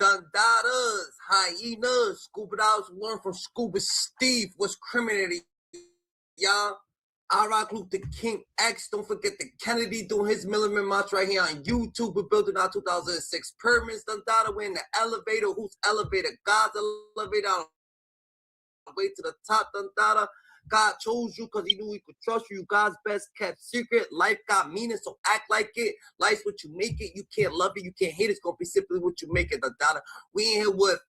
Dundadas, hyenas, scuba divers learn from Scuba Steve. What's criminality, y'all? I rock Luther King X. Don't forget the Kennedy doing his Milliman March right here on YouTube. We're building our 2006 pyramids. Dundada, we're in the elevator. Whose elevator? God's elevator. On the way to the top, Dundada. God chose you because he knew he could trust you. God's best kept secret. Life got meaning, so act like it. Life's what you make it. You can't love it. You can't hate it. It's going to be simply what you make it, Dundada. We in here with...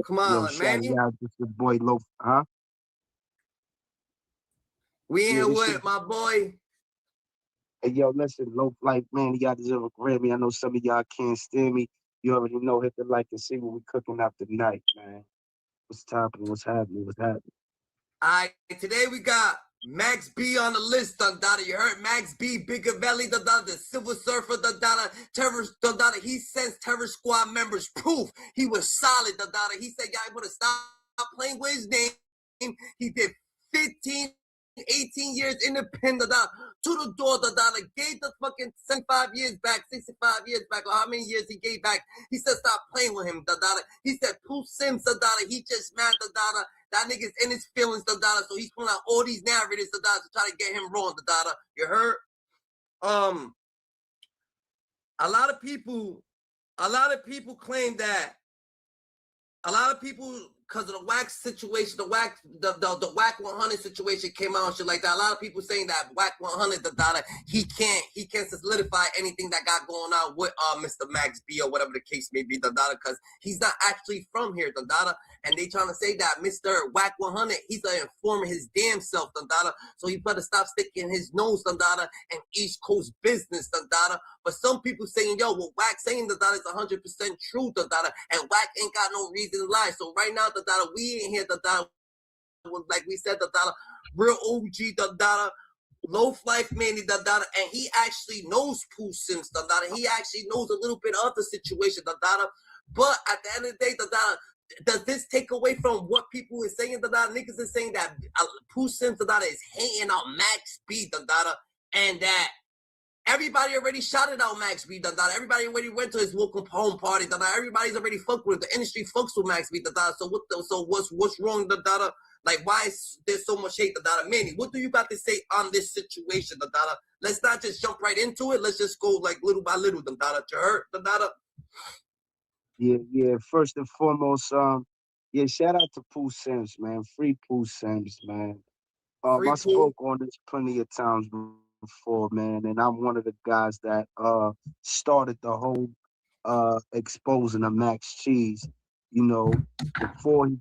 Come on, man. This is boy Loaf, huh? We in here with my boy. Hey, yo, listen, Loaf Life, man, y'all deserve a Grammy. I know some of y'all can't stand me. You already know, hit the like and see what we cooking up tonight, man. What's happening? What's happening? What's happening? All right, today we got Max B on the list, Dundada. You heard Max B, Biggaveli, Dundada, the Silver Surfer, Dundada, Terrorist, Dundada. He sends Terror Squad members proof he was solid, Dundada. He said, y'all want to stop playing with his name. He did 15, 18 years independent, to the door, Dundada. Gave the fucking 75 years back, 65 years back, or how many years he gave back. He said, stop playing with him, Dundada. He said, Pooh Sims, Dundada. He just mad, Dundada. That nigga's in his feelings, Dundada. So he's pulling out all these narrators, Dundada, to try to get him wrong, Dundada. You heard? A lot of people claim that because of the wax situation, the whack 100 situation came out and shit like that. A lot of people saying that whack 100, Dundada, he can't solidify anything that got going on with Mr. Max B or whatever the case may be, Dundada, because he's not actually from here, Dundada. And they trying to say that Mr. Whack 100, he's informing his damn self, Dundada. So he better stop sticking his nose, Dundada, and East Coast business, Dundada. But some people saying, yo, what Whack saying, Dundada, is 100% true, Dundada. And Whack ain't got no reason to lie. So right now, Dundada, we ain't here, Dundada. Like we said, Dundada, real OG, Dundada. Loaf Life Manny, Dundada, and he actually knows Pooh Sims, Dundada. He actually knows a little bit of the situation, Dundada. But at the end of the day, Dundada, does this take away from what people are saying, Dundada? Niggas is saying that Pooh Sims, Dundada, is hating on Max B, Dundada, and that everybody already shouted out Max B, Dundada. Everybody already went to his welcome home party, Dundada. Everybody's already fucked with it. The industry fucks with Max B, Dundada. So what's wrong, Dundada? Like, why is there so much hate, Dundada? Manny, what do you got to say on this situation, Dundada? Let's not just jump right into it. Let's just go like little by little, Dundada. You heard, Dundada? Yeah. First and foremost, shout out to Pooh Sims, man. Free Pooh Sims, man. I spoke on this plenty of times before, man, and I'm one of the guys that started the whole exposing of Max Cheese. You know, before he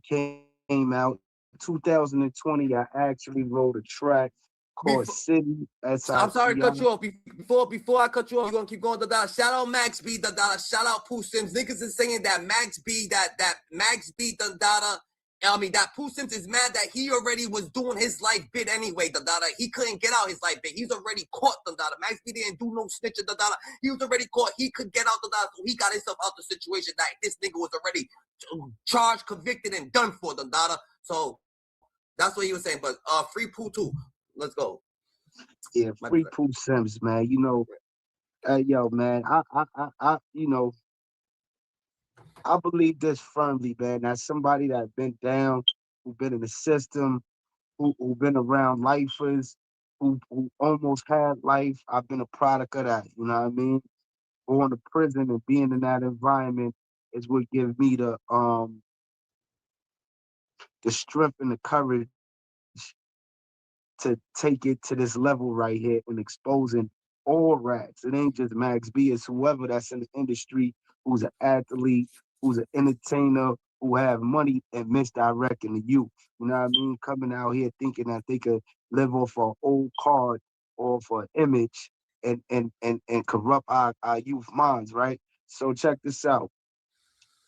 came out, 2020, I actually wrote a track called City. I'm sorry to cut you off. Before I cut you off, you're gonna keep going, Dundada. Shout out Max B, Dundada. Shout out Pooh Sims. Niggas is saying that Max B, that Max B, Dundada. I mean, that Pooh Sims is mad that he already was doing his life bit anyway, Dundada. He couldn't get out his life bit. He's already caught, Dundada. Max B didn't do no snitching, Dundada. He was already caught. He could get out, Dundada, so he got himself out the situation that this nigga was already charged, convicted, and done for, Dundada. So that's what he was saying. But free Pooh too. Let's go. Yeah, free Pooh Sims, man. You know, yo, man, I you know, I believe this firmly, man. As somebody that's been down, who been in the system, who been around lifers, who almost had life. I've been a product of that. You know what I mean? Going to prison and being in that environment is what gives me the strength and the courage to take it to this level right here and exposing all rats. It ain't just Max B, it's whoever that's in the industry who's an athlete, who's an entertainer, who have money and misdirecting the youth. You know what I mean? Coming out here thinking that they could live off an old card or for an image and corrupt our youth minds, right? So check this out.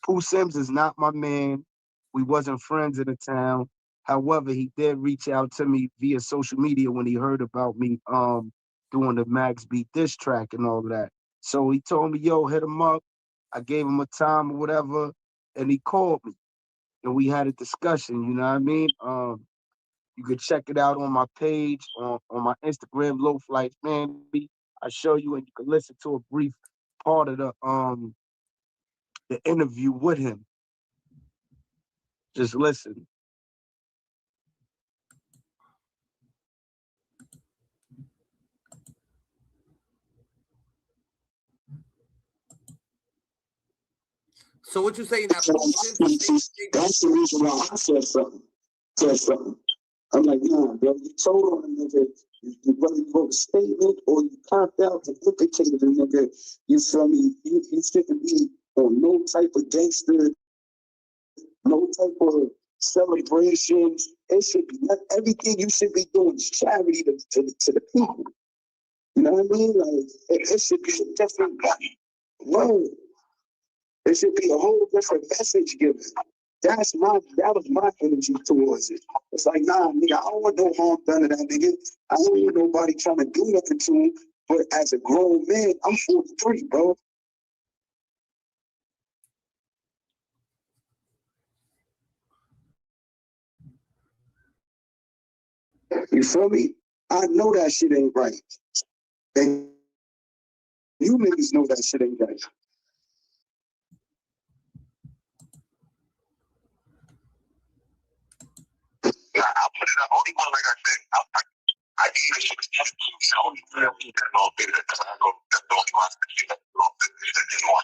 Pooh Sims is not my man. We wasn't friends in the town. However, he did reach out to me via social media when he heard about me doing the Max B diss track and all of that. So he told me, yo, hit him up. I gave him a time or whatever, and he called me. And we had a discussion, you know what I mean? You could check it out on my page, on my Instagram, Loaf Life Mandy. I show you, and you can listen to a brief part of the interview with him. Just listen. So what you saying that Pooh Sims? That's the reason why I said something. I'm like, nah, bro, you told on a nigga, you whether you wrote a statement or you popped out and implicated a nigga, you feel me? You shouldn't be on no type of gangster, no type of celebrations. It should be everything you should be doing is charity to the people. You know what I mean? Like it should be a different word. It should be a whole different message given. That was my energy towards it. It's like, nah, nigga, I don't want no harm done to that nigga. I don't want nobody trying to do nothing to him. But as a grown man, I'm 43, bro. You feel me? I know that shit ain't right. And you niggas know that shit ain't right. Yeah, I'll put it up. Only one, like I said, I gave it to the so you know, because I go, that's the only one I can see that one.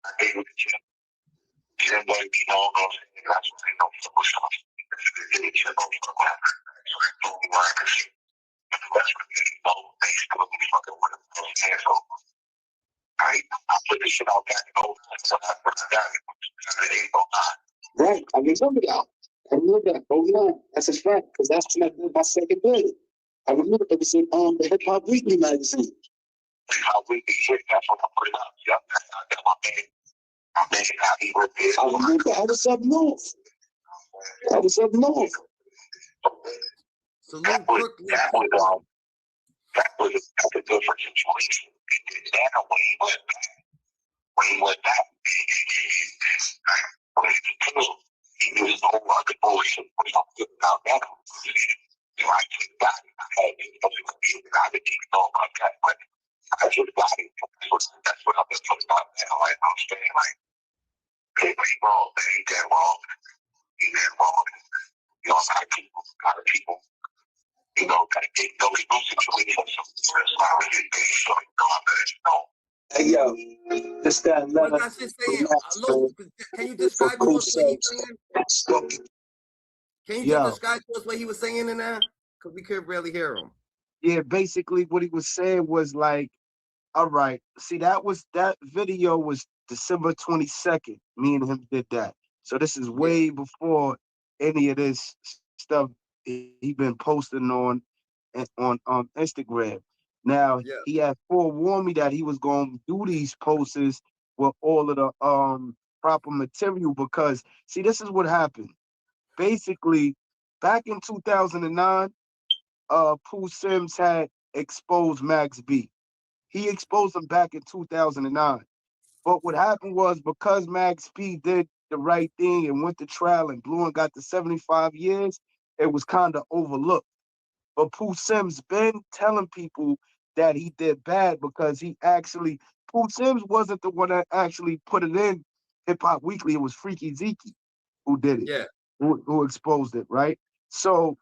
I gave it to you. He didn't want to be known on it. That's what they know for the stuff. They didn't even know for what happened. So that's the only one I can see. That's what they know. They still be fucking with him. So I put this shit out back in 09. So that's what I got. It ain't 09. Right. I remember that. I remember that. Oh, yeah. That's a fact. Because that's when I did my second bid. I remember it was in the Hip Hop Weekly magazine. Hip Hop Weekly, shit. That's what I put it up. Yep. I got my man. I remember I was up north. Salute Brooklyn. That was a different situation. And when he went back, he was no other bullshit. When I'm good about that, I just got it. I had it. I didn't even know about that, but I just got it. That's what I've been talking about now. I understand, like, he ain't wrong. They ain't that wrong. He ain't wrong. You know, a lot of people, you know, gotta get those situations. That's why we get paid, so you know. Hey, yo, this that What letter. that shit saying? Look, can you describe to us what he's saying? Can you just describe to us what he was saying in there? Because we could barely hear him. Yeah, basically what he was saying was like, all right, see, that video was December 22nd. Me and him did that. So this is way before any of this stuff he been posting on Instagram. Now he had forewarned me that he was going to do these posts with all of the proper material because see, this is what happened. Basically, back in 2009, Pooh Sims had exposed Max B. He exposed him back in 2009. But what happened was because Max B did the right thing and went to trial and blew and got the 75 years, it was kind of overlooked. But Pooh Sims been telling people that he did bad because Pooh Sims wasn't the one that actually put it in Hip Hop Weekly. It was Freaky Zeke who did it, who exposed it, right? So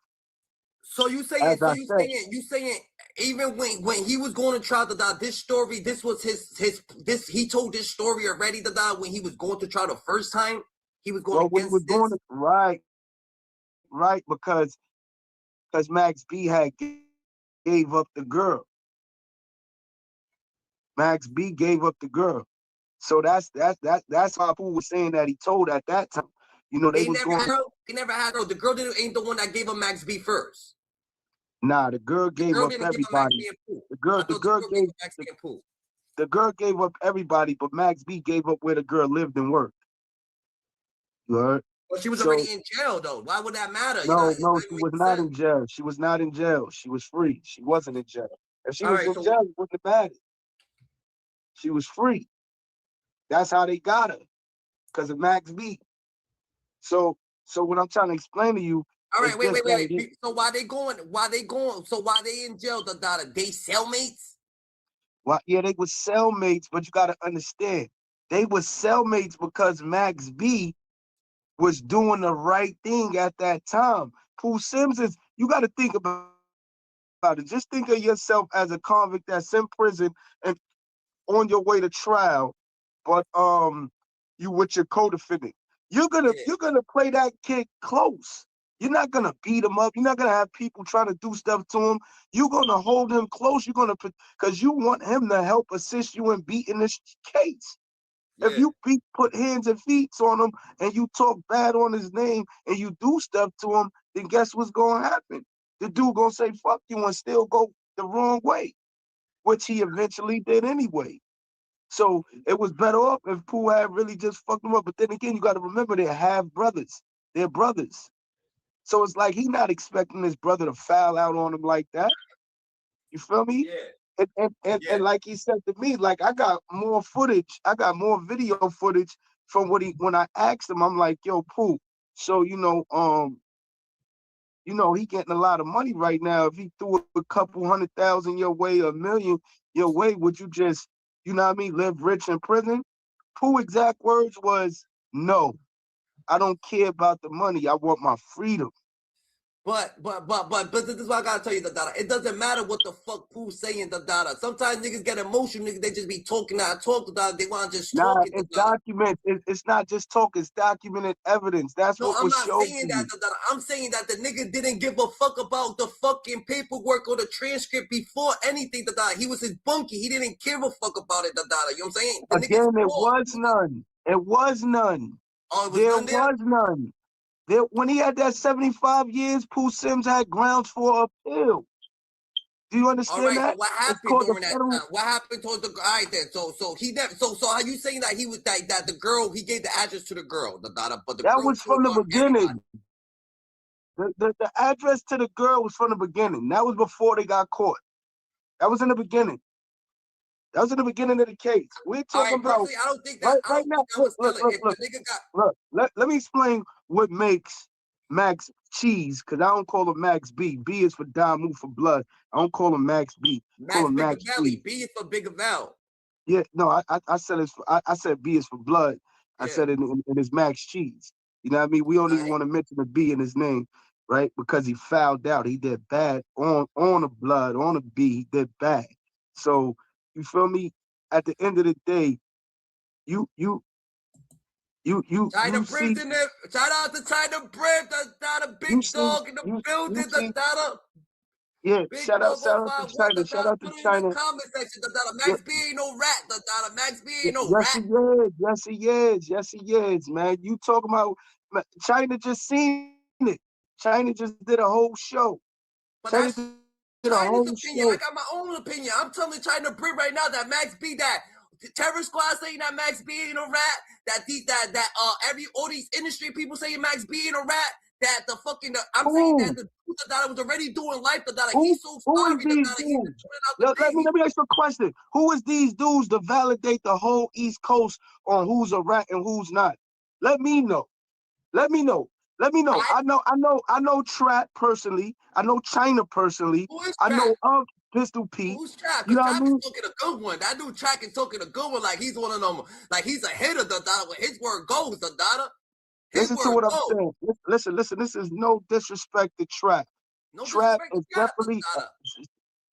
you saying even when he was going to try to die, this story, this was he told this story already to die when he was going to try the first time. He was going against this. Right, because Max B had gave up the girl. Max B gave up the girl. So that's why Pooh was saying that he told at that time. You know, they never had her. The girl ain't the one that gave up Max B first. Nah, the girl gave up everybody. The girl gave up everybody, but Max B gave up where the girl lived and worked. You heard? Well, she was already in jail, though. Why would that matter? No, she was not in jail. She was not in jail. She was free. She wasn't in jail. If she was in jail, it wouldn't have mattered. She was free. That's how they got her, because of Max B. So what I'm trying to explain to you. All right, wait. So why they going? So why they in jail? They cellmates? Well, yeah, they were cellmates, but you gotta understand, they were cellmates because Max B was doing the right thing at that time. Pooh Sims is, you gotta think about it. Just think of yourself as a convict that's in prison and on your way to trial, but you with your co-defendant. Yeah, You're gonna play that kid close. You're not gonna beat him up. You're not gonna have people trying to do stuff to him. You're gonna hold him close. You're gonna, because you want him to help assist you in beating this case. If yeah. you put hands and feet on him and you talk bad on his name and you do stuff to him, then guess what's gonna happen? The dude gonna say fuck you and still go the wrong way, which he eventually did anyway. So it was better off if Pooh had really just fucked him up. But then again, you got to remember they're half brothers. They're brothers. So it's like he not expecting his brother to foul out on him like that. You feel me? Yeah, And yeah. like he said to me, like I got more footage, I got more video footage from what he when I asked him, I'm like, yo, Pooh, so he getting a lot of money right now. If he threw a couple 100,000 your way, a million your way, would you just, live rich in prison? Pooh exact words was, no, I don't care about the money. I want my freedom. But this is what I gotta tell you, the data. It doesn't matter what the fuck Pooh's saying, the data. Sometimes niggas get emotional, niggas, they just be talking out, talk the data. They want to just Nah, talk it, the it's data. document. It's not just talk. It's documented evidence. That's No, what I'm was not showed saying to that, you. the data. I'm saying that the nigga didn't give a fuck about the fucking paperwork or the transcript before anything, the data. He was his bunkie. He didn't give a fuck about it, the data. You know what I'm saying? The nigga Again, it swore. was none. It was none. Oh, it was There none there? was none. When he had that 75 years, Pooh Sims had grounds for appeal. Do you All understand right, so that? what It's happened called the during that federal. time? What happened towards the all right then? So he never so are you saying that he was that the girl he gave the address to the girl, the daughter, but the That girl was told from the on everybody. beginning. The address to the girl was from the beginning. That was before they got caught. That was in the beginning. That was in the beginning of the case. We're All talking right, about personally, right now. that Look, was look, still look, if look, the nigga got look. Let me explain what makes Max Cheese, because I don't call him Max B. B is for Damu for blood. I don't call him Max B. Call Max him Max Cheese. Biggaveli, B is for Biggaveli. Yeah, no, I said I said B is for blood. I Yeah. said it in his Max Cheese. You know what I mean? We don't All even right. want to mention the B in his name, right? Because he fouled out. He did bad on the blood, on the B. He did bad. So you feel me? At the end of the day, you you China you see Brim's in there. Shout out to China Brim, the you big see dog in the you building, the see data. yeah. Big dog Shout out to 051, China. the Shout data. out to Put it in the China. comment section, the data. Yeah, Max B ain't no rat, the data. Max B ain't no yes, he rat. is. Yes, he is. Yes, he is, man. You talking about China just seen it. China just did a whole show. China But did a that's whole show. China's opinion. I got my own opinion. I'm telling China Brim right now that Max B, that Terror Squad saying that Max B ain't a rat. Every all these industry people saying Max B ain't a rat. That the fucking I'm saying that Who? the dude that was already doing life. That Who? he's so Who is sorry these that he's dudes? turning out to be. Let me ask you a question. Who is these dudes to validate the whole East Coast on who's a rat and who's not? Let me know. Let me know. Let me know. I I know Trap personally. I know China personally. who is I Trap? know Pistol Pete. Who's Trap? You Because know what I Trap is mean? talking a good one. That dude Trap is talking a good one. Like he's one of them. Like he's a hitter. The data. When his word goes, the data. His Listen to word what I'm goes. saying. Listen. This is no disrespect to Trap. No Trap disrespect to is Trap, the definitely data.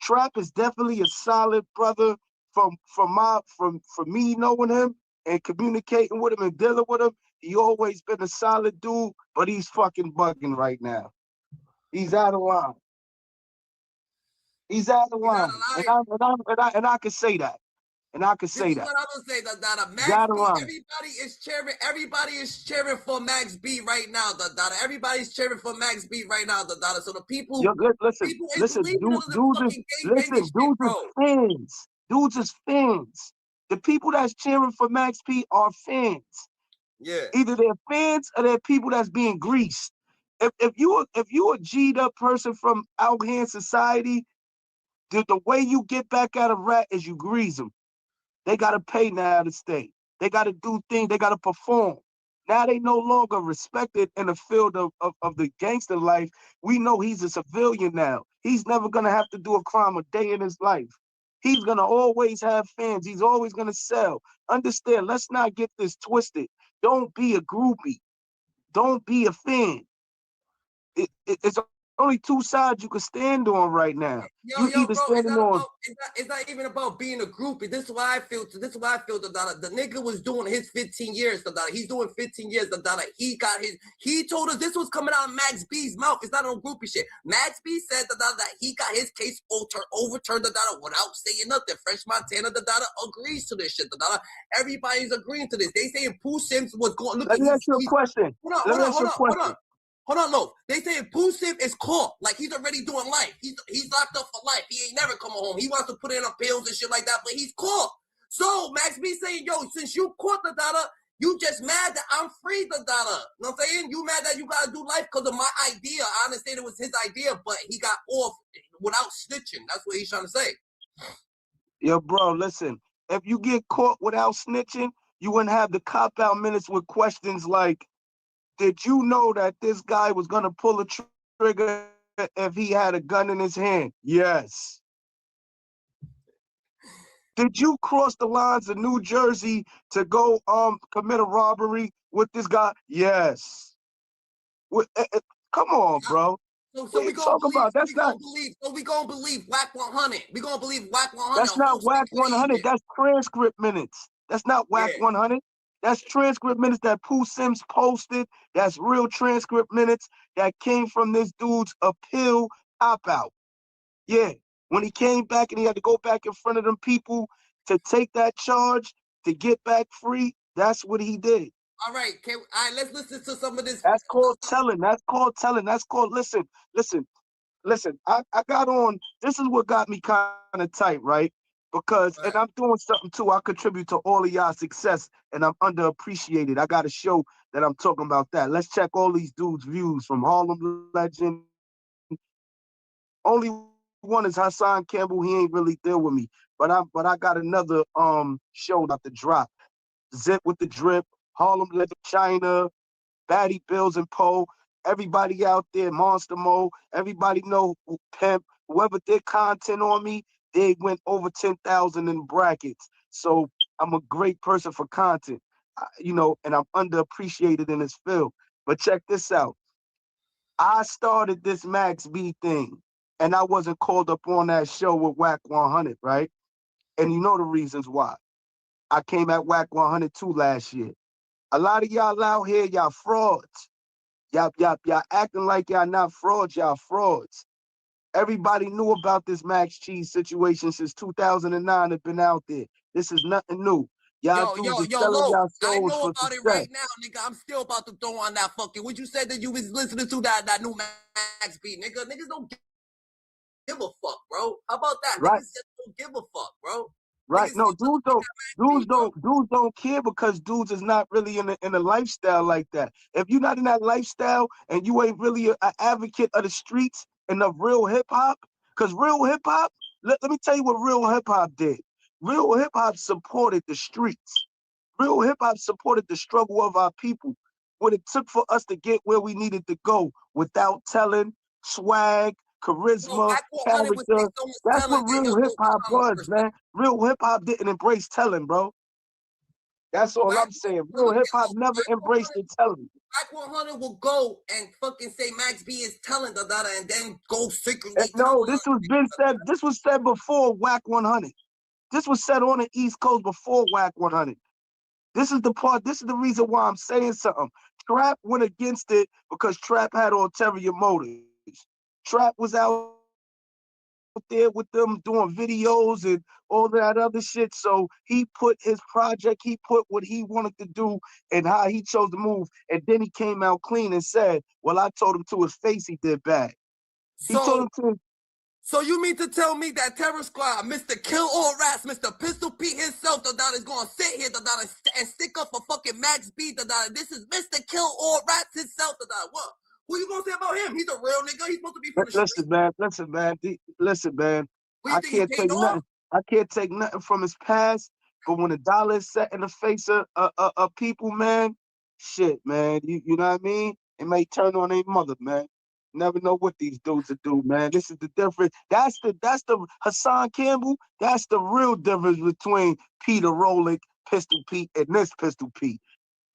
Trap is definitely a solid brother from me knowing him and communicating with him and dealing with him. He always been a solid dude, but he's fucking bugging right now. He's out of line. He's out of He's out line, of line. and I can say that, and I can This say is that. what I would say. The He's Max out of B. line. Everybody is cheering. Everybody is cheering for Max B right now. The data. Everybody's cheering for Max B right now. The data. So the Yo, people is listen, believing dude, in the dudes is fucking gang banging listen, shit, bro. fans. Dudes is fans. The people that's cheering for Max P are fans. Yeah. Either they're fans or they're people that's being greased. If you a G'd up person from out here in society, the way you get back out of rat is you grease them. They gotta pay now to stay. They gotta do things. They gotta perform. Now they no longer respected in the field of the gangster life. We know he's a civilian now. He's never gonna have to do a crime a day in his life. He's gonna always have fans. He's always gonna sell. Understand? Let's not get this twisted. Don't be a groupie. Don't be a fan. It's only two sides you can stand on right now. Yo, You either bro, standing on. it's not even about being a groupie. This is why I feel. This is why I feel the nigga was doing his 15 years. He's doing 15 years. He told us this was coming out of Max B's mouth. It's not on groupie shit. Max B said that he got his case overturned without saying nothing. Fresh Montana agrees to this shit. Everybody's agreeing to this. They saying Pooh Sims was going. Look, Let me ask you a question. Hold on. Hold on, no. They saying Pooh Sim is caught. Like, he's already doing life. He's locked up for life. He ain't never coming home. He wants to put in appeals and shit like that, but he's caught. So, Max B saying, yo, since you caught the data, you just mad that I'm free the data. You know what I'm saying? You mad that you got to do life because of my idea. I understand it was his idea, but he got off without snitching. That's what he's trying to say. Yo, bro, listen. If you get caught without snitching, you wouldn't have the cop-out minutes with questions like, did you know that this guy was going to pull a trigger if he had a gun in his hand? Yes. Did you cross the lines of New Jersey to go commit a robbery with this guy? Yes. Come on, bro. So we gonna believe. That's not. So we gonna believe Whack 100. We gonna believe Whack 100. That's not Whack 100. That's transcript minutes. That's not Whack 100. That's transcript minutes that Pooh Sims posted. That's real transcript minutes that came from this dude's appeal opt-out. Yeah. When he came back and he had to go back in front of them people to take that charge to get back free, that's what he did. All right, let's listen to some of this. That's called telling. That's called telling. That's called listen. I got on. This is what got me kind of tight, right? Because, and I'm doing something too. I contribute to all of y'all success, and I'm underappreciated. I got to show that I'm talking about that. Let's check all these dudes' views from Harlem Legend. Only one is Hassan Campbell. He ain't really deal with me, but I got another show about the drop. Zip with the drip. Harlem Legend, China, Batty Bills and Poe. Everybody out there, Monster Mo. Everybody know Pimp. Whoever did content on me, they went over 10,000 in brackets. So I'm a great person for content, and I'm underappreciated in this field. But check this out. I started this Max B thing, and I wasn't called up on that show with Whack 100, right? And you know the reasons why. I came at Whack 102 last year. A lot of y'all out here, y'all frauds. Y'all acting like y'all not frauds, y'all frauds. Everybody knew about this Max Cheese situation since 2009. It's been out there. This is nothing new. Y'all dudes are selling y'all souls I know for about success. it right now, nigga. I'm still about to throw on that fucking. What you said that you was listening to that new Max beat, nigga. Niggas don't give a fuck, bro. How about that? Right. Niggas just don't give a fuck, bro. Right. No, dudes don't care because dudes is not really in a lifestyle like that. If you're not in that lifestyle and you ain't really an advocate of the streets and of real hip hop, because real hip hop, let me tell you what real hip hop did. Real hip hop supported the streets. Real hip hop supported the struggle of our people. What it took for us to get where we needed to go without telling, swag, charisma, character. That's what real hip hop was, man. Real hip hop didn't embrace telling, bro. That's all I'm saying. Real hip hop never embraced the telling. Whack 100 will go and fucking say Max B is telling the data and then go secretly. No, this was been said. This was said before Whack 100. This was said on the East Coast before Whack 100. This is the part. This is the reason why I'm saying something. Trap went against it because Trap had ulterior motives. Trap was out there with them doing videos and all that other shit. So he put his project, he put what he wanted to do and how he chose to move. And then he came out clean and said, well, I told him to his face he did bad. He told him to. So you mean to tell me that Terror Squad, Mr. Kill All Rats, Mr. Pistol Pete himself, is going to sit here and stick up for fucking Max B, this is Mr. Kill All Rats himself, what? Who you gonna say about him? He's a real nigga. He's supposed to be from the street. Listen, man. I can't take nothing. I can't take nothing from his past. But when the dollar is set in the face of people, man, shit, man. You know what I mean? It may turn on their mother, man. Never know what these dudes will do, man. This is the difference. That's the Hassan Campbell. That's the real difference between Peter Rolick, Pistol Pete, and this Pistol Pete.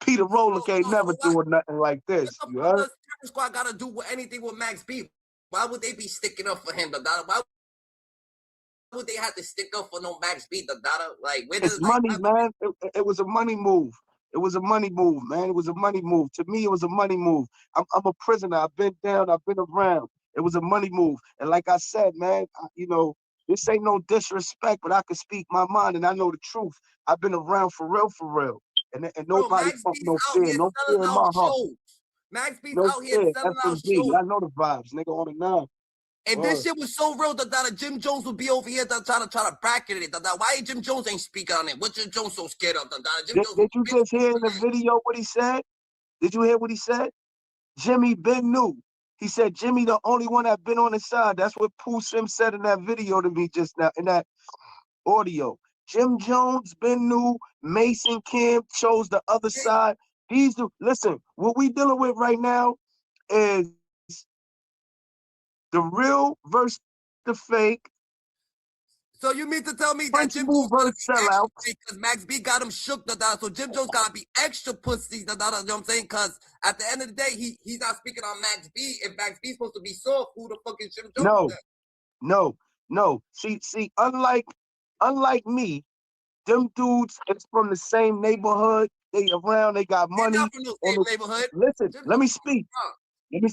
Peter Rolick ain't never doing nothing like this. What You the fuck heard? does Terror Squad got to do with anything with Max B? Why would they be sticking up for him, the Dada? Why would they have to stick up for no Max B, the Dada? Like, where does It's money, man. It was a money move. It was a money move, man. It was a money move. To me, it was a money move. I'm a prisoner. I've been down. I've been around. It was a money move. And like I said, man, this ain't no disrespect, but I can speak my mind and I know the truth. I've been around for real. And Bro, nobody Max put B's no out fear. here No fear selling in out my heart. shows. Max B's No out here fear. selling out FMB. shows. I know the vibes, nigga, on the nine. And this shit was so real that Jim Jones would be over here trying to bracket it. Why Jim Jones ain't speak on it? What Jim Jones so scared of? Jim Jones Did you just hear in the video what he said? Did you hear what he said? Jimmy been knew. He said Jimmy the only one that been on his side. That's what Pooh Sim said in that video to me just now, in that audio. Jim Jones been knew. Mason Kim chose the other side. Listen, what we dealing with right now is the real versus the fake. So you mean to tell me that French Jim move Jones gotta versus be sellouts. extra because Max B got him shook, so Jim Jones gotta be extra pussy, you know what I'm saying? Because at the end of the day, he's not speaking on Max B. If Max B's supposed to be soft, who the fuck is Jim Jones then? No. See, unlike me, them dudes is from the same neighborhood. They around, they got They're money. not from the same neighborhood. Listen, Jim let me Jones speak.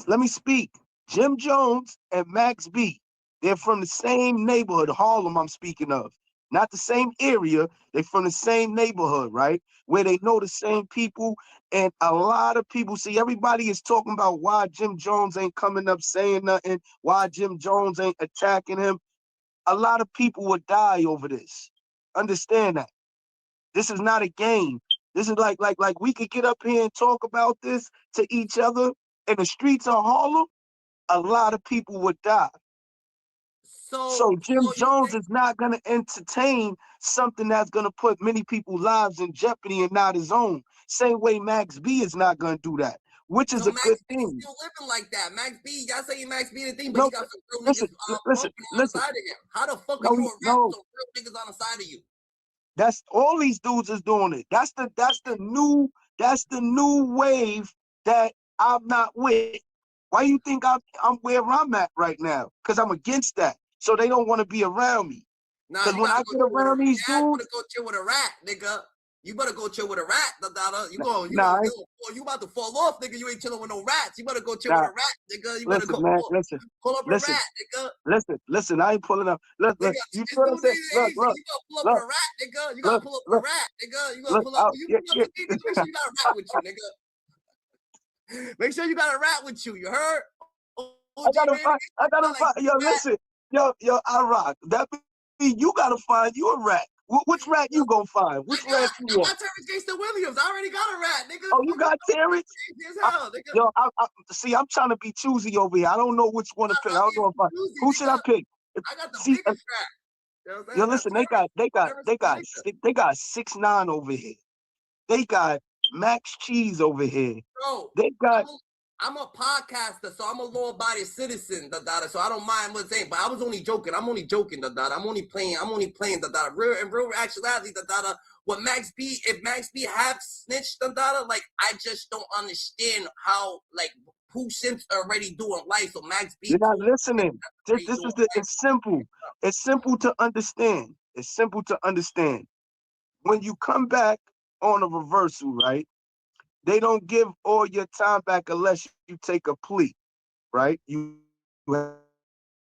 Let me speak. Jim Jones and Max B, they're from the same neighborhood, Harlem I'm speaking of. Not the same area, they're from the same neighborhood, right? Where they know the same people. And a lot of people, see, everybody is talking about why Jim Jones ain't coming up saying nothing, why Jim Jones ain't attacking him. A lot of people would die over this. Understand that. This is not a game. This is like we could get up here and talk about this to each other in the streets of Harlem. A lot of people would die. So Jim Jones is not going to entertain something that's going to put many people's lives in jeopardy and not his own. Same way Max B is not going to do that, which is So a good Max B thing. still living like that. Max B, y'all saying Max B the thing, but No, he got some real niggas listen. on the side of him. How the fuck are No, you a rap with some real niggas on the side of you? That's all these dudes is doing it. That's the new wave that I'm not with. Why you think I'm where I'm at right now? Because I'm against that. So they don't want to be around me. Nah, Because you when I gotta go get chill with around these you dudes, better go chill with a rat, nigga. You better go chill with a rat, Dada. You about to fall off, nigga. You ain't chilling with no rats. You better go chill with a rat, nigga. You better listen, go man, pull up a listen, rat, nigga. listen. I ain't pulling up. Look, Nigga, you this feel what I'm dude saying? ain't easy. You gotta pull up with a rat, nigga. You gotta pull up with a rat, nigga. You gotta pull up. Out. You pull up to me, nigga. Make sure you got a rat with you, nigga. Make sure you got a rat with you. You heard? I gotta find. Yo, listen, yo, I rock. That mean you gotta find you a rat. Which rat you gonna find? Which rat you want? I got Terrence Gangsta Williams. I already got a rat, nigga. Oh, you got Terrence? Yo, see, I'm trying to be choosy over here. I don't know which one to pick. I don't know if who should I pick? I got the biggest rat. You know what I'm saying? Yo, listen, they got 6ix9ine over here. They got Max Cheese over here. Bro, they got. I'm a podcaster, so I'm a law-abiding citizen, so I don't mind what's saying. But I was only joking. I'm only joking, I'm only playing, real actuality, what Max B, if Max B have snitched, like I just don't understand how like Pooh Simp's already doing life, so Max B. You're not listening. It's simple. It's simple to understand. It's simple to understand. When you come back on a reversal, right? They don't give all your time back unless you take a plea, right? You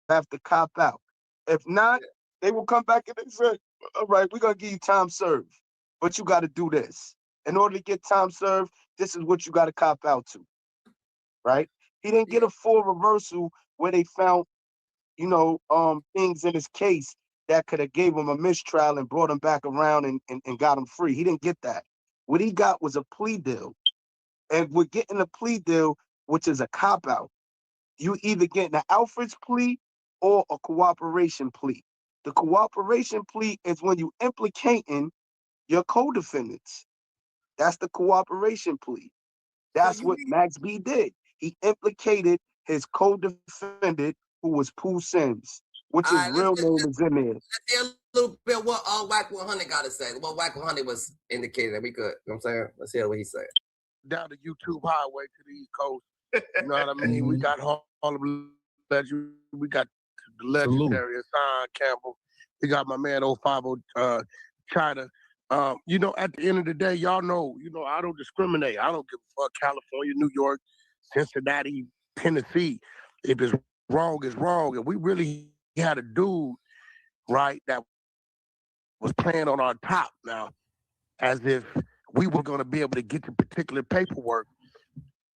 have to cop out. If not, they will come back and say, all right, we're going to give you time served, but you got to do this. In order to get time served, this is what you got to cop out to, right? He didn't get a full reversal where they found, things in his case that could have gave him a mistrial and brought him back around and got him free. He didn't get that. What he got was a plea deal. And we're getting a plea deal, which is a cop-out. You either getting an Alfred's plea or a cooperation plea. The cooperation plea is when you implicating your co-defendants. That's the cooperation plea. That's what Max B did. He implicated his co-defendant, who was Pooh Sims, which All his right, real name is in there. let's hear a little bit what Whack 100 got to say. What Whack 100 was indicating that we could. You know what I'm saying? Let's hear what he said. Down the YouTube highway to the East Coast. You know what I mean? We got Harlem Legend. We got the legendary Hassan Campbell. We got my man 050 China. You know, at the end of the day, y'all know, you know, I don't discriminate. I don't give a fuck California, New York, Cincinnati, Tennessee. If it's wrong, it's wrong. And we really had a dude, right, that was playing on our top now, as if we were going to be able to get the particular paperwork.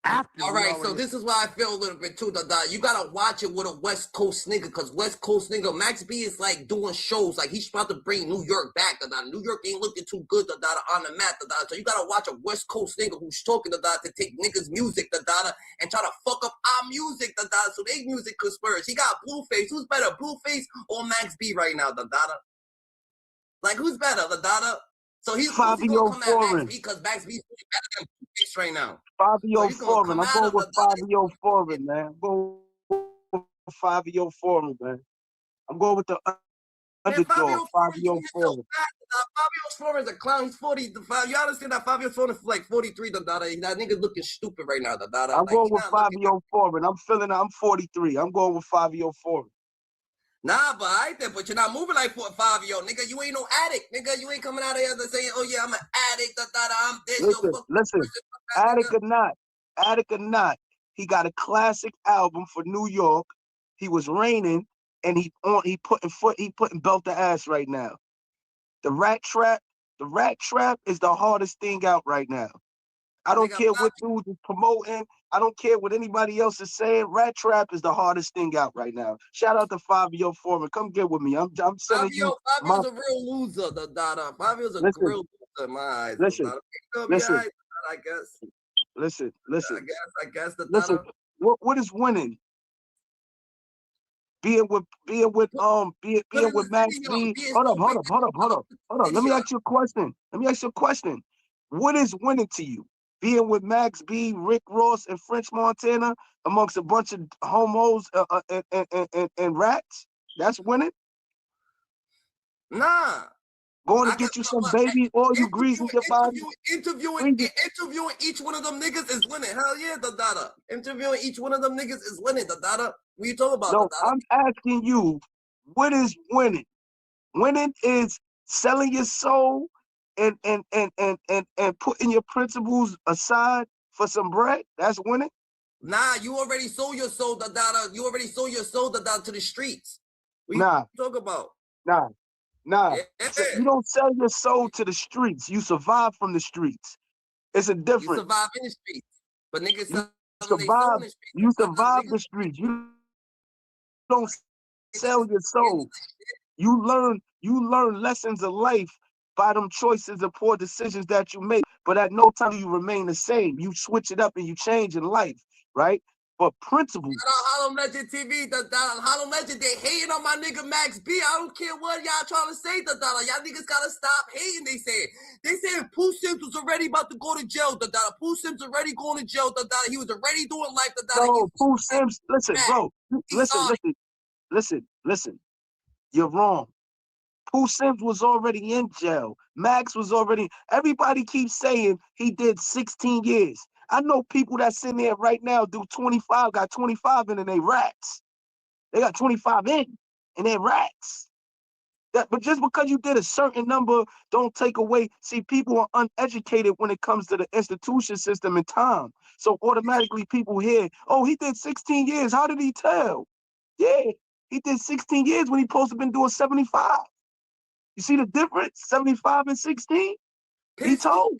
After All right, so this is why I feel a little bit too, you gotta watch it with a West Coast nigga, because West Coast nigga, Max B is like doing shows, like he's about to bring New York back, New York ain't looking too good, on the map, so you gotta watch a West Coast nigga who's talking, to take niggas' music, and try to fuck up our music, so they music could spurge. He got Blueface. Who's better, Blueface or Max B right now, Like, who's better, So he's gonna come at Max B because Max B's better than Blueface right now. Fabio Foreign. I'm going with Fabio Foreign, man. I'm going with Fabio Foreign, man. I'm going with the underdog, Fabio Foreign. Fabio Foreign is a clown. He's 40. You understand that Fabio Foreign is like 43. That nigga looking stupid right now. I'm going with Fabio Foreign. I'm 43. I'm going with Fabio Foreign. Nah, but I think, but you're not moving like Fabio, nigga. You ain't no addict, nigga. You ain't coming out of here saying, "Oh yeah, I'm an addict." I'm this. Listen, addict or not, he got a classic album for New York. He was raining, and he putting belt to ass right now. The rat trap is the hardest thing out right now. I don't care what dudes is promoting. I don't care what anybody else is saying. Rat Trap is the hardest thing out right now. Shout out to Fabio Foreman. Come get with me. I'm sending you. Fabio's a real loser. Fabio's a real loser in my eyes. Listen. I guess. Listen. I guess listen. What is winning? Being with Max B. Hold up. Let me ask you a question. What is winning to you? Being with Max B, Rick Ross, and French Montana amongst a bunch of homos and rats? That's winning? Nah. Going to get you some baby oil, you greasing your body? Interviewing each one of them niggas is winning. Hell yeah, Interviewing each one of them niggas is winning, What you talking about, No, I'm asking you, what is winning? Winning is selling your soul and putting your principles aside for some bread. That's winning. Nah, you already sold your soul, You already sold your soul, to the streets. What you talk about? Nah. Yeah. So you don't sell your soul to the streets. You survive from the streets. It's a difference. You survive in the streets, but niggas you survive the streets. You don't sell your soul. You learn lessons of life by them choices and poor decisions that you make. But at no time do you remain the same. You switch it up and you change in life, right? But principles. Harlem Legend TV, Harlem Legend, they hating on my nigga Max B. I don't care what y'all trying to say, Y'all niggas gotta stop hating, they say Pooh Sims was already about to go to jail, Pooh Sims already going to jail, He was already doing life, No, Pooh Sims, listen, bro. Listen. You're wrong. Pooh Sims was already in jail. Max was already, everybody keeps saying he did 16 years. I know people that's in there right now do 25, got 25 in and they rats. They got 25 in and they're rats. But just because you did a certain number, don't take away. See, people are uneducated when it comes to the institution system and time. So automatically people hear, oh, he did 16 years. How did he tell? Yeah, he did 16 years when he supposed to have been doing 75. You see the difference? 75 and 16? He told.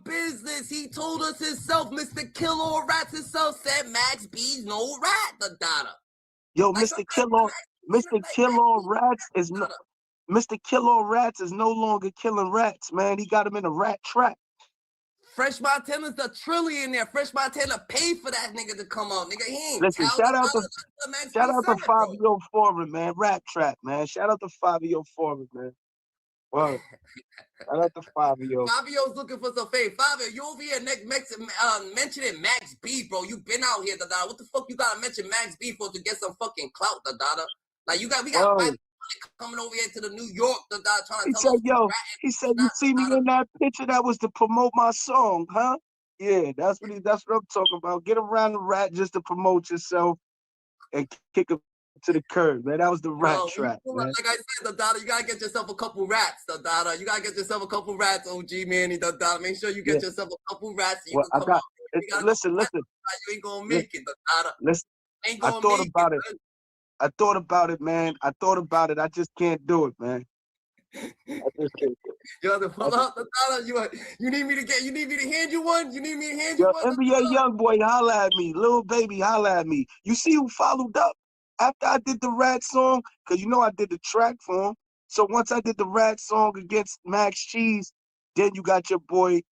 Business. He told us himself, Mr. Kill All Rats himself said Max B's no rat, Yo, Mr. Kill All Rats is no Mr. Kill All Rats is no longer killing rats, man. He got him in a rat trap. Fresh Montana's the trillionaire. Fresh Montana paid for that nigga to come out, nigga. He ain't listen. Shout out to Fabio Foreman, man. Rat trap, man. Shout out to Fabio Foreman, man. Well, shout out to Fabio. Fabio's looking for some fame. Fabio, you over here mentioning Max B, bro. You been out here, da. What the fuck you gotta mention Max B for to get some fucking clout, da? Like we got Well, coming over here to the New York, da, trying to he tell said, us yo, he said, you see me in that picture that was to promote my song, huh? Yeah, that's what I'm talking about. Get around the rat just to promote yourself and kick him to the curb, man. That was the rat trap, man. Like I said, da, you gotta get yourself a couple rats, da. You gotta get yourself a couple rats, OG Manny, da. Make sure you get yourself a couple rats so you can come out. Listen. You ain't gonna make it, da. Listen, Ain't I gonna thought make about it. I thought about it, man. I thought about it. I just can't do it, man. I just can't do it. Yo, you need me to hand you one? You need me to hand you one? NBA young boy, holla at me. Little baby, holla at me. You see who followed up after I did the Rat song? Because you know I did the track for him. So once I did the Rat song against Max Cheese, then you got your boy,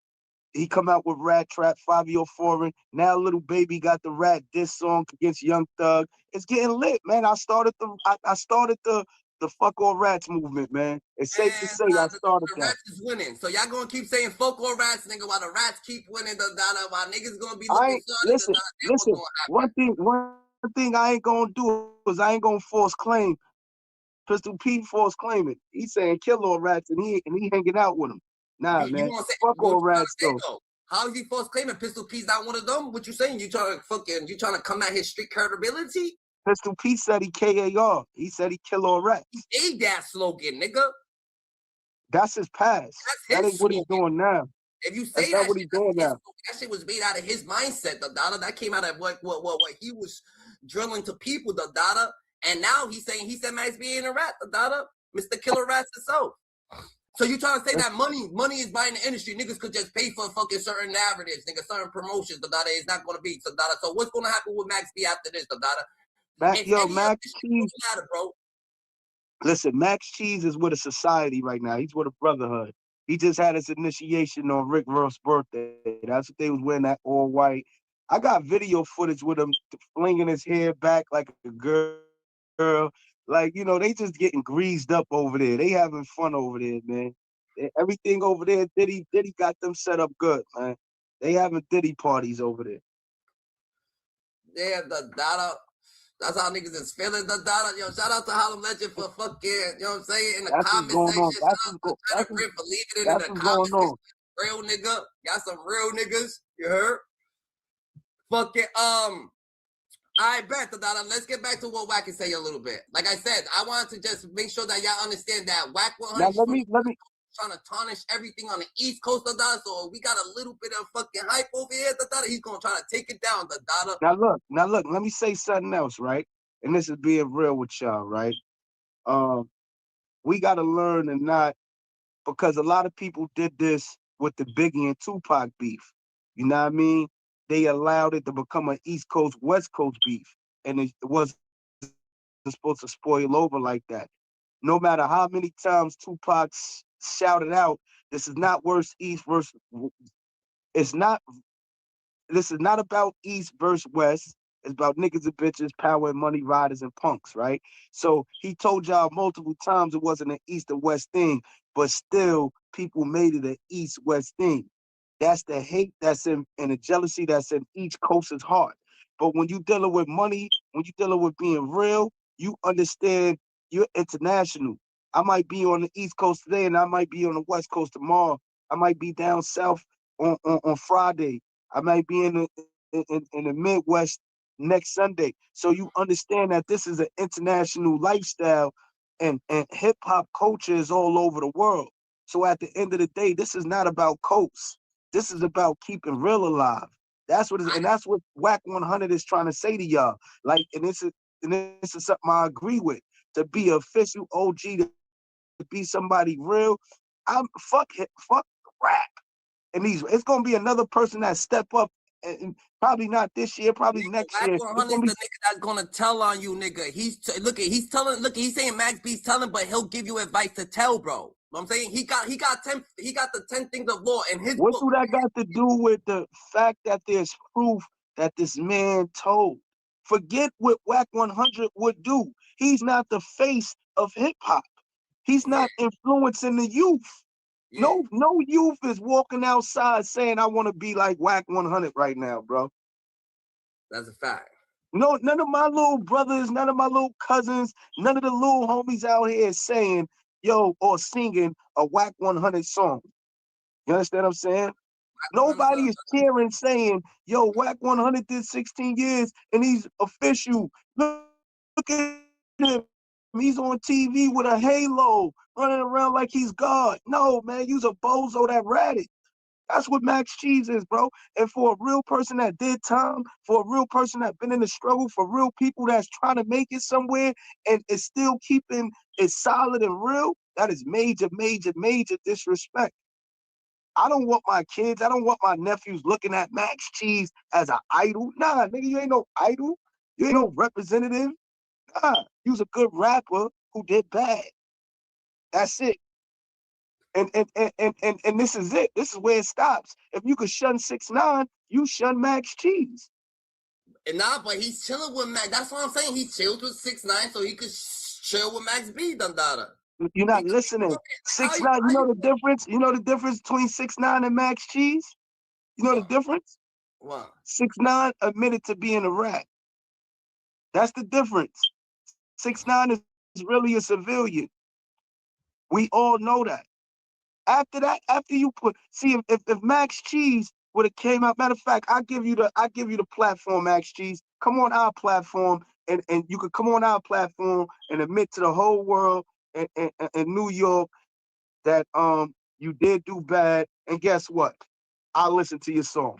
he come out with Rat Trap, Fabio Foreign. Now Little Baby got the Rat diss song against Young Thug. It's getting lit, man. I started the fuck all rats movement, man. It's safe to say I started the that. rats is winning. So y'all gonna keep saying fuck all rats, nigga, while the rats keep winning, while niggas gonna be looking listen. One thing I ain't gonna do is I ain't gonna force claim. Pistol Pete force claiming. He's saying kill all rats and he hanging out with them. Nah, man. Fuck all rats though. How is he false claiming Pistol P's not one of them? What you saying? You trying to come at his street credibility? Pistol Pete said he K.A.R. He said he kill all rats. He ate that slogan, nigga. That's his past. That ain't what he's doing now. If you say that's what he's doing now. That shit was made out of his mindset, the data. That came out of what he was drilling to people, the data. And now he said Max B ain't a rat, the data. Mr. Killer Rats himself. So you trying to say that money is buying the industry? Niggas could just pay for fucking certain narratives, nigga, certain promotions. The data is not going to be the data. So what's going to happen with Max B after this? The data. Max Cheese, bro. Listen, Max Cheese is with a society right now. He's with a brotherhood. He just had his initiation on Rick Ross' birthday. That's what they was wearing, that all white. I got video footage with him flinging his hair back like a girl. Like, you know, they just getting greased up over there. They having fun over there, man. Everything over there, Diddy got them set up good, man. They having Diddy parties over there. Yeah, the data. That's how niggas is feeling the data. Yo, shout out to Harlem Legend for fucking, you know what I'm saying, in the comment section. Shout out to Jennifer for leaving it in the comment section. Real nigga. Got some real niggas. You heard? Fucking, I bet the data. Let's get back to what Wack can say a little bit. Like I said, I wanted to just make sure that y'all understand that Wack 100 now, let me trying to tarnish everything on the East Coast of data. So we got a little bit of fucking hype over here, the data. He's gonna try to take it down, the data. Now look, let me say something else, right? And this is being real with y'all, right? We gotta learn and not, because a lot of people did this with the Biggie and Tupac beef. You know what I mean? They allowed it to become an East Coast, West Coast beef. And it wasn't supposed to spoil over like that. No matter how many times Tupac shouted out, this is not worse East versus, it's not, this is not about East versus West. It's about niggas and bitches, power and money, riders and punks, right? So he told y'all multiple times it wasn't an East or West thing, but still people made it an East-West thing. That's the hate that's in, and the jealousy that's in each coast's heart. But when you dealing with money, when you dealing with being real, you understand you're international. I might be on the East Coast today and I might be on the West Coast tomorrow. I might be down south on Friday. I might be in the Midwest next Sunday. So you understand that this is an international lifestyle, and hip hop culture is all over the world. So at the end of the day, this is not about coast. This is about keeping real alive. That's what and that's what Wack 100 is trying to say to y'all. Like, and this is something I agree with. To be an official OG, to be somebody real, fuck rap. And it's gonna be another person that step up, and probably not this year, probably next year. Wack 100 is the nigga that's gonna tell on you, nigga. He's saying Max B's telling, but he'll give you advice to tell, bro. You know what I'm saying? He got the 10 things of law in his book. What do that got to do with the fact that there's proof that this man told? Forget what Wack 100 would do. He's not the face of hip hop. He's not influencing the youth. Yeah, No youth is walking outside saying, I want to be like Whack 100 right now, bro. that's a fact. No, none of my little brothers, none of my little cousins, none of the little homies out here is saying, yo, or singing a Whack 100 song. You understand what I'm saying? Nobody is cheering saying, yo, Whack 100 did 16 years and he's official. Look at him. He's on TV with a halo, running around like he's God. No, man, you's a bozo that ratted. That's what Max Cheese is, bro. And for a real person that did time, for a real person that been in the struggle, for real people that's trying to make it somewhere and is still keeping it solid and real, that is major, major, major disrespect. I don't want my kids, I don't want my nephews looking at Max Cheese as an idol. Nah, nigga, you ain't no idol. You ain't no representative. Nah, you was a good rapper who did bad. That's it. And this is it. This is where it stops. If you could shun 6ix9ine, you shun Max Cheese. And nah, but he's chilling with Max. That's what I'm saying. He chills with 6ix9ine so he could chill with Max B, Dandada. You're not listening. 6ix9ine, you know the difference? You know the difference between 6ix9ine and Max Cheese? You know the difference? What? 6ix9ine admitted to being a rat. That's the difference. 6ix9ine is really a civilian. We all know that. After that, after you put, see, if Max Cheese would have came out, matter of fact, I give you the platform, Max Cheese. Come on our platform, and you could come on our platform and admit to the whole world and New York that you did do bad. And guess what? I'll listen to your song.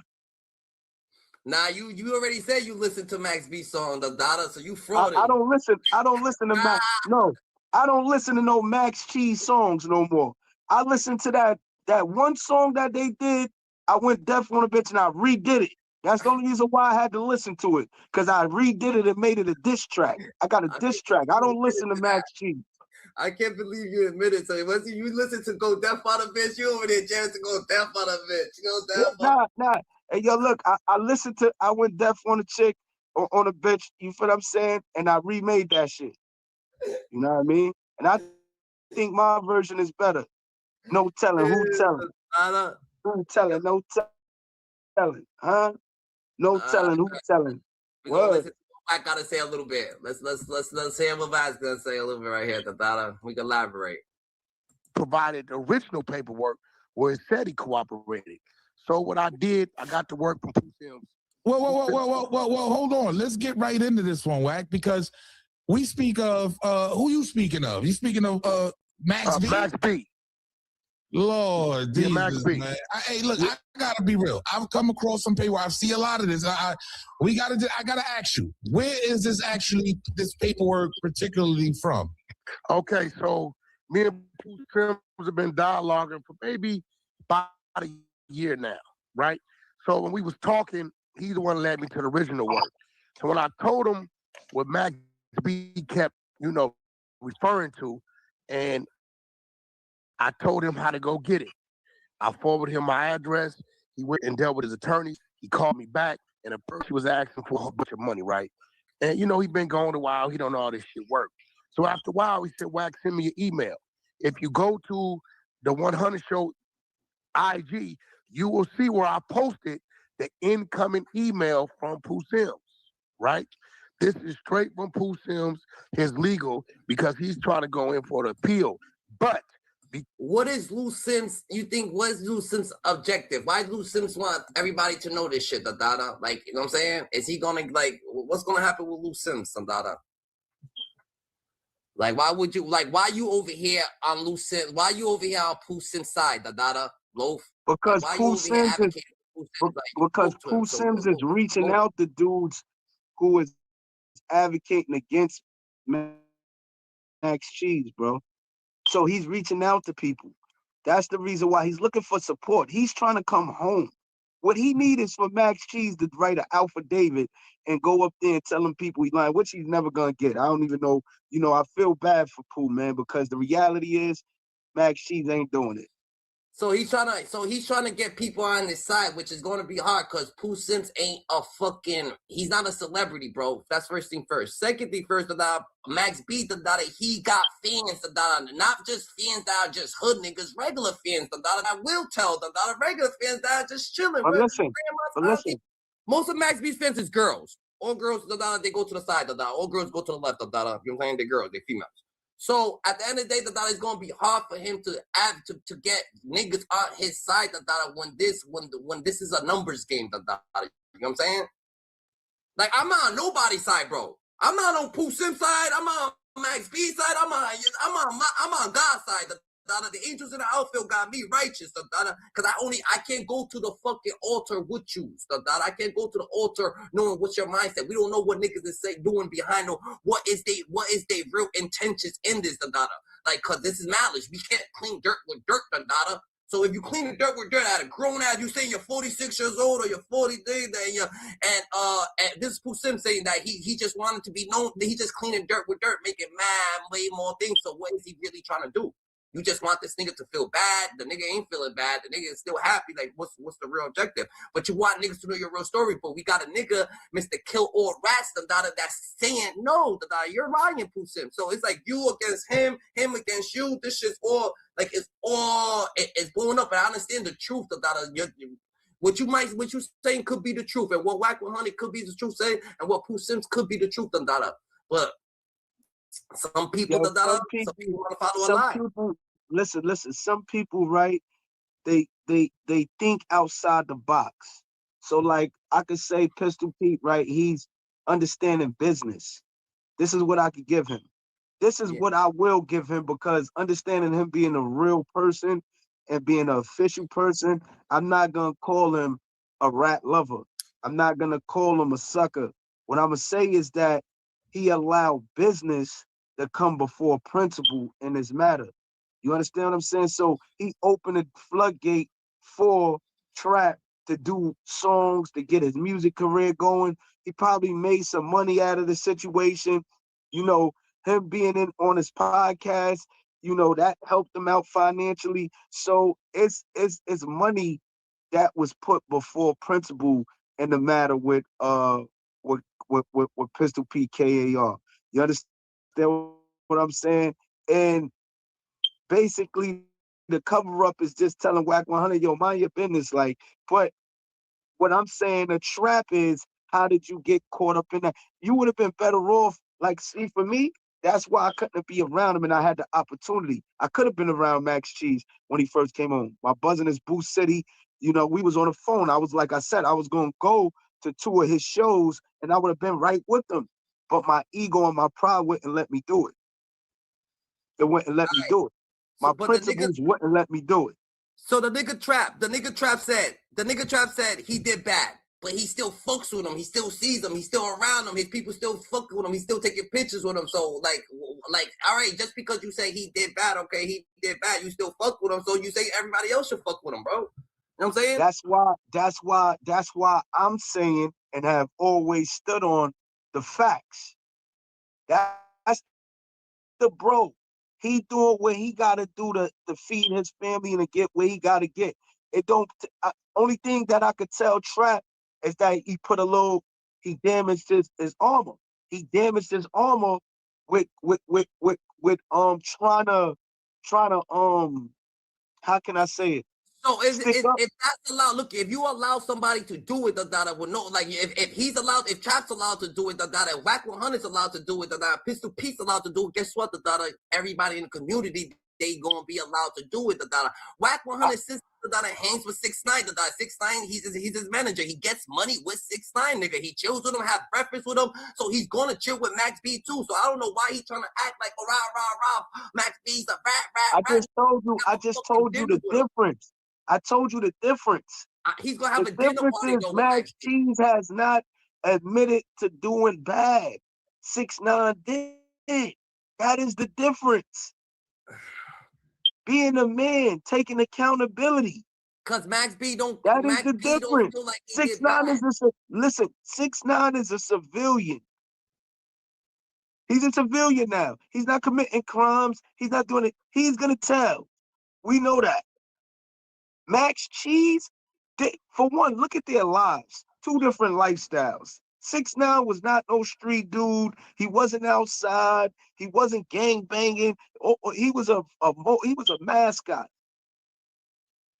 Nah, you already said you listened to Max B song, Dandada, so you frauded. I don't listen to Max. No, I don't listen to no Max Cheese songs no more. I listened to that one song that they did. I went deaf on a bitch and I redid it. That's the only reason why I had to listen to it, because I redid it and made it a diss track. I got a diss track. I don't listen to Max Cheese. I can't believe you admitted. So once you listen to Go Deaf on a Bitch, you over there jamming to Go Deaf on a Bitch. You know, deaf Nah. Hey, yo, look, I went deaf on a chick, on a bitch, you feel what I'm saying? And I remade that shit. You know what I mean? And I think my version is better. No telling, who telling? Who telling, no telling, huh? No telling, who telling? We're gonna Word. listen to what I gotta say a little bit. Let's hear what Vaz gonna say a little bit right here, Dandada. We can elaborate. Provided the original paperwork where it said he cooperated. So what I did, I got to work from Pooh Sims. Whoa, hold on. Let's get right into this one, Wack, because we speak of who you speaking of? You speaking of Max B? Max B. Lord Yeah, Jesus, Max B. man. Hey, look, I gotta be real. I've come across some paper. I see a lot of this. I gotta ask you, where is this paperwork particularly from? Okay, so me and Pooh Sims have been dialoguing for maybe about a year now, right? So when we was talking, he's the one that led me to the original work. So when I told him what Max B kept, referring to, and I told him how to go get it. I forwarded him my address. He went and dealt with his attorneys. He called me back, and at first he was asking for a whole bunch of money, right? And he's been gone a while. He don't know how this shit work. So after a while, he said, "Wax, send me an email. If you go to the 100 Show IG, you will see where I posted the incoming email from Pooh Sims, right? This is straight from Pooh Sims, his legal, because he's trying to go in for the appeal. But what is Lou Sims? You think what is Lou Sims' objective? Why does Lou Sims want everybody to know this shit, Dandada? Like, you know what I'm saying? Is he gonna what's gonna happen with Lou Sims, Dandada? Like, why you over here on Lou Sims? Why you over here on Pooh Sims' side, Dandada? Loaf? Because Pooh Sims is reaching out to dudes who is advocating against Max Cheese, bro. So he's reaching out to people. That's the reason why he's looking for support. He's trying to come home. What he needs is for Max Cheese to write an affidavit and go up there and tell them people he's lying, which he's never gonna get. I don't even know. I feel bad for Pooh, man, because the reality is Max Cheese ain't doing it. So he's trying to get people on his side, which is going to be hard because Pooh Sims ain't a fucking. He's not a celebrity, bro. That's first thing first. Second thing first, Max B, he got fans, not just fans that are just hood niggas, regular fans, that will tell, regular fans that are just chilling. But listen. Most of Max B's fans is girls. All girls, they go to the side, all girls go to the left, you know what I'm saying? They're girls, they're females. So at the end of the day, it's gonna be hard for him to to get niggas on his side, when this is a numbers game, you know what I'm saying? Like, I'm not on nobody's side, bro. I'm not on Pooh Sim's side. I'm on Max B's side. I'm on God's side. The angels in the outfield got me righteous, because I can't go to the fucking altar with you, I can't go to the altar knowing what's your mindset. We don't know what niggas is doing behind, what is they real intentions in this, like, cause this is malice. We can't clean dirt with dirt, So if you clean the dirt with dirt at a grown ass, you say you're 46 years old or you're 40 days, and this is Pooh Sim saying that he just wanted to be known, that he just cleaning dirt with dirt, making way more things. So what is he really trying to do? You just want this nigga to feel bad. The nigga ain't feeling bad. The nigga is still happy. Like, what's the real objective? But you want niggas to know your real story. But we got a nigga, Mr. Kill All Rats, that's saying no, you're lying, Pooh Sim. So it's like you against him against you. This shit's all like it's blowing up. And I understand the truth, what you saying could be the truth, and what Wack 100 could be the truth saying, and what Pooh Sims could be the truth, But some people, some people want to follow a lie. People, listen. Some people, right? They think outside the box. So, like, I could say Pistol Pete, right? He's understanding business. This is what I could give him. This is what I will give him, because understanding him being a real person and being an official person, I'm not gonna call him a rat lover. I'm not gonna call him a sucker. What I'm gonna say is that he allowed business to come before principle in this matter. You understand what I'm saying? So he opened a floodgate for Trap to do songs, to get his music career going. He probably made some money out of the situation. You know, him being in on his podcast, that helped him out financially. So it's money that was put before principle in the matter with Pistol P K.A.R. You understand what I'm saying? And basically the cover up is just telling Wack 100, yo, mind your business. Like, but what I'm saying, the trap is, how did you get caught up in that? You would have been better off. Like, see, for me, that's why I couldn't be around him, and I had the opportunity. I could have been around Max Cheese when he first came on. My buzzing is Boo City. We was on the phone. I was, like I said, I was going to go to 2 of his shows, and I would have been right with him. But my ego and my pride wouldn't let me do it. It wouldn't let me do it. My principles wouldn't let me do it. So the nigga trap said he did bad, but he still fucks with him. He still sees him. He's still around him. His people still fuck with him. He's still taking pictures with him. So like, all right, just because you say he did bad, okay, he did bad, you still fuck with him. So you say everybody else should fuck with him, bro. You know what I'm saying? That's why I'm saying, and have always stood on the facts. That's the bro. He doing what he gotta do to feed his family and to get where he gotta get. It don't. Only thing that I could tell Trap is that he damaged his armor. He damaged his armor with trying to how can I say it? So if that's allowed, look, if you allow somebody to do it, would know, like if Trap's allowed to do it, Wack 100's allowed to do it, Pistol Pete's allowed to do it, guess what, everybody in the community, they gonna be allowed to do it, Wack 100 sister, hangs with 6ix9ine, 6ix9ine, he's his manager, he gets money with 6ix9ine, nigga, he chills with him, have breakfast with him, so he's gonna chill with Max B too, so I don't know why he's trying to act like, oh, rah, Max B's a rat. I just told you the difference. I told you the difference. He's gonna have the a dinner difference party. Is Max Cheese has not admitted to doing bad. 6ix9ine did. That is the difference. Being a man, taking accountability. Cause Max B don't. That Max is the B difference. Don't feel like 6ix9ine is 6ix9ine is a civilian. He's a civilian now. He's not committing crimes. He's not doing it. He's gonna tell. We know that. Max Cheese, for one, look at their lives. 2 different lifestyles. 6ix9ine was not no street dude. He wasn't outside. He wasn't gang banging. He was a mascot.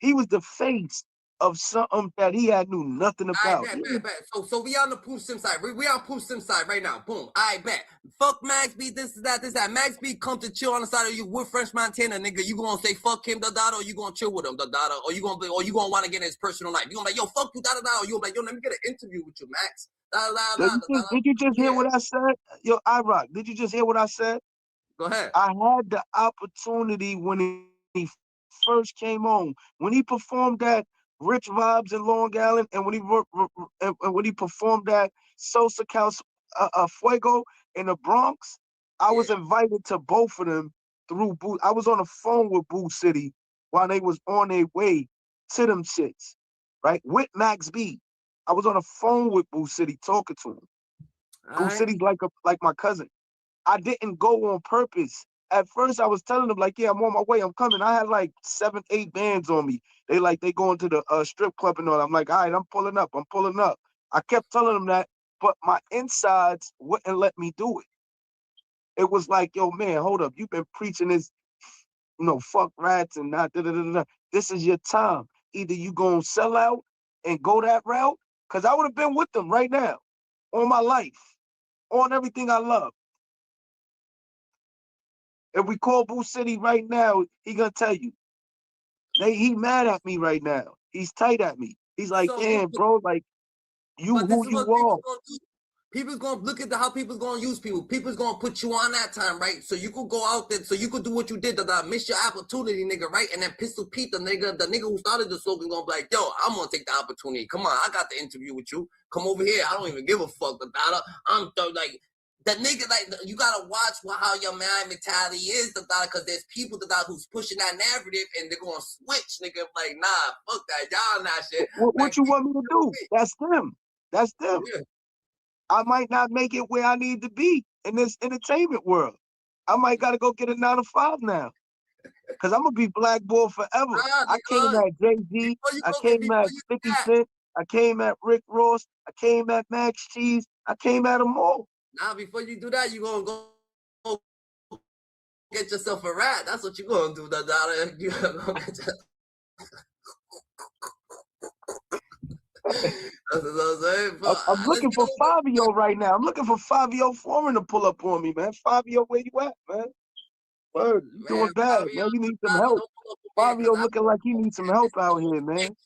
He was the face of something that he had knew nothing I about. bet. So we on the Pooh Sim side. We on Pooh Sim side right now. Boom. I bet. Fuck Max B. This is that. Max B come to chill on the side of you with French Montana, nigga. You gonna say fuck him, da da, or you gonna chill with him, da da, or you gonna want to get in his personal life. You gonna be like, yo, fuck you, da da da, or you gonna be like, yo, let me get an interview with you, Max. Da da da da. Did you just hear what I said? Yo, I-Rock, did you just hear what I said? Go ahead. I had the opportunity when he first came on, when he performed that Rich Vibes in Long Island, and when he performed that Sosa Cal Fuego in the Bronx. I was invited to both of them through Boo. I was on the phone with Boo City while they was on their way to them shits, right? With Max B. I was on the phone with Boo City talking to him. Boo City's like my cousin. I didn't go on purpose. At first, I was telling them, like, yeah, I'm on my way. I'm coming. I had like 7, 8 bands on me. They going to the strip club and all. I'm like, all right, I'm pulling up. I kept telling them that, but my insides wouldn't let me do it. It was like, yo, man, hold up. You've been preaching this, fuck rats and not da-da-da-da. This is your time. Either you going to sell out and go that route, because I would have been with them right now on my life, on everything I love. If we call Boo City right now, he gonna tell you. He mad at me right now. He's tight at me. He's like, So, damn, bro, like, you but this who is you what people are. gonna do. People's gonna look at how people's gonna use people. People's gonna put you on that time, right? So you could go out there, so you could do what you did, that miss your opportunity, nigga, right? And then Pistol Pete, the nigga who started the slogan, gonna be like, yo, I'm gonna take the opportunity. Come on, I got the interview with you. Come over here. I don't even give a fuck about it. I'm like. That nigga, like, you gotta watch how your man mentality is, because there's people who's pushing that narrative and they're gonna switch, nigga. Like, nah, fuck that, y'all not shit. What Like, you want me to do? That's them. yeah. I might not make it where I need to be in this entertainment world. I might gotta go get a 9 to 5 now, because I'm gonna be blackballed forever. I came at Jay-Z. I came at 50 Cent. I came at Rick Ross. I came at Max Cheese. I came at them all. Now, before you do that, you gonna go get yourself a rat. That's what you gonna do, You gonna get That's what I'm saying. But, I'm looking for Fabio right now. I'm looking for Fabio Foreign to pull up on me, man. Fabio, where you at, man? Word, you doing bad, Fabio, man. You need some help. Fabio looking like he needs some help out here, man.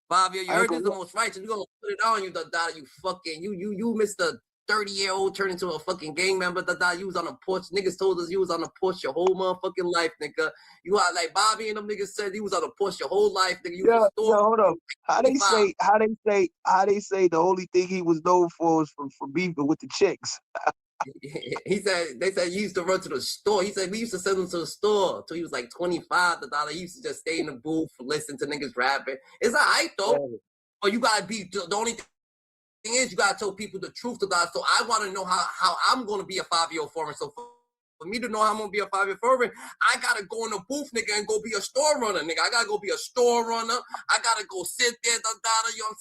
Fabio, you heard this the most righteous. We're gonna put it on you, you fucking you Mr. 30-year-old turned into a fucking gang member, you was on a porch. Niggas told us you was on a porch your whole motherfucking life, nigga. You are like Bobby and them niggas said you was on a porch your whole life, nigga. You was hold up. How they say the only thing he was known for was for beefing with the chicks. They said you used to run to the store. He said we used to send him to the store till he was like 25. He used to just stay in the booth, listen to niggas rapping. It's all right though. But you gotta be the only thing is you gotta tell people the truth about it. So I want to know how I'm gonna be a 5-year-old foreign. So for me to know how I'm gonna be a 5-year foreign, I gotta go in the booth, nigga, and go be a store runner, nigga. I gotta go be a store runner. I gotta go sit there, you know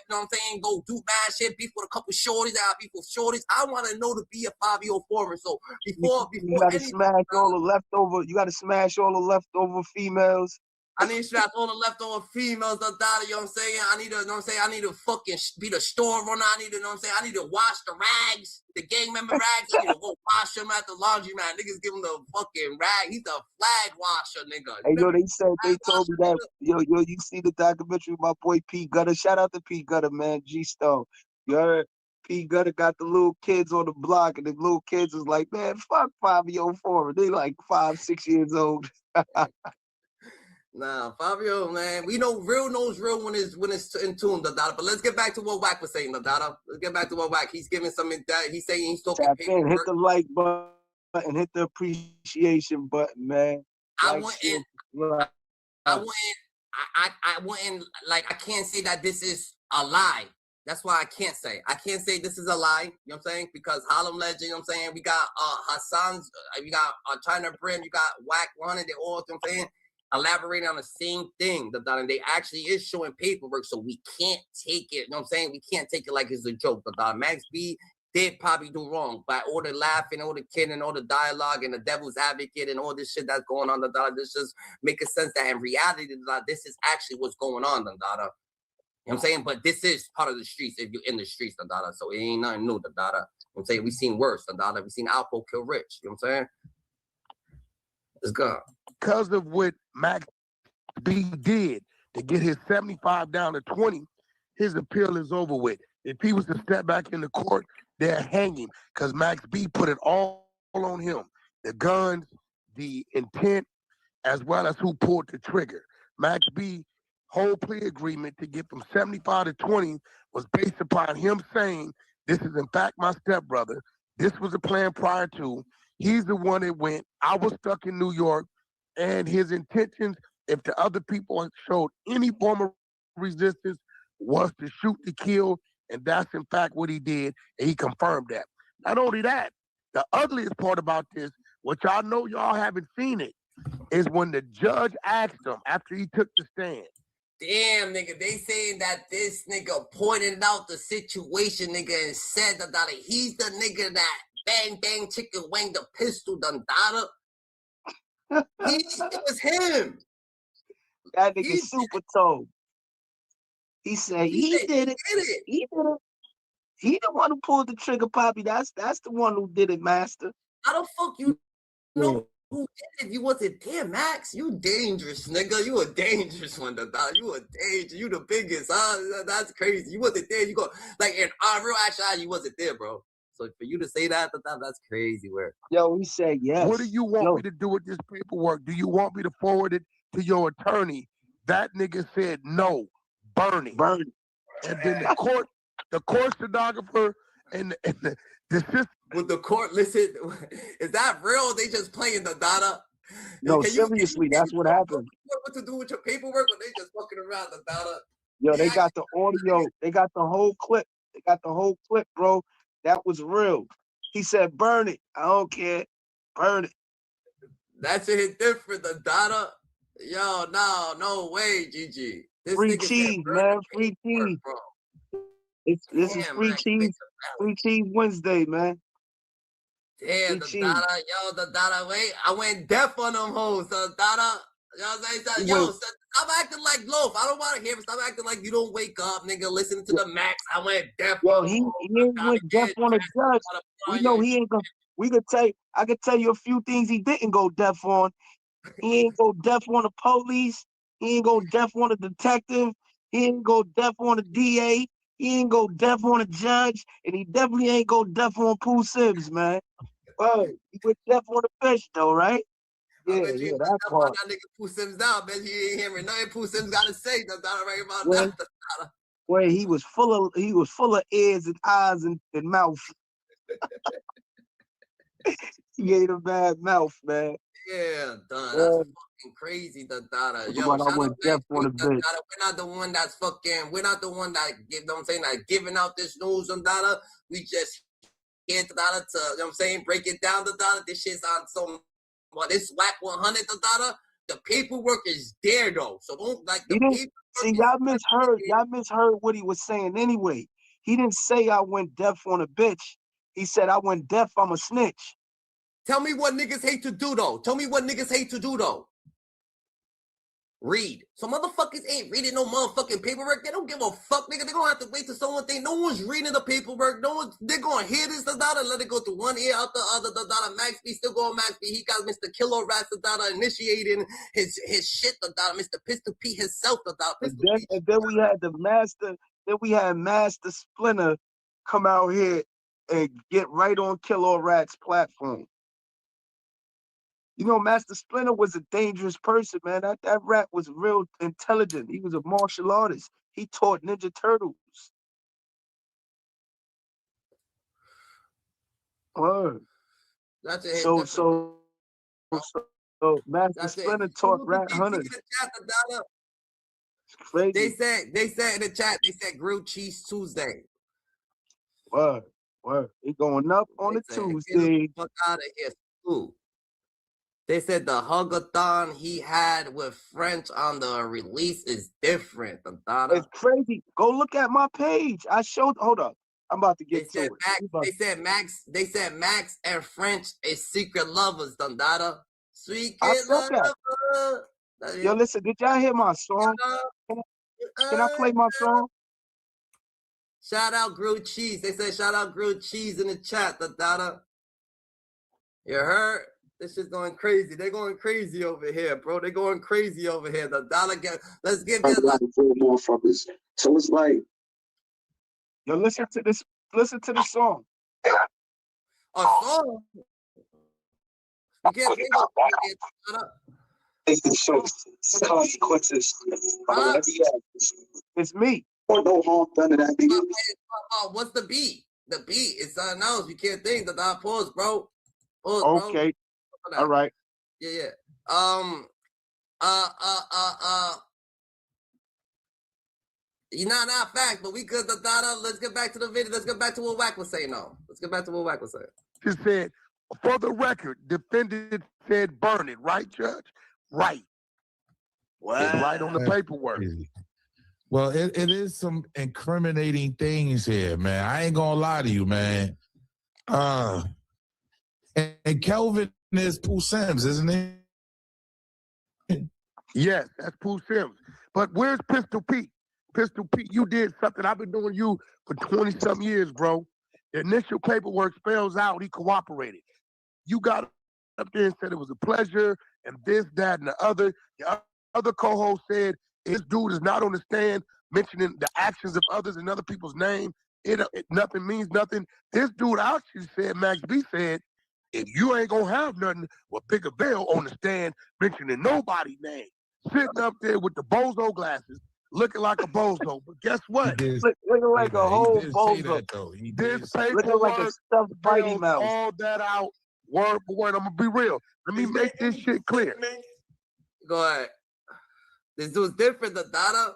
what I'm saying? Go do mad shit, beef with a couple shorties, beef with shorties. I want to know to be a 5-year-old foreign. So before you gotta smash all the leftover. You gotta smash all the leftover females. I need to strap all the leftover females, you know what I'm saying? I need to, you know what I'm saying? I need to fucking be the store runner. I need to, you know what I'm saying? I need to wash the rags, the gang member rags. I need to go wash them at the laundromat. Niggas give him the fucking rag. He's a flag washer, nigga. Hey, yo, they told me that, yo, you see the documentary with my boy P. Gutter. Shout out to P. Gutter, man. G-Stone. You heard? P. Gutter got the little kids on the block, and the little kids was like, man, fuck 5-year-old foreign. They like 5, 6 years old. Nah, Fabio, man. We know real knows real when it's in tune, Dada. But let's get back to what Wack was saying, Dada. Let's get back to what Wack. He's giving some he's saying he's talking paperwork. Hit the like button, hit the appreciation button, man. I wouldn't like I can't say that this is a lie. That's why I can't say. I can't say this is a lie, you know what I'm saying? Because Harlem Legend, you know what I'm saying? We got Hassan's, we got China Brand, you got Wack 100, they all, you know what I'm saying? elaborating on the same thing, and they actually is showing paperwork, so we can't take it, you know what I'm saying? We can't take it like it's a joke. Max B did probably do wrong by all the laughing, all the kidding, all the dialogue, and the devil's advocate, and all this shit that's going on, this just making sense that in reality, this is actually what's going on, You know what I'm saying? But this is part of the streets if you're in the streets, so it ain't nothing new, You know what I'm saying? We seen worse, we seen Alpo kill Rich, you know what I'm saying? Let's go. Because of what Max B did to get his 75 down to 20, his appeal is over with. If he was to step back in the court, they're hanging because Max B put it all on him. The guns, the intent, as well as who pulled the trigger. Max B whole plea agreement to get from 75 to 20 was based upon him saying, this is in fact my stepbrother. This was a plan prior to. He's the one that went. I was stuck in New York, and his intentions, if the other people showed any form of resistance, was to shoot to kill, and that's in fact what he did, and he confirmed that. Not only that, the ugliest part about this, which I know y'all haven't seen it, is when the judge asked him after he took the stand. Damn, nigga, they saying that this nigga pointed out the situation, nigga, and said that he's the nigga that bang, bang, chicken wing the pistol, it was him. That nigga super told. He said he did it. He did it. He the one who pulled the trigger, Poppy. That's the one who did it, Master. How the fuck you know who did it? You wasn't there, Max. You dangerous, nigga. You a dangerous one, You a dangerous. You the biggest, huh? That's crazy. You wasn't there. You go like in real actuality, you wasn't there, bro. So for you to say that, that's crazy. Where? Yo, he said yes. What do you want me to do with this paperwork? Do you want me to forward it to your attorney? That nigga said no. Burn it. Burn it. And then the court stenographer and the system. Would the court listen? Is that real? They just playing the data? No, seriously, that's what happened. What to do with your paperwork when they just fucking around the data? Yo, they got the audio. They got the whole clip. They got the whole clip, bro. That was real. He said, burn it. I don't care. Burn it. That shit hit different. The data. Yo, no way, GG. This free cheese, man. Free cheese. This is free cheese. Free cheese Wednesday, man. Damn, the data, wait. I went deaf on them hoes. The data. Stop acting like loaf. I don't want to hear it. Stop acting like you don't wake up, nigga. Listen to the Max. I went deaf on he went deaf on a judge. We know he ain't gonna. I could tell you a few things he didn't go deaf on. He ain't go deaf on the police. He ain't go deaf on a detective. He ain't go deaf on a DA. He ain't go deaf on a judge. And he definitely ain't go deaf on Pooh Sims, man. He went deaf on the fish, though, right? Yeah, that part. That nigga Pooh Sims down. Bet you ain't hearing nothing Pooh Sims got to say. Right about that. Where he was full of ears and eyes and mouth. He ate a bad mouth, man. Yeah, that's fucking crazy, Dada. Yo, shout out to we're not the one that's fucking, we're not the one that, you know what I'm saying, like giving out this news on Dada. We just here to Dada to, you know what I'm saying, break it down to Dada. This shit's on some, this whack 100 to Dada. The paperwork is there though. So don't like the paperwork. See, y'all misheard what he was saying anyway. He didn't say I went deaf on a bitch. He said I went deaf, I'm a snitch. Tell me what niggas hate to do, though. Read. So motherfuckers ain't reading no motherfucking paperwork. They don't give a fuck, nigga. They're gonna have to wait till someone think no one's reading the paperwork. They're gonna hear this, and let it go through one ear, out the other, Max B still going Max B. He got Mr. Killer Rats, initiating his shit, Mr. Pistol P himself, And then we had Master Splinter come out here and get right on Killer Rat's platform. You know, Master Splinter was a dangerous person, man. That rat was real intelligent. He was a martial artist. He taught Ninja Turtles. Word. That's it. So Master Splinter taught rat hunters. Crazy. They said in the chat, they said grilled cheese Tuesday. Word. He going up on a Tuesday. Get the fuck out of here, Pooh. They said the hugathon he had with French on the release is different. It's crazy. Go look at my page. I showed. Hold up. I'm about to get to it. They said Max and French is secret lovers, Dundada. Sweet I kid said that. lover. Yo, listen, did y'all hear my song? Can I play my song? Shout out grilled cheese. They said shout out grilled cheese in the chat, Dundada. You heard? This shit's going crazy. They're going crazy over here, bro. They're going crazy over here. The dollar get. Let's give it. Motherfuckers. So it's like, yo, listen to this. Listen to the song. A song. You can't think of it. Consequences. It's me. Or no harm done to that nigga. What's the beat? The beat is something else. You can't think. The dot pause, bro. Pause, okay. Bro. All right. Yeah. Not fact, but we could the data. Let's get back to the video. Let's get back to what Wack was saying now. Let's get back to what Wack was saying. She said, for the record, defendant said burn it, right, Judge? Right. Wow. It's right on the paperwork. Well, it is some incriminating things here, man. I ain't gonna lie to you, man. And Kelvin is Pooh Sims, isn't he? Yes, that's Pooh Sims. But where's Pistol Pete? Pistol Pete, you did something. I've been doing you for 20-some years, bro. The initial paperwork spells out he cooperated. You got up there and said it was a pleasure and this, that, and the other. The other co-host said this dude is not on the stand mentioning the actions of others in other people's name. Nothing means nothing. This dude actually said, Max B said, if you ain't gonna have nothing with Biggaveli on the stand mentioning nobody's name, sitting up there with the bozo glasses, looking like a bozo. But guess what? Looking like a whole bozo. This paperwork looking like a stuffed Mighty Mouse. All that out, word for word. I'm gonna be real. Let me make this shit clear. Go ahead. This dude's different. The data.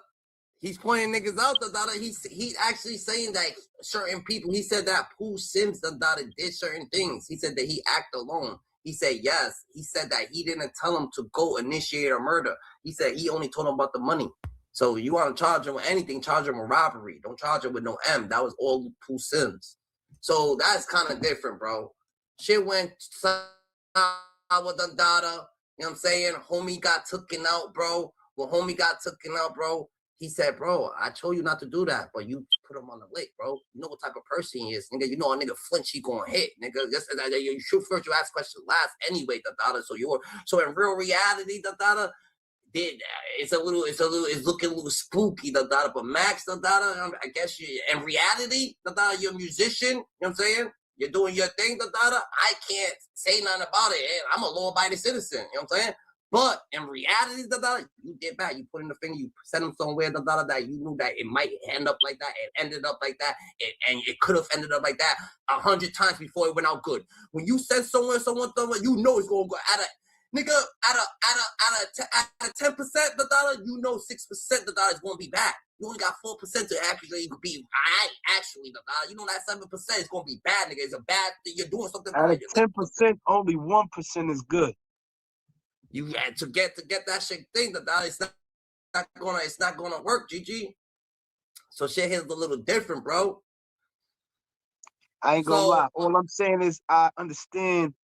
He's pointing niggas out. The data. He's actually saying that certain people. He said that Pooh Sims the data did certain things. He said that he acted alone. He said yes. He said that he didn't tell him to go initiate a murder. He said he only told him about the money. So you want to charge him with anything, charge him with robbery. Don't charge him with no M. That was all Pooh Sims. So that's kind of different, bro. Shit went out with the data. You know what I'm saying? Homie got taken out, bro. When homie got taken out, bro, he said, bro, I told you not to do that, but you put him on the lick, bro. You know what type of person he is, nigga. You know a nigga flinch, he gonna hit, nigga. You shoot first, you ask questions last anyway, the data. So in real reality, the data, it's looking a little spooky, the data. But Max, the data, I guess in reality, the data, you're a musician, you know what I'm saying? You're doing your thing, the data. I can't say nothing about it. I'm a law-abiding citizen, you know what I'm saying? But in reality, the data, you did bad. You put in the finger, you sent him somewhere, the data, that you knew that it might end up like that. It ended up like that. And it could have ended up like that 100 times before it went out good. When you send someone, you know it's going to go out of 10%, the dollar, you know 6% the dollar is going to be bad. You only got 4% to actually be actually the dollar. You know that 7% is going to be bad, nigga. It's a bad thing. You're doing something. Out of 10%, only 1% is good. You had to get that shit thing. The dollar, it's not gonna work, GG. So shit here's a little different, bro. I ain't gonna lie. All I'm saying is I understand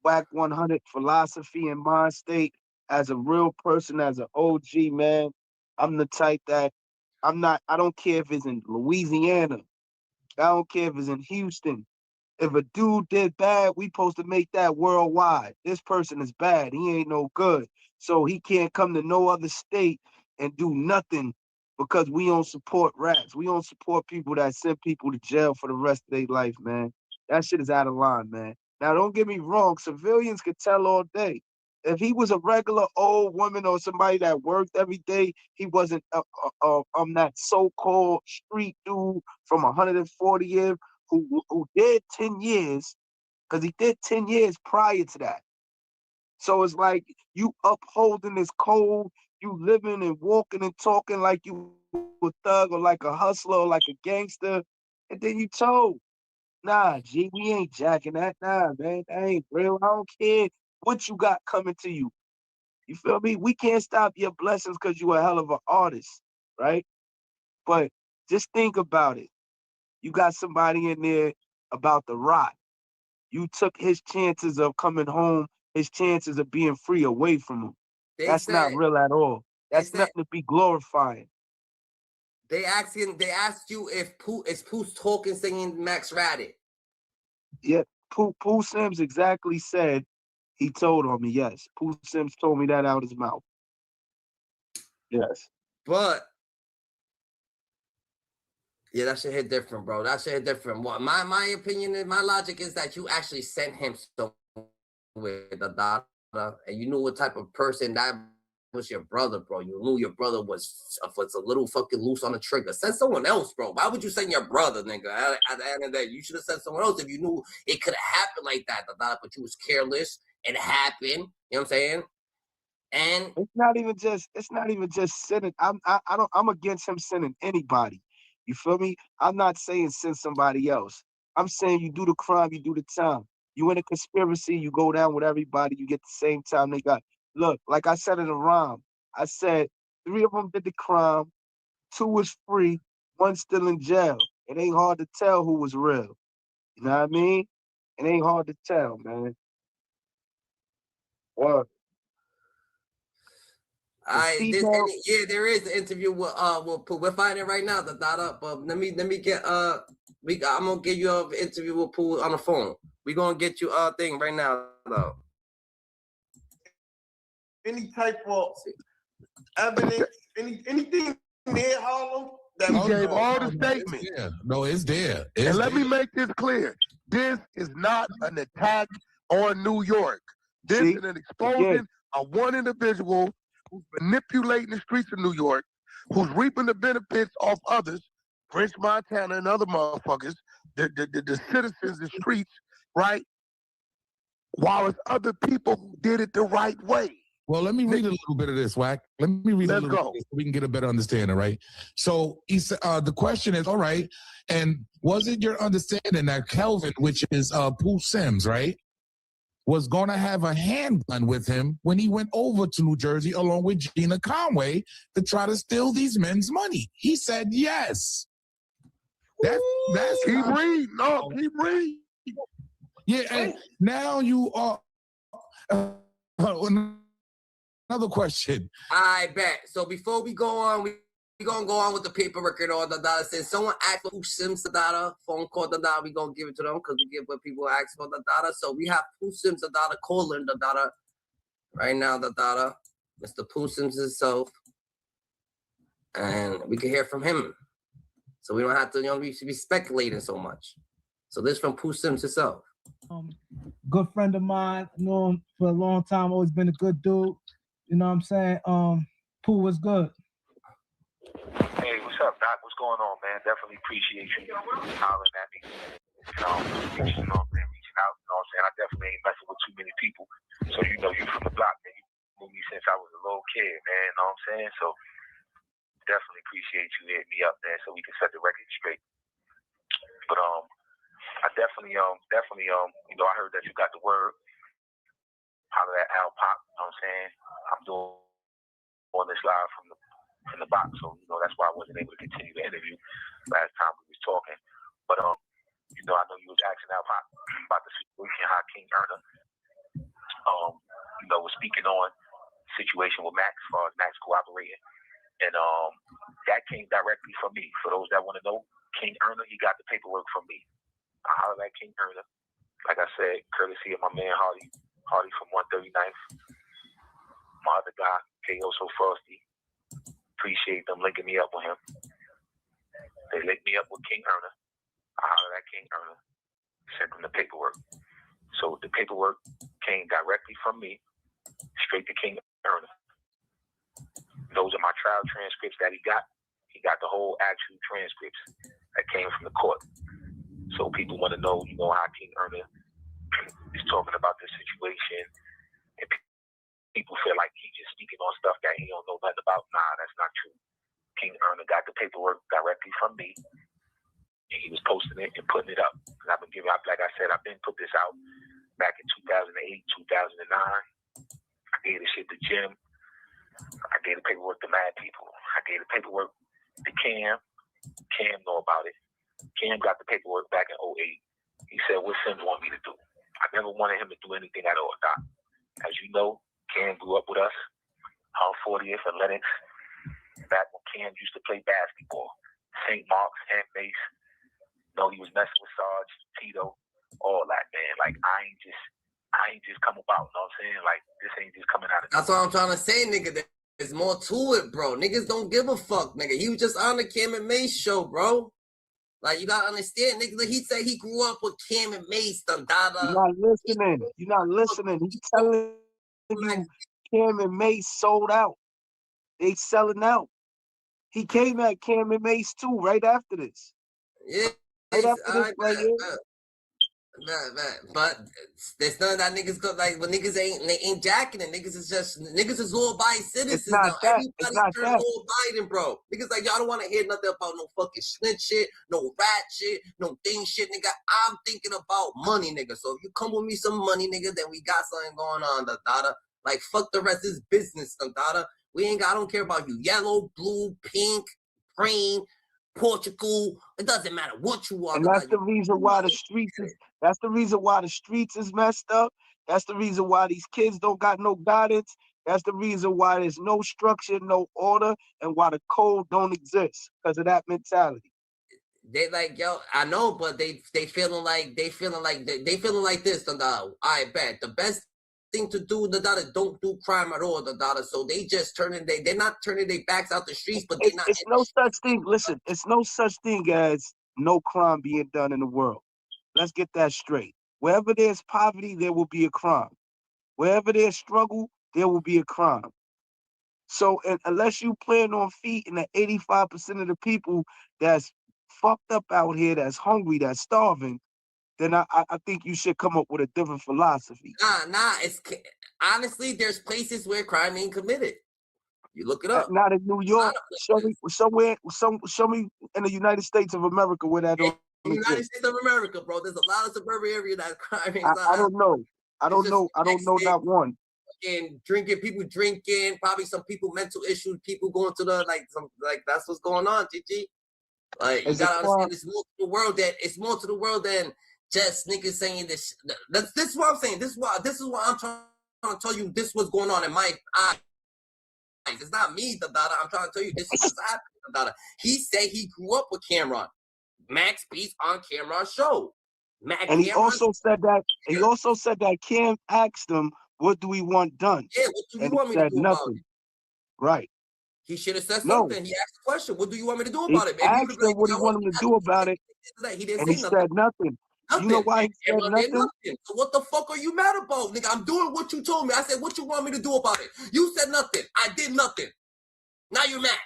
Wack 100 philosophy and mind state as a real person, as an OG, man. I'm the type that I don't care if it's in Louisiana. I don't care if it's in Houston. If a dude did bad, we supposed to make that worldwide. This person is bad. He ain't no good. So he can't come to no other state and do nothing because we don't support rats. We don't support people that send people to jail for the rest of their life, man. That shit is out of line, man. Now, don't get me wrong. Civilians could tell all day. If he was a regular old woman or somebody that worked every day, he wasn't that so-called street dude from 140th who did 10 years, because he did 10 years prior to that. So it's like you upholding this code, you living and walking and talking like you a thug or like a hustler or like a gangster, and then you told, nah, G, we ain't jacking that. Nah, man, that ain't real. I don't care what you got coming to you. You feel me? We can't stop your blessings because you a hell of an artist, right? But just think about it. You got somebody in there about the rock. You took his chances of coming home, his chances of being free away from him. That's not real at all. That's nothing to be glorifying. They asked you if Pooh's talking, singing Max Raddick. Yeah, Pooh Sims exactly said he told on me. Yes, Pooh Sims told me that out his mouth. Yes, but yeah, that shit hit different, bro. That shit hit different. What my opinion and my logic is that you actually sent him with the daughter, and you knew what type of person that was your brother, bro. You knew your brother was a little fucking loose on the trigger. Send someone else, bro. Why would you send your brother, nigga? At the end of the day, you should have sent someone else if you knew it could have happened like that, but you was careless. It happened. You know what I'm saying? And it's not even just sending. I'm against him sending anybody. You feel me? I'm not saying send somebody else. I'm saying you do the crime, you do the time. You in a conspiracy, you go down with everybody, you get the same time they got. Look, like I said in the rhyme, I said 3 of them did the crime, 2 was free, 1 still in jail. It ain't hard to tell who was real. You know what I mean? It ain't hard to tell, man. Well, there is an interview with Pooh. We're finding it right now. The dot up. Let me get I'm gonna give you an interview with Pooh on the phone. We gonna get you thing right now though. Any type of evidence, anything near Harlem that he gave all the statements. It's there. And let me make this clear. This is not an attack on New York. This is an exposing of one individual who's manipulating the streets of New York, who's reaping the benefits off others, French Montana and other motherfuckers, the citizens, the streets, right? While it's other people who did it the right way. Well, let me read a little bit of this, Wack. Let me read a little bit so we can get a better understanding, right? So he said, the question is, all right, and was it your understanding that Kelvin, which is Pooh Sims, right, was going to have a handgun with him when he went over to New Jersey along with Gina Conway to try to steal these men's money? He said yes. That's keep reading. No, keep reading. Yeah, and now you are... Another question. I bet. So before we go on, we're gonna go on with the paperwork and all the data. Since someone asked for Pooh Sims the data, phone call the data, we gonna give it to them because we give what people ask for the data. So we have Pooh Sims the data, calling the data right now, the data, Mr. Pooh Sims himself. And we can hear from him. So we don't have to, we should be speculating so much. So this from Pooh Sims himself. Good friend of mine, know him for a long time, always been a good dude. You know what I'm saying? Pooh was good. Hey, what's up, Doc? What's going on, man? Definitely appreciate you hollering at me. Reaching out. You know what I'm saying? I definitely ain't messing with too many people. So you from the block, man. You knew me since I was a little kid, man. You know what I'm saying? So definitely appreciate you hitting me up, man, so we can set the record straight. But I definitely I heard that you got the word out of that Al Pop. You know what I'm saying? I'm doing this live from the box, so that's why I wasn't able to continue the interview last time we was talking. But I know you was asking Al Pop about the situation, how King Erna was speaking on the situation with Max, as far as Max cooperating. And that came directly from me. For those that want to know, King Erna, he got the paperwork from me. I hollered at King Erna, like I said, courtesy of my man Hardy from 139th. My other guy, K.A.R. So Frosty. Appreciate them linking me up with him. They linked me up with King Erna. I hollered at King Erna, sent him the paperwork. So the paperwork came directly from me, straight to King Erna. Those are my trial transcripts that he got. He got the whole actual transcripts that came from the court. So people want to know, how King Erna is talking about this situation, and people feel like he's just speaking on stuff that he don't know nothing about. Nah, that's not true. King Erna got the paperwork directly from me, and he was posting it and putting it up. And I've been like I said, I've been put this out back in 2008, 2009. I gave the shit to Jim. I gave the paperwork to mad people. I gave the paperwork to Cam. Cam know about it. Cam got the paperwork back in 08. He said, what Sims want me to do? I never wanted him to do anything at all, Doc. As you know, Cam grew up with us on 40th and Lennox. Back when Cam used to play basketball. St. Mark's, Hemp Base. No, he was messing with Sarge, Tito, all that, man. Like, I ain't just come about, you know what I'm saying? Like, this ain't just coming out of That's what I'm trying to say, nigga. There's more to it, bro. Niggas don't give a fuck, nigga. He was just on the Cam and Mace show, bro. Like, you gotta understand, nigga. He said he grew up with Cam and Mace, You're not listening. You're not listening. He's telling you Cam and Mace sold out. They selling out. He came at Cam and Mace too, right after this. Yeah. Right after this, right here. But there's none of that niggas go like when niggas ain't jacking it. Niggas is all Biden citizens now. Everybody turned all Biden, bro. Niggas like y'all don't want to hear nothing about no fucking snitch shit, no rat shit, no thing shit, nigga. I'm thinking about money, nigga. So if you come with me some money, nigga, then we got something going on, the data. Like fuck the rest of this business, the data. I don't care about you. Yellow, blue, pink, green, Portugal. It doesn't matter what you are. And that's the reason why the streets is. That's the reason why the streets is messed up. That's the reason why these kids don't got no guidance. That's the reason why there's no structure, no order, and why the code don't exist because of that mentality. They like, yo, I know, but they feeling like this. I bet the best thing to do, the daughter, don't do crime at all, the daughter. So they just they're not turning their backs out the streets, but they're not. It's no such thing. Listen, it's no such thing as no crime being done in the world. Let's get that straight. Wherever there's poverty, there will be a crime. Wherever there's struggle, there will be a crime. So unless you plan on feeding the 85% of the people that's fucked up out here, that's hungry, that's starving, then I think you should come up with a different philosophy. It's honestly, there's places where crime ain't committed. You look it up. Not in New York. Show me in the United States of America where that don't exist. United States of America, bro. There's a lot of suburban area that crime ain't. I don't know. I don't know that one. And people drinking, probably some people mental issues, people going to the that's what's going on, GG. Like you gotta understand, it's more to the world than just niggas saying this. This is what I'm saying. This is what I'm trying to tell you. This was going on in my eyes. It's not me, the daughter. I'm trying to tell you this is what's happening, the daughter. He said he grew up with Cameron. Max B's on Cameron's show. And he also said that Cam asked him, "What do we want done?" Yeah, what do you want me to do about it? Right. He should have said something. He asked the question, "What do you want me to do about it?" He asked him what he wanted him to do about it, he didn't and say he said nothing. You know why he said nothing? So what the fuck are you mad about, nigga? I'm doing what you told me. I said, "What you want me to do about it?" You said nothing. I did nothing. Now you're mad.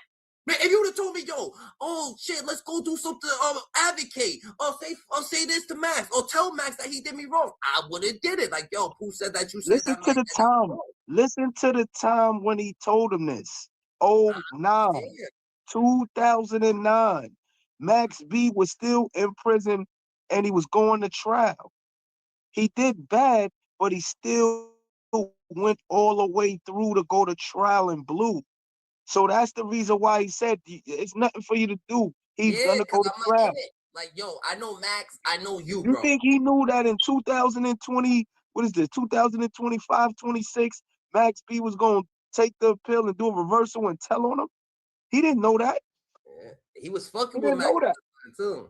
Man, if you would have told me, yo, oh shit, let's go do something, advocate, or say this to Max, or tell Max that he did me wrong, I would have did it. Like, yo, Pooh said that you said Listen that. Listen to the time when he told him this. 2009. Max B was still in prison and he was going to trial. He did bad, but he still went all the way through to go to trial in blue. So that's the reason why he said it's nothing for you to do. He's gonna go to trial. Like, yo, I know Max, I know you, bro. You think he knew that in 2020, 2025, 26, Max B was gonna take the pill and do a reversal and tell on him? He didn't know that. Yeah. He was fucking with Max too.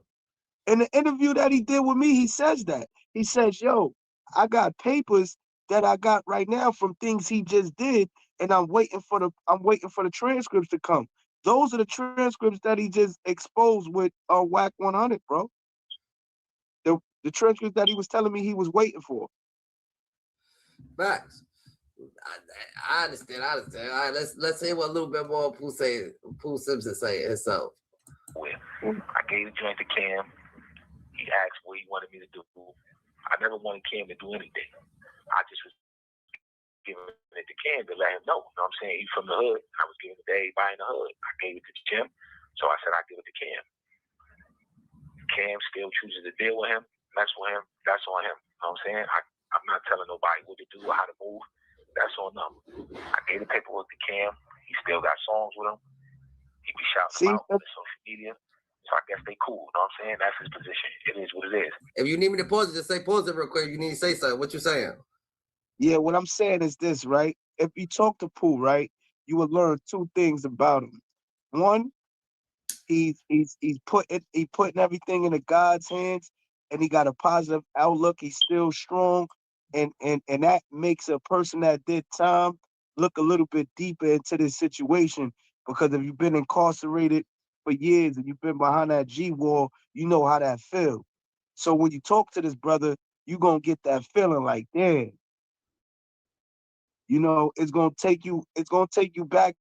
In the interview that he did with me, he says that. He says, yo, I got papers that I got right now from things he just did, and I'm waiting for the transcripts to come. Those are the transcripts that he just exposed with WAC 100, bro. The transcripts that he was telling me he was waiting for. Facts. I understand. All right, let's hear what a little bit more Pooh Simpson say himself. I gave the joint to Cam. He asked what he wanted me to do. I never wanted Cam to do anything. I just was giving it to Cam to let him know. You know what I'm saying? He's from the hood. I was giving it to everybody in the hood. I gave it to Jim, so I said I'd give it to Cam. Cam still chooses to deal with him, mess with him. That's on him. You know what I'm saying? I'm not telling nobody what to do or how to move. That's on them. I gave the paperwork to Cam. He still got songs with him. He be shouting them out on social media. So I guess they cool. You know what I'm saying? That's his position. It is what it is. If you need me to pause it, just say pause it real quick. You need to say something. What you saying? Yeah, what I'm saying is this, right? If you talk to Pooh, right, you will learn two things about him. One, he's putting everything into God's hands, and he got a positive outlook. He's still strong, and that makes a person that did time look a little bit deeper into this situation, because if you've been incarcerated for years and you've been behind that G wall, you know how that feels. So when you talk to this brother, you're gonna get that feeling like, damn, you know, it's gonna take you back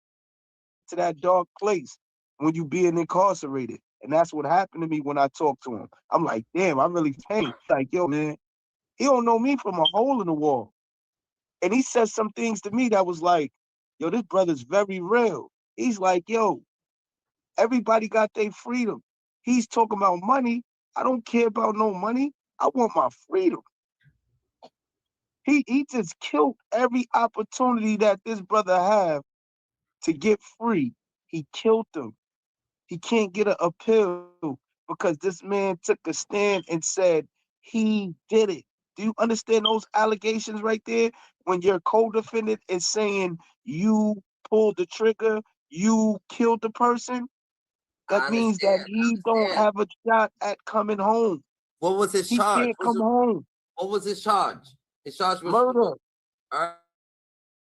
to that dark place when you being incarcerated. And that's what happened to me when I talked to him. I'm like, damn, I really pain. Like, yo, man, he don't know me from a hole in the wall. And he said some things to me that was like, yo, this brother's very real. He's like, yo, everybody got their freedom. He's talking about money. I don't care about no money. I want my freedom. He just killed every opportunity that this brother have to get free. He killed them. He can't get an appeal because this man took a stand and said he did it. Do you understand those allegations right there? When your co-defendant is saying you pulled the trigger, you killed the person, that means that he don't have a shot at coming home. What was his He charge? can't come home. What was his charge? His charge was murder. All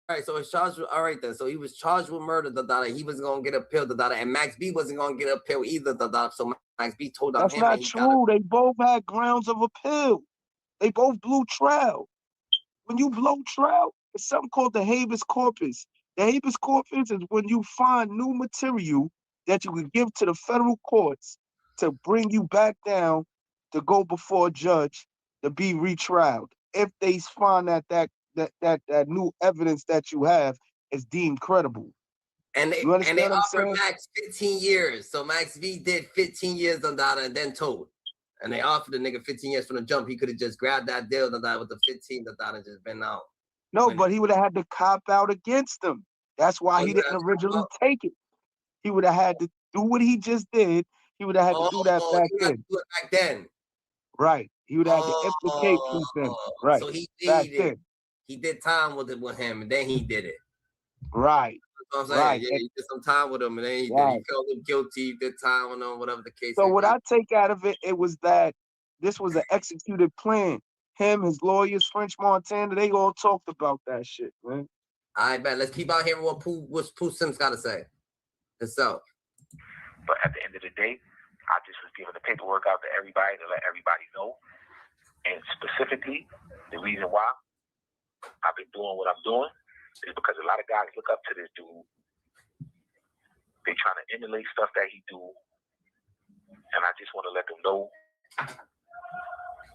right, so his charge was all right then. So he was charged with murder, he was gonna get a pill, and Max B wasn't gonna get a pill either, So Max B told on That's him. not true. They both had grounds of appeal. They both blew trial. When you blow trial, it's something called the habeas corpus. The habeas corpus is when you find new material that you can give to the federal courts to bring you back down to go before a judge to be retrialed. If they find that new evidence that you have is deemed credible. And they offered Max 15 years. So Max V did 15 years on that and then told. And they offered the nigga 15 years from the jump. He could have just grabbed that deal with the 15 and just been out. No, but he would have had to cop out against them. That's why he didn't originally take it. He would have had to do what he just did. He would have had to do that back then. Right. He would have had to implicate something. Right. So he back did then. He did time with him, and then he did it. Right. That's what I'm saying. Right. Yeah, he did some time with him, and then he did. He felt him guilty, did time on him, whatever the case. So what I take out of it was that this was an executed plan. Him, his lawyers, French Montana, they all talked about that shit, man. All right, man. Let's keep out hearing what Pooh Sims got to say himself. But at the end of the day, I just was giving the paperwork out to everybody to let everybody know. And specifically, the reason why I've been doing what I'm doing is because a lot of guys look up to this dude. They trying to emulate stuff that he do. And I just want to let them know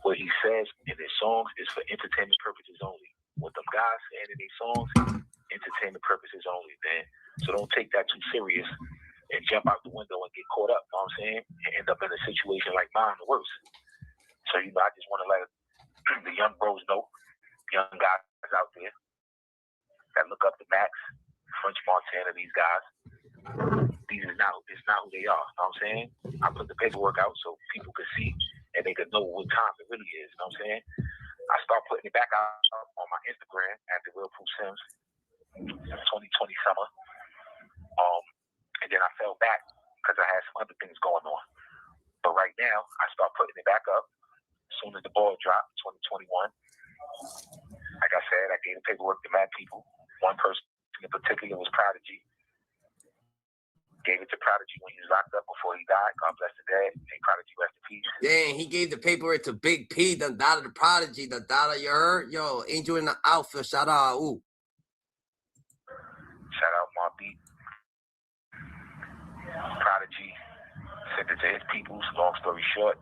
what he says in his songs is for entertainment purposes only. What them guys saying in these songs, entertainment purposes only, man. So don't take that too serious and jump out the window and get caught up, you know what I'm saying? And end up in a situation like mine or worse. So, I just want to let the young bros know, young guys out there that look up to Max, French Montana, these guys, it's not who they are, you know what I'm saying? I put the paperwork out so people could see and they could know what time it really is, you know what I'm saying? I start putting it back out on my Instagram at the Real Pooh Sims 2020 summer. And then I fell back because I had some other things going on. But right now, I start putting it back up as soon as the ball dropped, 2021. Like I said, I gave the paperwork to mad people. One person in particular was Prodigy. Gave it to Prodigy when he was locked up before he died. God bless the dead. May Prodigy rest in peace. Dang, he gave the paperwork to Big P, the daughter of the Prodigy, the daughter you heard? Yo, Angel in the outfit, shout out. Ooh. Shout out my beat. Prodigy sent it to his peoples. Long story short,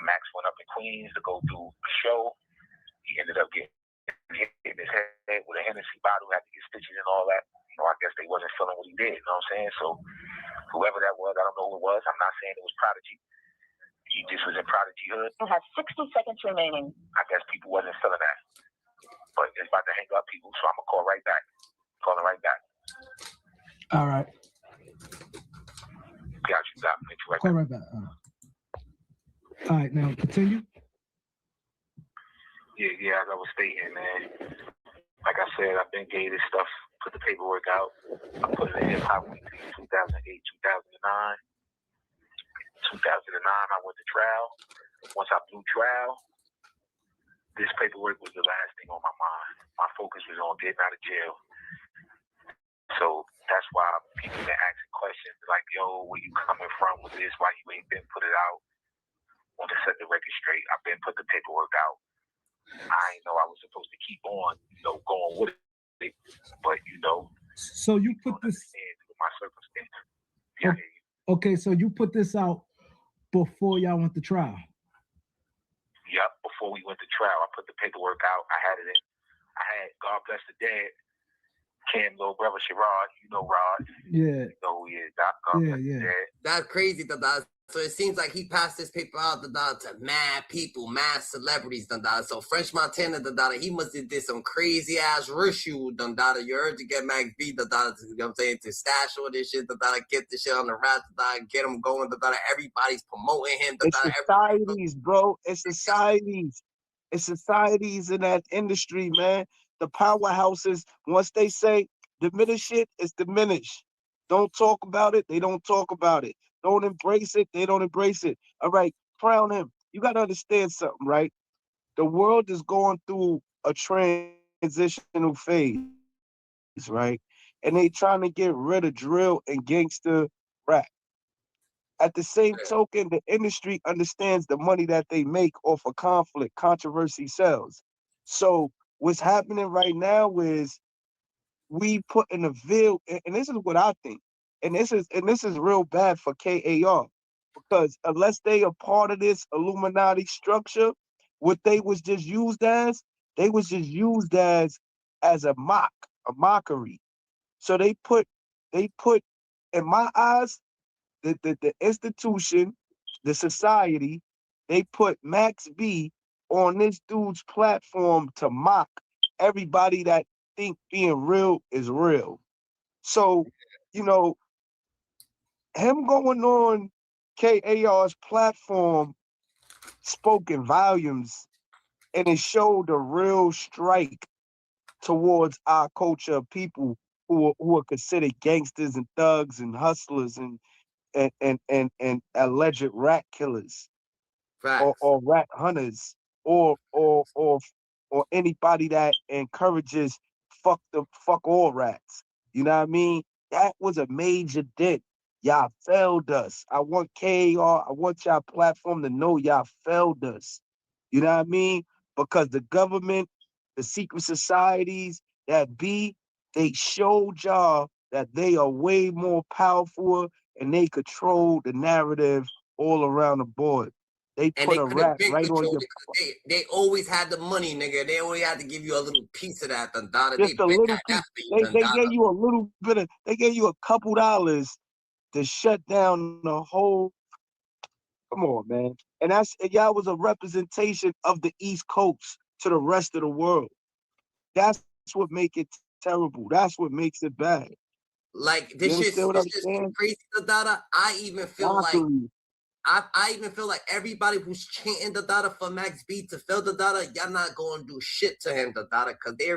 Max went up in Queens to go do a show. He ended up getting hit in his head with a Hennessy bottle, had to get stitches and all that. I guess they wasn't feeling what he did, you know what I'm saying? So whoever that was, I don't know who it was. I'm not saying it was Prodigy. He just was in Prodigy Hood. You have 60 seconds remaining. I guess people wasn't feeling that. But it's about to hang up people, so I'm going to call right back. Calling right back. All right. Got you. Got me. Call right back. All right, now continue. Yeah, as I was stating, man. Like I said, I've been gave this stuff, put the paperwork out. I put it in Hip Hop Weekly 2008, 2009. 2009, I went to trial. Once I blew trial, this paperwork was the last thing on my mind. My focus was on getting out of jail. So that's why people been asking questions like, yo, where you coming from with this? Why you ain't been put it out? Want to set the record straight. I've been put the paperwork out. I ain't know I was supposed to keep on, going with it. But, So you put this... My circumstance. Yeah. Okay, so you put this out before y'all went to trial? Yep, before we went to trial. I put the paperwork out. I had it in. I had God Bless the Dead, Cam, little brother Sherrod. You know Rod. Yeah. You know who he is. God Bless the Dead. That's crazy, Dada. So it seems like he passed this paper out, Dada, to mad people, mad celebrities, Dada. So French Montana, Dada, he must have did some crazy ass ritual, Dada. You heard to get Max B, Dada, you know what I'm saying, to stash all this shit, Dada, get this shit on the rap, Dada, get him going, Dada. Everybody's promoting him, Dada. It's societies, bro. It's societies. It's societies in that industry, man. The powerhouses, once they say diminish it, it's diminished. Don't talk about it, they don't talk about it. Don't embrace it, they don't embrace it. All right, crown him. You got to understand something, right? The world is going through a transitional phase, right? And they trying to get rid of drill and gangster rap. At the same token, the industry understands the money that they make off of conflict, controversy sells. So what's happening right now is we put in a veil, and this is what I think, and this is real bad for K.A.R. because unless they are part of this Illuminati structure, what they was just used as, as a mockery. So they put, in my eyes, the institution, the society, they put Max B on this dude's platform to mock everybody that think being real is real. So, him going on K.A.R.'s platform spoken volumes, and it showed a real strike towards our culture of people who are considered gangsters and thugs and hustlers and alleged rat killers or rat hunters or anybody that encourages fuck all rats. You know what I mean? That was a major dent. Y'all failed us. I want K.A.R. I want y'all platform to know y'all failed us. You know what I mean? Because the government, the secret societies they showed y'all that they are way more powerful and they control the narrative all around the board. They put a rat right on your... They always had the money, nigga. They always had to give you a little piece of that, Dada. Just a little piece. They gave you a little bit of... They gave you a couple dollars to shut down the whole... Come on, man. And y'all was a representation of the East Coast to the rest of the world. That's what makes it terrible. That's what makes it bad. Like this shit's crazy, Dada. I even feel like everybody who's chanting the Dada for Max B to fill the Dada, y'all not gonna do shit to him, the Dada, because they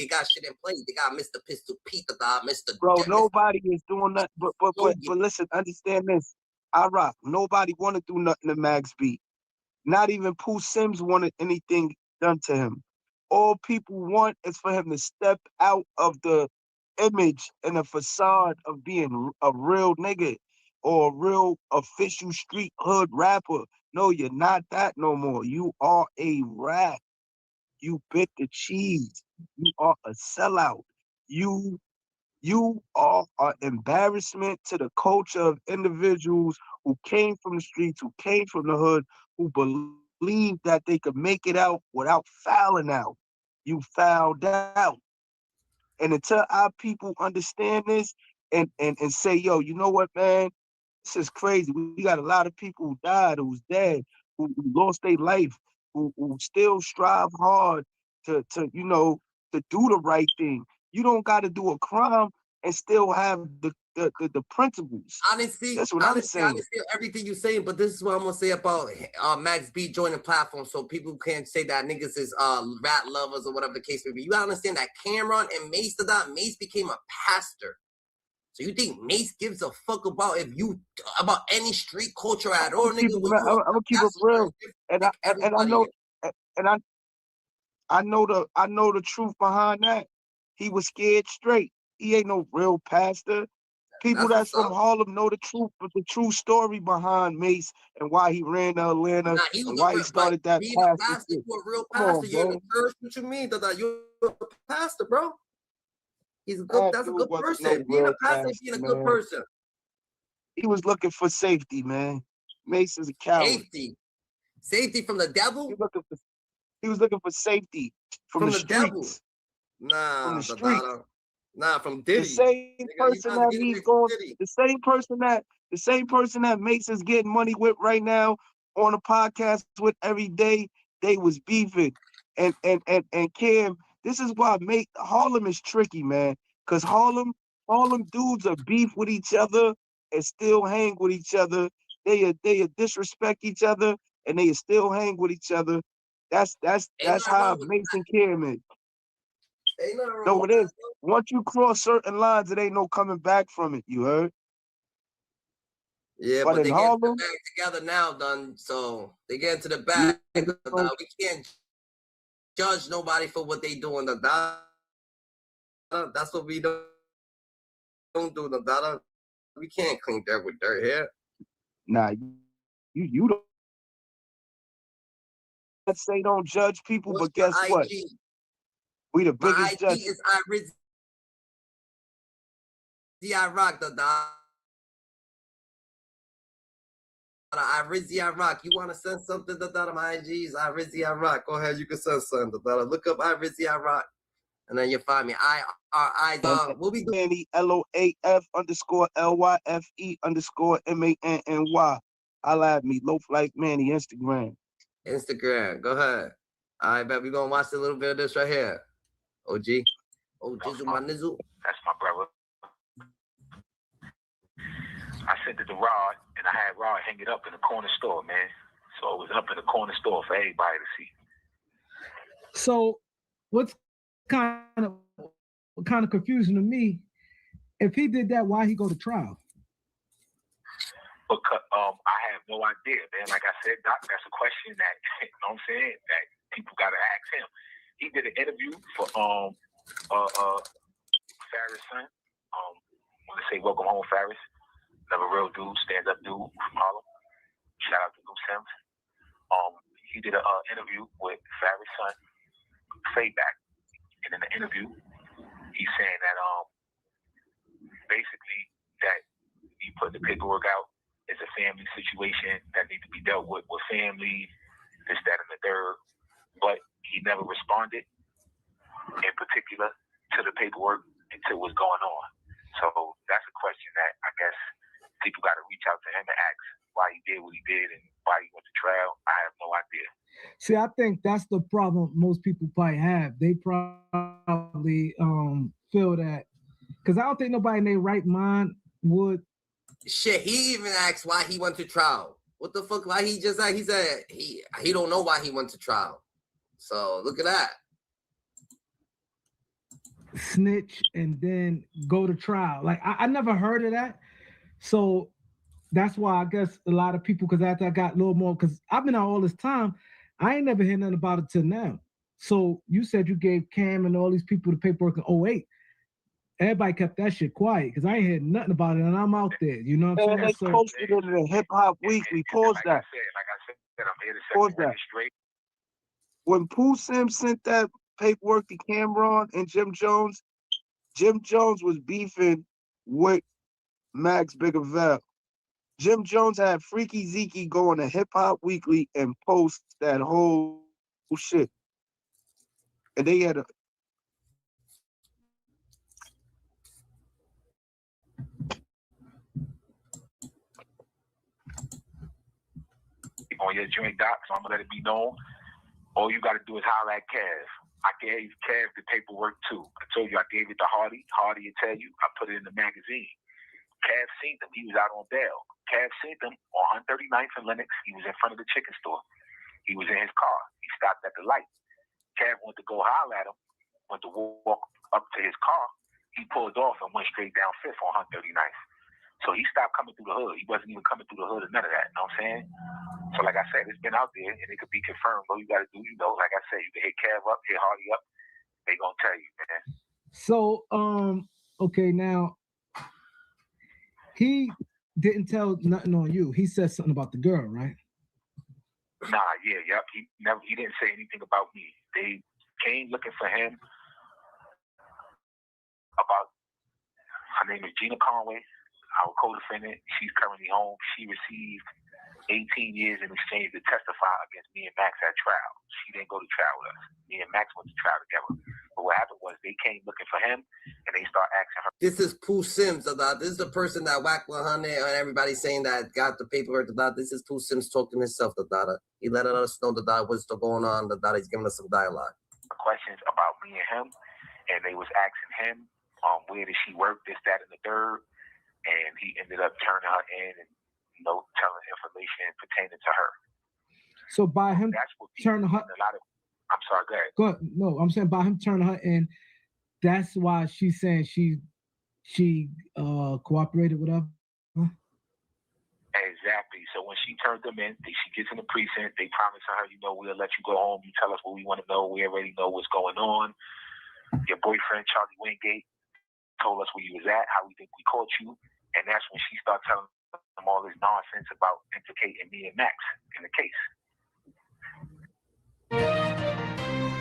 got shit in place. They got Mr. Pistol Pete, the Dada, Mr. Bro, nobody is doing that. But listen, understand this. I rock. Nobody want to do nothing to Max B. Not even Pooh Sims wanted anything done to him. All people want is for him to step out of the image and the facade of being a real nigga or a real official street hood rapper. No, you're not that no more. You are a rat. You bit the cheese. You are a sellout. You are an embarrassment to the culture of individuals who came from the streets, who came from the hood, who believed that they could make it out without fouling out. You fouled out. And until our people understand this and say, yo, you know what, man? is crazy. We got a lot of people who died, who's dead, who lost their life, who still strive hard to to do the right thing. You don't got to do a crime and still have the principles. Honestly, That's what I'm saying. I understand everything you're saying, but this is what I'm gonna say about Max B joining platform, so people can't say that niggas is rat lovers or whatever the case may be. You gotta understand that Cameron and Mace Mace became a pastor. So you think Mace gives a fuck about any street culture at all, nigga? I'm gonna keep it real, and I know, and I know the truth behind that. He was scared straight. He ain't no real pastor. People that's from Harlem know the truth, but the true story behind Mace and why he ran to Atlanta and why he started that pastor. You a real pastor. You're in the church. What you mean? You're a pastor, bro. He's a good. That's a good person. Being a pastor, being a good person. He was looking for safety, man. Mace is a coward. Safety from the devil. He was looking for safety from the streets. Devil. Nah, from the streets. Nah, from Diddy. The same person that he's going. The same person that Mace is getting money with right now on a podcast with every day. They was beefing, and Cam. This is why Harlem is tricky, man. Cause Harlem dudes are beef with each other and still hang with each other. They disrespect each other and they still hang with each other. That's how Mace and Cam is. No, it is. Once you cross certain lines, it ain't no coming back from it. You heard? Yeah, but they get into the bag together now, done. So they get into the bag. We can't judge nobody for what they doing. That's what we don't do. We can't clean dirt with dirt here. Nah, you don't. Let's say don't judge people, but guess what? We the biggest judge. Is I rock the dog. I rock. You want to send something to my IGs? I rock. Go ahead, you can send something. Look up I rock, and then you find me. What we doing? LOAF_LYFE_MANNY. Holla at me, Loaf Like Manny, Instagram. Go ahead. All right, bet we gonna watch a little bit of this right here. OG, Jizzle, my nizzle. That's my brother. I sent it to Rod, and I had Rod hang it up in the corner store, man. So it was up in the corner store for everybody to see. So, what's kind of confusing to me? If he did that, why he go to trial? Because I have no idea, man. Like I said, Doc, that's a question that you know what I'm saying, that people gotta ask him. He did an interview for Farris' son. I want to say welcome home, Farris. Another real dude, stand up dude from Harlem. Shout out to Lou Sims. He did an interview with Farris' son, Fayback. And in the interview, he's saying that basically that he put the paperwork out. It's a family situation that needs to be dealt with family, this, that, and the third. But he never responded in particular to the paperwork until what's going on. So that's a question that I guess people got to reach out to him and ask why he did what he did and why he went to trial. I have no idea. See, I think that's the problem most people probably have. They probably feel that, because I don't think nobody in their right mind would. Shit, he even asked why he went to trial. What the fuck? Why he just he said he don't know why he went to trial. So look at that. Snitch and then go to trial. Like I never heard of that. So that's why I guess a lot of people, because after I got a little more, because I've been out all this time, I ain't never heard nothing about it till now. So you said you gave Cam and all these people the paperwork in 2008. Everybody kept that shit quiet because I ain't heard nothing about it, and I'm out there. You know what I'm saying? They posted it in the Hip Hop Weekly. Pause that. Like I said, I'm here to set the record straight. When Pooh Sims sent that paperwork to Cameron and Jim Jones was beefing with Max Biggaveli. Jim Jones had Freaky Zeke go on the Hip Hop Weekly and post that whole shit. And they had on your joint, Doc, so I'm going to let it be known. All you got to do is holler at Kev. I gave Kev the paperwork, too. I told you I gave it to Hardy. Hardy will tell you I put it in the magazine. Kev seen them. He was out on bail. Kev seen them on 139th and Lenox. He was in front of the chicken store. He was in his car. He stopped at the light. Kev went to go holler at him, went to walk up to his car. He pulled off and went straight down 5th on 139th. So he stopped coming through the hood. He wasn't even coming through the hood or none of that. You know what I'm saying? So like I said, it's been out there and it could be confirmed. All you got to do, like I said, you can hit Kev up, hit Hardy up. They gonna tell you, man. So, okay, now he didn't tell nothing on you. He said something about the girl, right? Nah, yep. He didn't say anything about me. They came looking for him about. Her name is Gina Conway, our co-defendant. She's currently home. She received 18 years in exchange to testify against me and Max at trial. She didn't go to trial with us. Me and Max went to trial together. But what happened was they came looking for him and they start asking her. This is Pooh Sims. This is the person that whacked 100 and everybody saying that got the paperwork. This is Pooh Sims talking himself. He let us know what's still going on. He's giving us some dialogue. Questions about me and him, and they was asking him, where did she work, this, that, and the third, and he ended up turning her in and telling information pertaining to her. So by him turning her, I'm sorry, go ahead. Go ahead. No, I'm saying by him turning her in, that's why she's saying she cooperated with her. Huh? Exactly. So when she turned them in, she gets in the precinct. They promise her, we'll let you go home. You tell us what we want to know. We already know what's going on. Your boyfriend, Charlie Wingate, told us where you was at, how we think we caught you. And that's when she started telling them all this nonsense about implicating me and Max in the case.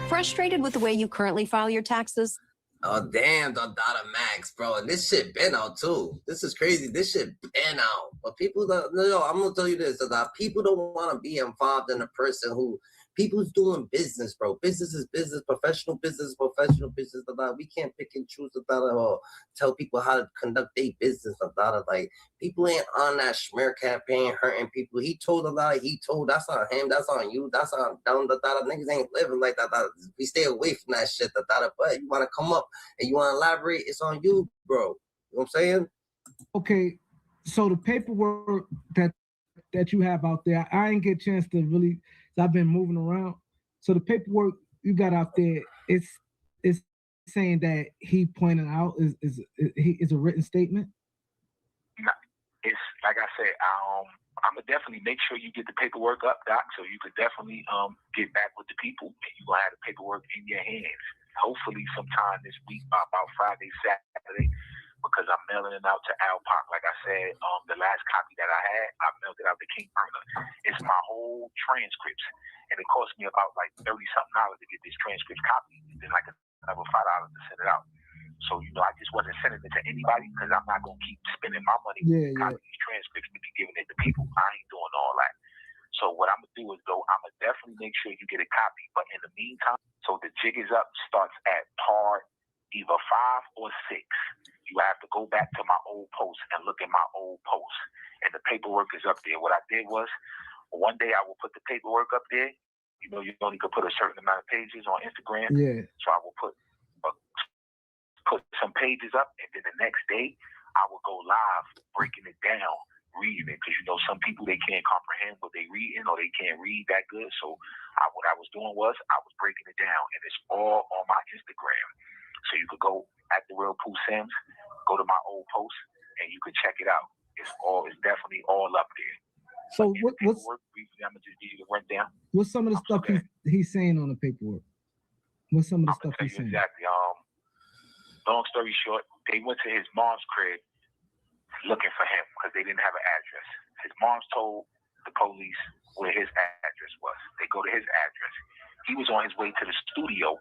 Frustrated with the way you currently file your taxes? Oh, damn, the Dada Max, bro. And this shit been out, too. This is crazy. This shit been out. But people don't, I'm going to tell you this. People don't want to be involved in a person who, people's doing business, bro. Business is business, professional business, professional business. We can't pick and choose or tell people how to conduct their business. Like, people ain't on that smear campaign hurting people. He told that's on him, that's on you, that's on them. Niggas ain't living like that. We stay away from that shit. But you want to come up and you want to elaborate, it's on you, bro. You know what I'm saying? Okay, so the paperwork that you have out there, I didn't get a chance to really, I've been moving around. So the paperwork you got out there, it's saying that he pointed out is a written statement. It's like I said, I'm gonna definitely make sure you get the paperwork up, Doc, so you could definitely get back with the people and you gonna have the paperwork in your hands. Hopefully sometime this week, about Friday, Saturday, because I'm mailing it out to Al Park. Like I said, the last copy that I had, I mailed it out to K.A.R. It's my whole transcripts, and it cost me about like $30-something to get this transcript copy, and then like another $5 to send it out. So I just wasn't sending it to anybody because I'm not gonna keep spending my money copying these transcripts to be giving it to people. I ain't doing all that. So what I'm gonna do is I'm gonna definitely make sure you get a copy. But in the meantime, so the jig is up starts at part either 5 or 6. You have to go back to my old post and look at my old post. And the paperwork is up there. What I did was, one day I will put the paperwork up there. You only could put a certain amount of pages on Instagram. Yeah. So I will put some pages up, and then the next day I will go live breaking it down, reading it, because some people, they can't comprehend what they reading or they can't read that good. So what I was doing was I was breaking it down, and it's all on my Instagram. So you could go at the real Pooh Sims, go to my old post, and you could check it out. It's definitely all up there. So what's briefly, I'm gonna just give you the rundown. What's some of the stuff he's saying on the paperwork? What's some of the stuff he's saying? Exactly. Long story short, they went to his mom's crib looking for him because they didn't have an address. His mom told the police where his address was. They go to his address. He was on his way to the studio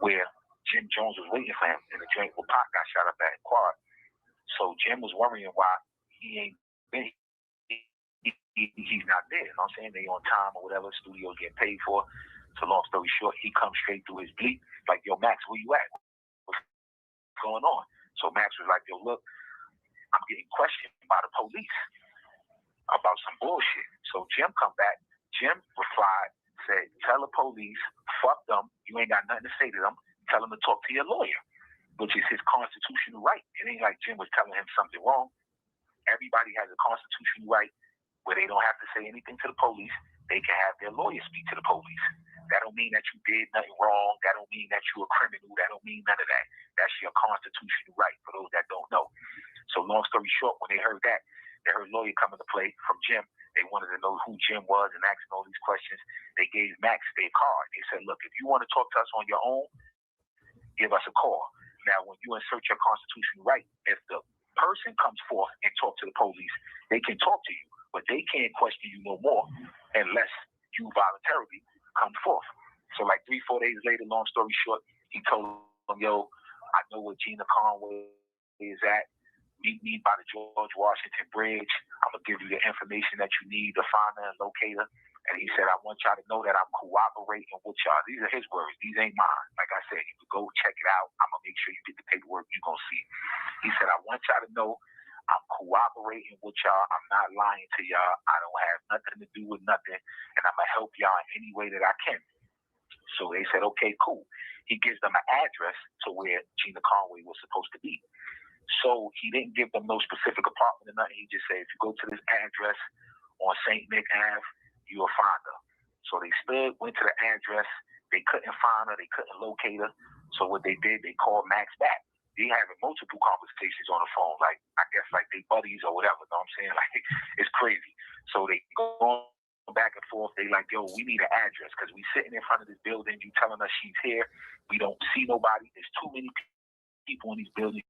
where Jim Jones was waiting for him, and the joint where Pac got shot up at K.A.R. So Jim was worrying why he ain't been. He's not there. You know what I'm saying? They on time or whatever. Studios get paid for. So long story short, he comes straight through his bleep like, "Yo, Max, where you at? What's going on?" So Max was like, "Yo, look, I'm getting questioned by the police about some bullshit." So Jim come back. Jim replied, said, tell the police, fuck them. You ain't got nothing to say to them. Tell them to talk to your lawyer, which is his constitutional right. It ain't like Jim was telling him something wrong. Everybody has a constitutional right where they don't have to say anything to the police. They can have their lawyer speak to the police. That don't mean that you did nothing wrong. That don't mean that you're a criminal. That don't mean none of that. That's your constitutional right for those that don't know. So long story short, when they heard that, they heard lawyer come into play from Jim. They wanted to know who Jim was and asking all these questions. They gave Max their card. They said, look, if you want to talk to us on your own, give us a call. Now, when you insert your constitutional right, if the person comes forth and talk to the police, they can talk to you, but they can't question you no more unless you voluntarily come forth. So like 3-4 days later, long story short, he told them, yo, I know where Gina Conway is at. Meet me by the George Washington Bridge. I'm going to give you the information that you need to find her and locate her. And he said, I want y'all to know that I'm cooperating with y'all. These are his words. These ain't mine. Like I said, you can go check it out. I'm going to make sure you get the paperwork you're going to see. He said, I want y'all to know I'm cooperating with y'all. I'm not lying to y'all. I don't have nothing to do with nothing. And I'm going to help y'all in any way that I can. So they said, okay, cool. He gives them an address to where Gina Conway was supposed to be. So he didn't give them no specific apartment or nothing. He just said, if you go to this address on St. Nick Ave, you'll find her. So they went to the address. They couldn't find her. They couldn't locate her. So what they did, they called Max back. They having multiple conversations on the phone, like, I guess like they buddies or whatever, you know what I'm saying? Like, it's crazy. So they go back and forth. They like, yo, we need an address because we sitting in front of this building. You telling us she's here. We don't see nobody. There's too many people in these buildings.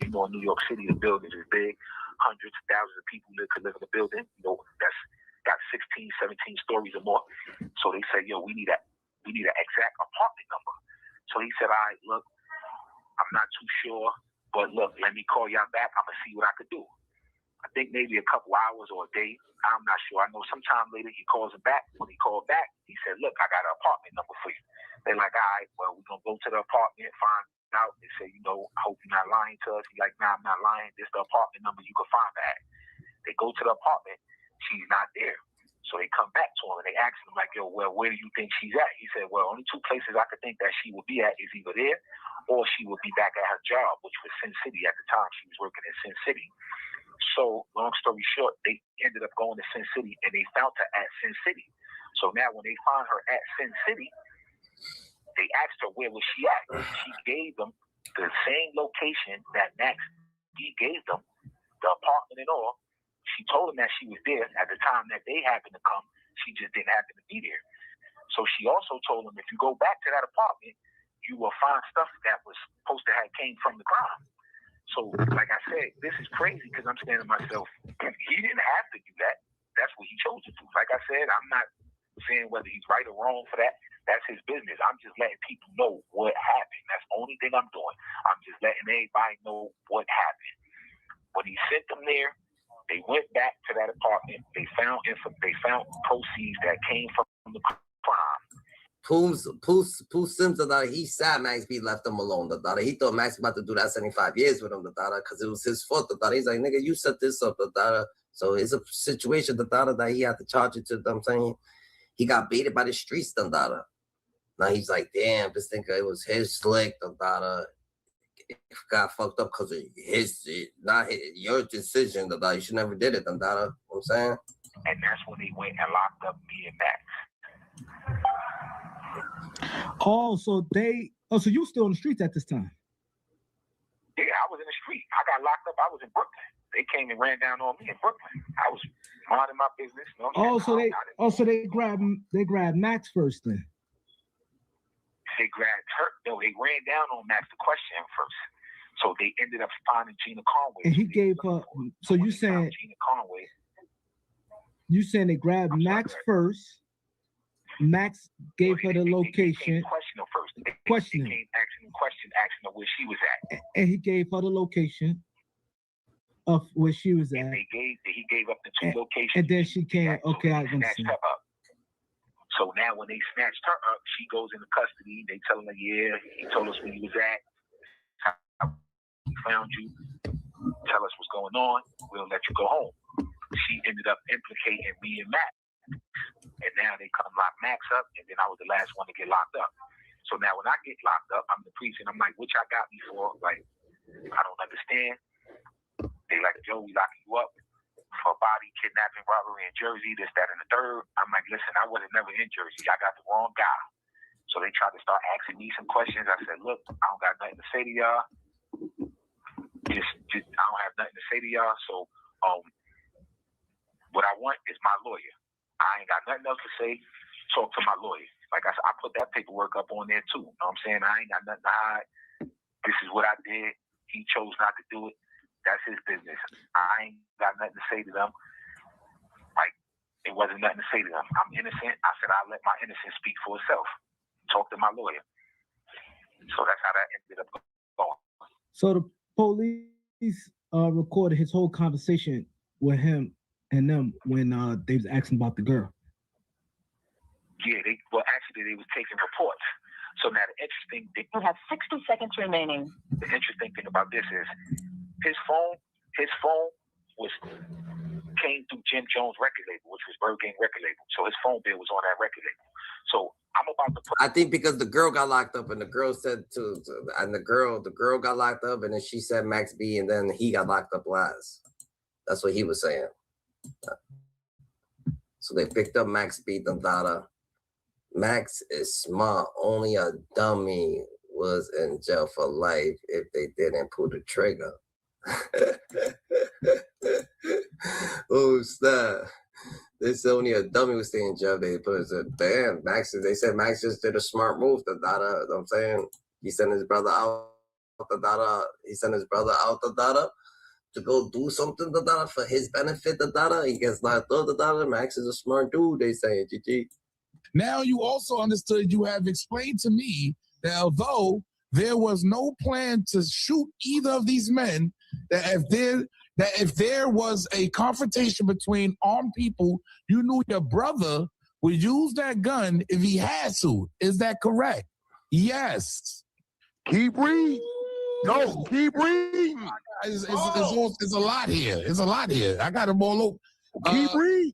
You know, in New York City, the buildings is big. Hundreds of thousands of people could live in the building. You know, that's got 16, 17 stories or more. So they said, yo, we need an exact apartment number. So he said, all right, look, I'm not too sure, but look, let me call y'all back. I'm going to see what I could do. I think maybe a couple hours or a day. I'm not sure. I know sometime later he calls him back. When he called back, he said, look, I got an apartment number for you. They're like, all right, well, we're going to go to the apartment, find out. They say, you know, I hope you're not lying to us. He's like, nah, I'm not lying. This is the apartment number. You can find that. They go to the apartment. She's not there. So they come back to him and they ask him, like, yo, well, where do you think she's at? He said, well, only two places I could think that she would be at is either there or she would be back at her job, which was Sin City at the time. She was working in Sin City. So long story short, they ended up going to Sin City and they found her at Sin City. So now when they find her at Sin City, they asked her where was she at. She gave them the same location that Max gave them, the apartment and all. She told them that she was there at the time that they happened to come. She just didn't happen to be there. So she also told them, if you go back to that apartment, you will find stuff that was supposed to have came from the crime. So, like I said, this is crazy because I'm saying to myself, he didn't have to do that. That's what he chose to do. Like I said, I'm not saying whether he's right or wrong for that. That's his business. I'm just letting people know what happened. That's the only thing I'm doing. I'm just letting everybody know what happened. When he sent them there, they went back to that apartment. They found proceeds that came from the crime. Pooh Sims, he sad Max B left him alone. He thought Max about to do that 75 years with him, because it was his fault. He's like, nigga, you set this up. So it's a situation that he had to charge it to them, saying he got baited by the streets. Now he's like, damn, this nigga, it was his slick. It got fucked up because of your decision. You should never did it. You know what I'm saying? And that's when they went and locked up me and Max. Oh, so you still in the streets at this time? Yeah, I was in the street. I got locked up. I was in Brooklyn. They came and ran down on me in Brooklyn. I was minding my business. You know so they grabbed Max first then. They grabbed her. No, they ran down on Max to question him first. So they ended up finding Gina Conway. And he gave her. So you saying Gina Conway? You saying they grabbed Max first? Max gave her the location. Question her first. They came asking her where she was at. And he gave her the location of where she was at. And he gave up the two locations. And then she came. Okay, I snatched her up. So now when they snatched her up, she goes into custody. They tell her, yeah, he told us where he was at. We found you. Tell us what's going on. We'll let you go home. She ended up implicating me and Matt. And now they come lock Max up, and then I was the last one to get locked up. So now when I get locked up, I'm the precinct. I'm like, what y'all got me for? Like, I don't understand. They like, Joe, we locking you up for body, kidnapping, robbery in Jersey, this, that, and the third. I'm like, listen, I wasn't never in Jersey. I got the wrong guy. So they tried to start asking me some questions. I said, look, I don't got nothing to say to y'all. Just I don't have nothing to say to y'all. So what I want is my lawyer. I ain't got nothing else to say. Talk to my lawyer. Like I said, I put that paperwork up on there too. You know what I'm saying? I ain't got nothing to hide. This is what I did. He chose not to do it. That's his business. I ain't got nothing to say to them. Like, it wasn't nothing to say to them. I'm innocent. I said, I'll let my innocence speak for itself. Talk to my lawyer. So that's how that ended up going. So the police recorded his whole conversation with him and them when they was asking about the girl. Yeah, they was taking reports. So now the interesting thing. You have 60 seconds remaining. The interesting thing about this is his phone came through Jim Jones' record label, which was Bird Gang record label. So his phone bill was on that record label. So I'm about to put. I think because the girl got locked up, and the girl said and the girl got locked up, and then she said Max B, and then he got locked up last. That's what he was saying. So they picked up Max B, the data. Max is smart. Only a dummy was in jail for life if they didn't pull the trigger. Oh, snap. They said only a dummy was staying in jail. They put it, damn, they said Max just did a smart move. The data, you know what I'm saying? He sent his brother out the data. He sent his brother out the data to go do something, the data, for his benefit, the data. He gets locked up, the data. Max is a smart dude, they say, GG. Now you also understood, you have explained to me that although there was no plan to shoot either of these men, that if there was a confrontation between armed people, you knew your brother would use that gun if he had to. Is that correct? Yes. Keep reading. No, keep reading. It's a lot here. It's a lot here. I got them all over. Keep reading.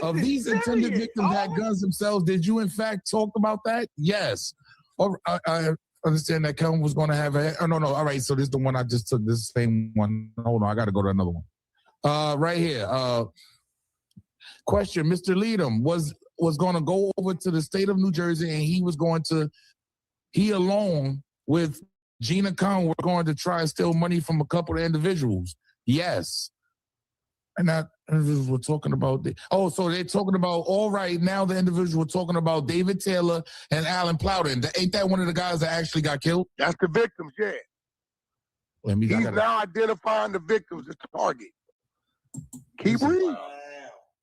Of these intended victims had guns themselves, did you in fact talk about that? Yes. Or I understand that Kelvin was going to have a. Oh, no. All right. So this is the one I just took. This is the same one. Hold on. I got to go to another one. Right here. Question: Mr. Leadham was going to go over to the state of New Jersey, and he alone with Gina Khan were going to try and steal money from a couple of individuals. Yes. And that individuals were talking about. So they're talking about, all right, now the individuals were talking about David Taylor and Alan Plowden. Ain't that one of the guys that actually got killed? That's the victims, yeah. He's now identifying the victims as target. Keep reading.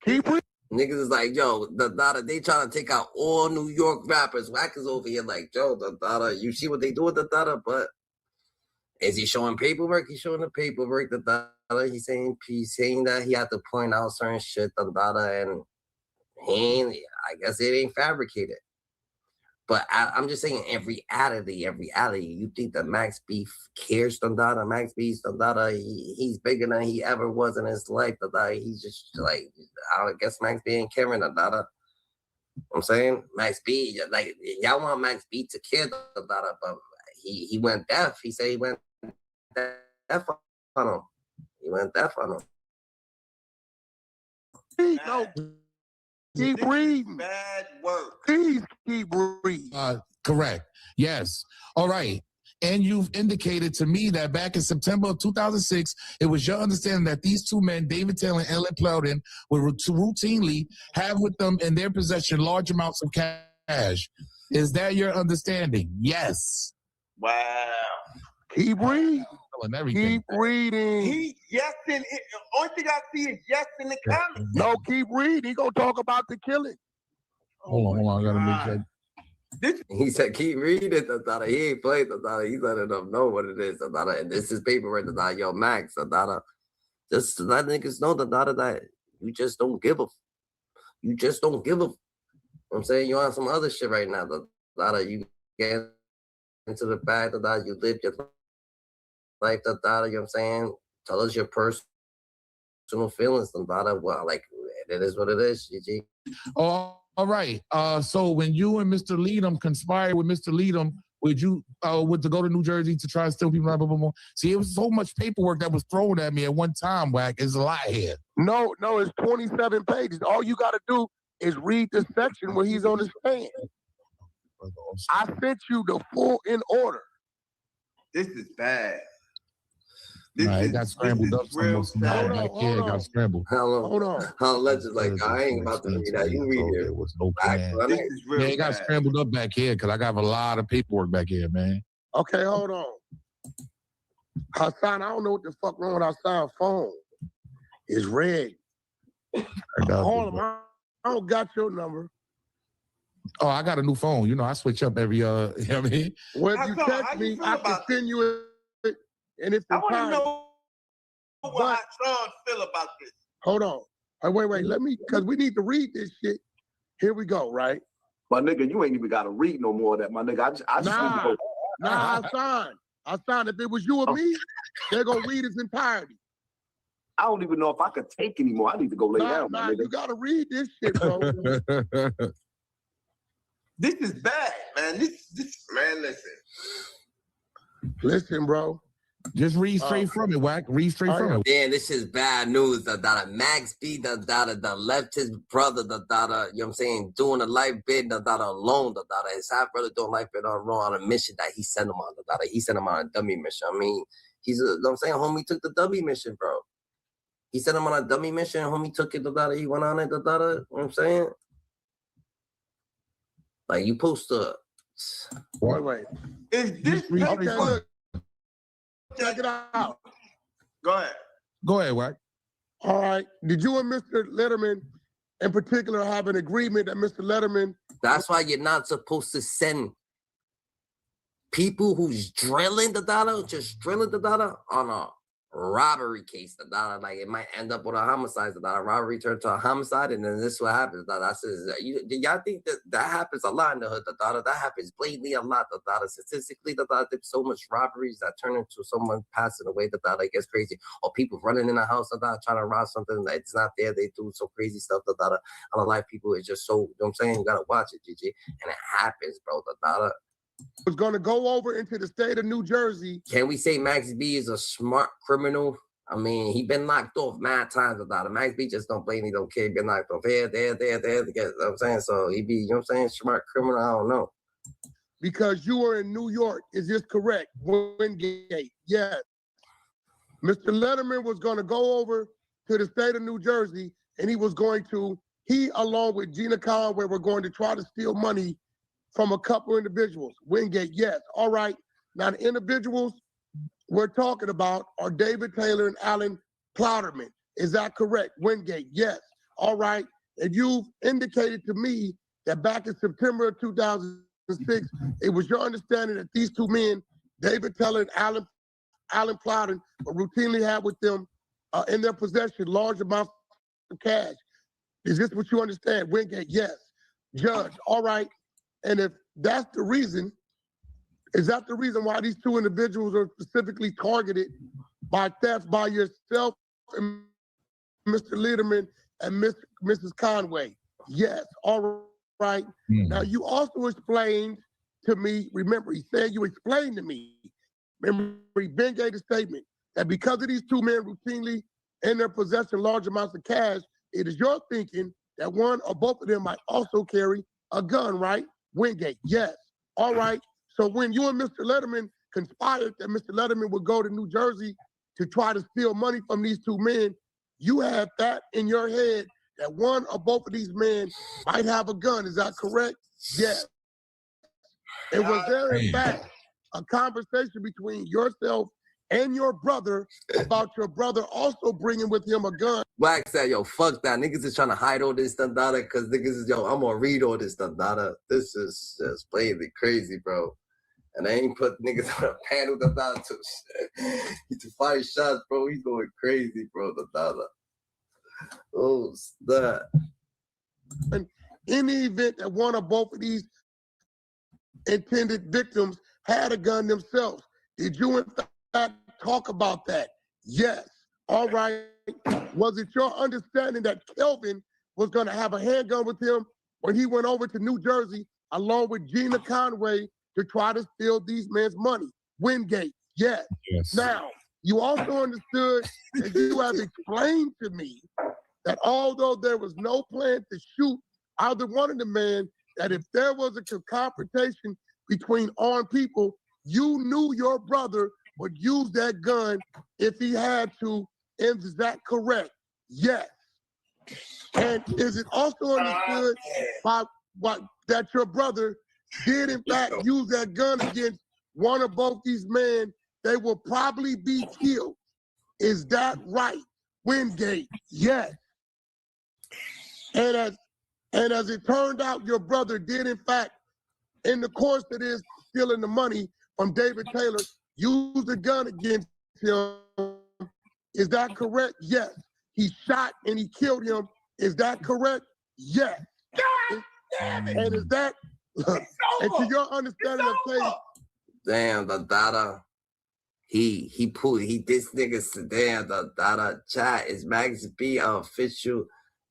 Keep reading. Niggas is like, yo, the data, they trying to take out all New York rappers. Wack is over here like, yo, the data, you see what they do with the data, but is he showing paperwork? He's showing the paperwork, the data. He's saying that he had to point out certain shit, the data, and I guess it ain't fabricated. But I'm just saying, in reality, you think that Max B cares the data? Max B's the data. He's bigger than he ever was in his life. The data, he's just like, I guess Max B ain't caring the data. I'm saying Max B, like, y'all want Max B to care the data, but he went deaf. He said he went deaf on him. He went deaf on him. No. Keep reading. Bad work. Please keep reading. Correct. Yes. All right. And you've indicated to me that back in September of 2006, it was your understanding that these two men, David Taylor and Alan Plowden, would routinely have with them in their possession large amounts of cash. Is that your understanding? Yes. Wow. Keep reading. Keep reading. He yes in it. Only thing I see is yes in the comments. No, keep reading. He gonna talk about the killing. Hold on. I gotta make that. He said, keep reading the data. He ain't played the data. He's letting them know what it is. The data. And this is paperwork. The data. Yo, Max, the data. Just to let niggas know the data that you just don't give a. You just don't give a. I'm saying you on some other shit right now. The data, you get into the bag. The data, you live your life. The data, you know what I'm saying? Tell us your personal feelings. The data, well, like, It is what it is, GG. Oh, all right. So when you and Mr. Leadham conspired with Mr. Leadham, would you to go to New Jersey to try to steal people? Blah, blah, blah, blah. See, it was so much paperwork that was thrown at me at one time, Wack. It's a lot here. No, it's 27 pages. All you got to do is read the section where he's on the stand. I sent you the full in order. This is bad. It got scrambled up almost back here. It got scrambled. Hold on. Legend, like, I ain't about to read that. You read it. There was no plan. This is real it got scrambled up back here because I got a lot of paperwork back here, man. Okay, hold on. Hassan, I don't know what the fuck wrong with Hassan's phone. It's red. Call him. I don't got your number. Oh, I got a new phone. You know, I switch up every, you know what I mean? When you text me, I can send you it. And it's I want to know what Sean feel about this. Hold on. Wait. Let me, because we need to read this shit. Here we go, right? My nigga, you ain't even got to read no more of that, my nigga. I just Hassan, if it was you or me, they're going to read its entirety. I don't even know if I could take anymore. I need to go lay down, my nigga. You got to read this shit, bro. This is bad, man. Man, listen. Listen, bro. Just read straight from it, Wack. Read straight from it. Damn, this is bad news. The Max B, the left his brother, you know what I'm saying, doing a life bid, alone, his half brother doing life bid on a mission that he sent him on, he sent him on a dummy mission. I mean, you know what I'm saying, homie took the dummy mission, bro. He sent him on a dummy mission, homie took it, he went on it, you know what I'm saying? Like, you supposed to... Wait. Is this... Okay, look. Check it out. Go ahead, Wack. All right. Did you and Mr. Letterman in particular have an agreement that Mr. Letterman... That's why you're not supposed to send people who's drilling just drilling on a robbery case. Like, it might end up with a homicide. A robbery turned to a homicide, and then this is what happens. Y'all think that happens a lot in the hood. That happens blatantly a lot. Statistically, there's so much robberies that turn into someone passing away. It gets crazy. Or people running in a house trying to rob something that it's not there. They do so crazy stuff. On a lot of people, it's just so. You know what I'm saying, you gotta watch it, GG, and it happens, bro. Was going to go over into the state of New Jersey. Can we say Max B is a smart criminal? I mean, he been knocked off mad times without it. Max B just don't blame, he don't care. He been knocked off here, there. You know what I'm saying? So he be, you know what I'm saying, smart criminal, I don't know. Because you were in New York, is this correct? Wingate, yes. Mr. Letterman was going to go over to the state of New Jersey, and he along with Gina Conway were going to try to steal money from a couple individuals. Wingate, yes. All right. Now, the individuals we're talking about are David Taylor and Alan Plowderman. Is that correct? Wingate, yes. All right. And you've indicated to me that back in September of 2006, it was your understanding that these two men, David Taylor and Alan Plowderman, routinely had with them in their possession large amounts of cash. Is this what you understand? Wingate, yes. Judge, all right. And if that's the reason, is that the reason why these two individuals are specifically targeted by theft by yourself and Mr. Lederman and Mrs. Conway? Yes, all right. Now, you also explained to me, remember, he said you explained to me, remember, Ben gave a statement that because of these two men routinely in their possession large amounts of cash, it is your thinking that one or both of them might also carry a gun, right? Wingate, yes. All right. So when you and Mr. Letterman conspired that Mr. Letterman would go to New Jersey to try to steal money from these two men, you had that in your head that one or both of these men might have a gun. Is that correct? Yes. And was there, in fact, a conversation between yourself and your brother about your brother also bringing with him a gun? Wax said, yo, fuck that. Niggas is trying to hide all this stuff, because niggas is, yo, I'm gonna read all this stuff, This is just blatantly crazy, bro. And they ain't put niggas on a panel, to fire shots, bro. He's going crazy, bro, Oh, snap. And in the event that one or both of these intended victims had a gun themselves, did you in fact talk about that? Yes. All right. Was it your understanding that Kelvin was going to have a handgun with him when he went over to New Jersey along with Gina Conway to try to steal these men's money. Wingate, yes. Now, you also understood and you have explained to me that although there was no plan to shoot either one of the men, that if there was a confrontation between armed people, you knew your brother would use that gun if he had to. Is that correct? Yes. And is it also understood that your brother did in fact use that gun against one or both these men? They will probably be killed. Is that right? Wingate, yes. And as it turned out, your brother did in fact, in the course of this stealing the money from David Taylor, use the gun against him. Is that correct? Yes. He shot and he killed him. Is that correct? Yes. God damn it. And is that, and to your understanding of case, damn, the data. This nigga said, damn, the data chat is Max B official.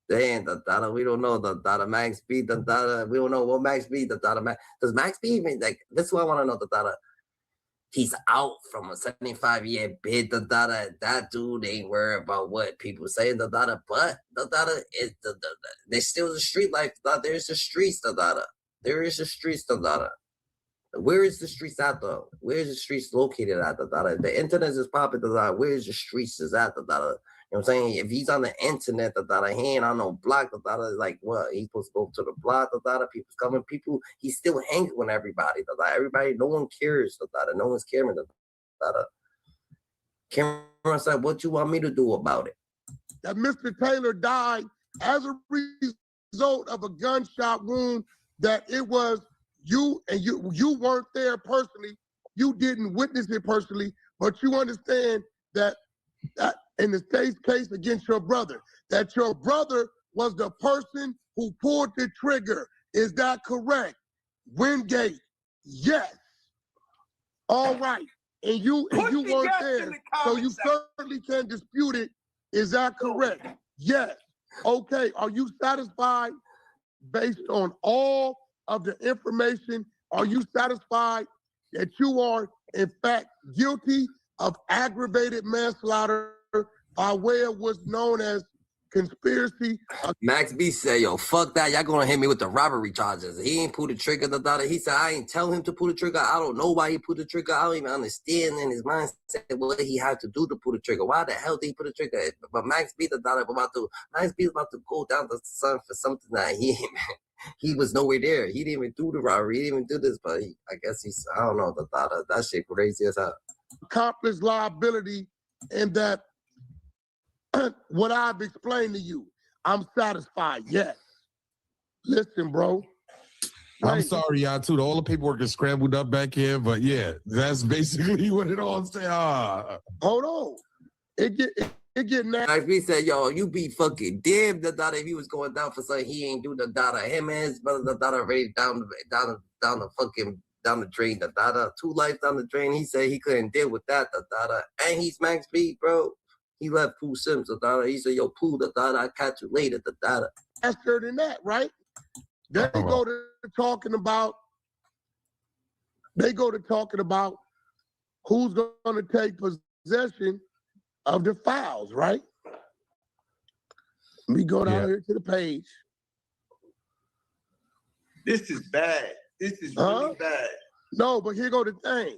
Damn, the data, we don't know the data Max B, the data, we don't know what Max B, the data Max. Does Max B even, like, this is what I want to know, the data. He's out from a 75-year bid, the data. That dude ain't worried about what people say, the data, but the data is there's still the street life, there's the streets, the data. There is the streets, the data. Where is the streets at though? Where is the streets located at the data? The internet is popping the data. Where is the streets is at the data? You know what I'm saying? If he's on the internet, the data, he ain't on no block, the data is like what? He's supposed to go to the block, the data, people's coming, he's still hanging with everybody, the data. Everybody, no one cares, the data. No one's caring, the data. Cameron said, what you want me to do about it? That Mr. Taylor died as a result of a gunshot wound, that it was you weren't there personally, you didn't witness it personally, but you understand that in the state's case against your brother, that your brother was the person who pulled the trigger. Is that correct? Wingate, yes. All right. And you weren't there, so you certainly can't dispute it. Is that correct? Yes. Okay. Are you satisfied based on all of the information? Are you satisfied that you are in fact guilty of aggravated manslaughter by way of what's known as conspiracy? Max B said, yo, fuck that. Y'all gonna hit me with the robbery charges. He ain't pulled the trigger, the daughter. He said, I ain't tell him to pull the trigger. I don't know why he pulled the trigger. I don't even understand in his mind what he had to do to pull the trigger. Why the hell did he pull the trigger? But Max B, the daughter, Max B was about to go down the sun for something that he was nowhere there. He didn't even do the robbery. He didn't even do this, but I guess I don't know, the daughter. That shit crazy as hell. Accomplice liability, and that what I've explained to you, I'm satisfied. Yes. Listen, bro. I'm sorry, y'all, too. All the paperwork is scrambled up back here, but yeah, that's basically what it all says. Hold on. It get nasty. Like we said, yo, you be fucking damn, the daughter. If he was going down for something, he ain't do the daughter. Him and his brother, the daughter, already down the drain, the daughter. 2 lives down the drain. He said he couldn't deal with that, the daughter. And he's Max B, bro. He left Pooh Sims, the daughter. He said, yo, Pooh, the daughter, I'll catch you later, the daughter. Faster than that, right? They go to talking about who's going to take possession of the files, right? Let me go down here to the page. This is bad. This is really bad. No, but here go the thing.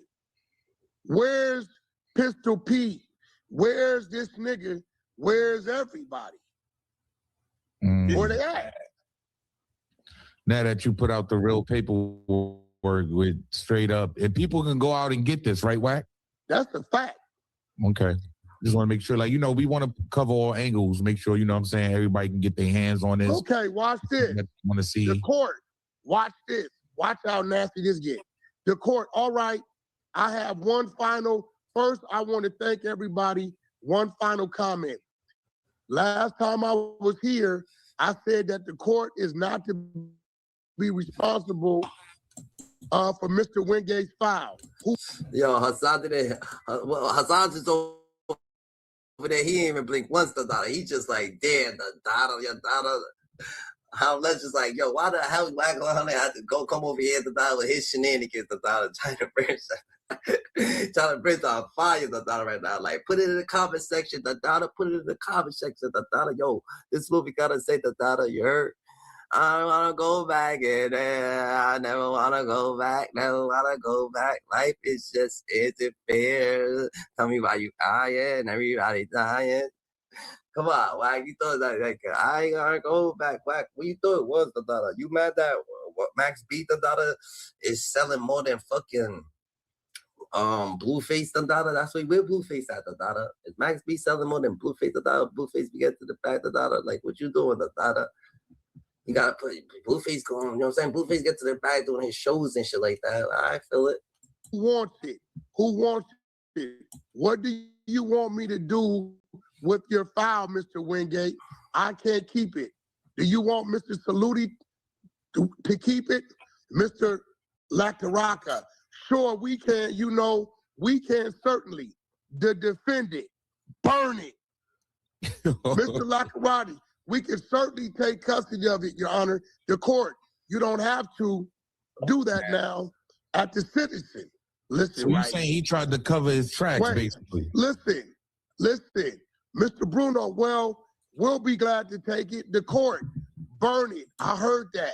Where's Pistol Pete? Where's this nigga? Where's everybody? Where they at? Now that you put out the real paperwork with straight up, and people can go out and get this, right, Wack? That's the fact. Okay. Just want to make sure, like, we want to cover all angles, make sure, what I'm saying, everybody can get their hands on this. Okay, watch this. Want to see the court. Watch this. Watch how nasty this gets. The court, all right, I have one final. First, I want to thank everybody. One final comment. Last time I was here, I said that the court is not to be responsible for Mr. Wingate's file. Yo, Hassan didn't. Hassan just over there. He ain't even blink once. The daughter. He just like, damn, the daughter, your daughter. How much is like, yo, why the hell Whack 100 had to go come over here to die with his shenanigans to die trying to bring trying to bring on fire the dollar right now. Like, put it in the comment section, the dollar, put it in the comment section, the dollar. Yo, this movie gotta say the dollar, you heard? I don't wanna go back in there. I never wanna go back, never wanna go back. Life is just isn't fair. Tell me why you crying, everybody dying. Come on, Wack, you thought that like I ain't gonna go back, Wack. What you thought it was the dollar? You mad that what Max B the dollar is selling more than fucking Blueface the dollar? That's where Blueface at the dollar. Is Max B selling more than Blueface the dollar? Blueface we get to the back the dollar. Like what you doing the dollar? You gotta put Blueface going, you know what I'm saying? Blueface get to the back doing his shows and shit like that. I feel it. Who wants it? Who wants it? What do you want me to do with your file, Mr. Wingate? I can't keep it. Do you want Mr. Saluti to keep it? Mr. Lacaraka? Sure, we can, you know, we can certainly defend it, burn it. Mr. Lacarati, we can certainly take custody of it, Your Honor. The court, you don't have to do that now at the sentencing. Listen, so you're saying he tried to cover his tracks, basically. Listen. Mr. Bruno, well, we'll be glad to take it. The court, burn it. I heard that.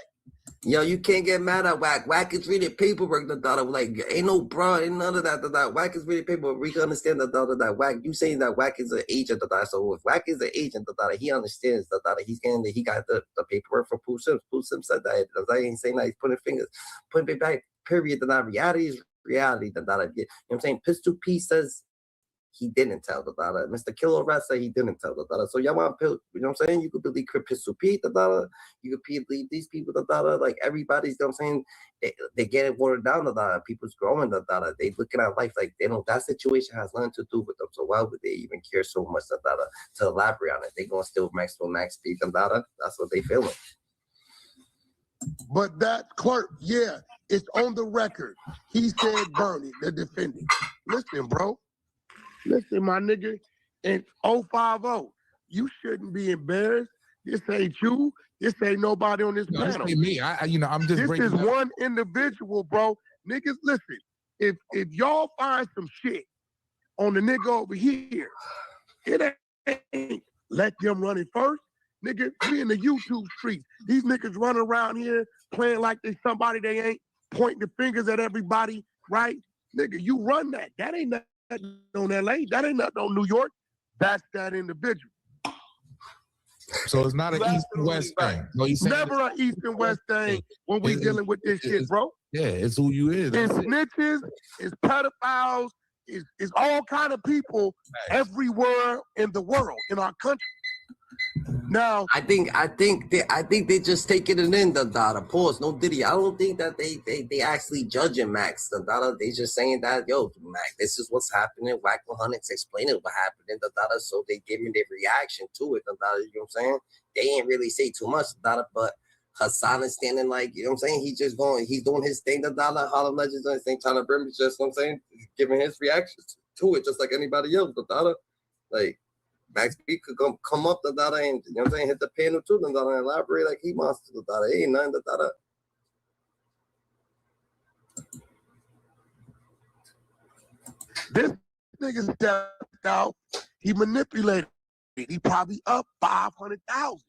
Yo, you can't get mad at Wack. Wack is reading paperwork, the daughter. Like, ain't no bro, ain't none of that. The Wack is reading paperwork. We can understand the daughter that Wack. You saying that Wack is an agent, the daughter. So if Wack is an agent, the daughter, he understands the daughter. He's getting he got the paperwork from Pooh Sims. Pooh Sims said that. I ain't saying that he's putting it back. Period. The daughter. Reality is reality. The daughter. You know what I'm saying? Pistol P says he didn't tell the daughter. Mr. Killer Rat said he didn't tell the daughter. So y'all want to, you know what I'm saying? You could believe Pistol Pete, the daughter. You could believe these people, the daughter. Like everybody's, you know what I'm saying? They get it watered down, the daughter. People's growing, the daughter. They looking at life like they don't. That situation has nothing to do with them. So why would they even care so much, the daughter, to elaborate on it? They gonna steal Max Speed, the daughter. That's what they feeling. But that clerk, yeah, it's on the record. He said burn it, the defendant. Listen, bro. Listen, my nigga, in 050, you shouldn't be embarrassed. This ain't you. This ain't nobody on this panel. This ain't me. I'm just. This is one individual, bro. Niggas, listen. If y'all find some shit on the nigga over here, it ain't let them run it first. Nigga, we in the YouTube streets. These niggas running around here playing like they somebody they ain't, pointing the fingers at everybody, right? Nigga, you run that. That ain't nothing on LA. That ain't nothing on New York. That's that individual. So it's not an East and West thing. No, never an East and West thing when we dealing with this shit, bro. Yeah, it's who you is. It's snitches, it's pedophiles, it's all kind of people everywhere in the world, in our country. Now, I think they just taking it in, the daughter. Pause. No Diddy. I don't think that they actually judging Max, the daughter. They just saying that, yo, Max, this is what's happening. Whack 100's explaining what happened in the daughter, so they giving their reaction to it, the daughter. You know what I'm saying? They ain't really say too much, the daughter, but Hassan is standing like, you know what I'm saying? He's doing his thing, the dollar. Harlem Legends on his thing, trying to bring just, you know what I'm saying, giving his reactions to it, just like anybody else, the dollar. Like, Max B could come up the data and, you know what I'm saying, hit the panel too, the data, and elaborate like he wants to the data. Ain't nothing the data. This nigga stepped out. He manipulated it. He probably up 500,000.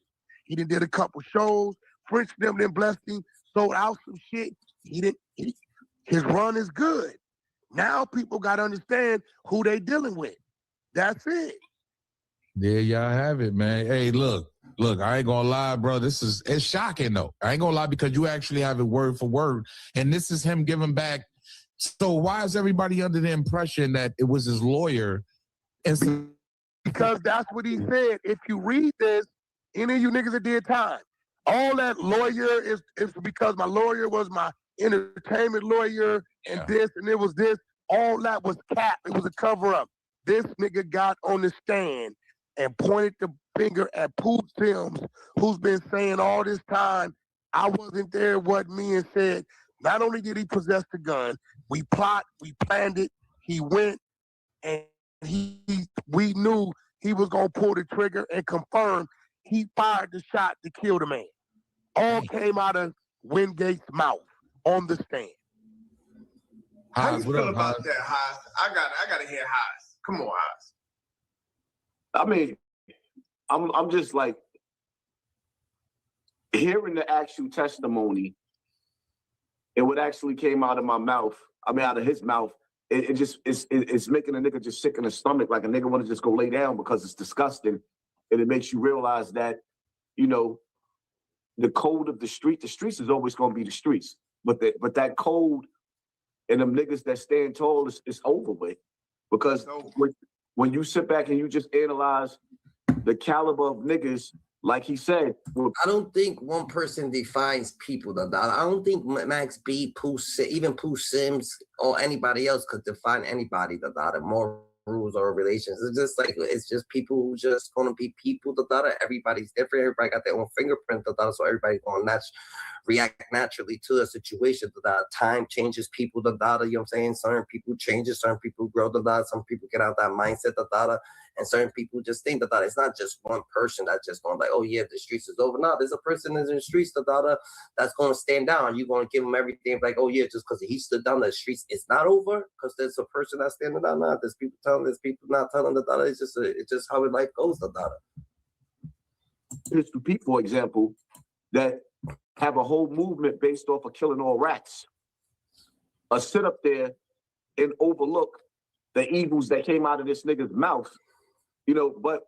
He done did a couple shows. French them then blessed him, sold out some shit. His run is good. Now people got to understand who they dealing with. That's it. There y'all have it, man. Hey, look, I ain't gonna lie, bro. It's shocking though. I ain't gonna lie because you actually have it word for word. And this is him giving back. So why is everybody under the impression that it was his lawyer? Because that's what he said. If you read this, any of you niggas that did time, all that lawyer is because my lawyer was my entertainment lawyer and this and it was this. All that was cap. It was a cover-up. This nigga got on the stand and pointed the finger at Pooh Sims, who's been saying all this time, I wasn't there, what me, and said, not only did he possess the gun, we planned it, he went, and we knew he was gonna pull the trigger and confirm he fired the shot to kill the man. All came out of Wingate's mouth on the stand. How you feel about that, Haas? I gotta hear Haas. Come on, Haas. I mean, I'm just like hearing the actual testimony and what actually came out of my mouth. I mean, out of his mouth. It's making a nigga just sick in the stomach, like a nigga want to just go lay down because it's disgusting, and it makes you realize that, you know, the code of the streets is always going to be the streets, but that code and them niggas that stand tall is over with, because when you sit back and you just analyze the caliber of niggas, like he said, I don't think one person defines people. I don't think Max B, Pooh, even Pooh Sims or anybody else could define anybody. More rules or relations. It's just people who just gonna be people. Everybody's different. Everybody got their own fingerprint. So everybody's gonna react naturally to a situation. Time changes people. You know what I'm saying? Certain people changes. Certain people grow. Some people get out that mindset. And certain people just think that it's not just one person that's just going like, oh yeah, the streets is over. No, there's a person in the streets that's going to stand down. You're going to give him everything like, oh yeah, just because he stood down, the streets is not over because there's a person that's standing down. No, there's people not telling it's just how life goes. There's two people, for example, that have a whole movement based off of killing all rats. Sit up there and overlook the evils that came out of this nigga's mouth. You know, but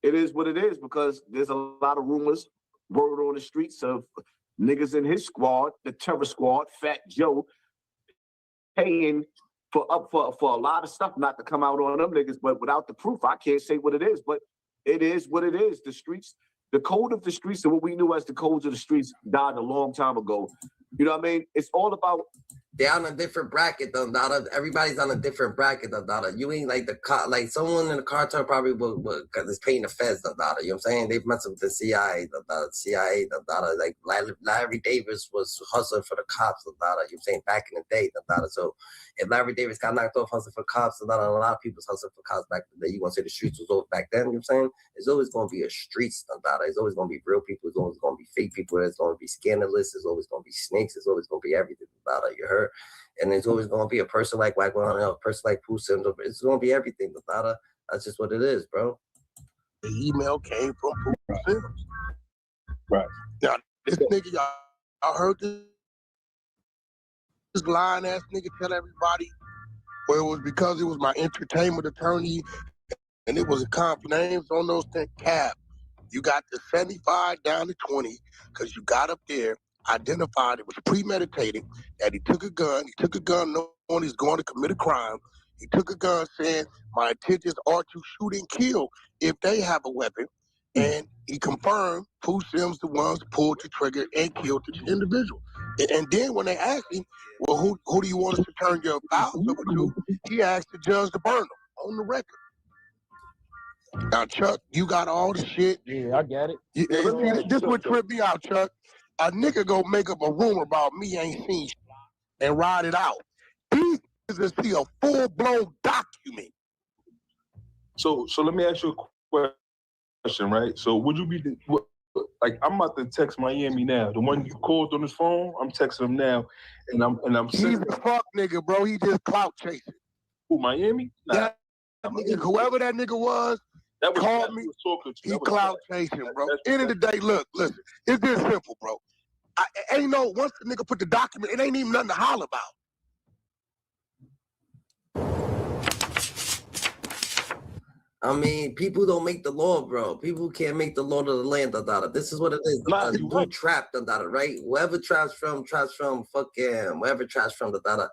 it is what it is, because there's a lot of rumors, word on the streets of niggas in his squad, the terror squad, Fat Joe, paying for a lot of stuff not to come out on them niggas. But without the proof, I can't say what it is. But it is what it is. The streets, the code of the streets, and what we knew as the codes of the streets died a long time ago. You know what I mean? It's all about. They're on a different bracket, though, Dada. Everybody's on a different bracket, though, Dada. You ain't like like someone in the cartel probably because it's paying the feds, though, Dada. You know what I'm saying? They've messed with the CIA, Dada. Like Larry Davis was hustling for the cops, though, Dada. You know what I'm saying? Back in the day, Dada. So if Larry Davis got knocked off hustling for cops, Dada, a lot of people's hustling for cops back in the day. You want to say the streets was over back then? You know what I'm saying? It's always going to be a streets, Dada. It's always going to be real people. It's always going to be fake people. It's going to be scandalous. It's always going to be snakes. It's always going to be everything, Dada. You heard? And there's always going to be a person like Wack 100, a person like Pooh Sims. It's going to be everything, Dada. That's just what it is, bro. The email came from Pooh Sims. Right. Now, this nigga, y'all heard this lying ass nigga tell everybody, well, it was because it was my entertainment attorney and it was a comp names on those things. Cap, you got the 75 down to 20 because you got up there, identified it was premeditated, that he took a gun knowing he's going to commit a crime. He took a gun saying, my intentions are to shoot and kill if they have a weapon. And he confirmed Pooh Sims the ones pulled the trigger and killed the individual. And then when they asked him, well, who do you want us to turn your files over to? He asked the judge to burn them on the record. Now, Chuck, you got all the shit. Yeah, I got it. This would trip me out, Chuck. A nigga go make up a rumor about me ain't seen shit and ride it out. These is see a full-blown document. So let me ask you a question, right? So would you be like, I'm about to text Miami now. The one you called on his phone, I'm texting him now, and I'm He's a fuck nigga, bro. He just clout chasing. Who, Miami? Nah. Whoever that nigga was, called me. He clout chasing, bro. End of the day, look, listen. It's this simple, bro. Once the nigga put the document, it ain't even nothing to holler about. I mean, people don't make the law, bro. People can't make the law of the land, Dada. This is what it is. You trapped, Dada, right? Whoever traps from fucking, wherever traps from, Dada.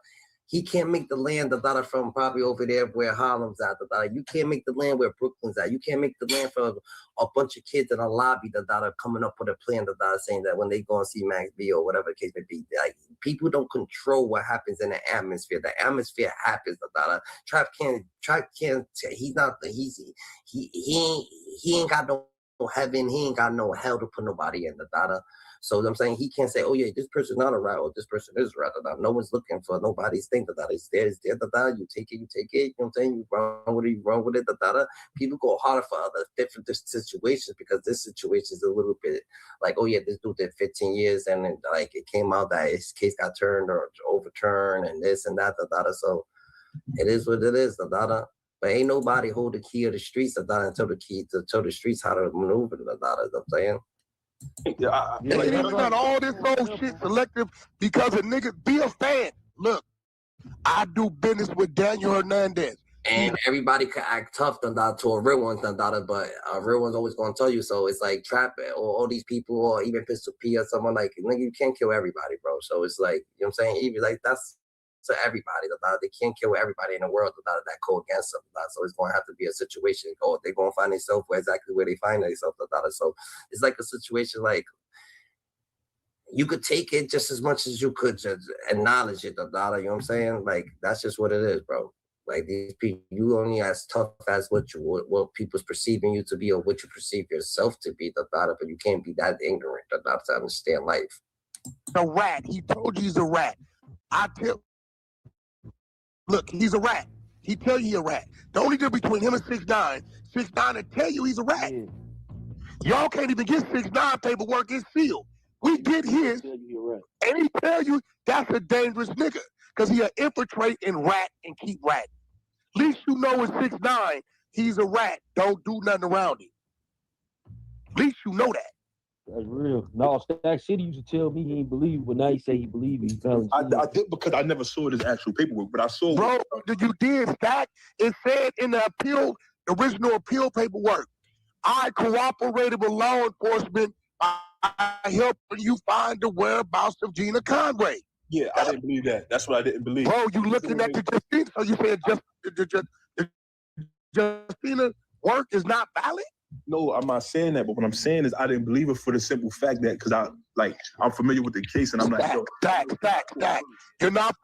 He can't make the land, Dada, from probably over there where Harlem's at, Dada. You can't make the land where Brooklyn's at. You can't make the land for a bunch of kids in a lobby, Dada, coming up with a plan, Dada, saying that when they go and see Max B or whatever the case may be, like, people don't control what happens in the atmosphere. The atmosphere happens, Dada. Trap can't. He ain't got no heaven, he ain't got no hell to put nobody in the data. So I'm saying he can't say, oh yeah, this person's not a rat or this person is a rat. No one's looking for nobody's thing. It's there, you take it, you know what I'm saying? You run with it, People go harder for other different situations because this situation is a little bit like, oh yeah, this dude did 15 years and then like it came out that his case got turned or overturned and this and that, So it is what it is, But ain't nobody hold the key of the streets, and tell the streets how to maneuver the data. I'm saying. Yeah, they done all this old shit selective because a nigga be a fan. Look, I do business with Daniel Hernandez. And everybody could act tough to a real one, but a real one's always gonna tell you. So it's like trap it, or all these people, or even Pistol P or someone like nigga, you can't kill everybody, bro. So it's like, you know what I'm saying? Even like that's to everybody. They can't kill everybody in the world that go against them. So it's gonna have to be a situation. They're gonna find themselves exactly where they find themselves. So it's like a situation like you could take it just as much as you could just acknowledge it, you know what I'm saying? Like that's just what it is, bro. Like these people, you only as tough as what people's perceiving you to be or what you perceive yourself to be, but you can't be that ignorant to understand life. A rat. He told you he's a rat. Look, he's a rat. He tell you he's a rat. The only difference between him and 6ix9ine, 6ix9ine will tell you he's a rat. Yeah. Y'all can't even get 6ix9ine paperwork. It's sealed. We get his, and he tell you that's a dangerous nigga because he'll infiltrate and rat and keep ratting. At least you know with 6ix9ine, he's a rat. Don't do nothing around him. At least you know that. That's real. No, Stack City used to tell me he ain't believe, but now he say he believe it. I did because I never saw his actual paperwork, but I saw. Bro, you did, Stack. It said in the original appeal paperwork, I cooperated with law enforcement by helping you find the whereabouts of Gina Conway. Yeah, I didn't believe that. That's what I didn't believe. Bro, you looking at the Justina, so you said Justina work is not valid? No, I'm not saying that, but what I'm saying is I didn't believe it for the simple fact that because I'm familiar with the case and I'm like, Stack. You're not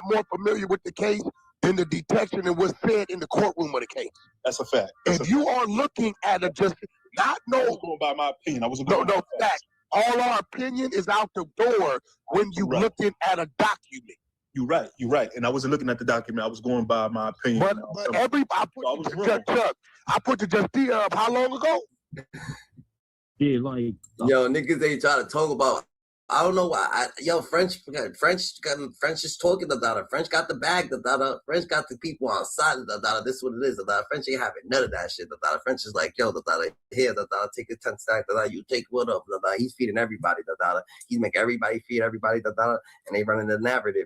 more familiar with the case than the detection and what's said in the courtroom of the case. That's a fact. If you are looking at a just I was going by my opinion. I wasn't going by Stack. All our opinion is out the door when you looking at a document. You're right. And I wasn't looking at the document. I was going by my opinion. But I put the Justina up how long ago? Yeah, like yo, niggas ain't trying to talk about. I don't know why. French is talking about it. French got the bag. French got the people on side. This is what it is. French ain't having none of that shit. French is like, yo, here, take your 10 stack. You take what up. He's feeding everybody. He's making everybody feed everybody. And they running the narrative.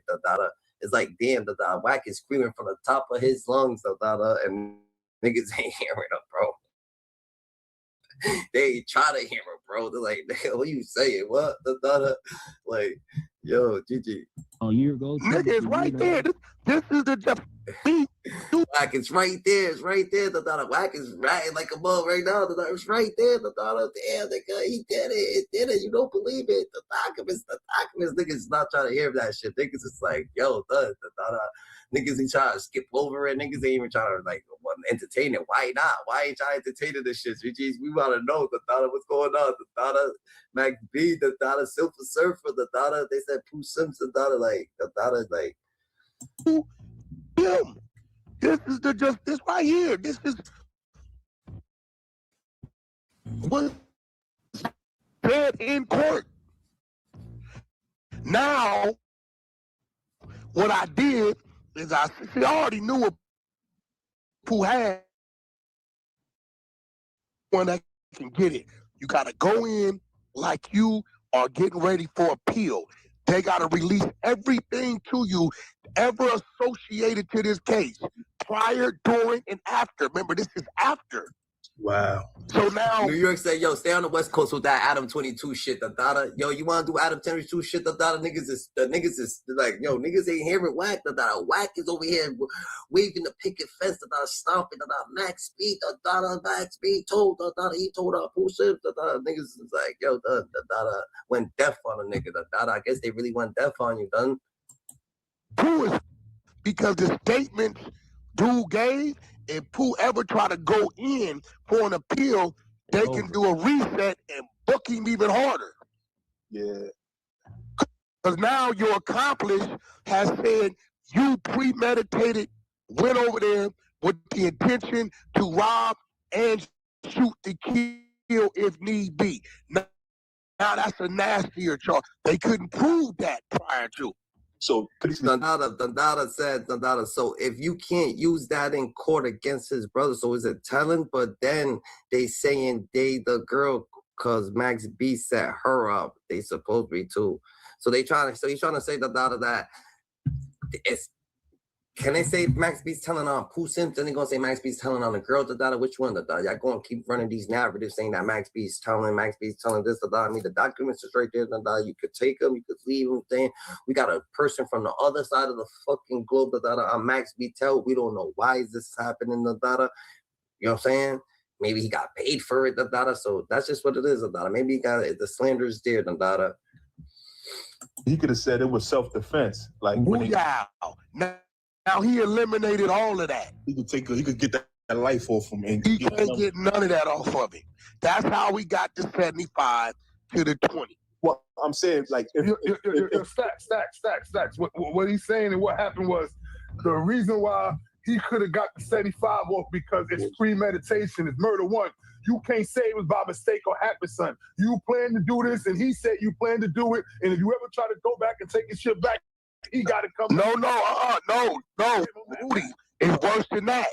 It's like, damn, Whack is screaming from the top of his lungs. And niggas ain't hearing him, bro. They ain't try to hear him, bro. They're like, what you saying? What? Like, yo, GG. A year ago. Nigga, it's right there. This is the just beat. Whack, it's right there. It's right there. Whack is ratting like a bug right now. It's right there. Damn, nigga, he did it. It did it. You don't believe it. The documents. Niggas not trying to hear that shit. Niggas is like, yo, niggas ain't trying to skip over it. Niggas ain't even trying to entertain it. Why not? Why ain't y'all entertaining this shit? We want to know what's going on. Mac B, Silver Surfer, they said Pooh Simpson, like. Him. This is this right here. This is what said in court. Now, what I did is I already knew what Pooh had. One that can get it. You got to go in like you are getting ready for appeal. They got to release everything to you ever associated to this case, prior, during, and after. Remember, this is after. Wow. So now New York said, yo, stay on the West Coast with that Adam 22 shit. Yo, you want to do Adam 22 shit? Niggas is like, yo, niggas ain't hearing Whack. Whack is over here waving the picket fence, stomping, Max Speed, Max Speed told, he told Pooh Sims, niggas is like, yo, went deaf on a nigga, I guess they really went deaf on you, done. Pooh is, because the statements dude gave, if Pooh ever try to go in for an appeal, they can do a reset and book him even harder. Yeah. Because now your accomplice has said you premeditated, went over there with the intention to rob and shoot to kill if need be. Now that's a nastier charge. They couldn't prove that prior to. So Dandada said, so if you can't use that in court against his brother, so is it telling? But then they saying the girl, cause Max B set her up. They supposed to be too. So he's trying to say that it's. Can they say Max B's telling on Pooh Sims? Then they gonna say Max B's telling on the girl, which one? Y'all gonna keep running these narratives saying that Max B's telling this, I mean, the documents is right there, you could take them, you could leave them, saying we got a person from the other side of the fucking globe, on Max B tell, we don't know why is this happening, you know what I'm saying? Maybe he got paid for it, so that's just what it is, maybe he got the slander is there, He could have said it was self-defense, like Now he eliminated all of that. He could get that life off him. And he can't get none of that off of him. That's how we got the 75 to the 20. Well, I'm saying, like, if stacks. What he's saying and what happened was the reason why he could have got the 75 off because it's premeditation, it's murder one. You can't say it was by mistake or happen, son. You plan to do this, and he said you plan to do it. And if you ever try to go back and take his shit back, he got to come. No, Rudy, it's worse than that.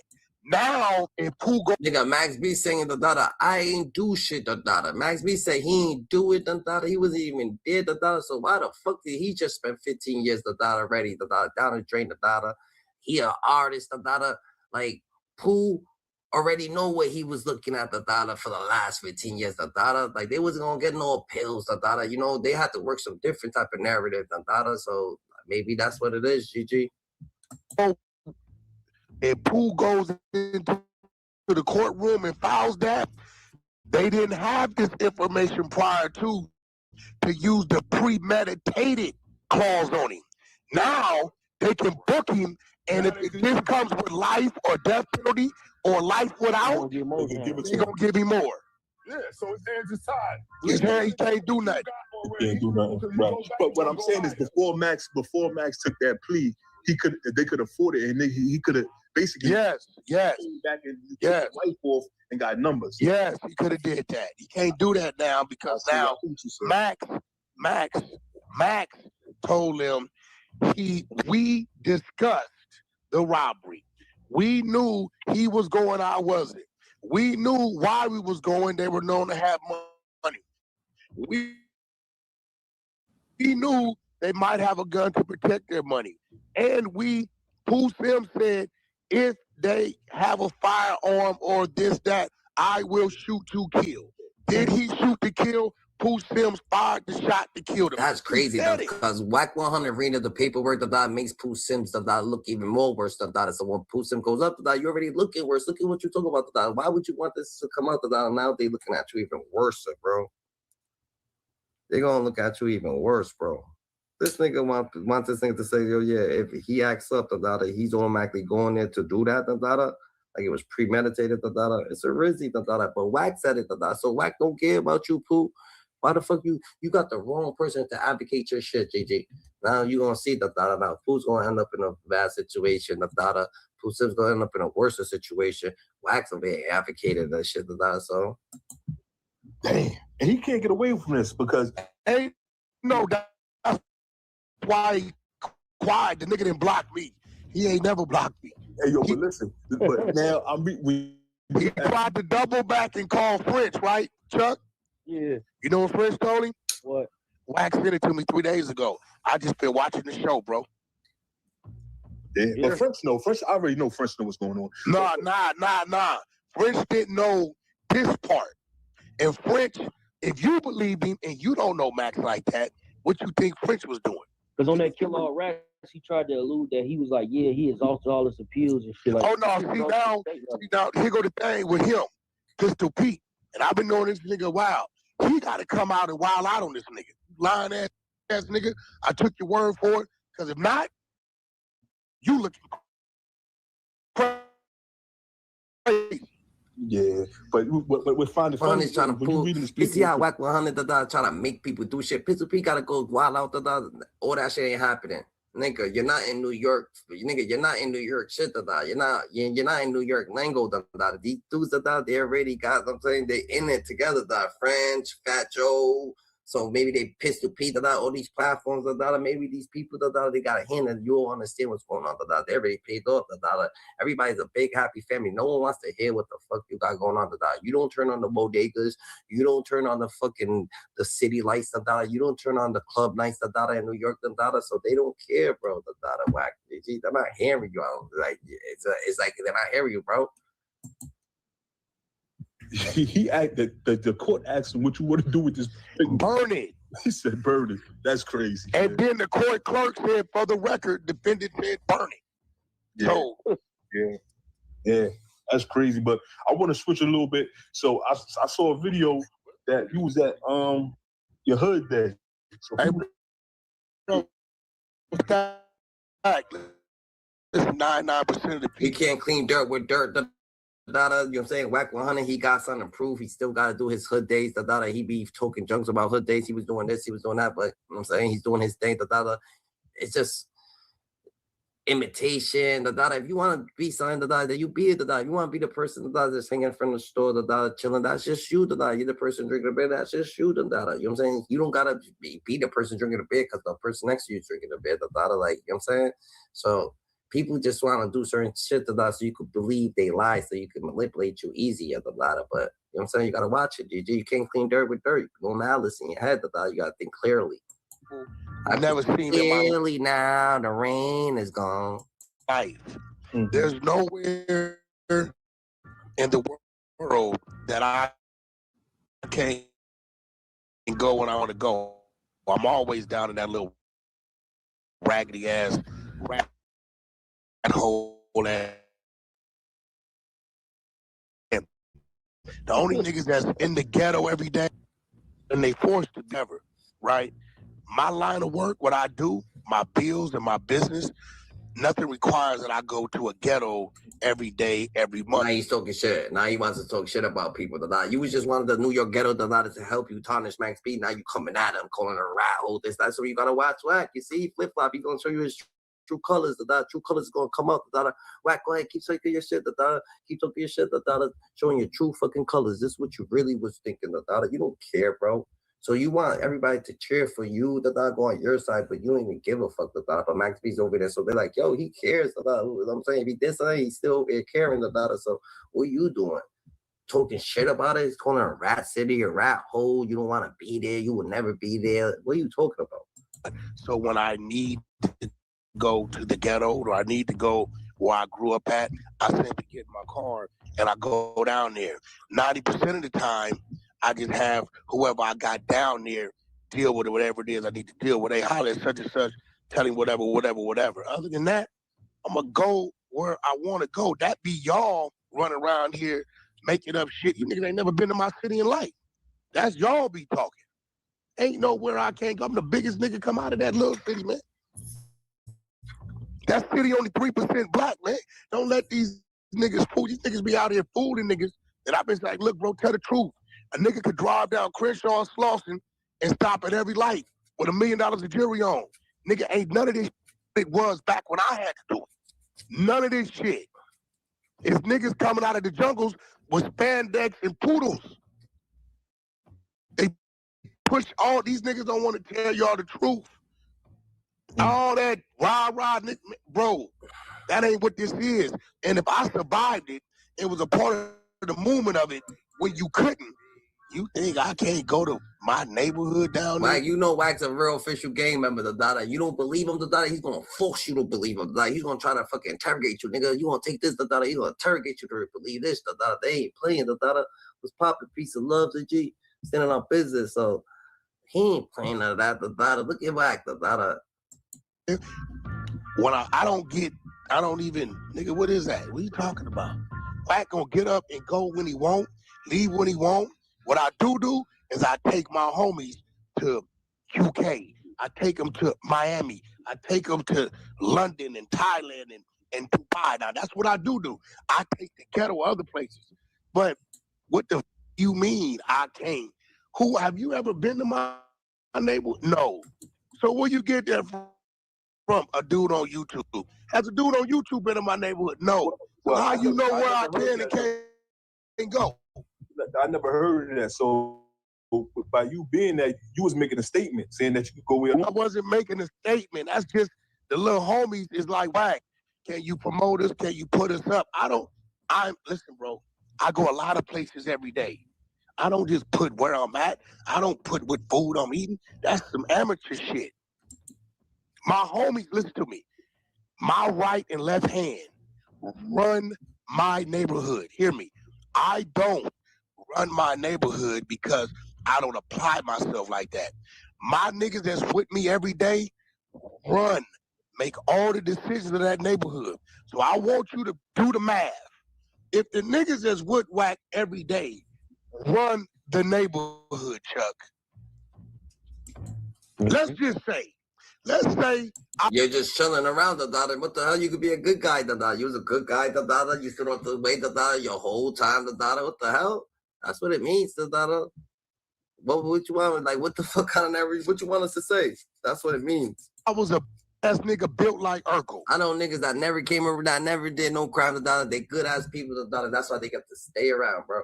Now, if Pooh go, nigga, Max B saying I ain't do shit, Max B said he ain't do it, he wasn't even dead, so why the fuck did he just spend 15 years, already, down the drain, he an artist, like, Pooh already know what he was looking at, for the last 15 years, like, they wasn't gonna get no appeals, you know, they had to work some different type of narrative, so maybe that's what it is, GG. If Pooh goes into the courtroom and files that, they didn't have this information prior to use the premeditated clause on him. Now they can book him, and if this comes with life or death penalty or life without, they're gonna give him more. Yeah, so his hands is tied. His hands, he can't do nothing. He can't do nothing. Right. But what I'm saying is, before Max took that plea, they could afford it, and he could have basically yes back and took life off and got numbers. Yes, he could have did that. He can't do that now because now Max told him we discussed the robbery. We knew he was going, I wasn't. We knew why we was going. They were known to have money. We knew they might have a gun to protect their money. And Pooh Sims said, if they have a firearm or this, that, I will shoot to kill. Did he shoot to kill? Pooh Sims fired the shot to kill them. That's crazy, though, because Whack 100 reading the paperwork that makes Pooh Sims look even more worse than that. So when Pooh Sims goes up to that, you're already looking worse. Look at what you're talking about that. Why would you want this to come out to that? Now they looking at you even worse, bro. They're gonna look at you even worse, bro. This nigga want this nigga to say, yo, yeah, if he acts up, he's automatically going there to do that, like it was premeditated, it's a rizzy, but Whack said it, so Whack don't care about you, Pooh. Why the fuck you got the wrong person to advocate your shit, JJ? Now you gonna see now Pooh's gonna end up in a bad situation, Pooh Sims gonna end up in a worse situation. Whack's gonna be advocated that shit, so. Damn, and he can't get away from this because that's why he quiet. The nigga didn't block me. He ain't never blocked me. Hey, yo, but listen, but now he tried to double back and call French, right, Chuck? Yeah. You know what French told him? What? Wax sent it to me 3 days ago. I just been watching the show, bro. Yeah. But French, I already know French know what's going on. Nah. French didn't know this part. And French, if you believe him and you don't know Max like that, what you think French was doing? Because on that K.A.R. rap, he tried to allude that he was like, yeah, he exhausted all his appeals and shit. Like, oh, no, see now, here go the thing with him, Pistol Pete. And I've been knowing this nigga a while. He got to come out and wild out on this nigga. Lying ass nigga. I took your word for it. Because if not, you looking crazy. Yeah, but we're finding funny is trying to pull. You see how Whack 100 trying to make people do shit. Pistol P gotta go wild out all that shit ain't happening. Nigga, you're not in New York. Nigga, you're not in New York shit. You're not in New York lingo. These dudes they already got. I'm saying they in it together. French, Fat Joe. So maybe they Pistol P all these platforms. Maybe these people they got a hand and you don't understand what's going on. They already paid off. Everybody's a big happy family. No one wants to hear what the fuck you got going on. You don't turn on the bodegas. You don't turn on the city lights. You don't turn on the club nights. In New York. So they don't care, bro. Whack. They're not hearing you out. Like it's like they're not hearing you, bro. He the court asked him what you want to do with this thing. Burn it. He said burn it. That's crazy. And then the court clerk said, for the record, defendant said burn it. Yeah. So yeah, that's crazy. But I want to switch a little bit. So I saw a video that you was at your hood day. So it's 99% of the people. He can't clean dirt with dirt. You know what I'm saying? Whack 100, he got something to prove. He still got to do his hood days. He be talking junks about hood days. He was doing this, he was doing that. But you know what I'm saying? He's doing his thing. It's just imitation. If you want to be something, that you be it. You want to be the person that's hanging from the store, chilling. That's just you. You're the person drinking a beer. That's just you. You know what I'm saying? You don't gotta be the person drinking a beer because the person next to you is drinking a beer. Like, you know what I'm saying? So people just want to do certain shit so you could believe they lie, so you can manipulate you easy at the ladder. But you know what I'm saying? You gotta watch it, GG. You can't clean dirt with dirt. No malice in your head. You gotta think clearly. I've never seen clearly now. The rain is gone. Life. There's nowhere in the world that I can't go when I want to go. I'm always down in that little raggedy ass rat hole. And the only niggas that's in the ghetto every day, and they forced to never, right? My line of work, what I do, my bills and my business, nothing requires that I go to a ghetto every day, every month. Now he's talking shit. Now he wants to talk shit about people. You was just one of the New York ghetto to help you tarnish Max B. Now you coming at him, calling her a rat hole. That's what you gotta watch. Whack. You see, flip flop. He's gonna show you his true colors. True colors is gonna come up. Whack. Go ahead. Keep talking your shit. Keep talking your shit. Showing your true fucking colors. This is what you really was thinking. You don't care, bro. So you want everybody to cheer for you, go on your side, but you don't even give a fuck, but Max B's over there. So they're like, yo, he cares, you know what I'm saying? If he did something, he's still over here caring, so what are you doing? Talking shit about it? He's calling it a rat city, a rat hole, you don't want to be there, you will never be there. What are you talking about? So when I need to go to the ghetto, or I need to go where I grew up at, I simply get in my car and I go down there. 90% of the time, I just have whoever I got down there deal with it, whatever it is I need to deal with. They holler at such and such, tell him whatever. Other than that, I'm going to go where I want to go. That be y'all running around here making up shit. You niggas ain't never been to my city in life. That's y'all be talking. Ain't nowhere I can't go. I'm the biggest nigga come out of that little city, man. That city only 3% black, man. Don't let these niggas fool. These niggas be out here fooling niggas. And I've been like, look, bro, tell the truth. A nigga could drive down Crenshaw and Slauson and stop at every light with $1 million of jewelry on. Nigga, ain't none of this shit was back when I had to do it. None of this shit. It's niggas coming out of the jungles with spandex and poodles. They push all these niggas don't want to tell y'all the truth. All that rah, bro, that ain't what this is. And if I survived it, it was a part of the movement of it when you couldn't. You think I can't go to my neighborhood down there? Like, you know Wax's a real official gang member, You don't believe him, he's gonna force you to believe him, He's gonna try to fucking interrogate you, nigga. You wanna take this, He's gonna interrogate you to believe this, They ain't playing, Was popping piece of love to G, standing on business, so he ain't playing none of that, Look at Wax, When I don't even, nigga, what is that? What are you talking about? Wax gonna get up and go when he won't, leave when he won't. What I do is I take my homies to UK. I take them to Miami. I take them to London and Thailand and Dubai. Now, that's what I do. I take the ghetto other places. But what the you mean I can't? Who have you ever been to my neighborhood? No. So where you get that from? A dude on YouTube. Has a dude on YouTube been in my neighborhood? No. So how you know where I've been and can't go? I never heard of that. So by you being that, you was making a statement saying that you could go where. I wasn't making a statement. That's just the little homies is like, Wack, can you promote us? Can you put us up? Listen, bro, I go a lot of places every day. I don't just put where I'm at. I don't put what food I'm eating. That's some amateur shit. My homies, listen to me. My right and left hand run my neighborhood. Hear me. I don't run my neighborhood because I don't apply myself like that. My niggas that's with me every day run, make all the decisions of that neighborhood. So I want you to do the math. If the niggas that's with Wack every day run the neighborhood, Chuck, let's say you're just chilling around, da. What the hell? You could be a good guy, da. You was a good guy, da. You stood on the way, da, your whole time, da. What the hell? That's what it means, da. What you want? Like, what the fuck kind of narrative? What you want us to say? That's what it means. I was a ass nigga built like Urkel. I know niggas that never came over, that never did no crime, da. They good ass people, da. That's why they got to stay around, bro.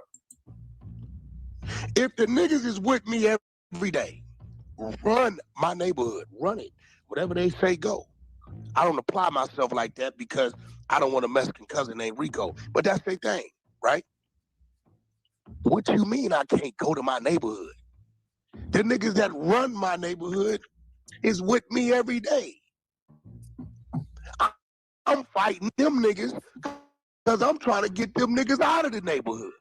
If the niggas is with me every day, run my neighborhood, run it. Whatever they say, go. I don't apply myself like that because I don't want a Mexican cousin named Rico. But that's their thing, right? What you mean I can't go to my neighborhood? The niggas that run my neighborhood is with me every day. I'm fighting them niggas because I'm trying to get them niggas out of the neighborhood.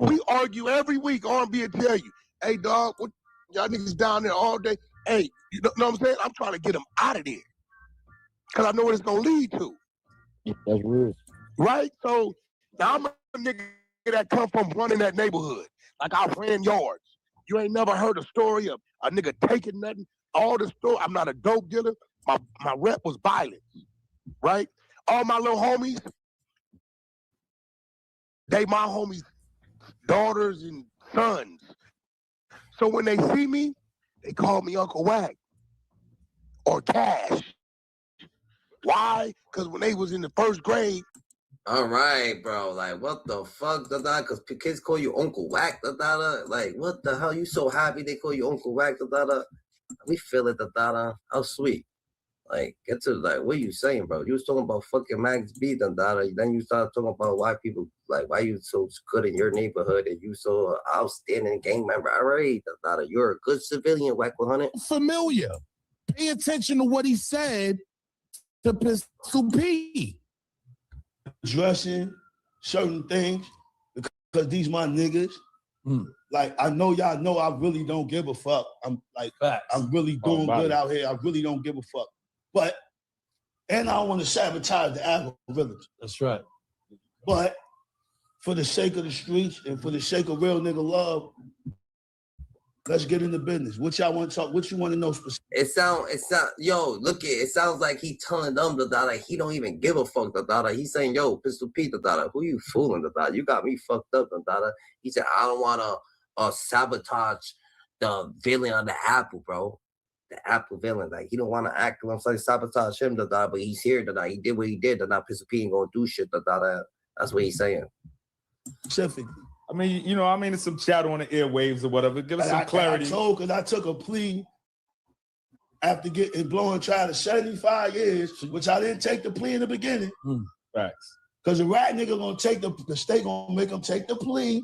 We argue every week. R&B will tell you, hey, dog, what y'all niggas down there all day? Hey, you know what I'm saying? I'm trying to get them out of there because I know what it's going to lead to. Yeah, that's real. Right? So now I'm a nigga that come from running that neighborhood. Like I ran yards. You ain't never heard a story of a nigga taking nothing. All the story. I'm not a dope dealer. My rep was violence. Right? All my little homies, they my homies' daughters and sons. So when they see me, they call me Uncle Wack or Cash. Why? Because when they was in the first grade. All right, bro. Like, what the fuck, da? Because kids call you Uncle Wack, da. Like, what the hell? You so happy they call you Uncle Wack, da. We feel it, da. How sweet. Like, get to, like, what are you saying, bro? You was talking about fucking Max B, da. Then you started talking about why people, like, why you so good in your neighborhood and you so outstanding gang member. All right, da. You're a good civilian, Wack 100. Familiar. Pay attention to what he said to Pistol P. Addressing certain things because these my niggas. Like, I know y'all know I really don't give a fuck. I'm like, I'm really doing good out here. I really don't give a fuck. But, and I don't want to sabotage the Afro village. That's right. But for the sake of the streets and for the sake of real nigga love, let's get into business. What y'all want to talk? What you want to know specifically? It sound. Yo, look it sounds like he telling them that he don't even give a fuck, that he's saying, yo, Pistol Pete, who you fooling, that you got me fucked up, that he said, I don't want to sabotage the villain on the Apple, bro. The Apple villain, like he don't want to act. I'm saying sabotage him, but he's here, he did what he did, Pistol Pete ain't gonna do shit, that's what he's saying. Specifically. I mean, you know, it's some chatter on the airwaves or whatever. Give us some clarity. Because I took a plea after getting blowing trial to 75 years, which I didn't take the plea in the beginning. Facts. Because the rat nigga gonna take the state gonna make him take the plea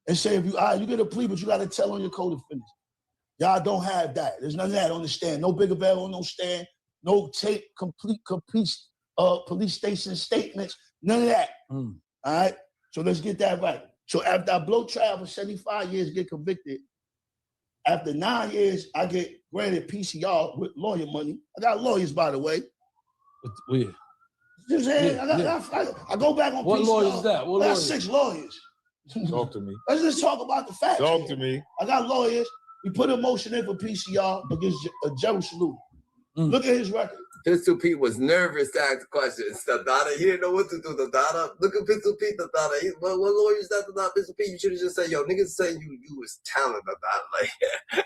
and say, if you get a plea, but you gotta tell on your code of finish. Y'all don't have that. There's none of that on the stand. No Biggaveli on no stand. No tape, complete police station statements. None of that. All right? So let's get that right. So after I blow trial for 75 years, get convicted, after 9 years, I get granted PCR with lawyer money. I got lawyers, by the way. Weird. You know what I'm saying? I go back on what PCR. What lawyer is that? I got 6 lawyers. Talk to me. Let's just talk about the facts. Talk to me. I got lawyers. We put a motion in for PCR against Gerald Salute. Look at his record. Pistol Pete was nervous to ask questions. The Dada, he didn't know what to do. The Dada, look at Pistol Pete. The Dada, what lawyer said the Dada? Pistol Pete, you should have just said, yo, niggas saying you was talented. The Dada, like,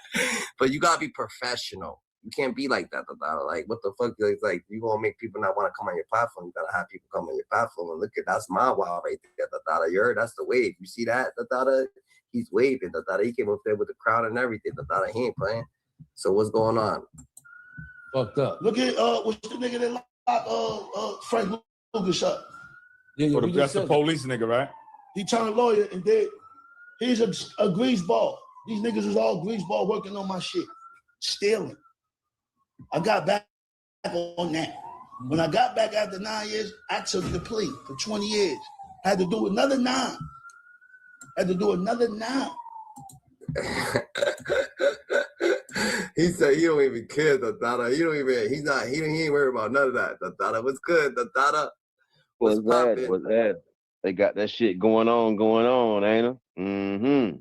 but you gotta be professional. You can't be like that. The Dada, like, what the fuck? Like, you gonna make people not want to come on your platform? You gotta have people come on your platform and look at that's my wild right there. The Dada, you heard? That's the wave. You see that? The Dada, he's waving. The Dada, he came up there with the crowd and everything. The Dada, he ain't playing. So what's going on? Fucked up. Look at what's the nigga that locked Frank Lucas up? Yeah, that's the police nigga, right? He turned lawyer and he's a greaseball. These niggas was all greaseball working on my shit, stealing. I got back on that. When I got back after 9 years, I took the plea for 20 years. I had to do another 9. He said he don't even care, the Dada. He ain't worried about none of that. The Dada, what's good? The Dada, what's poppin'? What's that? They got that shit going on, ain't it? Mm-hmm.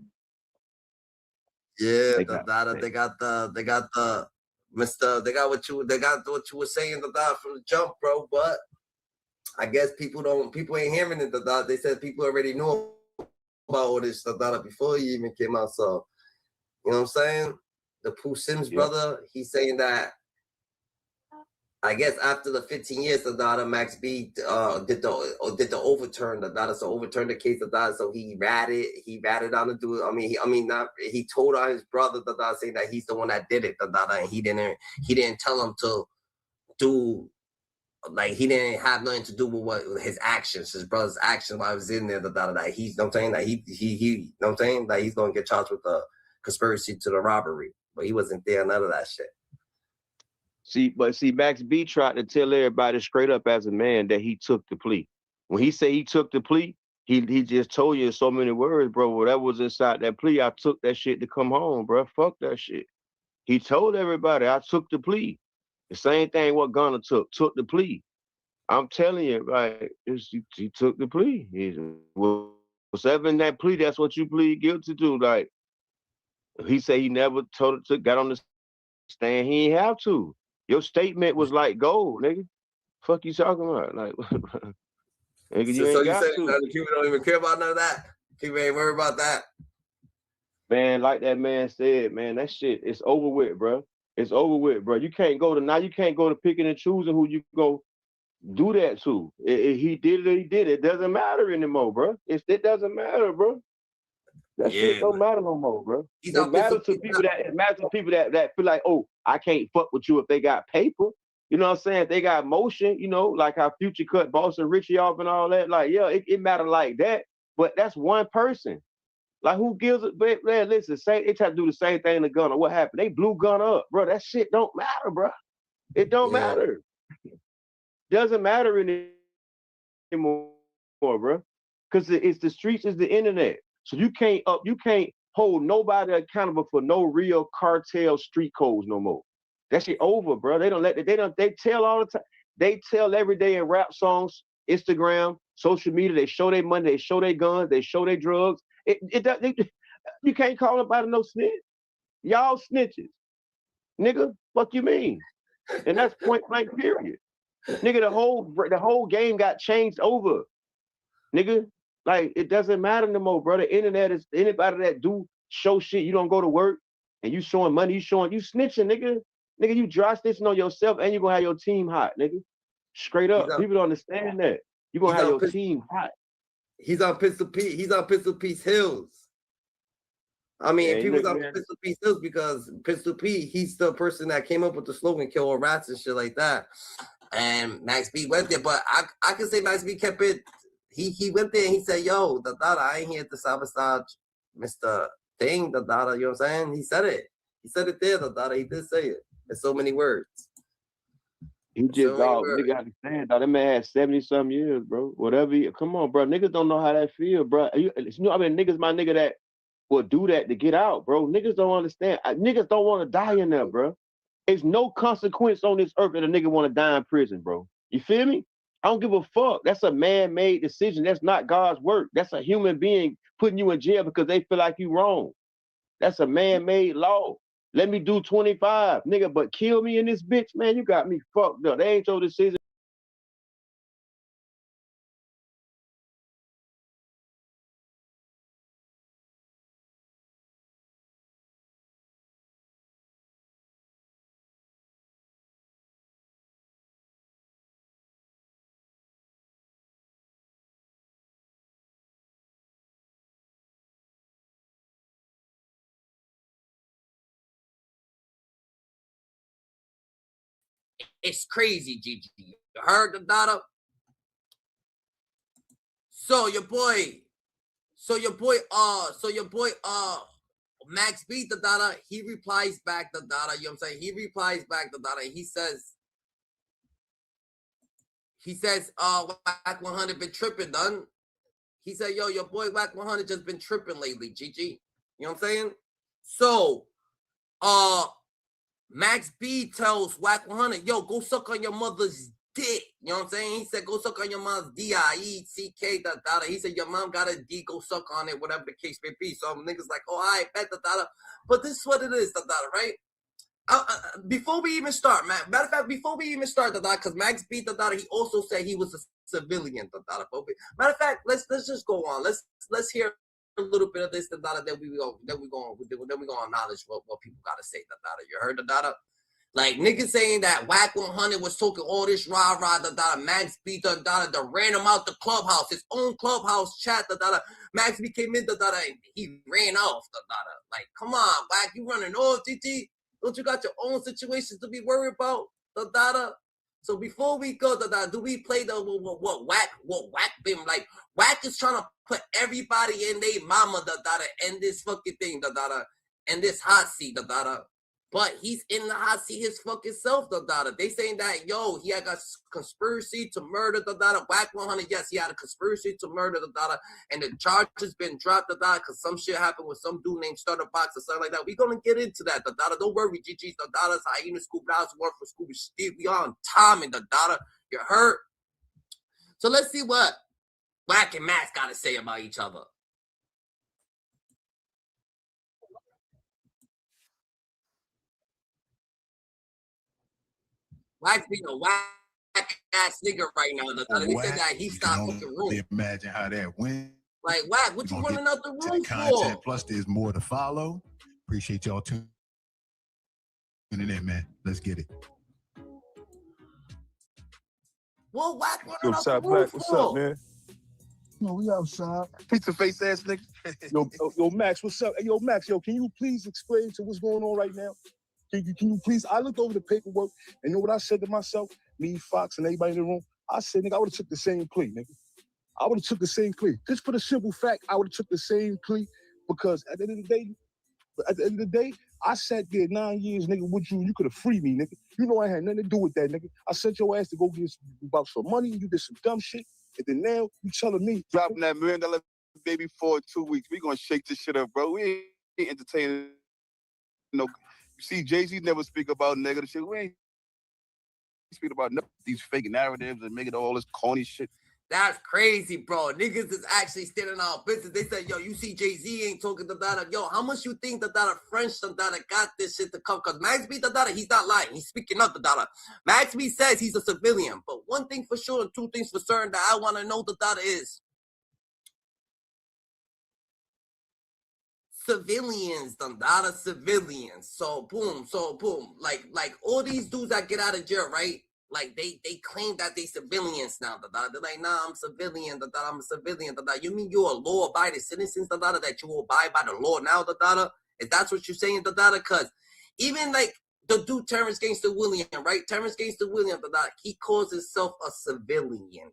Yeah, the Dada, they got what you were saying, the Dada, from the jump, bro. But I guess people ain't hearing it, the Dada. They said people already knew about all this, the Dada, before he even came out. So, you know what I'm saying? The Pooh Sims brother, he's saying that I guess after the 15 years, the Dada Max B did the overturn, the Dada, so overturned the case of Dada, so he ratted on the dude. He told on his brother, the Dada, saying that he's the one that did it, the Dada, and he didn't tell him to do, like, he didn't have nothing to do with his actions, his brother's actions while he was in there, the Dada, that he's, you know what I'm saying, that he you know what I'm saying, that he's gonna get charged with the conspiracy to the robbery, but he wasn't there, none of that shit. See, Max B tried to tell everybody straight up as a man that he took the plea. When he said he took the plea, he just told you in so many words, bro, whatever was inside that plea, I took that shit to come home, bro. Fuck that shit. He told everybody, I took the plea. The same thing what Gunna took the plea. I'm telling you, right, he took the plea. Whatever in that plea, that's what you plead guilty to. Like, he said he never got on the stand, he ain't have to. Your statement was like gold, nigga. Fuck you talking about? Like, nigga, you ain't got to. People don't even care about none of that? People ain't worried about that? Man, like that man said, man, that shit, it's over with, bro. It's over with, bro. You can't go to picking and choosing who you go do that to. He did it, he did it. It doesn't matter anymore, bro. It doesn't matter, bro. That shit don't matter no more, bro. It matters to people that feel like, oh, I can't fuck with you if they got paper. You know what I'm saying? If they got motion, you know, like how Future cut Boss and Richie off and all that. Like, yeah, it matter like that. But that's one person. Like, who gives it? But man, listen, they try to do the same thing to Gunna. What happened? They blew Gunna up, bro. That shit don't matter, bro. It don't matter. Doesn't matter anymore, bro. Because it's the streets, it's the internet. So you can't hold nobody accountable for no real cartel street codes no more. That shit over, bro. They tell all the time. They tell every day in rap songs, Instagram, social media. They show their money, they show their guns, they show their drugs. You can't call nobody no snitch. Y'all snitches, nigga. Fuck you mean? And that's point blank period. Nigga, the whole game got changed over, nigga. Like, it doesn't matter no more, bro. The internet is anybody that do show shit. You don't go to work and you showing money, you snitching, nigga. Nigga, you dry snitching on yourself and you gonna have your team hot, nigga. Straight up. People don't understand that. You gonna have your team hot. He's on Pistol Pete. He's on Pistol Pete's Hills. I mean, people's on Pistol Pete's Hills because Pistol Pete, he's the person that came up with the slogan, kill all rats and shit like that. And Max B went there, but I can say Max B kept it. He went there and he said, yo, the Dada, I ain't here to sabotage Mr. Thing, the Dada, you know what I'm saying? He said it. He said it there, the Dada. He did say it. In so many words. He just, nigga, understand, dog. That man had 70-some years, bro. Whatever. Come on, bro. Niggas don't know how that feel, bro. Niggas, my nigga that will do that to get out, bro. Niggas don't understand. Niggas don't want to die in there, bro. There's no consequence on this earth that a nigga want to die in prison, bro. You feel me? I don't give a fuck. That's a man-made decision. That's not God's work. That's a human being putting you in jail because they feel like you wrong. That's a man-made law. Let me do 25, nigga, but kill me in this bitch, man. You got me fucked up. They ain't your decision. It's crazy, Gigi. You heard the data? So your boy, Max beat the data. He replies back the data. You know what I'm saying? He replies back the data. He says, Whack 100 been tripping, done. He said, yo, your boy Whack 100 just been tripping lately, Gigi. You know what I'm saying? So, Max B tells Whack 100, yo, go suck on your mother's dick. You know what I'm saying? He said, go suck on your mom's D-I-E-C-K, da. He said, your mom got a D, go suck on it, whatever the case may be. So niggas like, oh, I bet da. But this is what it is, da, right? Before we even start, man. Matter of fact, before we even start, because Max beat the he also said he was a civilian, Matter of fact, let's just go on. Let's hear a little bit of this, then we go on knowledge what people gotta say, You heard the Like niggas saying that Whack 100 was talking all this rah, Max beat the ran him out the clubhouse, his own clubhouse chat, Max B came in, and he ran off, Like, come on, Whack, you running off, GG? Don't you got your own situations to be worried about, So before we go, do we play the what Whack been like? Whack is trying to put everybody in their mama, in this fucking thing, in this hot seat, But he's in the hot seat his fucking self, They saying that, yo, he had a conspiracy to murder, Whack 100, yes, he had a conspiracy to murder, and the charges been dropped, because some shit happened with some dude named Starterbox or something like that. We gonna get into that, Don't worry, GG's, Hyena Scuba House, one for Scuba Steve. We on time in You heard? So let's see what Whack and Max gotta say about each other. Whack's being a whack ass nigga right now. They said that he stopped fucking room. Imagine how that went. Like, Whack, what you running out the room content, for? plus, there's more to follow. Appreciate y'all tuning in, man. Let's get it. Well, Whack running out Yo, the room Black, what's up, man? No, we outside. Pizza face ass nigga. yo, Max, what's up? Hey, yo, Max, can you please explain to what's going on right now? Can you please? I looked over the paperwork, and you know what I said to myself? Me, Fox, and everybody in the room. I said, nigga, I would have took the same plea, nigga. I would have took the same plea. Just for the simple fact, I would have took the same plea because at the end of the day, I sat there 9 years, nigga, with you. You could have freed me, nigga. You know I had nothing to do with that, nigga. I sent your ass to go get about some money, and you did some dumb shit. And then now you telling me dropping that $1 million baby for 2 weeks. We gonna shake this shit up, bro. We ain't entertaining no. You see, Jay-Z never speak about negative shit. We ain't speak about these fake narratives and making all this corny shit. That's crazy, bro. Niggas is actually standing on business. They said, yo, you see Jay-Z ain't talking to that. Yo, how much you think that French got this shit to come? Because Max B, he's not lying. He's speaking up the Max B says he's a civilian. But one thing for sure and two things for certain that I want to know is civilians, civilians. So boom. Like all these dudes that get out of jail, right? Like they claim that they civilians now. They're like, nah, I'm civilian. I'm a civilian. You mean you're a law-abiding citizen? That you abide by the law now? If that's what you're saying, because even like the dude Terrence Gangster William, right? Terrence Gangster William, he calls himself a civilian.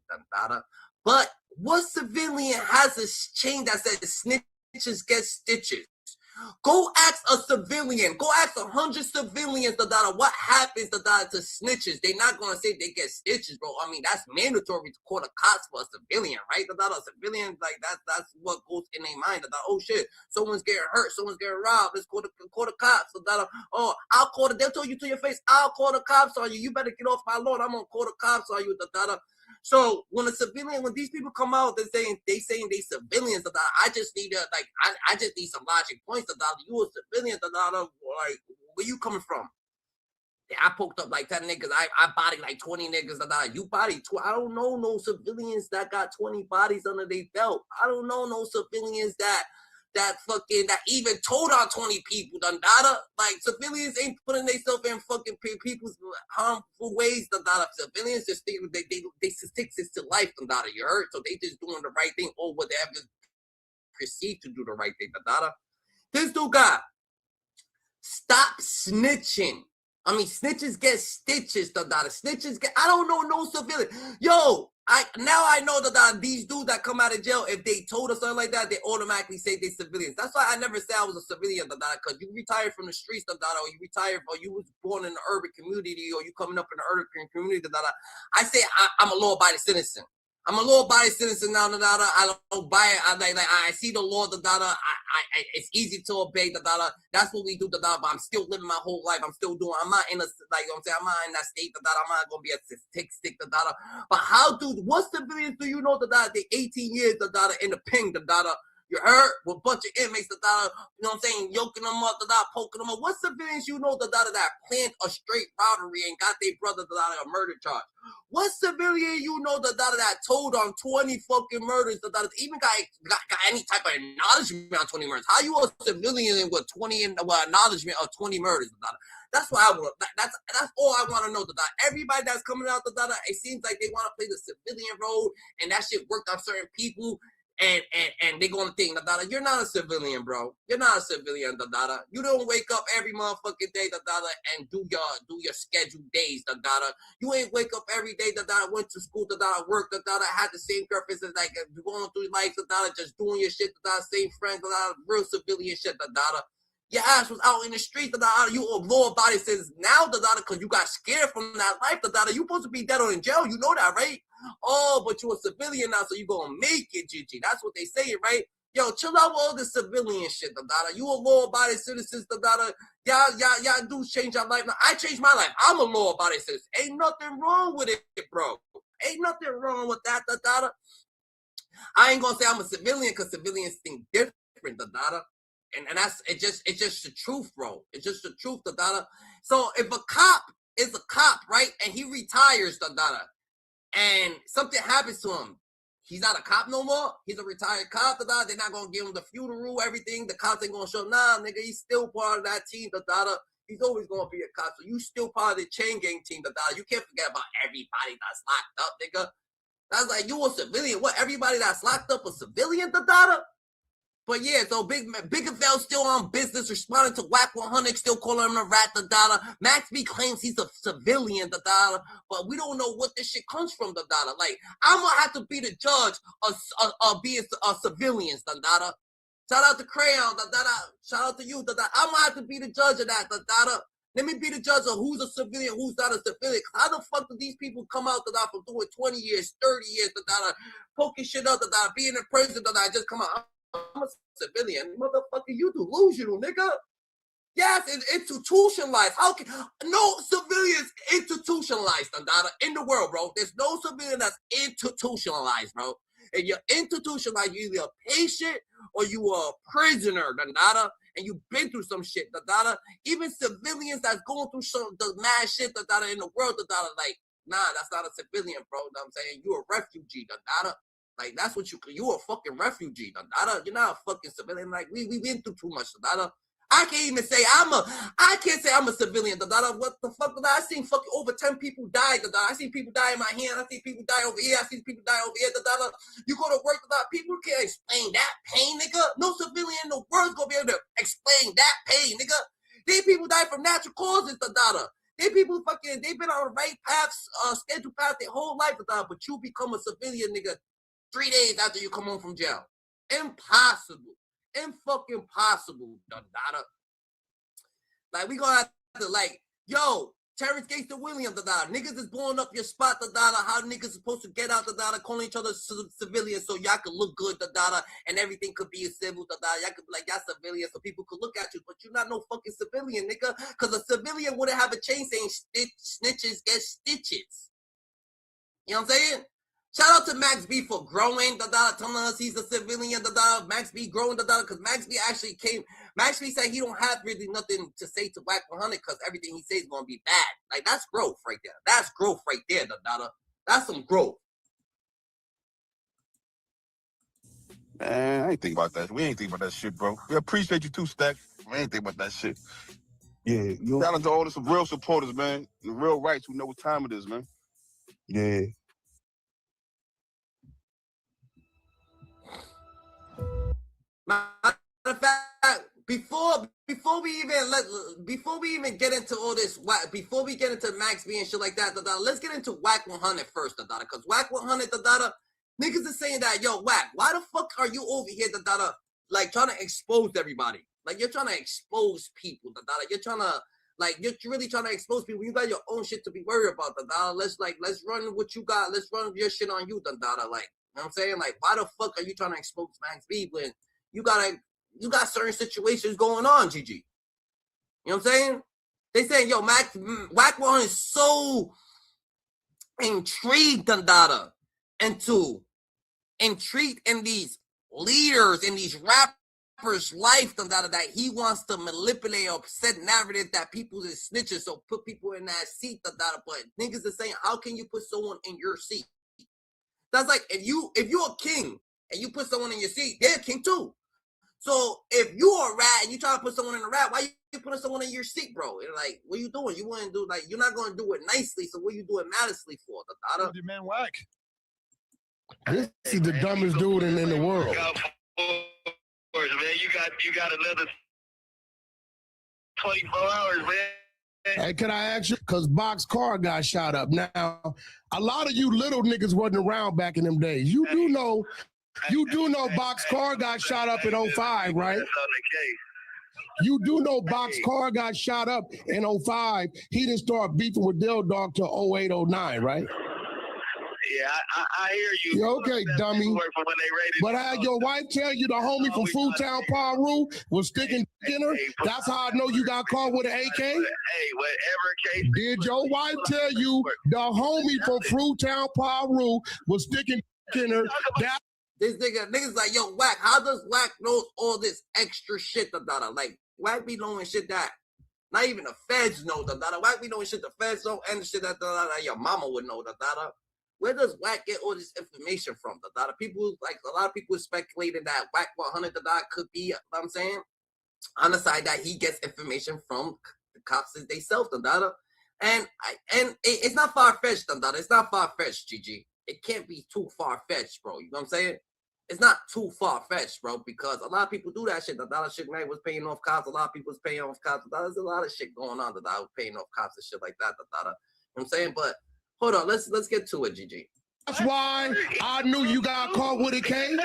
But what civilian has a chain that says snitches get stitches? Go ask a civilian. Go ask 100 civilians what happens to snitches. They're not gonna say they get stitches, bro. I mean, that's mandatory to call the cops for a civilian, right? A civilian, like that's what goes in their mind. Oh shit, someone's getting hurt, someone's getting robbed. Let's call the cops. Oh, I'll call the. They'll tell you to your face. I'll call the cops on you. You better get off my lawn. I'm gonna call the cops on you. So when these people come out, they saying they civilians. I just need I just need some logic points. You a civilian? Like where you coming from? I poked up like 10 niggas. I bodied like 20 niggas. You bodied 20. I don't know no civilians that got 20 bodies under their belt. I don't know no civilians that even told on 20 people. Like civilians ain't putting themselves in fucking people's harmful ways. Civilians just think they stick to life. You heard? So they just doing the right thing or whatever perceived to do the right thing. This dude got stop snitching. I mean, snitches get stitches. Snitches get. I don't know no civilian. Yo, I know that these dudes that come out of jail, if they told us something like that, they automatically say they civilians. That's why I never said I was a civilian. Because you retired from the streets. Or you retired, or you was born in the urban community, or you coming up in the urban community. I say I'm a law-abiding citizen. I'm a law-abiding citizen now. I don't buy it. I see the law. It's easy to obey. That's what we do. But I'm still living my whole life. I'm still doing. I'm not in a I'm not in that state. I'm not gonna be a stick. But what civilians do you know they 18 years in the ping. You heard with a bunch of inmates you know what I'm saying, yoking them up, poking them up. What civilians you know that planned a straight robbery and got their brother a murder charge? What civilian you know that told on 20 fucking murders even got any type of acknowledgement on 20 murders? How you a civilian with 20 acknowledgement of 20 murders? That's what I want. That's all I want to know. Everybody that's coming out it seems like they want to play the civilian role, and that shit worked on certain people. And they gonna think you're not a civilian, bro. You're not a civilian, You don't wake up every motherfucking day, and do your scheduled days, You ain't wake up every day, went to school, work, had the same purpose as going through life, just doing your shit, same friends, real civilian shit, Your ass was out in the street, you a law-abiding citizen now, because you got scared from that life, You supposed to be dead or in jail, you know that, right? Oh, but you a civilian now, so you gonna make it, Gigi. That's what they say, right? Yo, chill out with all the civilian shit, You a law-abiding citizen, Y'all do change your life. Now, I changed my life. I'm a law-abiding citizen. Ain't nothing wrong with it, bro. Ain't nothing wrong with that, I ain't gonna say I'm a civilian, because civilians think different, And that's it's just the truth, bro. It's just the truth, So if a cop is a cop, right, and he retires, and something happens to him, he's not a cop no more. He's a retired cop. They're not gonna give him the funeral, everything. The cops ain't gonna show. Nah, nigga, he's still part of that team. He's always gonna be a cop. So you still part of the chain gang team. You can't forget about everybody that's locked up, nigga. That's like you a civilian. What? Everybody that's locked up a civilian, But yeah, so Biggaveli still on business, responding to WAC 100, still calling him a rat, Max B claims he's a civilian, but we don't know what this shit comes from, Like, I'm gonna have to be the judge of being a civilian, Shout out to Crayon, Shout out to you, I'm gonna have to be the judge of that, Let me be the judge of who's a civilian, who's not a civilian. How the fuck do these people come out from doing 20 years, 30 years, poking shit up, being in prison, just come out? I'm a civilian. Motherfucker, you delusional, nigga. Yes, it's institutionalized. How can no civilians institutionalized, in the world, bro? There's no civilian that's institutionalized, bro. And you're institutionalized, you're either a patient or you are a prisoner, and you've been through some shit, Even civilians that's going through some the mad shit, in the world, like, nah, that's not a civilian, bro. You know what I'm saying? You're a refugee, Like, that's what you're a fucking refugee, You're not a fucking civilian. Like, we been through too much, I can't even say I can't say I'm a civilian, What the fuck, I seen fucking over 10 people die, I seen people die in my hand. I seen people die over here. I seen people die over here, You go to work, people can't explain that pain, nigga. No civilian in the world's gonna be able to explain that pain, nigga. These people die from natural causes, These people they've been on the right path, scheduled path their whole life, but you become a civilian, nigga, 3 days after you come home from jail. Impossible. Fucking possible, Like, we gonna have to, like, yo, Terrence Gates and Williams, Niggas is blowing up your spot, How niggas supposed to get out, calling each other civilians so y'all could look good, and everything could be a civil, Y'all could be like, y'all civilians, so people could look at you, but you're not no fucking civilian, nigga. Because a civilian wouldn't have a chain saying snitches get stitches. You know what I'm saying? Shout out to Max B for growing, telling us he's a civilian, Max B growing, because Max B actually came, Max B said he don't have really nothing to say to Whack 100 because everything he says is gonna be bad. Like that's growth right there. That's growth right there, Dada. That's some growth. Man, I ain't think about that. We ain't think about that shit, bro. We appreciate you too, Stack. We ain't think about that shit. Yeah, shout out to all the real supporters, man. The real rights who know what time it is, man. Yeah. Matter of fact, before we even get into all this, before we get into Max B and shit like that, let's get into Whack 100 first, because Whack 100, niggas is saying that, yo, Whack, why the fuck are you over here, like trying to expose everybody? Like you're trying to expose people, you're trying to, like, you're really trying to expose people. You got your own shit to be worried about, Let's run what you got. Let's run your shit on you, Like, you know what I'm saying? Like, why the fuck are you trying to expose Max B when you got certain situations going on, GG? You know what I'm saying? They saying, yo, Whack 100 is so intrigued, intrigued in these leaders, in these rappers' life, that he wants to manipulate or set narrative that people is snitches, so put people in that seat, but niggas are saying, how can you put someone in your seat? That's like, if you're a king and you put someone in your seat, they're a king too. So if you're a rat and you try to put someone in a rat, why you putting someone in your seat, bro? And like, what are you doing? You want to do, like, you're not going to do it nicely, so what are you doing maliciously for? Man, Whack. This is the dumbest dude in the world. Man, you got another 24 hours, man. Hey, can I ask you? Because K.A.R got shot up. Now, a lot of you little niggas wasn't around back in them days. You do know K.A.R got shot up in 05, right? You do know K.A.R got shot up in 05. He didn't start beefing with Dill Dog till 08, 09, right? Yeah, I hear you. Okay, dummy. But I had your wife tell you the homie from Fruitown Paru was sticking in her. That's how I know you got caught with an AK. Hey, whatever case. Did your wife tell you the homie from Fruitown Paru was sticking in her? This niggas like, yo, Whack, how does Whack know all this extra shit, Like, Whack be knowing shit that not even the feds know, Whack be knowing shit the feds know and the shit that your mama would know, Where does Whack get all this information from, People, like, a lot of people speculating that Whack 100, could be, you know what I'm saying, on the side that he gets information from the cops themselves, And it's not far-fetched, It's not far-fetched, GG. It can't be too far-fetched, bro. You know what I'm saying? It's not too far-fetched, bro, because a lot of people do that shit. Shit was paying off cops. A lot of people was paying off cops. There's a lot of shit going on was paying off cops and shit like that. You know what I'm saying? But hold on, let's get to it, GG. That's why I knew you got caught with a K.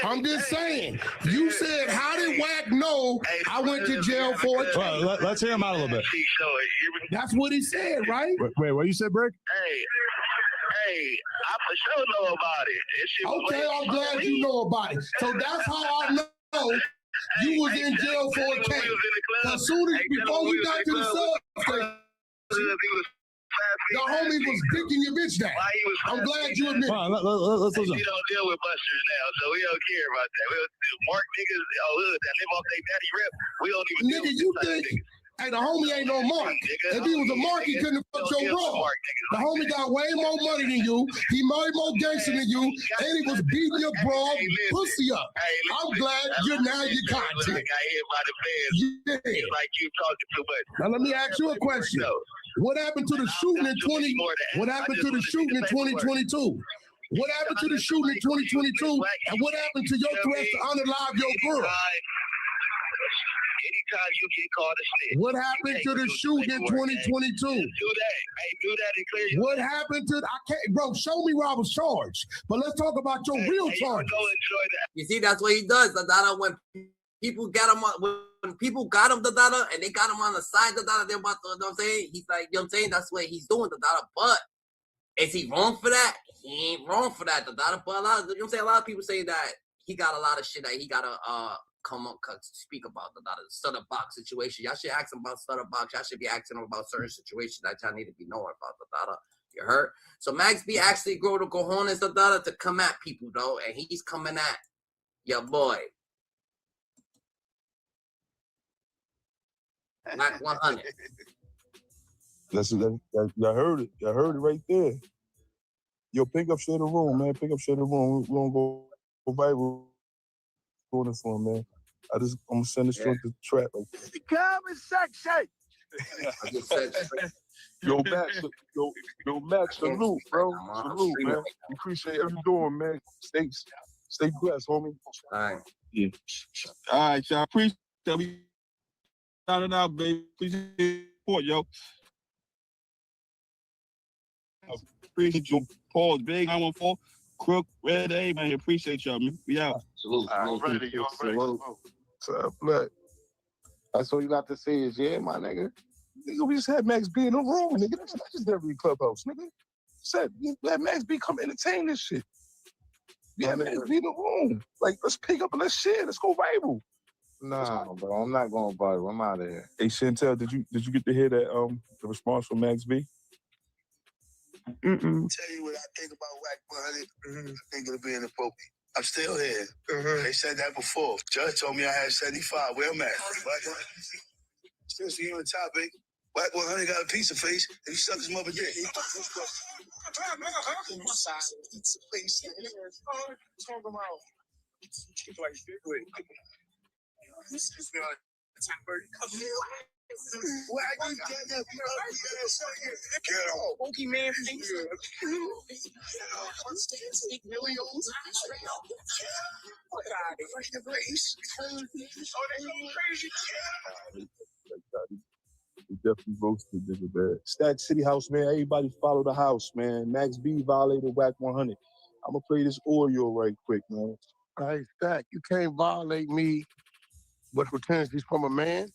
I'm just saying. You said, how did Whack know I went to jail for it? Well, let's hear him out a little bit. That's what he said, right? Wait, what you said, Brick? Hey, I for sure know about it. Okay, I'm glad you know about it. So that's how I know you was in jail for a case. As soon as, before we got to the substation, the homie was dicking your bitch down. I'm glad you admit it. Let's listen. We don't deal with busters now, so we don't care about that. We don't mark niggas hood that live off their daddy rep. We don't even nigga, you think, hey, the homie ain't no mark. If he was a mark, he couldn't have fucked your bro. The homie got way more money than you. He married more gangster than you, and he was beating your bro pussy up. I'm glad you're now your content. I got hit by the feds. Yeah. Like you talking too much. Now let me ask you a question. What happened to the shooting in 20? What happened to the shooting in 2022? What happened to the shooting in 2022? And what happened to your threats to unalive your girl? Anytime you get called a snitch. What happened to the shooting in 2022? Do that. Hey, do that and clear your. What happened to? I can't, bro. Show me where I was charged. But let's talk about your real charges. You see, that's what he does. When people got him on, when people got him, and they got him on the side, they're about to, you know what I'm saying? He's like, you know what I'm saying? That's what he's doing, But is he wrong for that? He ain't wrong for that, But a lot of, you know what I'm saying? A lot of people say that he got a lot of shit that he gotta come up, speak about the stutter box situation. Y'all should ask him about stutter box. Y'all should be asking him about certain situations that y'all need to be knowing about You heard? So Max B actually grow the cojones to come at people though, and he's coming at your boy Whack 100. Y'all heard it. Y'all heard it right there. Yo, pick up, share the room, man. Pick up, share the room. We don't go viral on this one, man. I'm gonna send this joint to trap. The comment section. I just said, Yo, Max, Max, salute, bro. Salute, man. We appreciate everything you're doing, man. Stay blessed, homie. All right. Yeah. All right, y'all. Appreciate it. Shout it out, baby. Appreciate the support, yo. Appreciate you. Pause, Big 914, Crook, Red A, man. Appreciate y'all, man. We out. Salute. Already. So, look, that's all you got to say is, yeah, my nigga. Nigga, we just had Max B in the room, nigga. That's just every clubhouse, nigga. Said, let Max B come entertain this shit. Yeah, Max B in the room. Like, let's pick up and let's share. Let's go viral. Nah, bro, I'm not going viral. I'm out of here. Hey, Chantel, did you get to hear that the response from Max B? Tell you what I think about Whack 100. I think it'll be inappropriate. I'm still here. They said that before. Judge told me I had 75. Where I'm at. Since you're on the topic, Whack 100 got a piece of face, and he sucked his mother dick. Pokemon We definitely roasted nigga bad. Stack City House, man. Everybody follow the house, man. Max B violated Whack 100. I'm gonna play this audio right quick, man. Hey, Stack, you can't violate me but pretends he's from a man.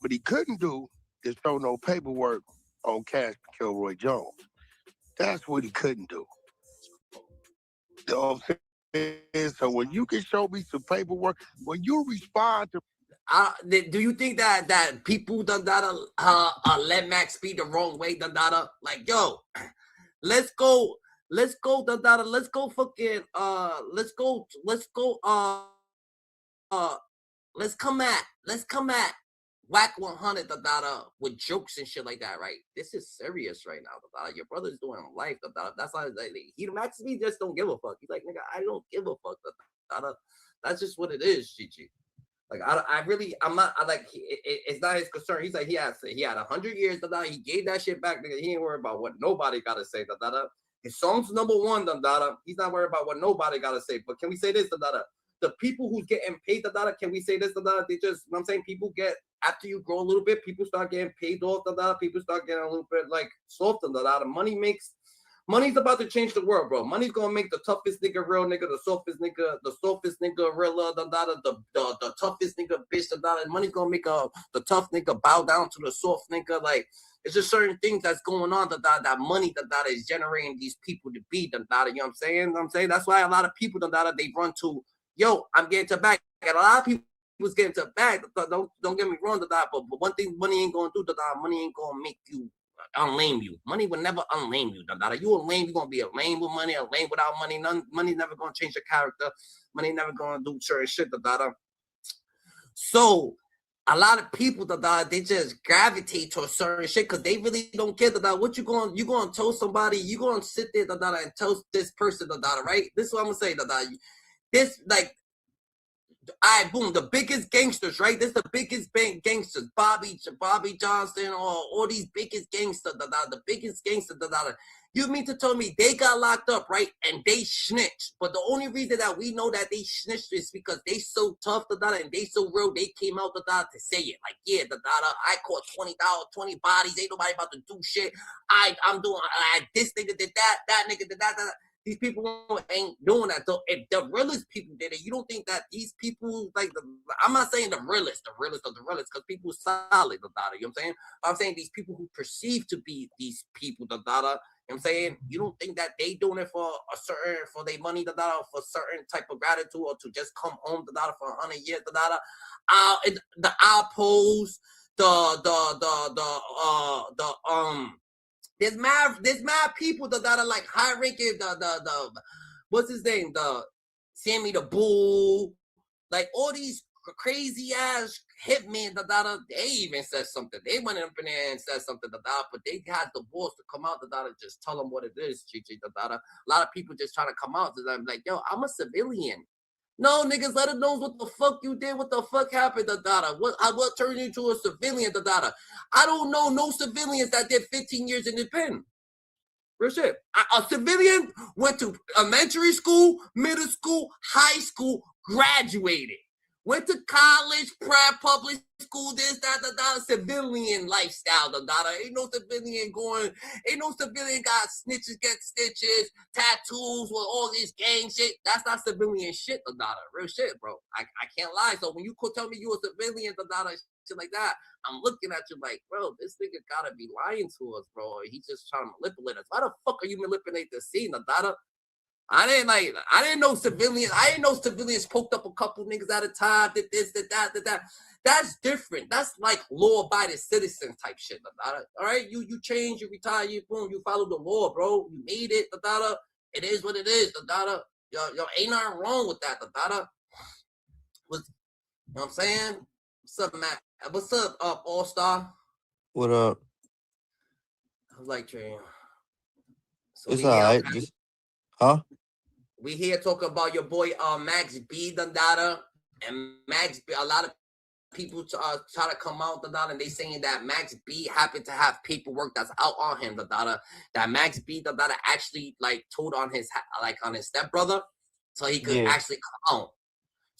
What he couldn't do is throw no paperwork on Cash Kilroy Jones. That's what he couldn't do. You know what I'm saying? So when you can show me some paperwork, when you respond to do you think that people done let Max be the wrong way? Like, yo, let's go, let's go fucking let's come at Whack 100 with jokes and shit like that, right? This is serious right now. Your brother's doing life. That's why Max B just don't give a fuck. He's like, nigga, I don't give a fuck. That's just what it is, GG. Like it's not his concern. He's like he had 100 years. He gave that shit back. Nigga, he ain't worried about what nobody gotta say. His song's #1. He's not worried about what nobody gotta say. But can we say this? The people who's getting paid, can we say this? They just, you know what I'm saying, people get, after you grow a little bit, people start getting paid off. People start getting a little bit like soft. Money's about to change the world, bro. Money's gonna make the toughest nigga real nigga, the softest nigga realer, the toughest nigga bitch, money's gonna make the tough nigga bow down to the soft nigga. Like, it's just certain things that's going on that money is generating these people to be, you know what I'm saying? That's why a lot of people they run to, yo, I'm getting to back. And a lot of people was getting to back. Don't get me wrong, but one thing money ain't gonna do, money ain't gonna make you unlame you. Money will never unlame you. You a lame, you're gonna be a lame with money, a lame without money. Money never gonna change your character. Money never gonna do certain shit. So a lot of people they just gravitate to a certain shit because they really don't care what you gonna tell somebody. You gonna sit there and tell this person right? This is what I'm gonna say. This like, all right, boom, the biggest gangsters, right? This is the biggest gangsters, Bobby Johnson, or all these biggest gangsters, the biggest gangsters, You mean to tell me they got locked up, right? And they snitched. But the only reason that we know that they snitched is because they so tough, and they so real, they came out to say it. Like, yeah, I caught 20 bodies, ain't nobody about to do shit. I'm doing, this nigga did that nigga did that. These people ain't doing that. So if the realest people did it, you don't think that these people, like, I'm not saying the realest of the realest, because people solid, you know what I'm saying? I'm saying these people who perceive to be these people, you know what I'm saying? You don't think that they doing it for their money, for certain type of gratitude, or to just come home, for 100 years, the outpost, there's mad people that are like high ranking, the what's his name, the Sammy the Bull, like all these crazy ass hitman, they even said something. They went up in there and said something, but they had the balls to come out, and just tell them what it is, A lot of people just trying to come out, I'm like, yo, I'm a civilian. No, niggas, let it know what the fuck you did, what the fuck happened, what turned you into a civilian, I don't know no civilians that did 15 years in the pen. Real shit. A civilian went to elementary school, middle school, high school, graduated. Went to college, prep, public school, this, that, civilian lifestyle, Ain't no civilian got snitches get stitches, tattoos with all this gang shit. That's not civilian shit, Real shit, bro. I can't lie. So when you could tell me you a civilian, shit like that, I'm looking at you like, bro, this nigga gotta be lying to us, bro. He's just trying to manipulate us. Why the fuck are you manipulating the scene, I didn't know civilians. I didn't know civilians poked up a couple niggas at a time. Did this, did that, did that. That's different. That's like law-abiding citizen type shit. All right, you change, you retire, you boom, you follow the law, bro. You made it. It is what it is. Yo, ain't nothing wrong with that. You know what I'm saying? What's up, Matt? What's up, All Star? What up? I like Trey. So It's all right. Just, huh? We here talking about your boy Max B, and Max B. A lot of people try to come out, and they saying that Max B happened to have paperwork that's out on him, that Max B, actually like told on his stepbrother, so he could actually come out.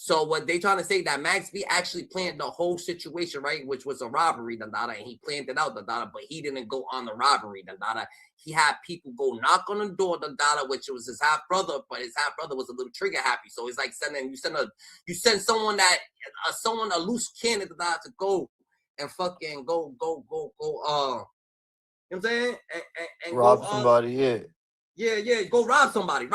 So what they trying to say that Max B actually planned the whole situation, right? Which was a robbery, and he planned it out, but he didn't go on the robbery, He had people go knock on the door, which was his half brother, but his half brother was a little trigger happy. So it's like you send someone a loose cannon to go and fucking go. You know what I'm saying? And rob go, somebody, yeah, go rob somebody.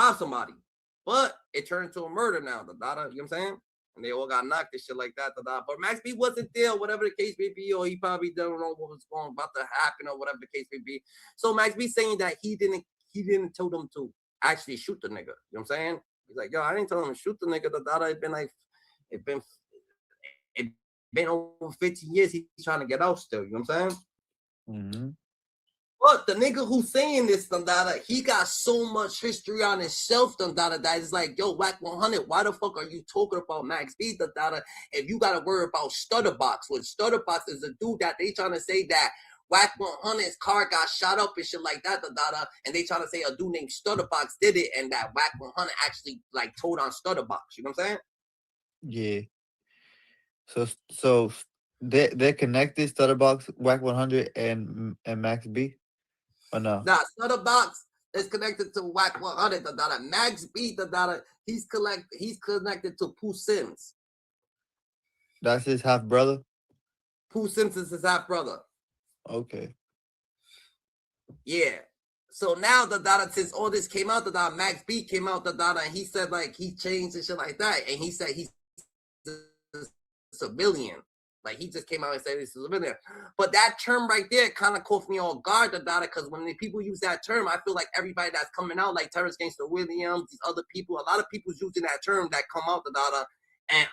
But it turned into a murder now, you know what I'm saying? And they all got knocked and shit like that, But Max B wasn't there, whatever the case may be, or he probably don't know what was about to happen or whatever the case may be. So Max B saying that he didn't tell them to actually shoot the nigga. You know what I'm saying? He's like, yo, I didn't tell him to shoot the nigga, It been over 15 years, he's trying to get out still, you know what I'm saying? Mm-hmm. But the nigga who's saying this, he got so much history on himself, that it's like, yo, Whack 100, why the fuck are you talking about Max B, if you got to worry about Stutterbox? When Stutterbox is a dude that they trying to say that Whack 100's car got shot up and shit like that, and they trying to say a dude named Stutterbox did it, and that Whack 100 actually like told on Stutterbox. You know what I'm saying? Yeah. So they're connected, Stutterbox, Whack 100, and Max B. Or no? Nah, Stutterbox is connected to Whack 100, Max B, he's connected to Pooh Sims. That's his half brother? Pooh Sims is his half brother. Okay. Yeah. So now since all this came out, Max B came out, and he said like he changed and shit like that, and he said he's a civilian. Like he just came out and said he's a civilian. But that term right there kind of caught me on guard, because when the people use that term, I feel like everybody that's coming out, like Terrence Gangster Williams, these other people, a lot of people's using that term that come out, and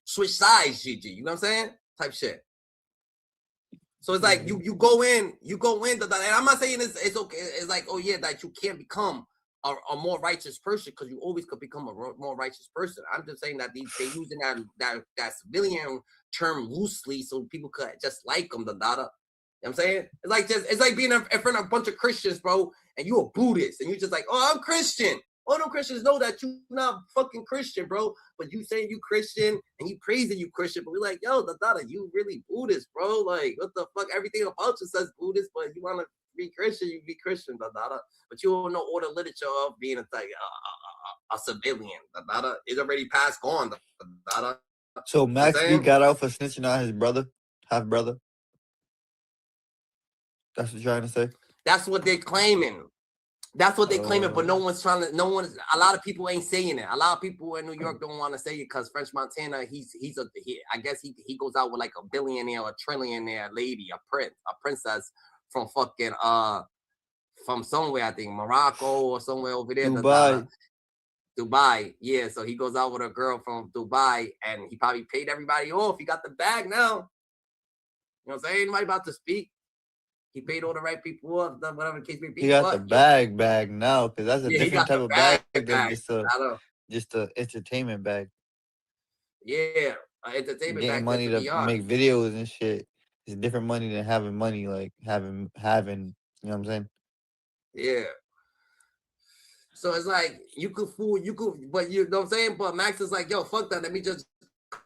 switch sides, GG. You know what I'm saying? Type shit. So it's like you go in, and I'm not saying it's okay. It's like, oh yeah, that you can't become a more righteous person, because you always could become a more righteous person. I'm just saying that they're using that civilian term loosely so people could just like them, You know what I'm saying? It's like being in front of a bunch of Christians, bro, and you a Buddhist, and you just like, oh, I'm Christian. All them Christians know that you not fucking Christian, bro. But you saying you Christian and you praising you Christian, but we're like, yo, you really Buddhist, bro. Like, what the fuck? Everything about you says Buddhist, but you want to be Christian, you be Christian, But you don't know all the literature of being a civilian, It's already past gone, So Max B got out for snitching on his brother, half brother. That's what you're trying to say? That's what they're claiming. That's what they claiming, but a lot of people ain't saying it. A lot of people in New York don't want to say it because French Montana, I guess he goes out with like a billionaire or a trillionaire lady, a princess from fucking from somewhere, I think Morocco or somewhere over there. Dubai. Dubai. Yeah, so he goes out with a girl from Dubai, and he probably paid everybody off. He got the bag now. You know what I'm saying? Anybody about to speak? He paid all the right people off, whatever the case may be. He got the bag now, because that's a different type of bag than just a entertainment bag. Yeah, entertainment Getting bag. money to make videos and shit is different money than having money, like having, you know what I'm saying? Yeah. So it's like you could fool, but you know what I'm saying? But Max is like, yo, fuck that. Let me just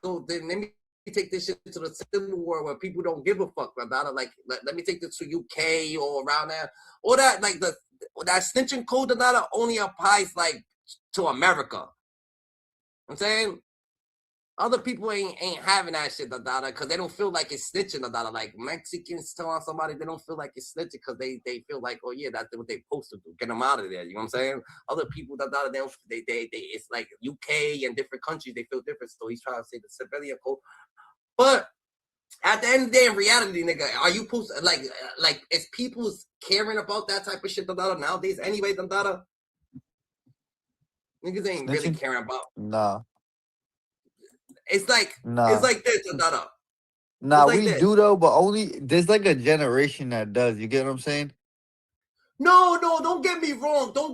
go. Then let me take this shit to the civil war where people don't give a fuck about it. Like, let me take this to UK or around there. Or that, like, that snitching code that only applies, like, to America. You know what I'm saying? Other people ain't having that shit, because they don't feel like it's snitching, like Mexicans telling somebody they don't feel like it's snitching because they feel like, oh yeah, that's what they supposed to do, get them out of there. You know what I'm saying? Other people, they it's like UK and different countries, they feel different. So he's trying to say the civilian code, but at the end of the day, in reality, nigga, are you supposed like is people caring about that type of shit, nowadays anyway, Niggas ain't really caring about. Nah. It's like this, Nah, like we this. do though, but only there's like a generation that does. You get what I'm saying? No, don't get me wrong. But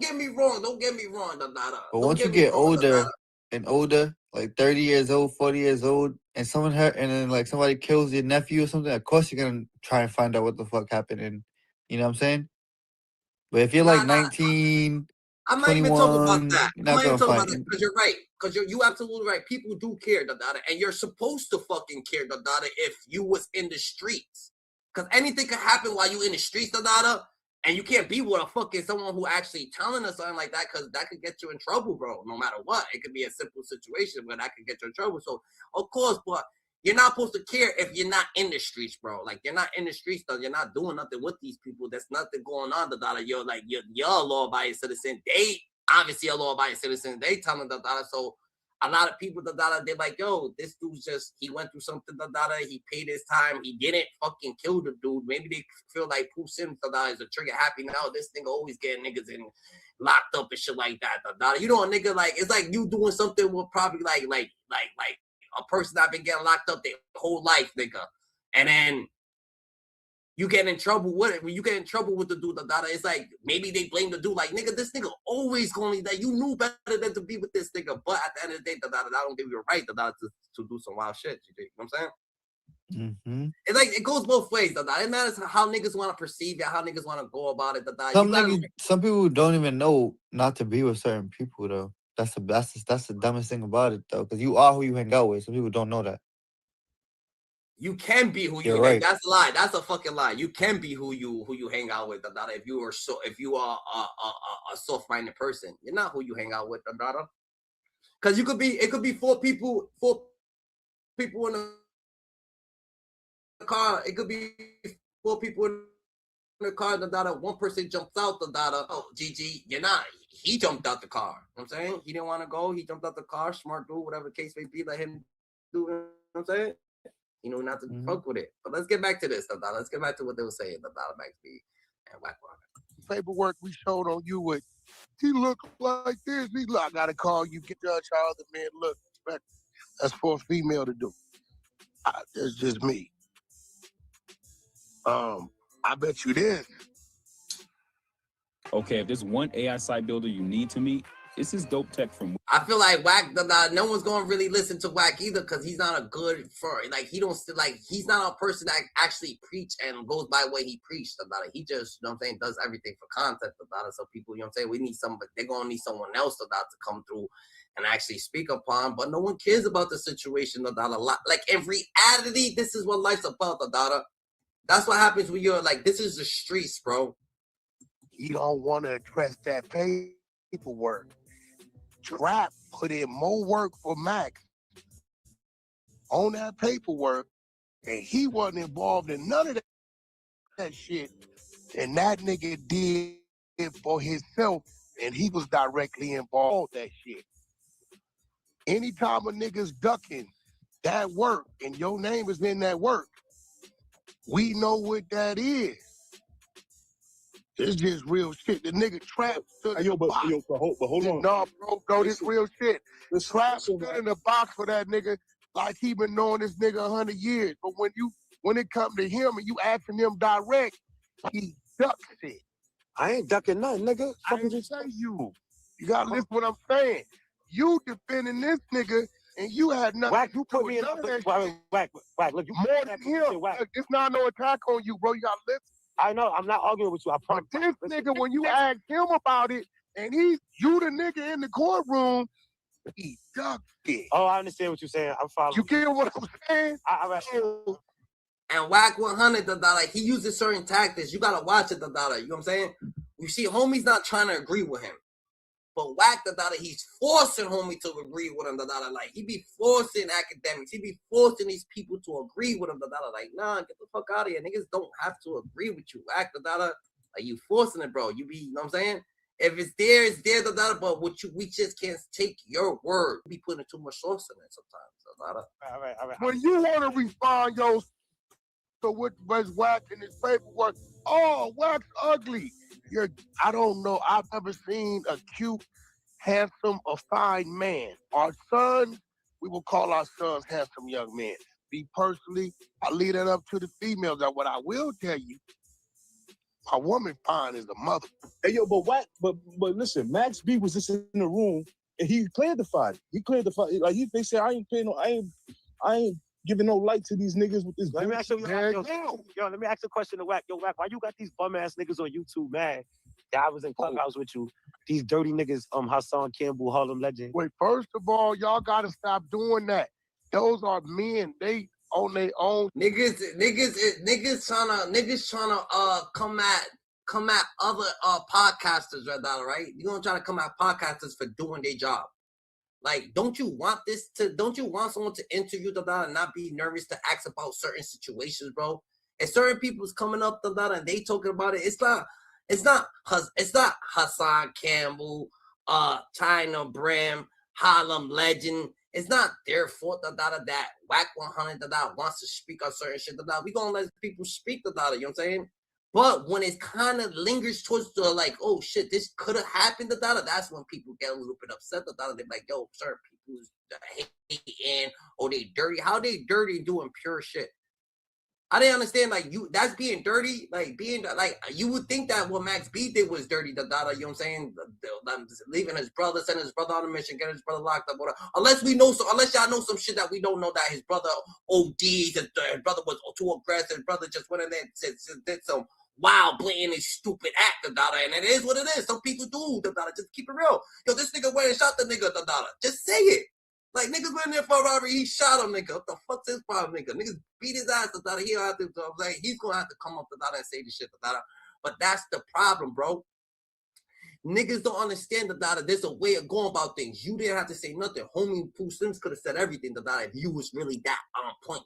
once you get older and older, like 30 years old, 40 years old, and someone hurt, and then like somebody kills your nephew or something, of course you're gonna try and find out what the fuck happened. And you know what I'm saying? But if you're like 19, I'm not 21, even talking about that. you're not gonna find it. Because you're right. Because you absolutely right. People do care, and you're supposed to fucking care, if you was in the streets. Because anything could happen while you in the streets, and you can't be with a fucking someone who actually telling us something like that, because that could get you in trouble, bro. No matter what, it could be a simple situation, but that could get you in trouble. So of course, but you're not supposed to care if you're not in the streets, bro. Like, you're not in the streets, though. You're not doing nothing with these people. There's nothing going on, You're like, you're a law-abiding citizen. They obviously a law-abiding citizen. They telling so a lot of people, they're like, yo, this dude's he went through something, he paid his time. He didn't fucking kill the dude. Maybe they feel like Pooh Sims, is a trigger happy now. This nigga always getting niggas in locked up and shit like that, You know, a nigga, like, it's like you doing something with probably like a person that been getting locked up their whole life, nigga. And then you get in trouble with it. When you get in trouble with the dude, it's like maybe they blame the dude, like, nigga, this nigga always going that you knew better than to be with this nigga. But at the end of the day, I don't give you a right to do some wild shit. You know what I'm saying? Mm-hmm. It's like it goes both ways. It matters how niggas want to perceive it, how niggas want to go about it. Some people don't even know not to be with certain people though. That's the dumbest thing about it though, because you are who you hang out with. Some people don't know that. You can be who you right. That's a lie. That's a fucking lie. You can be who you hang out with, if you are a soft-minded person. You're not who you hang out with, because it could be four people in a car. It could be four people in the car, one person jumps out, oh, GG, you're not. He jumped out the car. You know what I'm saying? He didn't want to go. He jumped out the car. Smart dude, whatever the case may be, let him do it. You know what I'm saying? You know, not to fuck with it. But let's get back to this, Let's get back to what they were saying, Max B and Whack Paperwork we showed on you with, he look like this. I gotta call you, get judge how other men look. That's for a female to do. That's just me. I bet you this. Okay, if there's one AI site builder you need to meet, it's this dope tech from. I feel like Whack, no one's gonna really listen to Whack either, because he's not a good he's not a person that actually preach and goes by what he preached about it. He just, you know what I'm saying, does everything for content about it. So people, you know what I'm saying, we need they're gonna need someone else to come through and actually speak upon, but no one cares about the situation a lot. Like, in reality, this is what life's about, That's what happens when you're like, this is the streets, bro. You don't want to address that paperwork. Trap put in more work for Max on that paperwork, and he wasn't involved in none of that shit. And that nigga did it for himself, and he was directly involved in that shit. Anytime a nigga's ducking that work and your name is in that work, we know what that is. It's just real shit. The nigga Trap stood in the box. But hold on. No, bro, this real shit. Trap stood in the box for that nigga like he been knowing this nigga 100 years. But when it come to him and you asking him direct, he ducks it. I ain't ducking nothing, nigga. I ain't say you. You gotta listen to what I'm saying. You defending this nigga and you had nothing Whack, to you do put with me in none of that whack, shit. look, you More than him. It's not no attack on you, bro. You gotta listen. I know, I'm not arguing with you. I promise. But this nigga, when you ask him about it, and you the nigga in the courtroom, he ducked it. Oh, I understand what you're saying. I'm following. You get what I'm saying? And Whack 100, like he uses certain tactics. You gotta watch it, you know what I'm saying? You see, homie's not trying to agree with him. But Whack he's forcing homie to agree with him, like he be forcing academics, he be forcing these people to agree with him, like nah, get the fuck out of here. Niggas don't have to agree with you, Whack, like you forcing it, bro. You be, you know what I'm saying? If it's there, it's there, but we just can't take your word. We be putting too much sauce in it sometimes, All right. When you want to respond, yo, so what was Whack in his paperwork? Oh, Whack's ugly. I don't know. I've never seen a cute, handsome, or fine man. Our sons, we will call our sons handsome young men. Me personally, I leave that up to the females. That what I will tell you, my woman fine is a mother. Hey yo, but listen, Max B was just in the room and he cleared the fight. Like they said, I ain't giving no light to these niggas with this. Let me ask you, yo, let me ask a question to Whack. Yo, Whack, why you got these bum ass niggas on YouTube, man? That I was in Clubhouse with you. These dirty niggas, Hassan Campbell, Harlem Legend. Wait, first of all, y'all gotta stop doing that. Those are men. They on their own. Niggas trying to come at other podcasters, right? You gonna try to come at podcasters for doing their job. Like, don't you want someone to interview and not be nervous to ask about certain situations, bro? And certain people's coming up and they talking about it. It's not Hassan Campbell, China Brim, Harlem Legend. It's not their fault that Whack 100 wants to speak on certain shit. We gonna let people speak you know what I'm saying? But when it kind of lingers towards the like, oh shit, this could have happened, that's when people get a little bit upset. They're like, yo, certain people's hating or they dirty. How they dirty doing pure shit? I didn't understand, like, that's being dirty, like, you would think that what Max B did was dirty, you know what I'm saying? Leaving his brother, sending his brother on a mission, getting his brother locked up, whatever. Unless y'all know some shit that we don't know, that his brother OD'd, his brother was too aggressive, his brother just went in there and did some wild, blatant, and stupid act, and it is what it is. Some people do, just keep it real. Yo, this nigga went and shot the nigga, just say it. Like, niggas went in there for a robbery, he shot him, nigga. What the fuck's his problem, nigga? Niggas beat his ass, he don't have to, like, he's gonna have to come up and say this shit, but that's the problem, bro. Niggas don't understand there's a way of going about things. You didn't have to say nothing. Homie Pooh Sims could have said everything, if you was really that on point,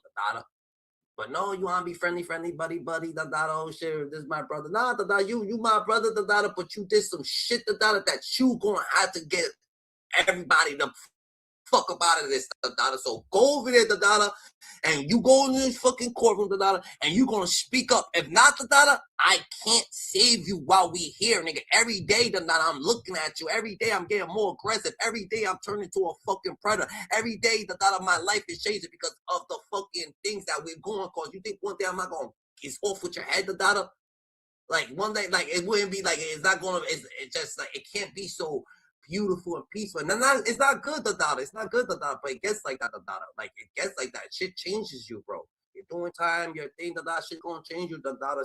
But no, you wanna be friendly, buddy, oh shit, this is my brother. Nah, you my brother, but you did some shit, that you gonna have to get everybody to fuck up out of this, So go over there, and you go in this fucking courtroom, and you gonna speak up. If not, I can't save you while we here, nigga. Every day, I'm looking at you. Every day, I'm getting more aggressive. Every day, I'm turning into a fucking predator. Every day, my life is changing because of the fucking things that we're going. Cause you think one day I'm not gonna get off with your head, Like one day, like it wouldn't be like it's not gonna. It's just like it can't be so beautiful and peaceful. And it's not good, It's not good, but it gets like that, Like, it gets like that. Shit changes you, bro. You're doing time, your thing, shit gonna change you,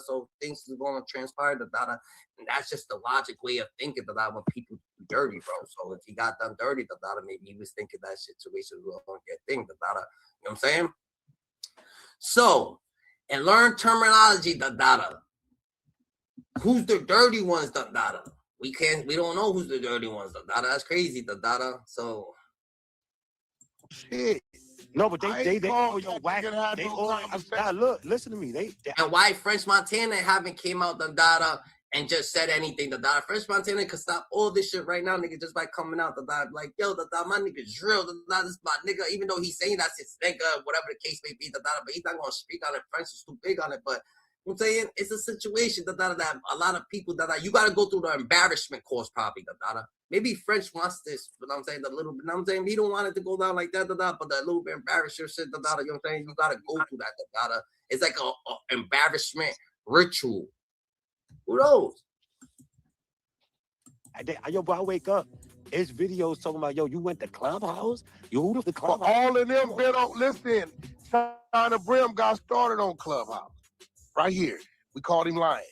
So things is gonna transpire, And that's just the logic way of thinking, when people do dirty, bro. So if he got done dirty, maybe he was thinking that situation was gonna get thing, You know what I'm saying? So, and learn terminology, Who's the dirty ones, We don't know who's the dirty ones, That's crazy, So shit. No, but they all yo Whack. They all look, listen to me. They and why French Montana haven't came out and just said anything, French Montana could stop all this shit right now, nigga, just by coming out, like, yo, my nigga's real, this is my nigga, even though he's saying that's his nigga, whatever the case may be, but he's not gonna speak on it. French is too big on it, but I'm saying it's a situation that a lot of people you gotta go through the embarrassment course probably. Maybe French wants this, but I'm saying I'm saying he don't want it to go down like that. But that little bit embarrassing shit. You know what I'm saying? You gotta go through that. It's like a embarrassment ritual. Who knows? Yo, bro, I wake up. It's videos talking about, yo, you went to Clubhouse? You who the Clubhouse? But all of them been on, listen, China Brim got started on Clubhouse. Right here. We called him lying.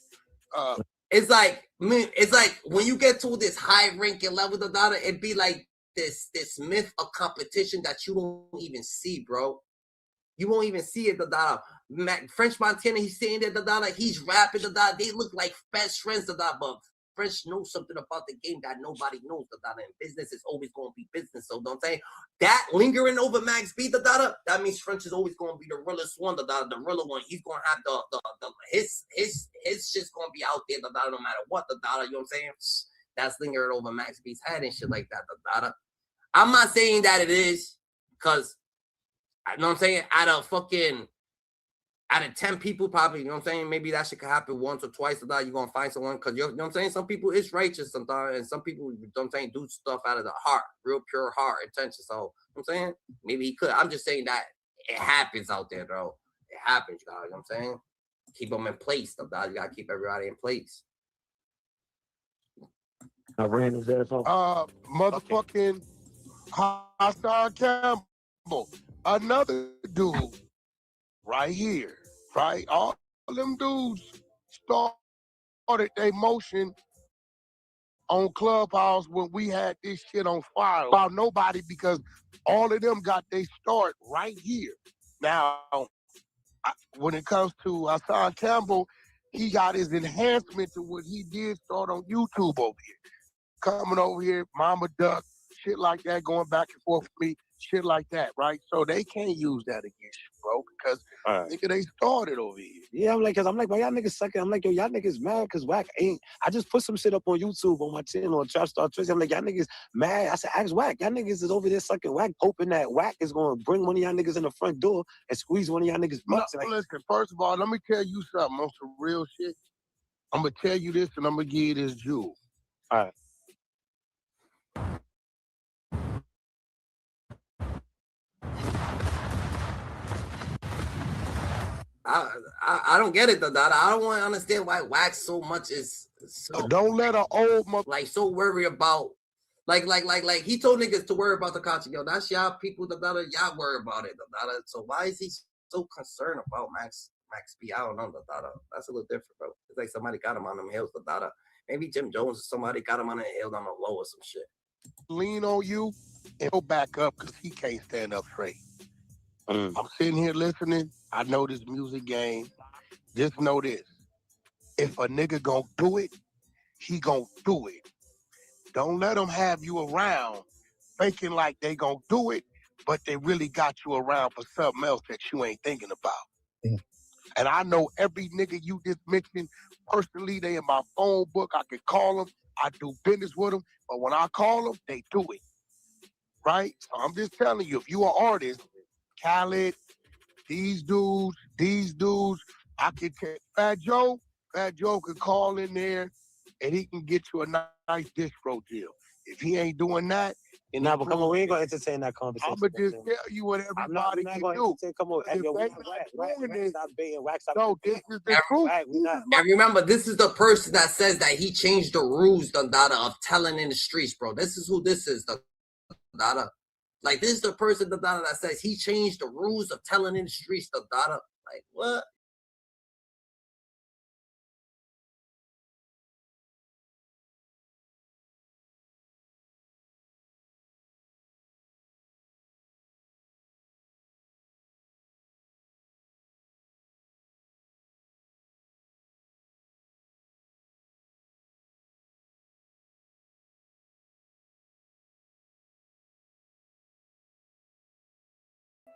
It's like when you get to this high ranking level, it'd be like this myth of competition that you don't even see, bro. You won't even see it, French Montana, he's saying that, he's rapping, they look like best friends, but French knows something about the game that nobody knows, and business is always going to be business. So don't say that lingering over Max B, that means French is always going to be the realest one, the realer one. He's going to have his shit's going to be out there, no matter what, you know what I'm saying? That's lingering over Max B's head and shit like that, I'm not saying that it is, because you know what I'm saying? Out of 10 people, probably, you know what I'm saying? Maybe that shit could happen once or twice. You're going to find someone, because you know what I'm saying? Some people is righteous sometimes, and some people, you know what I'm saying, do stuff out of the heart, real pure heart intention. So, you know what I'm saying? Maybe he could. I'm just saying that it happens out there, bro. It happens, you know what I'm saying? Keep them in place, you got to keep everybody in place. I ran his ass off. Motherfucking Hassan Campbell, another dude right here, right? All them dudes started their motion on Clubhouse when we had this shit on fire about nobody, because all of them got their start right here. Now, when it comes to Hassan Campbell, he got his enhancement to what he did start on YouTube over here. Coming over here, Mama Duck, shit like that, going back and forth with me, shit like that, right? So they can't use that against you, bro, because nigga, they started over here. Yeah, I'm like, well, y'all niggas sucking. I'm like, yo, y'all niggas mad because Wack ain't. I just put some shit up on YouTube on my channel on Trap Star Twitch. I'm like, y'all niggas mad. I said, ask Wack. Y'all niggas is over there sucking Wack, hoping that Wack is going to bring one of y'all niggas in the front door and squeeze one of y'all niggas' butts. No, listen, first of all, let me tell you something on some real shit. I'm going to tell you this, and I'm going to give you this jewel. All right. I don't get it, though, I don't want to understand why Wax so much is so, don't let an old mother like so worry about like he told niggas to worry about the culture. Yo, that's y'all people, y'all worry about it, so why is he so concerned about Max B? I don't know, that's a little different, bro. It's like somebody got him on them hills, maybe Jim Jones or somebody got him on the hill on the low or some shit. Lean on you and go back up because he can't stand up straight. I'm sitting here listening. I know this music game. Just know this. If a nigga gonna do it, he gonna do it. Don't let them have you around thinking like they gonna do it, but they really got you around for something else that you ain't thinking about. And I know every nigga you just mentioned personally. They in my phone book. I can call them. I do business with them. But when I call them, they do it. Right? So I'm just telling you, if you an artist, Khaled, these dudes, I can tell Fat Joe could call in there and he can get you a nice distro deal. If he ain't doing that, and but come on, we ain't gonna entertain that conversation. I'm gonna just tell you what everybody can do. Come on, If yo, they stop being Wax. No, this is the truth. And remember, this is the person that says that he changed the rules, of telling in the streets, bro. This is who this is, Like, this is the person, that says he changed the rules of telling in the streets, Like, what?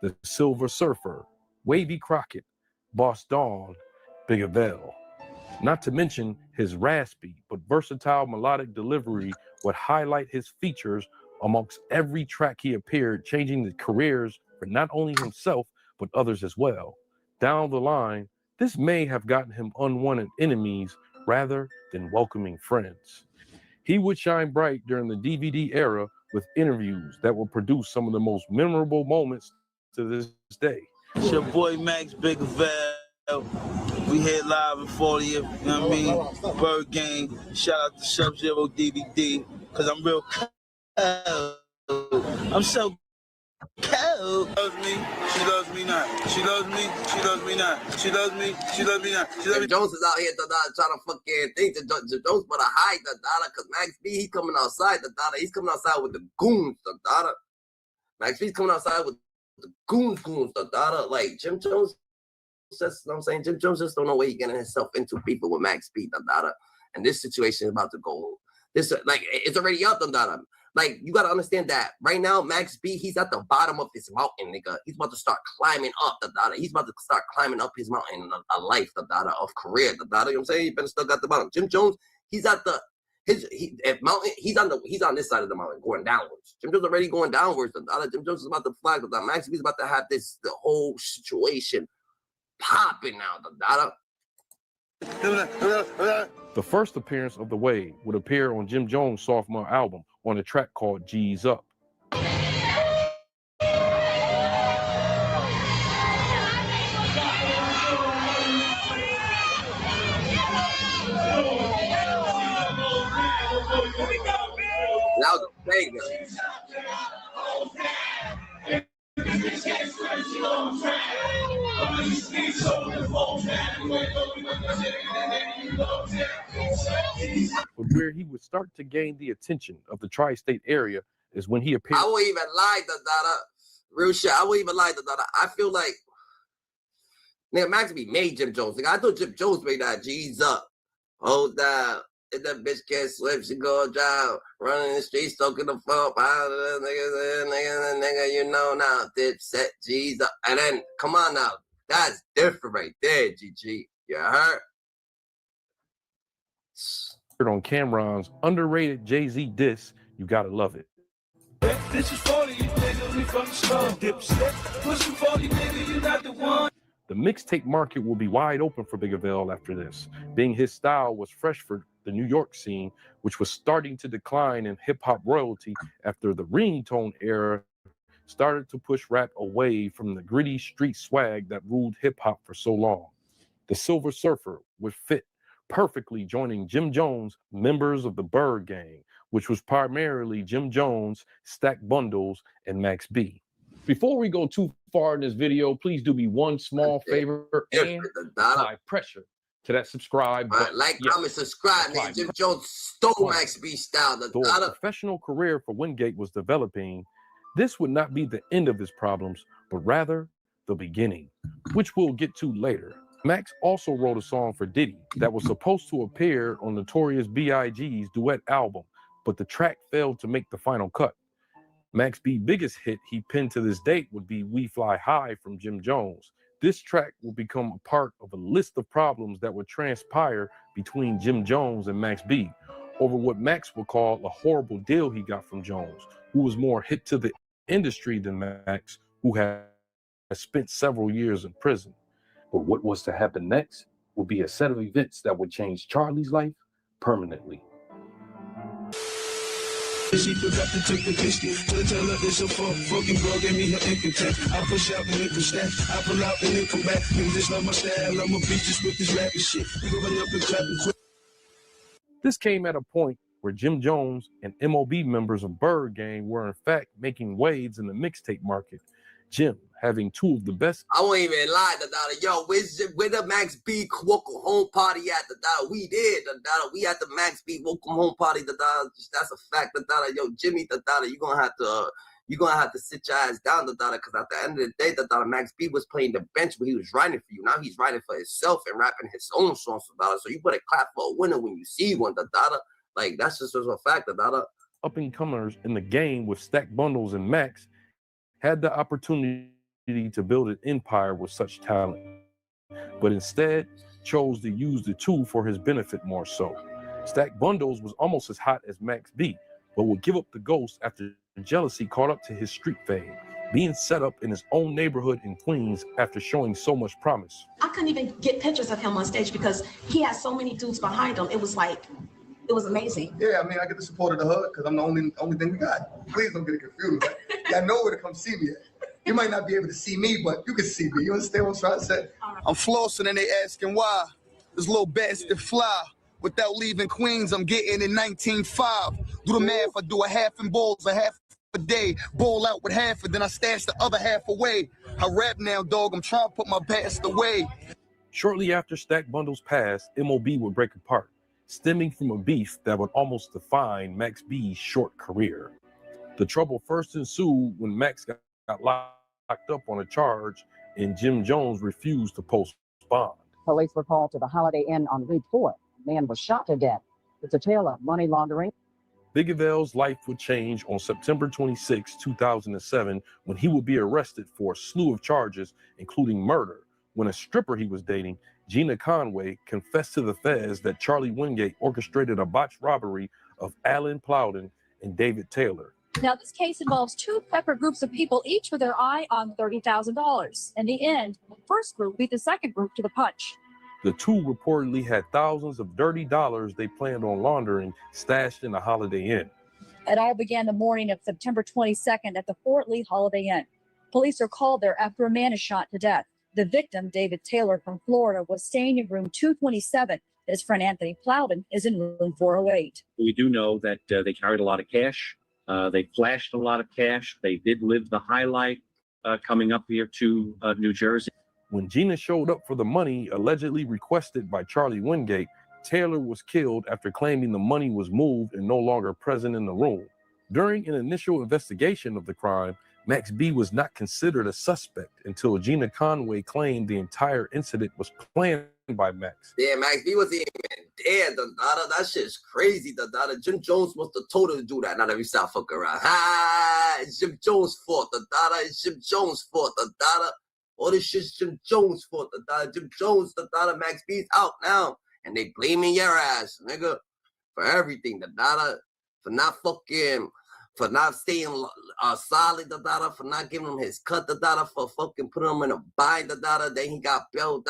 The Silver Surfer, Wavy Crockett, Boss Dog, Biggaveli. Not to mention his raspy but versatile melodic delivery would highlight his features amongst every track he appeared, changing the careers for not only himself but others as well. Down the line, This may have gotten him unwanted enemies rather than welcoming friends. He would shine bright during the DVD era with interviews that will produce some of the most memorable moments to this day. It's your boy Max Biggaveli. We hit live in 40th, you know what I mean? Bird Gang. Shout out to Sub-Zero DVD, because I'm real cold. I'm so cold. She loves me, she loves me not. She loves me, she loves me not. She loves me, she loves me not. She loves me. Jones is out here trying to fucking think that Jones better hide the data, because Max B, he's coming outside the data. He's coming outside with the goons, the data. Max B's coming outside with the goons, the data. Like Jim Jones, just, you know what I'm saying? Jim Jones just don't know where he's getting himself into people with Max B, the data. And this situation is about to go. This, like, it's already up, the data. Like, you got to understand that right now, Max B, he's at the bottom of his mountain, nigga. He's about to start climbing up the data. He's about to start climbing up his mountain of life, the data, of career, the data. You know what I'm saying? He better still got the bottom. Jim Jones, he's at the mountain. He's on this side of the mountain, going downwards. Jim Jones already going downwards. The data. Jim Jones is about to fly. The data. Max B's about to have the whole situation popping now. The data. The first appearance of The Wave would appear on Jim Jones' sophomore album on a track called G's Up. That was a banger. But where he would start to gain the attention of the tri-state area is when he appeared. I won't even lie, the data. Real shit. I won't even lie, the data. I feel like, nigga, Max B made Jim Jones. Nigga, I thought Jim Jones made that G's up. Hold down. If that bitch can't slip, she go down. Running the streets, stoking the phone. Nigga, you know now. Dipset, G's up. And then, come on now. That's different right there, GG. You heard? On Cameron's underrated Jay-Z diss, You Gotta Love It. This is 40, you nigga, we from the slum. Dipset, pushing 40, nigga, you not the one. The mixtape market will be wide open for Biggaveli after this, being his style was fresh for the New York scene, which was starting to decline in hip-hop royalty after the ringtone era started to push rap away from the gritty street swag that ruled hip-hop for so long. The Silver Surfer would fit perfectly joining Jim Jones' members of the Bird Gang, which was primarily Jim Jones, Stack Bundles, and Max B. Before we go too far in this video, please do me one small favor and apply pressure to that subscribe button. Like, comment, subscribe, nigga. Jim Jones stole Max B style. Though a professional career for Wingate was developing, this would not be the end of his problems, but rather the beginning, which we'll get to later. Max also wrote a song for Diddy that was supposed to appear on Notorious B.I.G.'s duet album, but the track failed to make the final cut. Max B's biggest hit he penned to this date would be We Fly High from Jim Jones. This track will become a part of a list of problems that would transpire between Jim Jones and Max B over what Max would call a horrible deal he got from Jones, who was more hit to the industry than Max, who had spent several years in prison. But what was to happen next would be a set of events that would change Charlie's life permanently. She forgot to take the biscuit. So tell her it's a fucking girl gave me her income tax. I push out the nickel stash. I pull out the nickel back. You just love my style. I'm a beat just with this rapping shit. You go run up and clap and quit. This came at a point where Jim Jones and MOB members of Bird Gang were in fact making waves in the mixtape market. Jim having two of the best. I won't even lie, yo, where the Max B welcome home party at, we did, we at the Max B welcome home party, that's a fact, yo, Jimmy, you're gonna have to sit your ass down, because at the end of the day, Max B was playing the bench when he was writing for you. Now he's writing for himself and rapping his own songs, so you better clap for a winner when you see one, like, that's just a fact, Up-and-comers in the game with Stack Bundles and Max had the opportunity to build an empire with such talent, but instead chose to use the two for his benefit more so. Stack Bundles was almost as hot as Max B, but would give up the ghost after jealousy caught up to his street fame. being set up in his own neighborhood in Queens after showing so much promise. I couldn't even get pictures of him on stage because he had so many dudes behind him. It was amazing. Yeah, I mean, I get the support of the hood because I'm the only thing we got. Please don't get it confused. Y'all know where to come see me at. You might not be able to see me, but you can see me. You understand what I'm trying to say? I'm flossing and they asking why. This little bastard fly. Without leaving Queens, I'm getting in 19.5. Do the math, I do a half in bowls, a half a day. Bowl out with half it, then I stash the other half away. I rap now, dog. I'm trying to put my past away. Shortly after Stack Bundles passed, MOB would break apart, stemming from a beef that would almost define Max B's short career. The trouble first ensued when Max got locked up on a charge and Jim Jones refused to post bond. Police were called to the Holiday Inn on Route 4. A man was shot to death. It's a tale of money laundering. Biggaveli's life would change on September 26, 2007, when he would be arrested for a slew of charges, including murder, when a stripper he was dating, Gina Conway, confessed to the feds that Charlie Wingate orchestrated a botched robbery of Alan Plowden and David Taylor. Now, this case involves two separate groups of people, each with their eye on $30,000. In the end, the first group beat the second group to the punch. The two reportedly had thousands of dirty dollars they planned on laundering stashed in the Holiday Inn. It all began the morning of September 22nd at the Fort Lee Holiday Inn. Police are called there after a man is shot to death. The victim, David Taylor from Florida, was staying in room 227. His friend Anthony Plowden is in room 408. We do know that they carried a lot of cash. They flashed a lot of cash. They did live the high life coming up here to New Jersey. When Gina showed up for the money allegedly requested by Charlie Wingate, Taylor was killed after claiming the money was moved and no longer present in the room. During an initial investigation of the crime, Max B was not considered a suspect until Gina Conway claimed the entire incident was planned by Max. Yeah, Max B was even dead. That shit's crazy. Jim Jones must have told her to do that. Now let me stop fucking around. It's Jim Jones' fault. It's Jim Jones' fault. All this shit's Jim Jones' fault. Jim Jones, Max B's out now. And they blaming your ass, nigga, for everything. For not staying solid, for not giving him his cut, for fucking putting him in a bind, then he got bailed,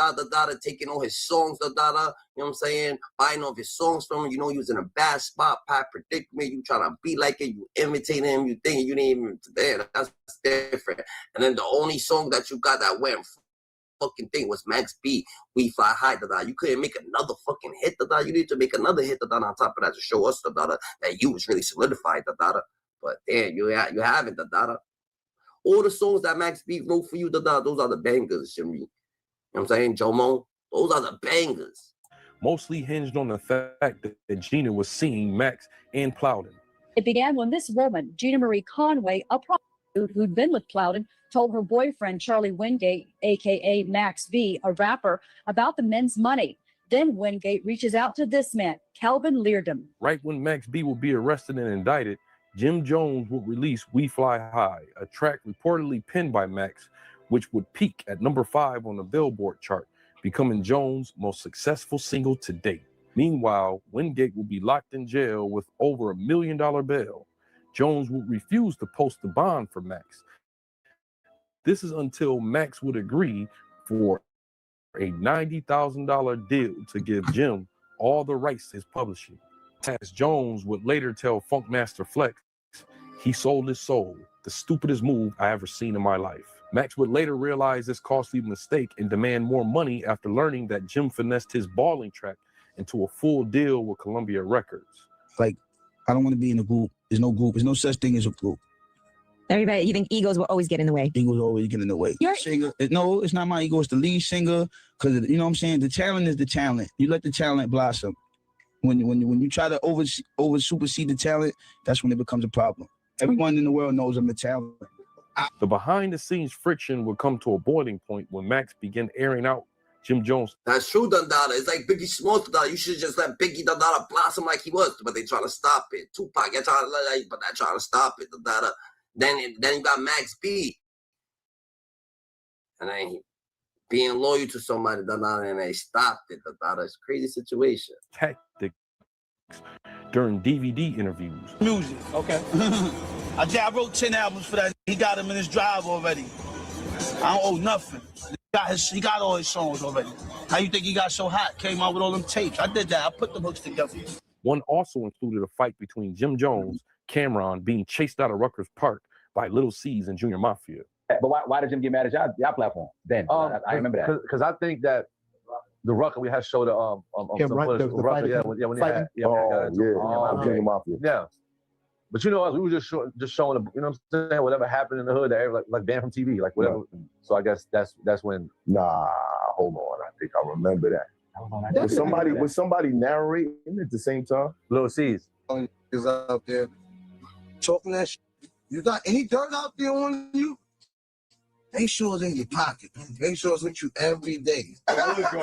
taking all his songs, you know what I'm saying? Buying all his songs from him, you know, he was in a bad spot, bad predicament, you trying to be like it, you imitating him, you thinking you didn't even, that's different. And then the only song that you got that went fucking thing was Max B, We Fly High, You couldn't make another fucking hit, You need to make another hit, on top of that to show us, that you was really solidified, But damn, you haven't, All the songs that Max B wrote for you, those are the bangers, Jimmy. You know what I'm saying, Jomo? Those are the bangers. Mostly hinged on the fact that Gina was seeing Max and Plowden. It began when this woman, Gina Marie Conway, a prostitute who'd been with Plowden, told her boyfriend, Charlie Wingate, a.k.a. Max B, a rapper, about the men's money. Then Wingate reaches out to this man, Calvin Leardom. Right when Max B will be arrested and indicted, Jim Jones would release We Fly High, a track reportedly penned by Max, which would peak at number 5 on the Billboard chart, becoming Jones' most successful single to date. Meanwhile, Wingate will be locked in jail with over $1 million bail. Jones would refuse to post the bond for Max. This is until Max would agree for a $90,000 deal to give Jim all the rights to his publishing. As Jones would later tell Funkmaster Flex, he sold his soul, the stupidest move I ever seen in my life. Max would later realize this costly mistake and demand more money after learning that Jim finessed his balling track into a full deal with Columbia Records. Like, I don't want to be in a group. There's no group. There's no such thing as a group. Everybody, you think egos will always get in the way? Egos always get in the way. Singer, no, it's not my ego. It's the lead singer. Because, you know what I'm saying? The talent is the talent. You let the talent blossom. When you try to over supersede the talent, that's when it becomes a problem. Everyone in the world knows I'm the talent. The behind-the-scenes friction would come to a boiling point when Max began airing out Jim Jones. That's true, Dundada. It's like Biggie Smalls, Dundada. You should just let Biggie Dundada blossom like he was, but they trying to stop it. Tupac, they're trying to stop it, Dundada. Then you got Max B. And then he being loyal to somebody, Dundada, and they stopped it, Dundada. It's a crazy situation. Tactics during DVD interviews. Music, okay. I wrote 10 albums for that. He got him in his drive already. I don't owe nothing. He got all his songs already. How you think he got so hot? Came out with all them tapes. I did that. I put the hooks together. One also included a fight between Jim Jones, Cameron being chased out of Rutgers Park by Little C's and Junior Mafia. But why did Jim get mad at y'all platform then? I remember that. Because I think that the Rucker we had showed some footage. The Rucker, when he had Junior Mafia. Yeah. But you know us, we were just showing the, you know what I'm saying, whatever happened in the hood, that like banned from TV, like whatever. Yeah. So I guess that's when. Nah, hold on. I think I remember that. Was somebody narrating at the same time? Little C's is out there talking that shit. You got any dirt out there on you? Make sure it's in your pocket. Make sure it's with you every day. That's before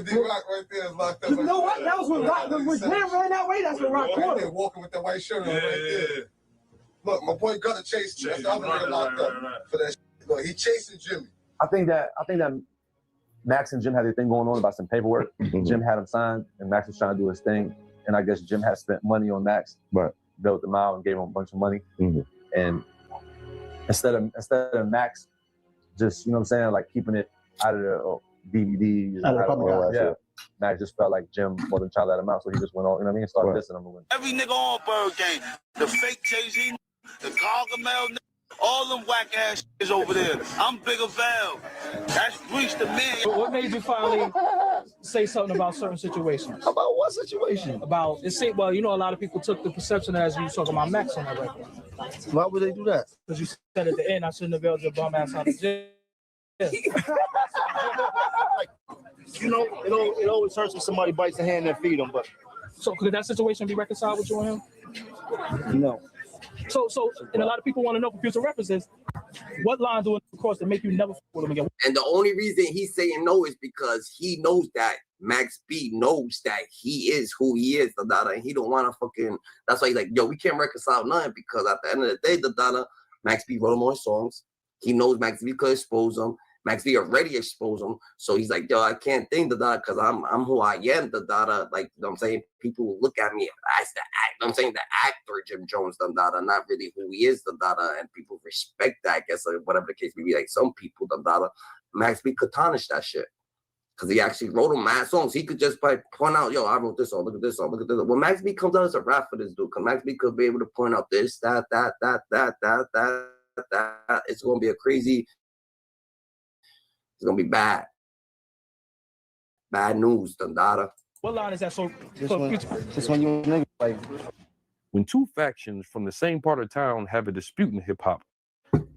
D-Rock right there is locked up. You know what? That was when Rock was ran that way. That's when Rock right there, walking with that white shirt on right there. Look, my boy Gunna chased me. That's the other nigga locked up for that shit. Look, he chasing Jimmy. I think that Max and Jim had their thing going on about some paperwork. Jim had him signed, and Max was trying to do his thing. And I guess Jim had spent money on Max, built him out, and gave him a bunch of money. And instead of Max just, you know what I'm saying, like keeping it out of the DVDs, Max just felt like Jim wasn't trying to let him out, so he just went on, you know what I mean, started dissing him. Every nigga on Bird Game, the fake Jay-Z, the Gargamel, all them whack ass is over there. I'm Biggaveli. That's Breach the man. What made you finally say something about certain situations? About what situation? About it. Well, you know, a lot of people took the perception as you talking about Max on that record. Why would they do that? Because you said at the end, I shouldn't have bailed your bum ass out of jail. You know, it always hurts when somebody bites the hand that feed them. But so could that situation be reconciled with you and him? No. So, and a lot of people want to know for future references, what line do it cross to make you never with him again? And the only reason he's saying no is because he knows that Max B knows that he is who he is, and he don't want to fucking. That's why he's like, yo, we can't reconcile nothing because at the end of the day, Max B wrote more songs. He knows Max B could expose him. Max B already exposed him, so he's like, yo, I can't think because I'm who I am, like, you know what I'm saying? People will look at me as the I'm saying the actor Jim Jones, not really who he is, and people respect that, I guess, or whatever the case may be. Like some people, Max B could tarnish that shit because he actually wrote him mad songs. He could just point out, yo, I wrote this song, look at this song, look at this. When Max B comes out as a rap for this dude, because Max B could be able to point out this, that. It's gonna be a crazy. It's gonna be bad. Bad news, Dundada. What line is that? So this one you nigga like. When two factions from the same part of town have a dispute in hip hop,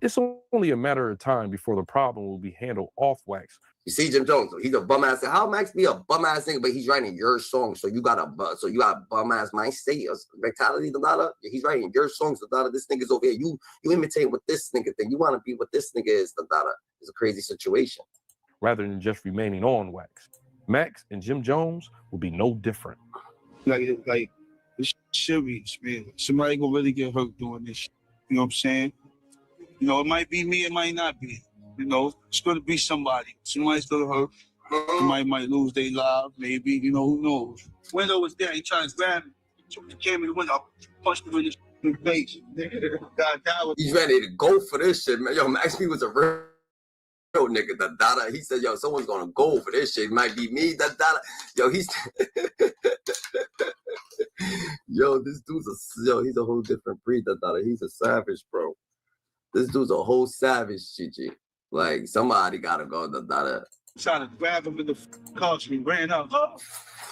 it's only a matter of time before the problem will be handled off wax. You see Jim Jones, he's a bum ass. How Max be a bum ass nigga, but he's writing your songs. So you got a bum ass mindset or mentality, Dundada. He's writing your songs, Dundada. This nigga's over here. You imitate what this nigga think. You want to be what this nigga is, Dundada. It's a crazy situation. Rather than just remaining on wax, Max and Jim Jones will be no different. Like it's serious, man. Somebody gonna really get hurt doing this shit. You know what I'm saying? You know, it might be me, it might not be. You know, it's gonna be somebody. Somebody's gonna hurt. Somebody might lose their life, maybe. You know, who knows? Window was there. He tried to grab me. He took the camera in the window. Punched him in the face. He's ready to go for this shit, man. Yo, Max B was a real nigga, Dundada. He said, yo, someone's gonna go for this shit. It might be me, Dundada. Yo, he's this dude's he's a whole different breed, Dundada. He's a savage, bro. This dude's a whole savage, Gigi. Like, somebody gotta go, Dundada. Trying to grab him in the car, so he ran out.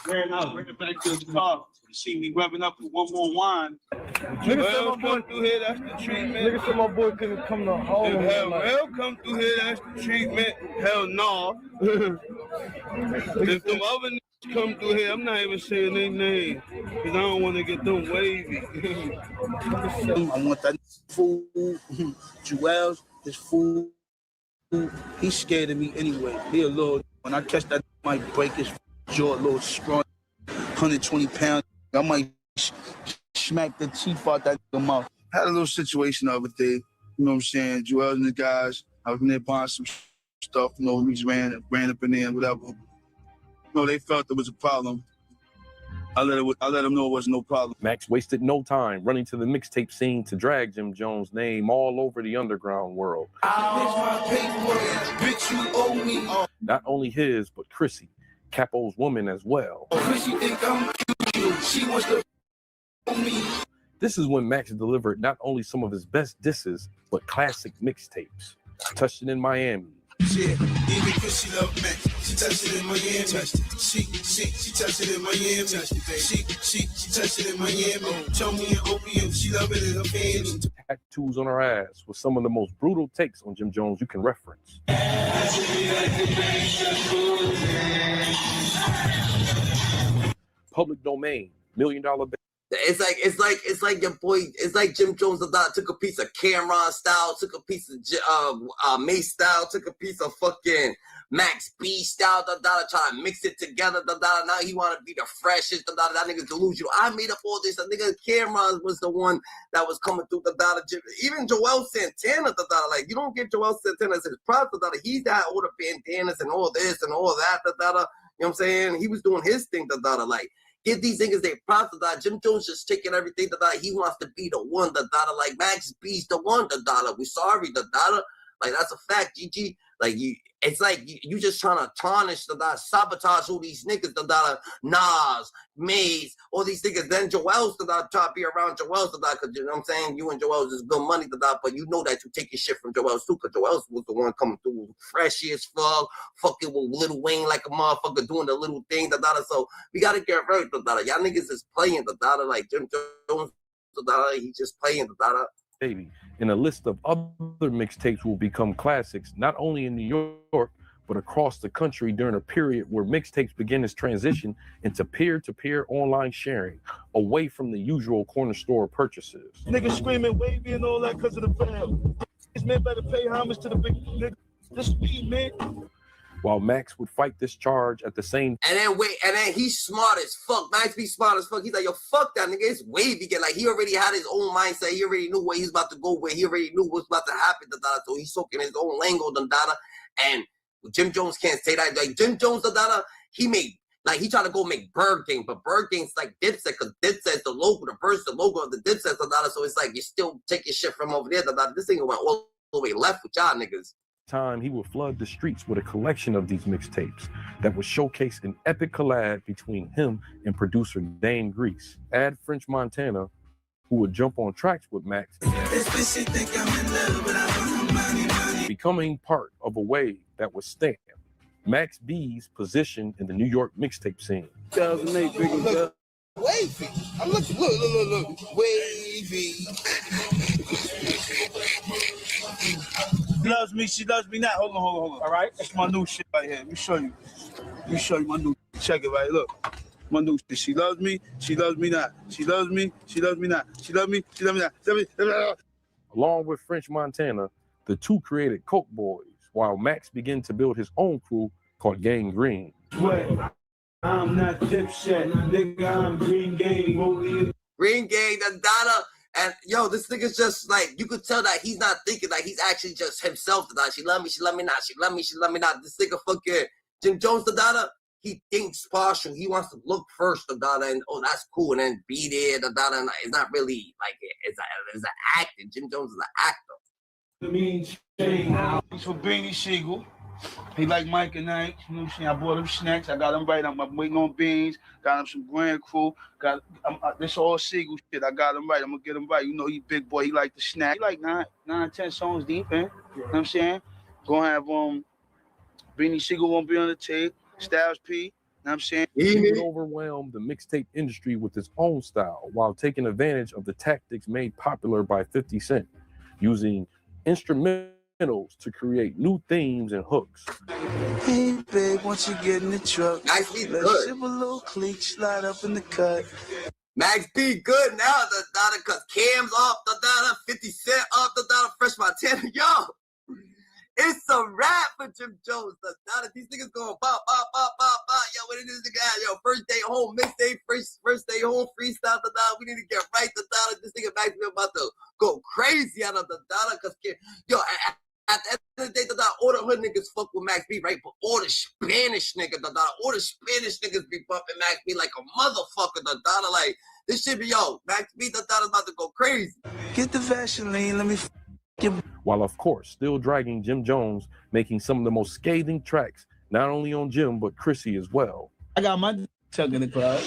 Ran it back to his car. You see me rubbing up with one more wine. Nigga said my boy through here, that's the treatment. Nigga said my boy couldn't come to home. Hell come through here, that's the treatment. Hell no. If them other niggas come through here, I'm not even saying their name. Because I don't want to get them wavy. I want that fool. Joel's, his fool. He's scared of me anyway. He a little, when I catch that, I might break his jaw, a little strong, 120 pounds. I might smack the teeth out that mouth. Had a little situation the other day, you know what I'm saying? Joel and the guys, I was in there buying some stuff, we just ran up in there, whatever. They felt there was a problem. I let him know it was no problem. Max wasted no time running to the mixtape scene to drag Jim Jones' name all over the underground world. Bitch, you owe me. Not only his, but Chrissy, Capo's woman as well. Chrissy think I'm cute. She wants to me. This is when Max delivered not only some of his best disses, but classic mixtapes. Touched It in Miami. Yeah, even Chrissy love Max. She touched it in Miami. She touched it in Miami. She touched it in Miami. Told me an opium. She love it in her family. Tattoos on her ass with some of the most brutal takes on Jim Jones you can reference. Public domain, $1 Million. It's like your boy. It's like Jim Jones took a piece of K.A.R style, took a piece of Mace style, took a piece of fucking Max B style, try to mix it together, now he want to be the freshest, that nigga's delusional. I made up all this. The nigga K.A.R was the one that was coming through even Joel Santana, like you don't give Joel Santana his props, he's that all the bandanas and all this and all that, you know what I'm saying? He was doing his thing, like. Give these niggas their props, Jim Jones just taking everything, he wants to be the one, like Max B's the one, we sorry, like that's a fact, GG. Like it's like you just trying to tarnish, sabotage all these niggas, Nas, Maze, all these niggas. Then Joel's, try to be around Joel's, because you know what I'm saying, you and Joel's is good money, but you know that you taking shit from Joel's too, because Joel's was the one coming through freshy as fuck, fucking with Lil Wayne like a motherfucker doing the little thing, so we gotta get right, y'all niggas is playing, like Jim Jones, he just playing, Baby. And a list of other mixtapes will become classics, not only in New York, but across the country during a period where mixtapes begin its transition into peer-to-peer online sharing, away from the usual corner store purchases. Niggas screaming wavy and all that because of the fam. This man better pay homage to the big nigga. This speed, man. While Max would fight this charge at the same time. And then he's smart as fuck. Max be smart as fuck. He's like, yo, fuck that nigga. It's wavy. Like, he already had his own mindset. He already knew where he's about to go, where he already knew what's about to happen, so he's soaking his own lingo, and Jim Jones can't say that. Like, Jim Jones, he made, like, he tried to go make Bird Gang, but Bird Gang's like Dipset, because Dipset's the logo, the logo of the Dipset, so it's like, you're still taking shit from over there, This thing went all the way left with y'all niggas. Time he would flood the streets with a collection of these mixtapes that would showcase an epic collab between him and producer Dame Grease. Add French Montana, who would jump on tracks with Max, becoming part of a wave that would stamp Max B's position in the New York mixtape scene. 2008, Biggaveli. Wavy. I'm looking. Look. Wavy. She loves me. She loves me not. Hold on. All right, that's my new shit right here. Let me show you my new. Check it right. Look, my new shit. She loves me. She loves me not. She loves me. She loves me not. She loves me. She loves me not. Along with French Montana, the two created Coke Boys, while Max began to build his own crew called Gang Green. Sweat. I'm not Dipset, nigga. I'm Green Gang. Green Gang, and yo, this nigga's just like, you could tell that he's not thinking, like he's actually just himself. She love me, she love me not. She love me, she love me not. This nigga fucking Jim Jones, he thinks partial. He wants to look first, and oh, that's cool, and then be there, and it's not really like it's an acting. Jim Jones is an actor. The mean change. He's for Beanie Siegel. He like Mike and Ike, you know what I'm saying? I bought him snacks. I got him right. I'm waiting on beans. Got him some Grand Crew. This all Siegel shit. I got him right. I'm gonna get him right. You know he big boy. He like the snack. He like 10 songs deep, man. You know what I'm saying? Gonna have Beanie Siegel won't be on the tape. Styles P. You know what I'm saying? He would overwhelm the mixtape industry with his own style while taking advantage of the tactics made popular by 50 Cent, using instrumentals to create new themes and hooks. Hey, babe, once you get in the truck, Nicely let's good. ship a little clique, slide up in the cut. Max B good now, because Cam's off, 50 Cent off, Fresh Montana. Yo, it's a wrap for Jim Jones. These niggas going bop. Yo, what it is, the guy? Yo, first day home mixtape, first day home freestyle. We need to get right. This nigga Max B about to go crazy out of because yo. at the end of the day, all the hood niggas fuck with Max B, right? But all the Spanish niggas, all the Spanish niggas be bumping Max B like a motherfucker, like, this shit be, yo, Max B, is about to go crazy. Get the Vaseline, let me While of course still dragging Jim Jones, making some of the most scathing tracks, not only on Jim, but Chrissy as well. I got my chuck in the crowd.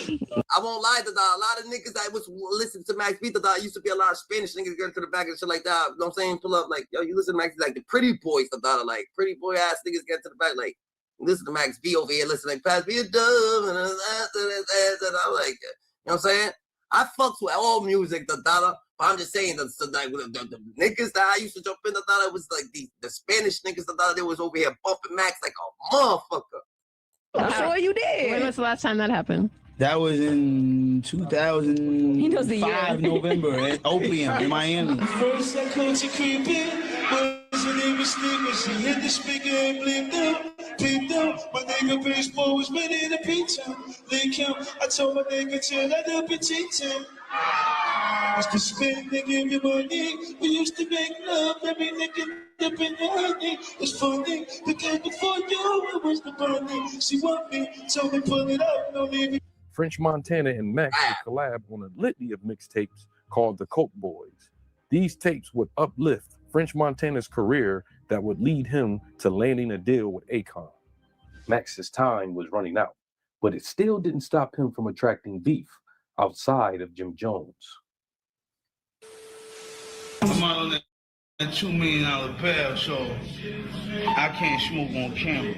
I won't lie, a lot of niggas that was listening to Max B, used to be a lot of Spanish niggas getting to the back and shit like that. You know what I'm saying? Pull up, like, yo, you listen to Max B, like the pretty boys, like pretty boy ass niggas get to the back, like, listen to Max B over here, listen, like, pass me a dub, and I'm like, you know what I'm saying? I fucks with all music, but I'm just saying, the niggas that I used to jump in, it was like the Spanish niggas, they was over here bumping Max like a motherfucker. I'm sure you did. When was the last time that happened? That was in 2005 He knows the year. November at Opium in Miami. First I caught you creeping, wasn't even sleeping. She hit the speaker and blinked out, peeped out. My nigga baseball was ready to beat him. Link him, I told my nigga chill, let up and teach him. Used to spend and give you money. We used to make love, every nigga dip in the honey. It's funny, the game before you, it was the bunny. She want me, told me pull it up, no leave it. French Montana and Max would collab on a litany of mixtapes called the Coke Boys. These tapes would uplift French Montana's career that would lead him to landing a deal with Akon. Max's time was running out, but it still didn't stop him from attracting beef outside of Jim Jones. I'm out on that $2 million pair, so I can't smoke on camera.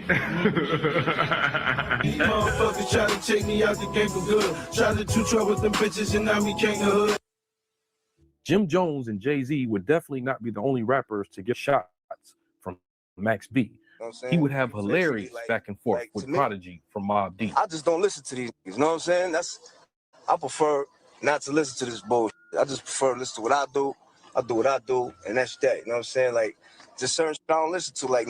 Motherfuckers try to take me out the game for good. Try to do trouble with them bitches and now we can't hood. Jim Jones and Jay-Z would definitely not be the only rappers to get shots from Max B. He would have hilarious back and forth with Prodigy from Mobb Deep. I just don't listen to these, you know what I'm saying? I prefer not to listen to this bullshit. I just prefer to listen to what I do. I do what I do, and that's that. You know what I'm saying? Like, just certain shit I don't listen to, like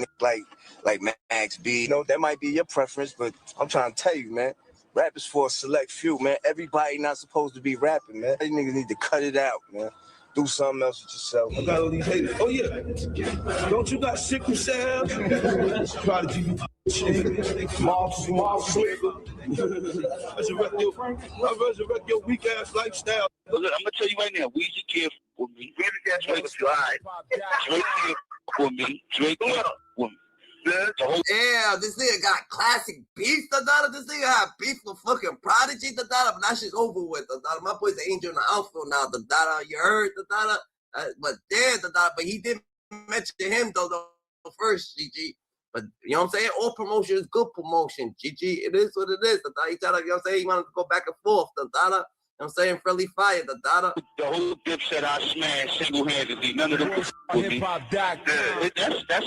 Max B. You know, that might be your preference, but I'm trying to tell you, man, rap is for a select few, man. Everybody not supposed to be rapping, man. You niggas need to cut it out, man. Do something else with yourself. I got all these haters. Oh, yeah. Don't you got sickle cell? Prodigy, small slicker. I resurrect your weak ass lifestyle. Look, I'm gonna tell you right now, Weezy can't with me. Drake with you, all right. Drake can't with me. Drake can't with me. Yeah, this nigga got classic beef, This nigga had beef with fucking Prodigy, but that shit's over with, My boy's an angel in the outfield now, You heard, but there, but he didn't mention him, though, first, GG. But, you know what I'm saying? All promotion is good promotion, GG. It is what it is, He tried to, you know what I'm saying? He wanted to go back and forth, You know what I'm saying? Friendly fire, The whole dipset I smashed single-handedly. None of them with me. That's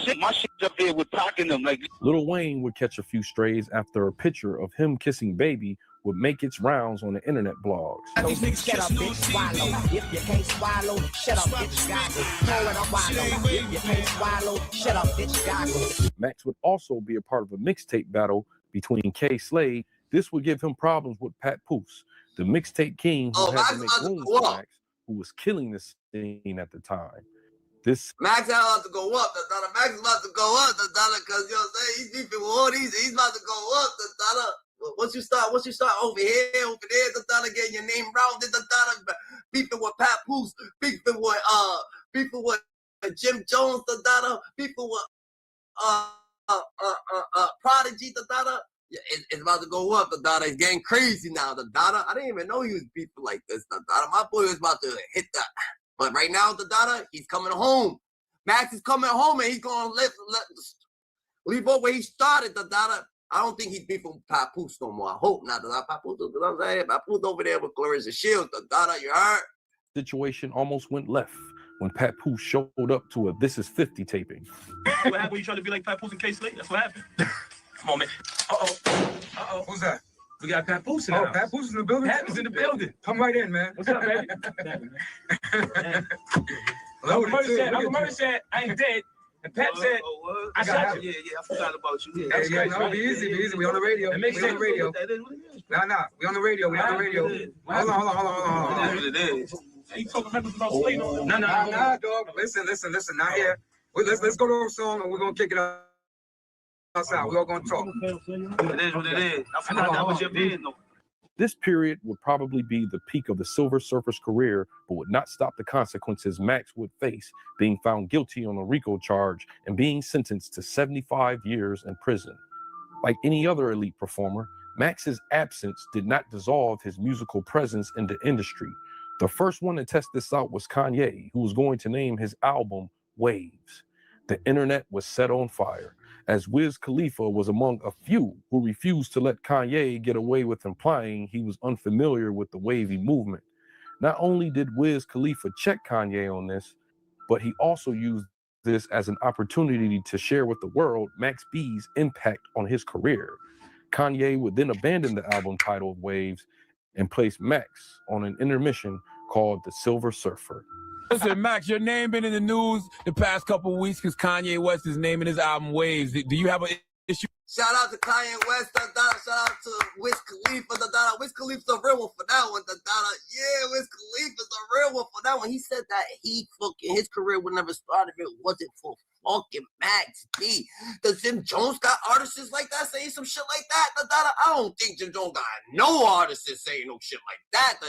it. My shit's up there with packing them. Like Lil Wayne would catch a few strays after a picture of him kissing Baby would make its rounds on the internet blogs. Shut up, bitch, swallow. If you can't swallow, shut up, bitch, goggle. If you can't swallow, shut up, bitch, goggle. Max would also be a part of a mixtape battle between K. Slade. This would give him problems with Pat Pooh, the mixtape king who had to make room for Max, who was killing the scene at the time. Max had to go up, Max is about to go up, because you know what I'm saying? He's beefing with all these, he's about to go up, Once you start over here, over there, getting your name rounded, beefing with Pat Pooh, beefing with Jim Jones, beefing with Prodigy, It's about to go up, It's getting crazy now, I didn't even know he was beefing like this, My boy was about to hit that. But right now, he's coming home. Max is coming home, and he's going to leave off where he started, I don't think he's beefing with Papoose no more. I hope not, Papoose, you know what I'm saying? Papoose over there with Clarissa Shields, you heard? Situation almost went left when Pat Pooh showed up to a This Is 50 taping. What happened when you tried to be like Pat Pooh and K Slade? That's what happened. Come on, man. Uh-oh. Who's that? We got Pat Pooh in the house. Pat Pooh's in the building? Pat is in the building. Come right in, man. What's up, baby? Uncle Murray said, I ain't dead. And Pat said, I shot you. Yeah, I forgot about you. Yeah, no, be easy. We on the radio. We on the radio. Nah, we on the radio. Hold on. It is. You talking about Slade? Nah, dog. Listen. Not here. Let's go to a song and we're gonna kick it outside. We're all gonna talk. It is what it is. I forgot that was your opinion, though. This period would probably be the peak of the Silver Surfer's career, but would not stop the consequences Max would face, being found guilty on a RICO charge and being sentenced to 75 years in prison. Like any other elite performer, Max's absence did not dissolve his musical presence in the industry. The first one to test this out was Kanye, who was going to name his album Waves. The internet was set on fire, as Wiz Khalifa was among a few who refused to let Kanye get away with implying he was unfamiliar with the wavy movement. Not only did Wiz Khalifa check Kanye on this, but he also used this as an opportunity to share with the world Max B's impact on his career. Kanye would then abandon the album titled Waves and place Max on an intermission called The Silver Surfer. Listen, Max, your name been in the news the past couple of weeks because Kanye West is naming his album Waves. Do you have an issue? Shout out to Kanye West, shout out to Wiz Khalifa, Wiz Khalifa's a real one for that one, Yeah, Wiz Khalifa's a real one for that one. He said that his career would never start if it wasn't for fucking Max B. Does Jim Jones got artists like that saying some shit like that, I don't think Jim Jones got no artists saying no shit like that,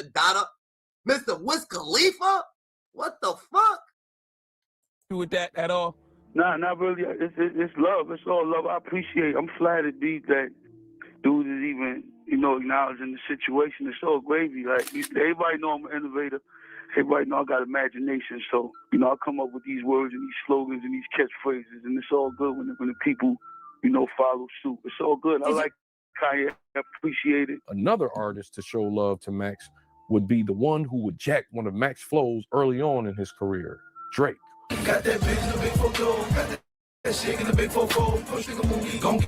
Mr. Wiz Khalifa? What the fuck? With that at all? Nah, not really. It's love. It's all love. I appreciate it. I'm flattered, D, that dude is even, acknowledging the situation. It's all gravy. Like, everybody know I'm an innovator. Everybody know I got imagination. So, I come up with these words and these slogans and these catchphrases, and it's all good when the people, follow suit. It's all good. I like Kanye. I appreciate it. Another artist to show love to Max would be the one who would jack one of Max's flows early on in his career, Drake. Got that bitch in the big photo, got that shit in the big fofo. First nigga movie, gon'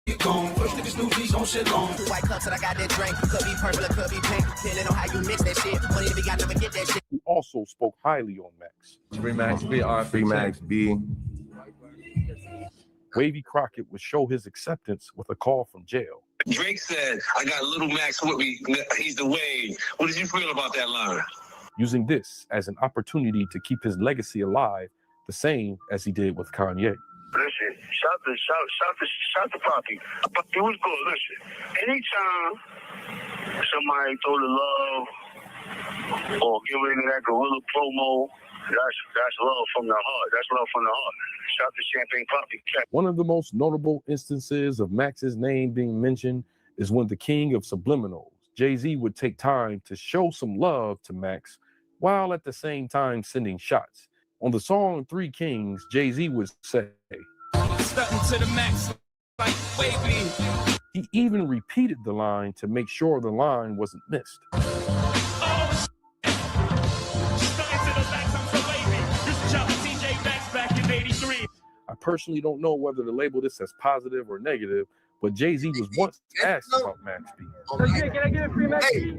get gone. First nigga Snoopy's on shit long. White cups and I got that drink. Could be purple, it could be pink. Depending on how you mix that shit. Money to be got, never get that shit. He also spoke highly on Max. Free Max B, Free Max B. Wavy Crockett would show his acceptance with a call from jail. Drake said, I got Little Max with me. He's the wave. What did you feel about that line? Using this as an opportunity to keep his legacy alive, the same as he did with Kanye. Listen, shout to Poppy. Poppy was good. Listen, anytime somebody throw the love or give into that gorilla promo, that's love from the heart. That's love from the heart. Shout to Champagne Poppy. One of the most notable instances of Max's name being mentioned is when the king of subliminals, Jay-Z, would take time to show some love to Max while at the same time sending shots. On the song Three Kings, Jay-Z would say, To the max, like wavy. He even repeated the line to make sure the line wasn't missed. I personally don't know whether to label this as positive or negative, but Jay-Z was once asked about Max B. Can I get a free Max B?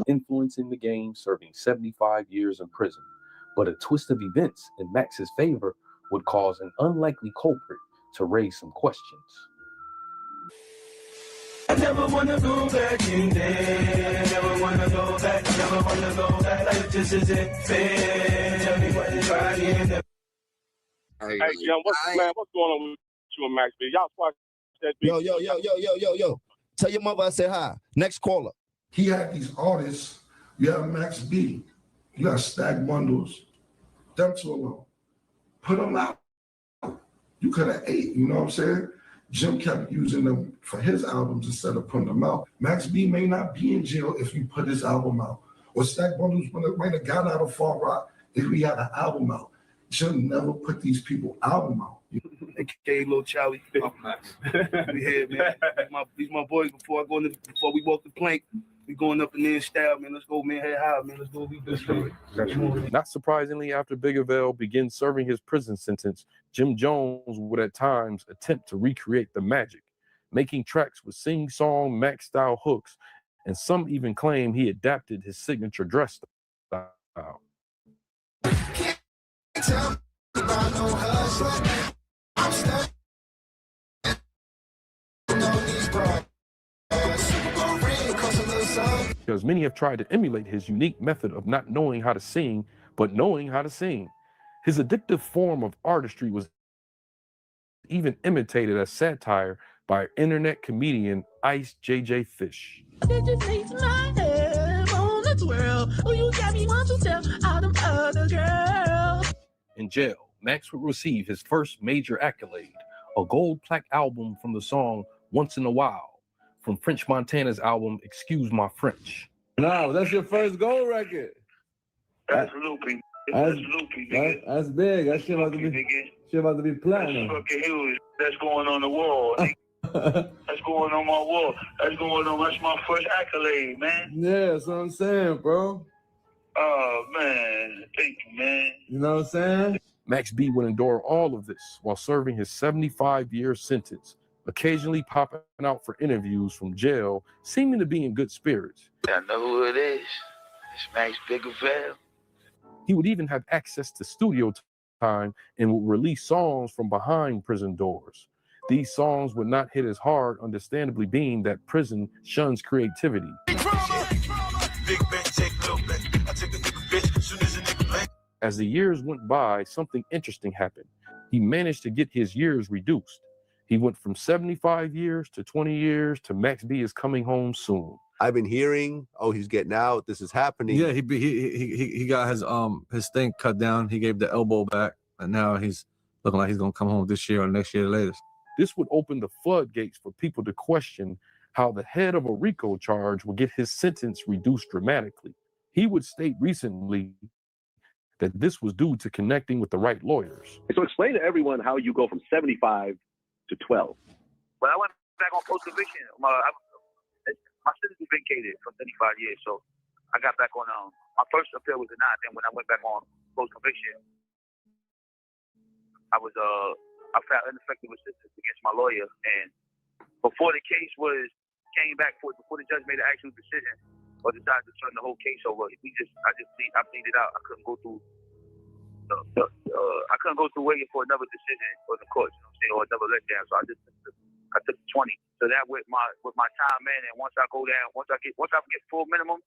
Influencing the game, serving 75 years in prison. But a twist of events in Max's favor would cause an unlikely culprit to raise some questions. I never wanna go back in there. Never wanna go back. Never wanna go back. Life just isn't fair. Tell me what is right here. Hey, Jim, what's going on with you and Max B? Y'all watch that beat? Yo. Tell your mother I said hi. Next caller. He had these artists. You have Max B. You got Stack Bundles. Them two alone. Put them out. You could have ate, you know what I'm saying? Jim kept using them for his albums instead of putting them out. Max B may not be in jail if you put his album out. Or Stack Bundles might have got out of Far Rock if we had an album out. Jim never put these people album out. AKA Lil Charlie. We here, man. These my boys. Before we walk the plank, we going up in there in style, man. Let's go, man. Head high, man. Let's go. Not surprisingly, after Biggaveli began serving his prison sentence, Jim Jones would at times attempt to recreate the magic, making tracks with sing-song Max-style hooks, and some even claim he adapted his signature dress style. Because many have tried to emulate his unique method of not knowing how to sing, but knowing how to sing. His addictive form of artistry was even imitated as satire by internet comedian Ice JJ Fish. Did you see my head on the twirl? Oh, you got me want to tell all them other girls. In jail, Max would receive his first major accolade, a gold plaque album from the song Once in a While, from French Montana's album Excuse My French. No, that's your first gold record. That's loopy. That's loopy, nigga. That's big. That shit about to be platinum. That's fucking huge. That's going on the wall, nigga. That's going on my wall. That's my first accolade, man. Yeah, that's what I'm saying, bro. Oh, man. Thank you, man. You know what I'm saying? Max B would endure all of this while serving his 75-year sentence, occasionally popping out for interviews from jail, seeming to be in good spirits. I know who it is. It's Max Biggaveli. He would even have access to studio time and would release songs from behind prison doors. These songs would not hit as hard, understandably being that prison shuns creativity. As the years went by, something interesting happened. He managed to get his years reduced. He went from 75 years to 20 years to Max B is coming home soon. I've been hearing, oh, he's getting out. This is happening. Yeah, he got his thing cut down. He gave the elbow back, and now he's looking like he's gonna come home this year or next year latest. This would open the floodgates for people to question how the head of a RICO charge would get his sentence reduced dramatically. He would state recently that this was due to connecting with the right lawyers. So explain to everyone how you go from 75 to 12. When I went back on post-conviction, my sentence was vacated for 35 years, so I got back on, my first appeal was denied. Then when I went back on post-conviction, I filed ineffective assistance against my lawyer, and before the case came back, before the judge made an actual decision or decided to turn the whole case over, I pleaded out. I couldn't go through waiting for another decision for the courts, you know what I'm saying, or another letdown. So I took 20. So that with my time, man, and once I get full minimum,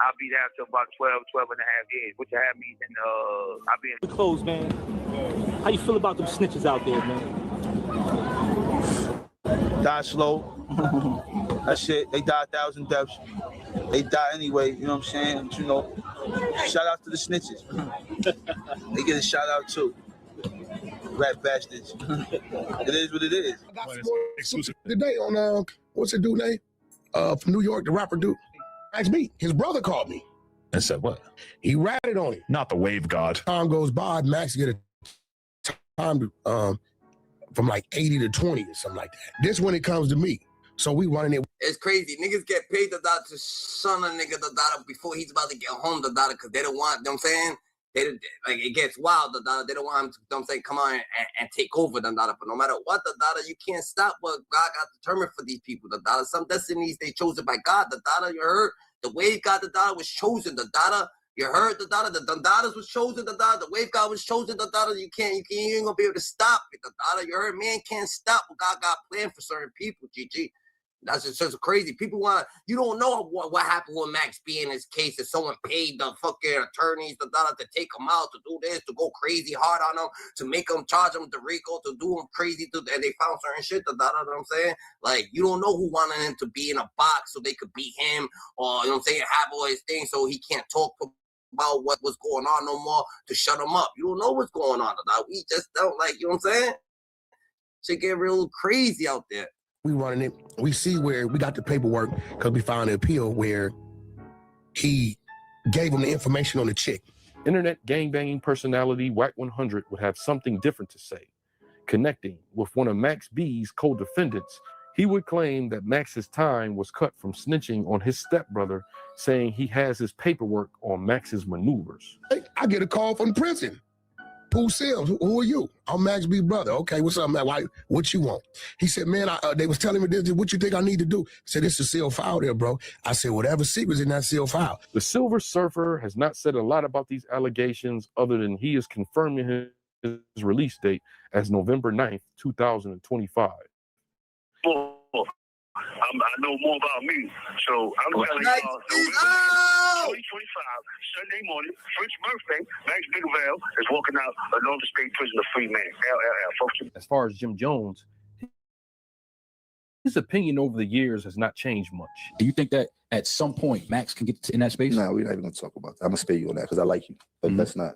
I'll be down to about 12 and a half years, which will have me in I'll be in close, man. How you feel about them snitches out there, man? Die slow. That shit, they die 1,000 deaths. They die anyway, you know what I'm saying? But, you know, shout out to the snitches. They get a shout out too. Rat bastards. It is what it is. I got some more exclusive today on what's the dude name? From New York, the rapper dude. Max B. His brother called me and said what? He ratted on him. Not the wave god. Time goes by, Max get a time to from like 80 to 20 or something like that. This when it comes to me. So we running it. It's crazy. Niggas get paid the dollar to shun a nigga the dollar before he's about to get home the dollar because they don't want, you know what I'm saying? Like it gets wild, the dollar. They don't want him to, you know what I'm saying, come on and take over the dollar. But no matter what, the dollar, you can't stop what God got determined for these people. The dollar, some destinies they chosen by God. The dollar, you heard? The wave God, the dollar was chosen. The dollar, you heard the dollar. The dollars was chosen. The dollar, the wave God was chosen. The dollar, you ain't gonna be able to stop it. The dollar, you heard? Man can't stop what God got planned for certain people. GG. That's just crazy. People want, you don't know what happened with Max B in his case. If someone paid the fucking attorneys the dollar to take him out, to do this, to go crazy hard on him, to make him charge him the RICO, to do him crazy, and they found certain shit, the dollar, you know what I'm saying? Like, you don't know who wanted him to be in a box so they could beat him, or, you know what I'm saying, have all his things so he can't talk about what was going on no more to shut him up. You don't know what's going on, the dollar. We just don't, like, you know what I'm saying? Shit get real crazy out there. We running it. We see where we got the paperwork because we found an appeal where he gave him the information on the chick. Internet gangbanging personality Wack 100 would have something different to say. Connecting with one of Max B's co-defendants, he would claim that Max's time was cut from snitching on his stepbrother, saying he has his paperwork on Max's maneuvers. I get a call from prison. Pooh Sims, who are you? I'm Max B's brother. Okay, what's up, man? What you want? He said, man, they was telling me this, what you think I need to do? I said, it's a sealed file there, bro. I said, whatever secret's in that sealed file. The Silver Surfer has not said a lot about these allegations other than he is confirming his release date as November 9th, 2025. I know more about me. So I'm telling Max y'all, B's November 2025, Sunday morning, French birthday, Max Biggaveli is walking out of Northern State Prison a free man. LLL, folks. As far as Jim Jones, his opinion over the years has not changed much. Do you think that at some point Max can get in that space? No, we're not even gonna talk about that. I'm gonna spare you on that because I like you, but let's not.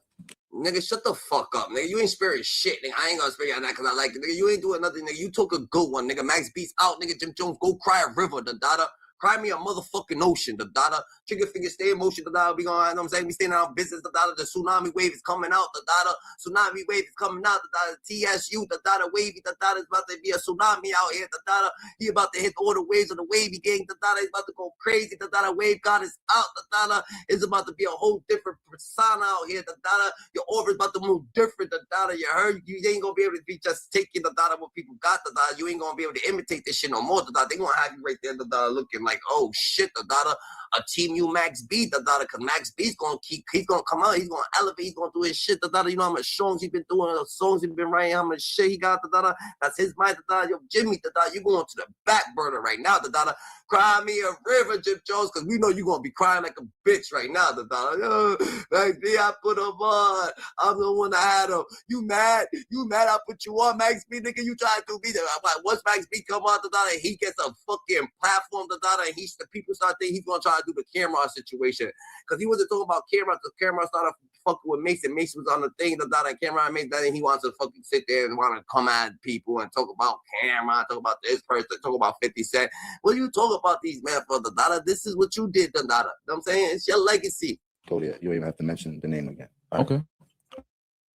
Nigga, shut the fuck up, nigga. You ain't spirit shit, nigga. I ain't gonna spare you on that because I like it. Nigga, you ain't doing nothing, nigga. You took a good one, nigga. Max B's out, nigga. Jim Jones, go cry a river, the dada. Cry me a motherfucking ocean, the dada. Trigger finger, stay in motion, the dada. We gonna, you know what I'm saying? We staying in our business, the dada. The tsunami wave is coming out, the dada. Tsunami wave is coming out, the dada. TSU, the dada. Wavy, the dada. Is about to be a tsunami out here, the dada. He about to hit all the waves of the wavy gang, the dada. He's about to go crazy, the dada. Wave God is out, the dada. It's about to be a whole different persona out here, the dada. Your aura is about to move different, the dada. You heard? You ain't gonna be able to be just taking the dada what people got, the dada. You ain't gonna be able to imitate this shit no more, the dada. They gonna have you right there, the dada, looking like, oh shit, the dada, a team you Max B, the dada, because Max B's gonna he's gonna come out, he's gonna elevate, he's gonna do his shit, the dada. You know how much songs he's been doing, the songs he's been writing, how much shit he got, the dada. That's his mind, the dada. Yo, Jimmy, the dada, you going to the back burner right now, the dada. Cry me a river, Jim Jones, because we know you're gonna be crying like a bitch right now, the dada. Yo, Max B, I put him on. I'm the one that had him. You mad? I put you on, Max B, nigga. You try to be there. I'm like, once Max B come out, the dada, he gets a fucking platform, the dada, and the people start thinking he's gonna try to do the K.A.R situation. Because he wasn't talking about K.A.R. until K.A.R. started fucking with Mason. Mason was on the thing, the dada, and K.A.R. made that, and he wants to fucking sit there and want to come at people and talk about K.A.R., talk about this person, talk about 50 Cent. What do you talk about these men for, the dada? This is what you did, the dada. You know what I'm saying? It's your legacy. Go there. You don't even have to mention the name again. Okay.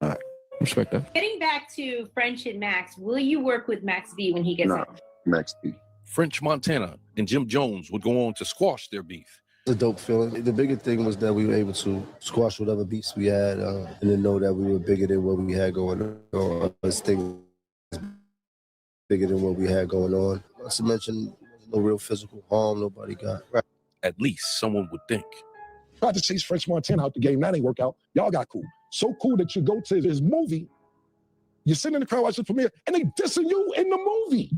All right. Respect that. Getting back to French and Max, will you work with Max B when he gets out? Max B. French Montana and Jim Jones would go on to squash their beef. It's a dope feeling. The bigger thing was that we were able to squash whatever beefs we had and then know that we were bigger than what we had going on. This thing was bigger than what we had going on. Not to mention, no real physical harm nobody got. Right. At least someone would think. Tried to chase French Montana out the game. That ain't work out. Y'all got cool. So cool that you go to this movie, you're sitting in the crowd watching the premiere, and they dissing you in the movie.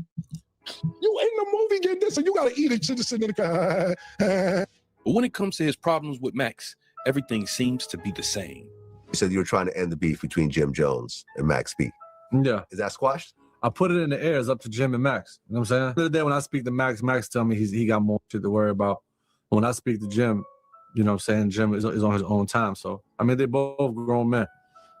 You in the movie getting dissed, and you gotta eat it, just sitting in the crowd. But when it comes to his problems with Max, everything seems to be the same. You said you were trying to end the beef between Jim Jones and Max B. Yeah. Is that squashed? I put it in the air. It's up to Jim and Max. You know what I'm saying? The other day when I speak to Max, Max tell me he got more shit to worry about. But when I speak to Jim, you know what I'm saying, Jim is on his own time. So, I mean, they both grown men.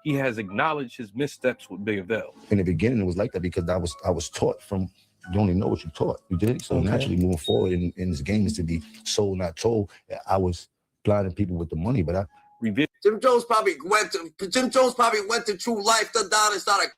He has acknowledged his missteps with Biggaveli. In the beginning, it was like that because I was taught from, you only know what you taught. You did. So naturally moving forward in this game is to be sold, not told. I was blinding people with the money, but I Jim Jones probably went to True Life, the dada, and started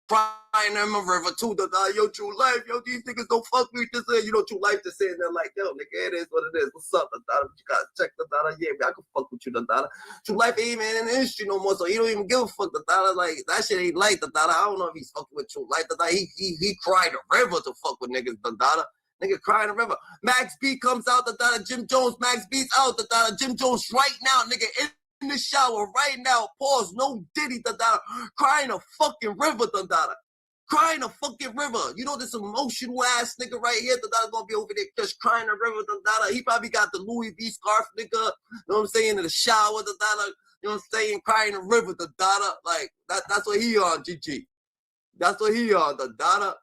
crying in the river too, the dada. Yo, True Life, yo, these niggas don't fuck me. Just you know, True Life just saying there like, yo, nigga, it is what it is. What's up, the dada? You gotta check the dada. Yeah, I can fuck with you, the dada. True Life ain't even in the industry no more, so he don't even give a fuck, the dada. Like, that shit ain't like the dada. I don't know if he's fucking with True Life, the dada. He cried the river to fuck with niggas, the dada. Nigga crying the river. Max B comes out, the dada. Jim Jones, Max B's out, the dada. Jim Jones right now, nigga, in the shower right now. Pause, no Diddy, the dada. Crying a fucking river, the dada. Crying a fucking river. You know this emotional ass nigga right here, the dada gonna be over there just crying a river, the dada. He probably got the Louis V scarf, nigga. You know what I'm saying? In the shower, the dada. You know what I'm saying? Crying a river, the dada. Like, that's what he on, GG. That's what he on, the dada.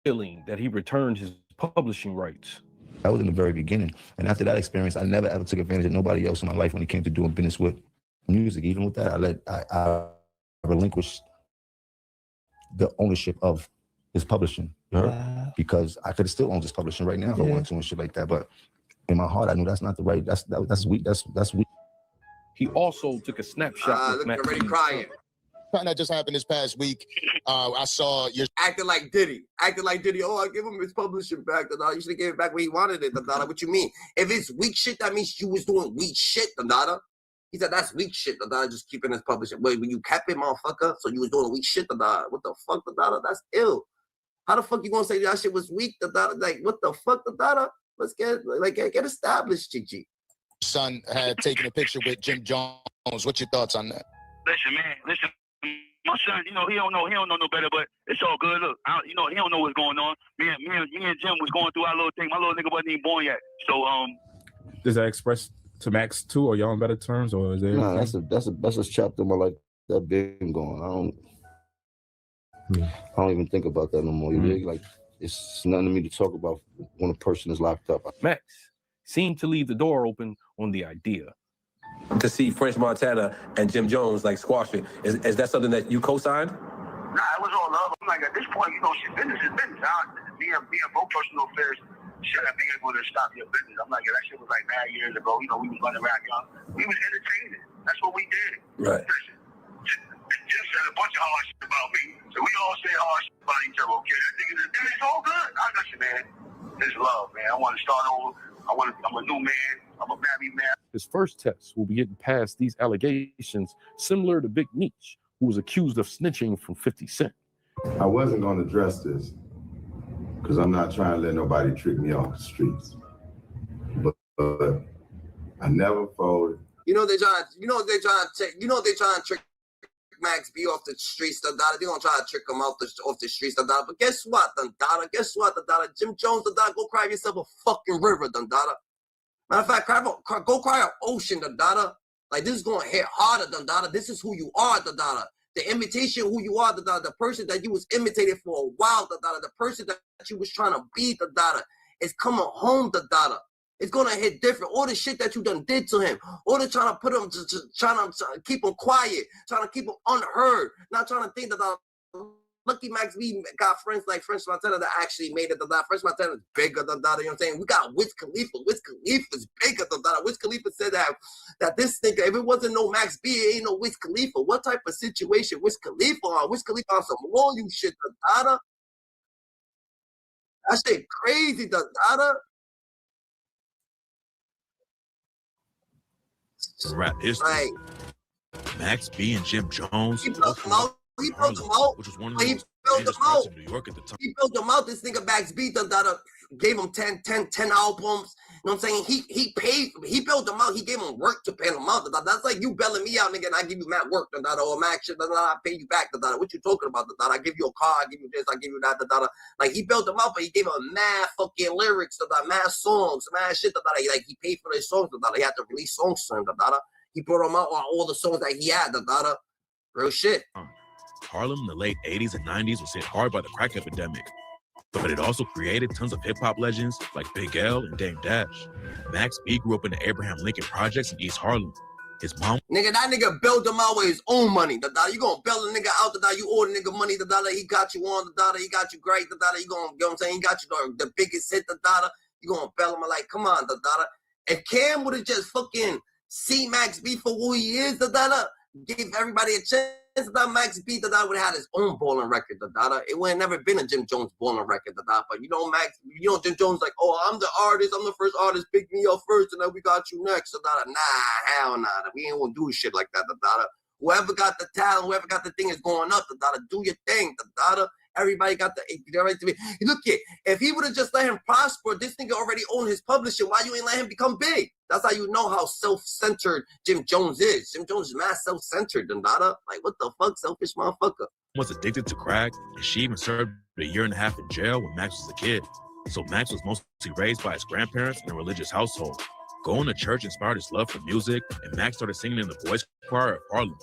Feeling that he returned his publishing rights. That was in the very beginning. And after that experience, I never ever took advantage of nobody else in my life when it came to doing business with music. Even with that, I relinquished the ownership of his publishing, you heard? Wow. Because I could have still owned his publishing right now if I wanted to and shit like that. But in my heart, I knew that's not the right. That's weak. That's weak. He also took a snapshot. Look, already crying. Something that just happened this past week. I saw you acting like Diddy. Oh, I give him his publishing back. You should have gave it back when he wanted it. What you mean? If it's weak shit, that means you was doing weak shit. He said that's weak shit. Just keeping his publishing. Wait, when you kept it, motherfucker, so you was doing weak shit. What the fuck, That's ill. How the fuck you gonna say that shit was weak? Like what the fuck, Let's get established, GG. Son had taken a picture with Jim Jones. What's your thoughts on that? Listen, man. Listen, My son, he don't know no better, but it's all good. Look, he don't know what's going on. Me and Jim was going through our little thing. My little nigga wasn't even born yet. So Does that express to Max too, or y'all on better terms, or is there? No, that's a chapter in my life that been going. I don't even think about that no more. You dig? Like, it's nothing to me to talk about when a person is locked up. Max seemed to leave the door open on the idea. To see French Montana and Jim Jones like squashing, is that something that you co-signed? Nah, it was all love. I'm like, at this point, shit, business is business. Me and both personal affairs shouldn't be able to stop your business. I'm like, that shit was like mad years ago. We was running around young. We was entertaining. That's what we did. Right. Listen, Jim said a bunch of hard shit about me. So we all say hard shit about each other, okay? That nigga, it's all good. Listen, man, it's love, man. I want to start over. I'm a new man. I'm a married man. His first test will be getting past these allegations, similar to Big Meech, who was accused of snitching from 50 Cent. I wasn't going to address this because I'm not trying to let nobody trick me off the streets. But I never folded. They trying to trick Max B off the streets, They're gonna try to trick him off the streets, But guess what, Guess what, Jim Jones, go cry yourself a fucking river, Matter of fact, go cry an ocean, Like, this is gonna hit harder, This is who you are, The imitation who you are, the person that you was imitated for a while, the person that you was trying to be, is coming home, It's gonna hit different. All the shit that you done did to him, all the trying to put him, trying to keep him quiet, trying to keep him unheard, not trying to think that Lucky Max B got friends like French Montana that actually made it. French Montana is bigger than that. You know what I'm saying? We got Wiz Khalifa. Wiz Khalifa's bigger than that. Wiz Khalifa said that this nigga, if it wasn't no Max B, it ain't no Wiz Khalifa. What type of situation Wiz Khalifa on? Wiz Khalifa on some loyal shit, That shit crazy, Rap history. Right. Max B and Jim Jones. He built them out. Which was one of the most greatest parts of New York at the time. He built them out. This nigga Max B gave him 10 albums. You know what I'm saying? He built them out. He gave him work to pay them out. That's like you belling me out, nigga, and I give you mad work, or Max shit, I pay you back, what you talking about, I give you a car, I give you this, I give you that, Like, he built them out, but he gave him mad fucking lyrics, mad songs, mad shit, Like, he paid for his songs, He had to release songs to him, He brought them out on all the songs that he had, Real shit. Harlem in the late 80s and 90s was hit hard by the crack epidemic, but it also created tons of hip-hop legends like Big L and Dame Dash. Max B grew up in the Abraham Lincoln Projects in East Harlem. His mom... Nigga, that nigga built him out with his own money, You gonna build a nigga out, you owe the nigga money, He got you on, He got you great, You gonna, you know what I'm saying? He got you the biggest hit, You gonna build him like, come on, If Cam would've just fucking seen Max B for who he is, gave everybody a chance, Max B, would have had his own balling record, It would have never been a Jim Jones balling record, But Jim Jones like, oh, I'm the artist, I'm the first artist, pick me up first, and then we got you next, Nah, hell nah, we ain't gonna do shit like that, Whoever got the talent, whoever got the thing is going up, do your thing, Everybody got the right to be. Look, if he would have just let him prosper, this nigga already owned his publishing. Why you ain't let him become big? That's how you know how self-centered Jim Jones is. Jim Jones is mad self-centered, Like, what the fuck, selfish motherfucker? Was addicted to crack, and she even served a year and a half in jail when Max was a kid. So Max was mostly raised by his grandparents in a religious household. Going to church inspired his love for music, and Max started singing in the boys' choir of Harlem.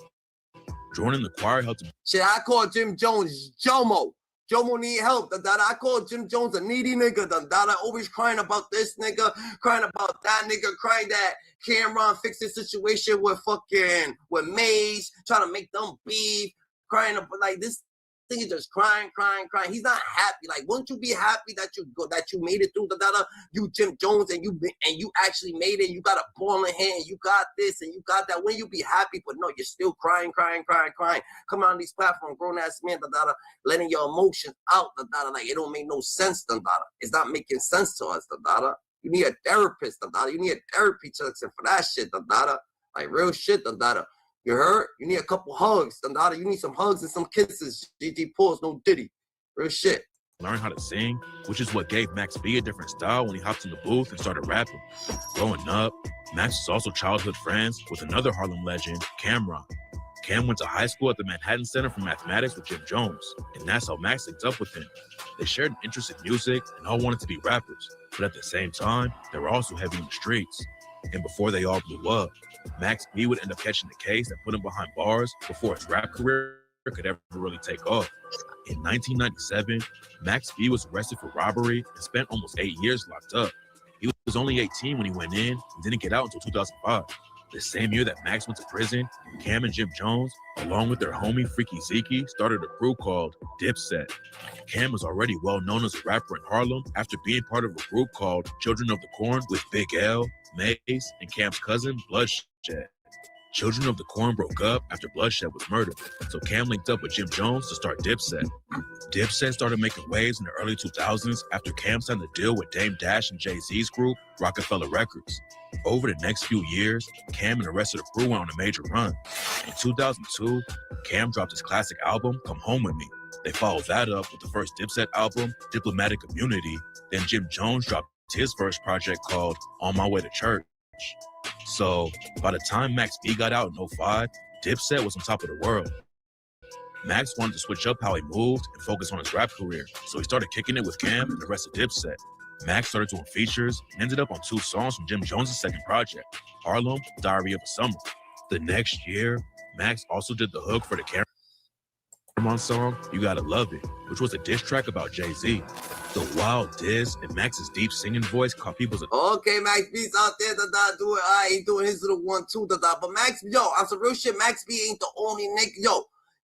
Joining the choir helped him. Shit, I call Jim Jones Jomo. Jomo need help, I call Jim Jones a needy nigga, Always crying about this nigga, crying about that nigga, crying that K.A.R fixed the situation with Maze, trying to make them beef, crying about like this thing is just crying. He's not happy. Like, wouldn't you be happy that you made it through you Jim Jones and you actually made it, you got a ball in hand, you got this and you got that. When you be happy, but no, you're still crying. Come on these platforms, grown ass man, letting your emotions out, like it don't make no sense, It's not making sense to us, You need a therapist, You need a therapy session for that shit, Like real shit, You heard? You need a couple hugs, You need some hugs and some kisses. GG pause, no Diddy. Real shit. Learn how to sing, which is what gave Max B a different style when he hopped in the booth and started rapping. Growing up, Max was also childhood friends with another Harlem legend, K.A.R. Cam went to high school at the Manhattan Center for Mathematics with Jim Jones, and that's how Max linked up with him. They shared an interest in music and all wanted to be rappers, but at the same time, they were also heavy in the streets. And before they all blew up, Max B would end up catching the case that put him behind bars before his rap career could ever really take off. In 1997, Max B was arrested for robbery and spent almost 8 years locked up. He was only 18 when he went in and didn't get out until 2005. The same year that Max went to prison, Cam and Jim Jones, along with their homie Freaky Zeke, started a crew called Dipset. Cam was already well known as a rapper in Harlem after being part of a group called Children of the Corn with Big L, Mace, and Cam's cousin Bloodshed. Children of the Corn broke up after Bloodshed was murdered, so Cam linked up with Jim Jones to start Dipset. Dipset started making waves in the early 2000s after Cam signed a deal with Dame Dash and Jay-Z's group, Rockefeller Records. Over the next few years, Cam and the rest of the crew went on a major run. In 2002, Cam dropped his classic album, Come Home With Me. They followed that up with the first Dipset album, Diplomatic Immunity. Then Jim Jones dropped his first project called On My Way to Church. So by the time Max B got out in 05, Dipset was on top of the world. Max wanted to switch up how he moved and focus on his rap career, so he started kicking it with Cam and the rest of Dipset. Max started doing features and ended up on 2 songs from Jim Jones' second project, Harlem, Diary of a Summer. The next year, Max also did the hook for the Cameron song, You Gotta Love It, which was a diss track about Jay-Z. The wild diss and Max's deep singing voice caught people's attention. Okay, Max B's out there, doing, he doing his little 1-2, but Max, yo, on some real shit, Max B ain't the only nigga, yo.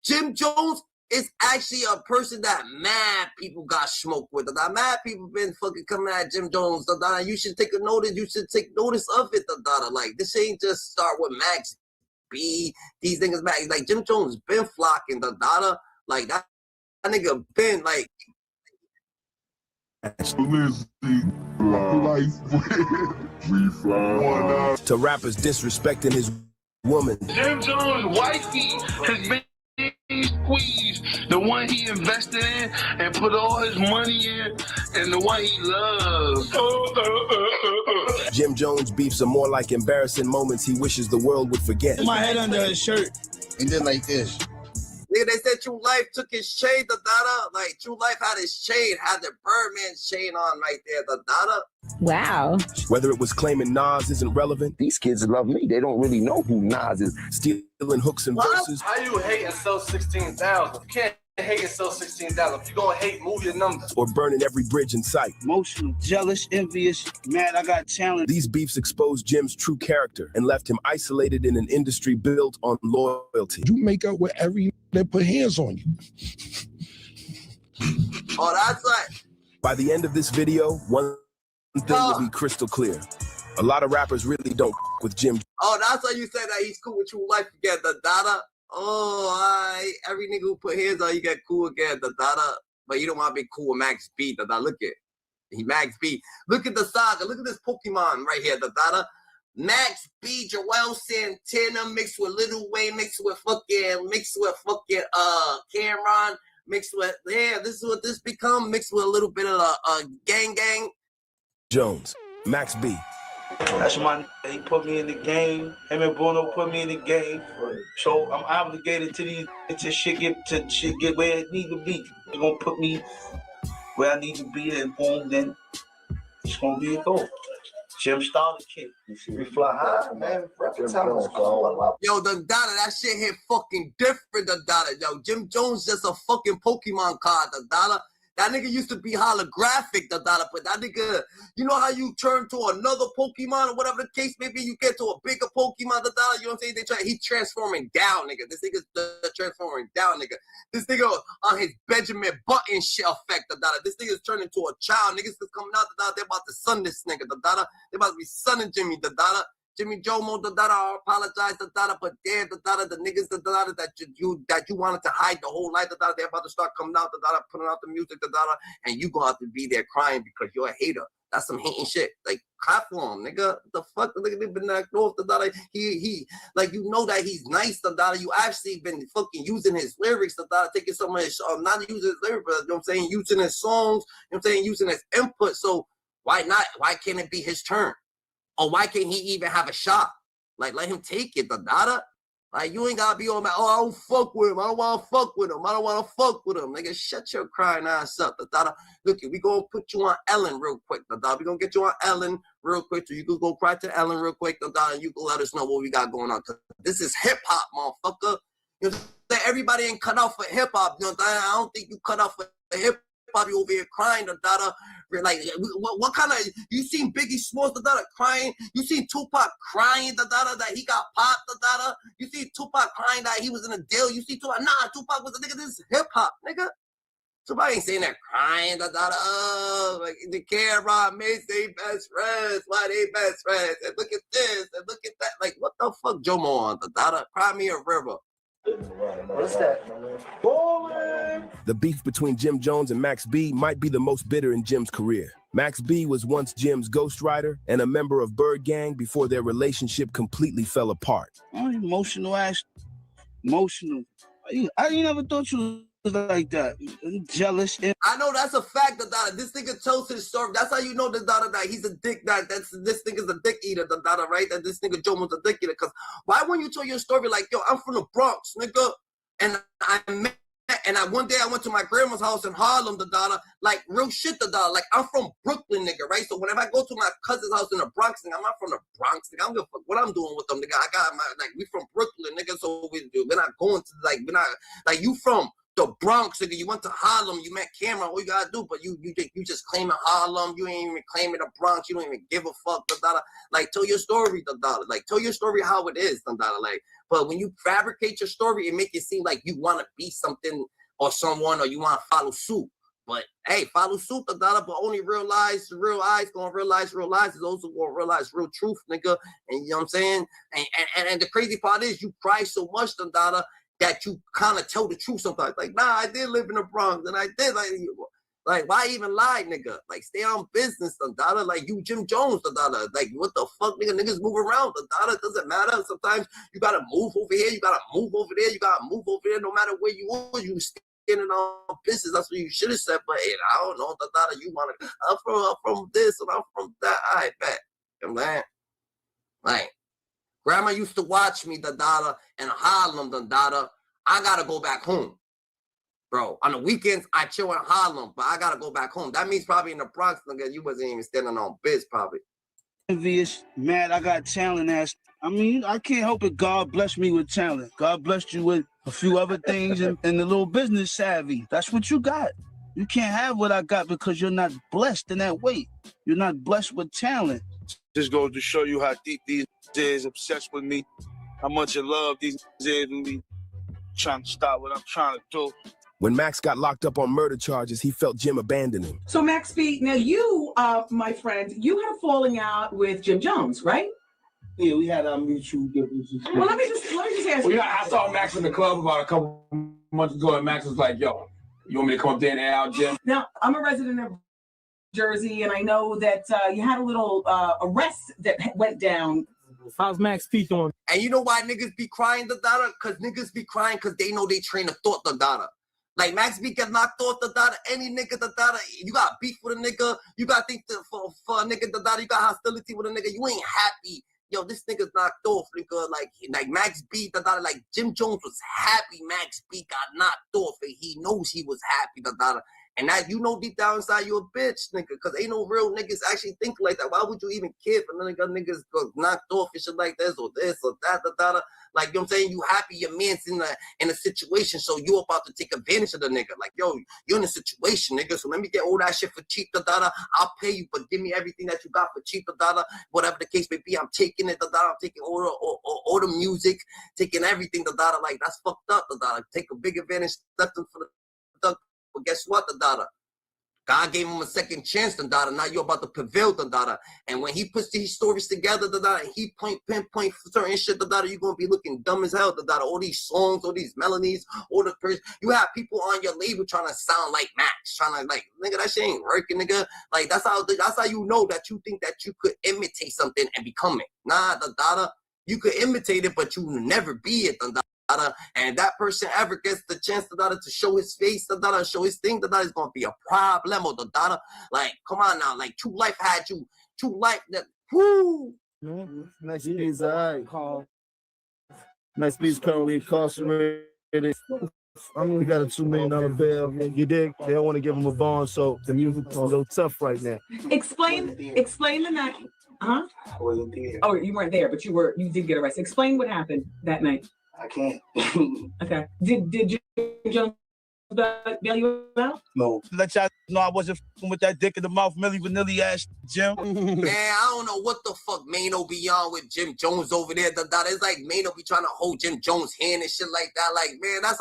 Jim Jones is actually a person that mad people got smoked with. Mad people been fucking coming at Jim Jones. You should take a notice. You should take notice of it. Like, this ain't just start with Max B. These niggas back. Like, Jim Jones been flocking like that nigga been like. To rappers disrespecting his woman. Jim Jones' wifey has been squeezed, the one he invested in and put all his money in, and the one he loves. Jim Jones beefs are more like embarrassing moments he wishes the world would forget. My head under his shirt and then like this. Nigga, they said True Life took his chain, like True Life had his chain, had the Birdman chain on right there, Wow. Whether it was claiming Nas isn't relevant, these kids love me. They don't really know who Nas is. Stealing hooks and verses. How you hate and sell 16,000? You can't hate and sell 16,000. If you gonna hate, move your numbers. Or burning every bridge in sight. Emotional, jealous, envious, mad I got talent. These beefs exposed Jim's true character and left him isolated in an industry built on loyalty. You make up with every that put hands on you. Oh, that's right. By the end of this video, one thing will be crystal clear. A lot of rappers really don't with Jim. Oh, that's why you said that he's cool with True Life again, Oh, every nigga who put hands on you get cool again, But you don't want to be cool with Max B, Look at he Max B. Look at the saga. Look at this Pokemon right here, Max B, Joel Santana mixed with Lil Wayne, mixed with fucking Cameron, mixed with this is what this become, mixed with a little bit of gang. Jones, Max B. That's my. He put me in the game. Him and Bruno put me in the game. So I'm obligated to shit get where it need to be. They're gonna put me where I need to be, and boom, then it's gonna be a goal. Jim started kid. We fly high, man. Yo, that shit hit fucking different, Yo, Jim Jones just a fucking Pokemon card, That nigga used to be holographic, but that nigga, you know how you turn to another Pokemon or whatever the case may be, you get to a bigger Pokemon, you know what I'm saying? He transforming down, nigga. This nigga's transforming down, nigga. This nigga on his Benjamin Button shit effect, This nigga's turning to a child. Niggas is coming out, they're about to sun this nigga, They about to be sunning Jimmy, Jimmy Jomo, I apologize, but damn, the niggas, that you wanted to hide the whole life, they're about to start coming out, putting out the music, and you gonna have to be there crying because you're a hater. That's some hating shit. Like, clap for him, nigga. The fuck, the nigga been knocked off, he, like, you know that he's nice, you actually been fucking using his lyrics, taking so much, not using his lyrics, but, you know what I'm saying, using his songs, you know what I'm saying, using his input, so why not? Why can't it be his turn? Or why can't he even have a shot? Like, let him take it, Like, you ain't gotta be on my, oh, I don't fuck with him. I don't wanna fuck with him. I don't wanna fuck with him. Nigga, shut your crying ass up. Look, we gonna put you on Ellen real quick. We gonna get you on Ellen real quick. So you can go cry to Ellen real quick. And you can let us know what we got going on. Cause this is hip hop, motherfucker. You know what I'm saying? Everybody ain't cut out for hip hop. You know what I'm saying? I don't think you cut out for hip hop. You over here crying, like, what kind of, you seen Biggie Smalls, crying? You seen Tupac crying, that he got popped, You seen Tupac crying that he was in a deal? You see Tupac, nah, Tupac was a nigga, this is hip hop, nigga. Somebody ain't saying that crying, like the K.A.R. may say best friends, why they best friends, and look at this, and look at that, like, what the fuck Jomo on, cry me a river. What's that? The beef between Jim Jones and Max B might be the most bitter in Jim's career. Max B was once Jim's ghostwriter and a member of Bird Gang before their relationship completely fell apart. Emotional. I never thought you was like that. Jealous. I know that's a fact, this nigga tells his story. That's how you know that he's a dick. This nigga's a dick eater, right? That this nigga Joe was a dick eater. Cause why wouldn't you tell your story like, yo, I'm from the Bronx, nigga, and one day I went to my grandma's house in Harlem, like real shit, like I'm from Brooklyn, nigga, right? So whenever I go to my cousin's house in the Bronx, nigga, I'm not from the Bronx, nigga. I don't give a fuck what I'm doing with them, nigga. I got we from Brooklyn, nigga. So we're not going to you from the Bronx, nigga. You went to Harlem, you met Cameron, all you gotta do, but you just claiming Harlem, you ain't even claiming the Bronx, you don't even give a fuck, like tell your story, like tell your story how it is, like, but when you fabricate your story, it make it seem like you wanna be something or someone, or you wanna follow suit. But hey, follow suit, but only real eyes gonna realize real lies is also gonna realize real truth, nigga. And you know what I'm saying? And the crazy part is you cry so much, that you kind of tell the truth sometimes. Like, nah, I did live in the Bronx, and I did, like why even lie, nigga? Like, stay on business, like you Jim Jones, like what the fuck, nigga? Niggas move around, it doesn't matter. Sometimes you gotta move over here, you gotta move over there, you gotta move over there, no matter where you are, you standing on business. That's what you should have said, but hey, I don't know, you wanna, I'm from this, and I'm from that, I bet. You know what I'm saying? Like, Grandma used to watch me, in Harlem, I gotta go back home. Bro, on the weekends, I chill in Harlem, but I gotta go back home. That means probably in the Bronx, nigga, you wasn't even standing on biz, probably. Envious, mad, I got talent ass. I mean, I can't help it. God blessed me with talent. God blessed you with a few other things and a little business savvy. That's what you got. You can't have what I got because you're not blessed in that way. You're not blessed with talent. Just goes to show you how deep these is obsessed with me, how much I love these is with me, trying to stop what I'm trying to do. When Max got locked up on murder charges, he felt Jim abandon him. So Max B, now you, my friend, you had a falling out with Jim Jones, right? Yeah, we had our mutual differences. Well, let me just ask you. I saw Max in the club about a couple months ago, and Max was like, yo, you want me to come up there and out, Jim? Now, I'm a resident of Jersey, and I know that you had a little arrest that went down. How's Max P doing? And you know why niggas be crying, Because niggas be crying because they know they train a thought, Like, Max B get knocked off, any nigga, you got beef with a nigga, you got think for a nigga, you got hostility with a nigga, you ain't happy. Yo, this nigga's knocked off, nigga. Like Max B, like Jim Jones was happy Max B got knocked off, and he knows he was happy, And that, you know, deep down inside you a bitch, nigga, because ain't no real niggas actually think like that. Why would you even care if niggas got knocked off and shit like this or that, Like, you know what I'm saying? You happy your man's in a situation, so you about to take advantage of the nigga. Like, yo, you're in a situation, nigga, so let me get all that shit for cheap, I'll pay you, but give me everything that you got for cheap, whatever the case may be. I'm taking it, I'm taking all the music, taking everything, like, that's fucked up, Take a big advantage, left them for the but guess what, God gave him a second chance, now you're about to prevail, And when he puts these stories together, he pinpoint certain shit, you're gonna be looking dumb as hell, all these songs, all these melodies, all the you have people on your label trying to sound like Max, trying to like, nigga, that shit ain't working, nigga. Like, that's how you know that you think that you could imitate something and become it. Nah, you could imitate it, but you will never be it, And that person ever gets the chance to show his face, show his thing, is gonna be a problem. Like, come on now, like True Life had you, True Life that whoo. Next is Max B's currently incarcerated. I mean, we got a $2 million bail. You dig? They don't want to give him a bond, so the music's a little tough right now. Explain the night. Huh? I wasn't there. Oh, you weren't there, but you did get arrested. Explain what happened that night. I can't. Okay. Did Jim Jones bail you out? No. Let y'all know I wasn't f***ing with that dick in the mouth, Milli Vanilli ass Jim. Man, I don't know what the fuck Mano be on with Jim Jones over there. It's like Mano be trying to hold Jim Jones' hand and shit like that. Like, man, that's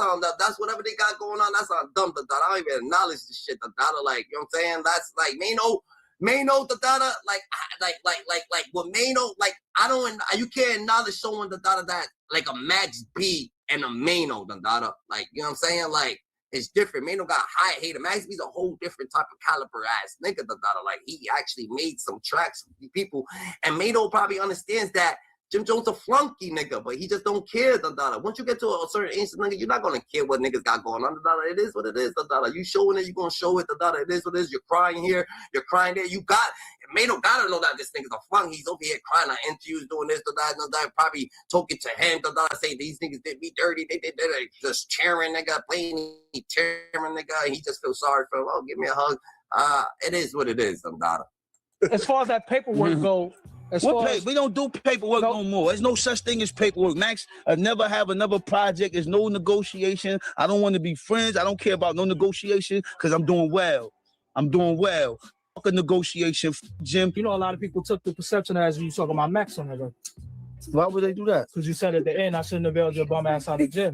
whatever they got going on. That's on dumb. I don't even acknowledge this shit. Like, you know what I'm saying? That's like Mano, like with Mano, like you can't acknowledge someone that like a Max B and a Mano, like, you know what I'm saying? Like, it's different. Mano got high hater. Max B's a whole different type of caliber ass nigga, like he actually made some tracks for people, and Mano probably understands that Jim Jones a flunky nigga, but he just don't care, Once you get to a certain age, nigga, you're not gonna care what niggas got going on, It is what it is, You showing it, you gonna show it, It is what it is. You're crying here, you're crying there. Mano gotta know that this nigga's a flunk. He's over here crying on interviews, doing this, probably talking to him, say these niggas did me dirty. They just cheering, nigga, playing, cheering, nigga. And he just feels sorry for him. Oh, give me a hug. It is what it is, As far as that paperwork goes, we don't do paperwork no more. There's no such thing as paperwork. Max, I never have another project. There's no negotiation. I don't want to be friends. I don't care about no negotiation because I'm doing well. Fuck a negotiation, Jim. You know, a lot of people took the perception as you talking about Max on it. Why would they do that? Because you said at the end, I shouldn't have bailed your bum ass out of the gym.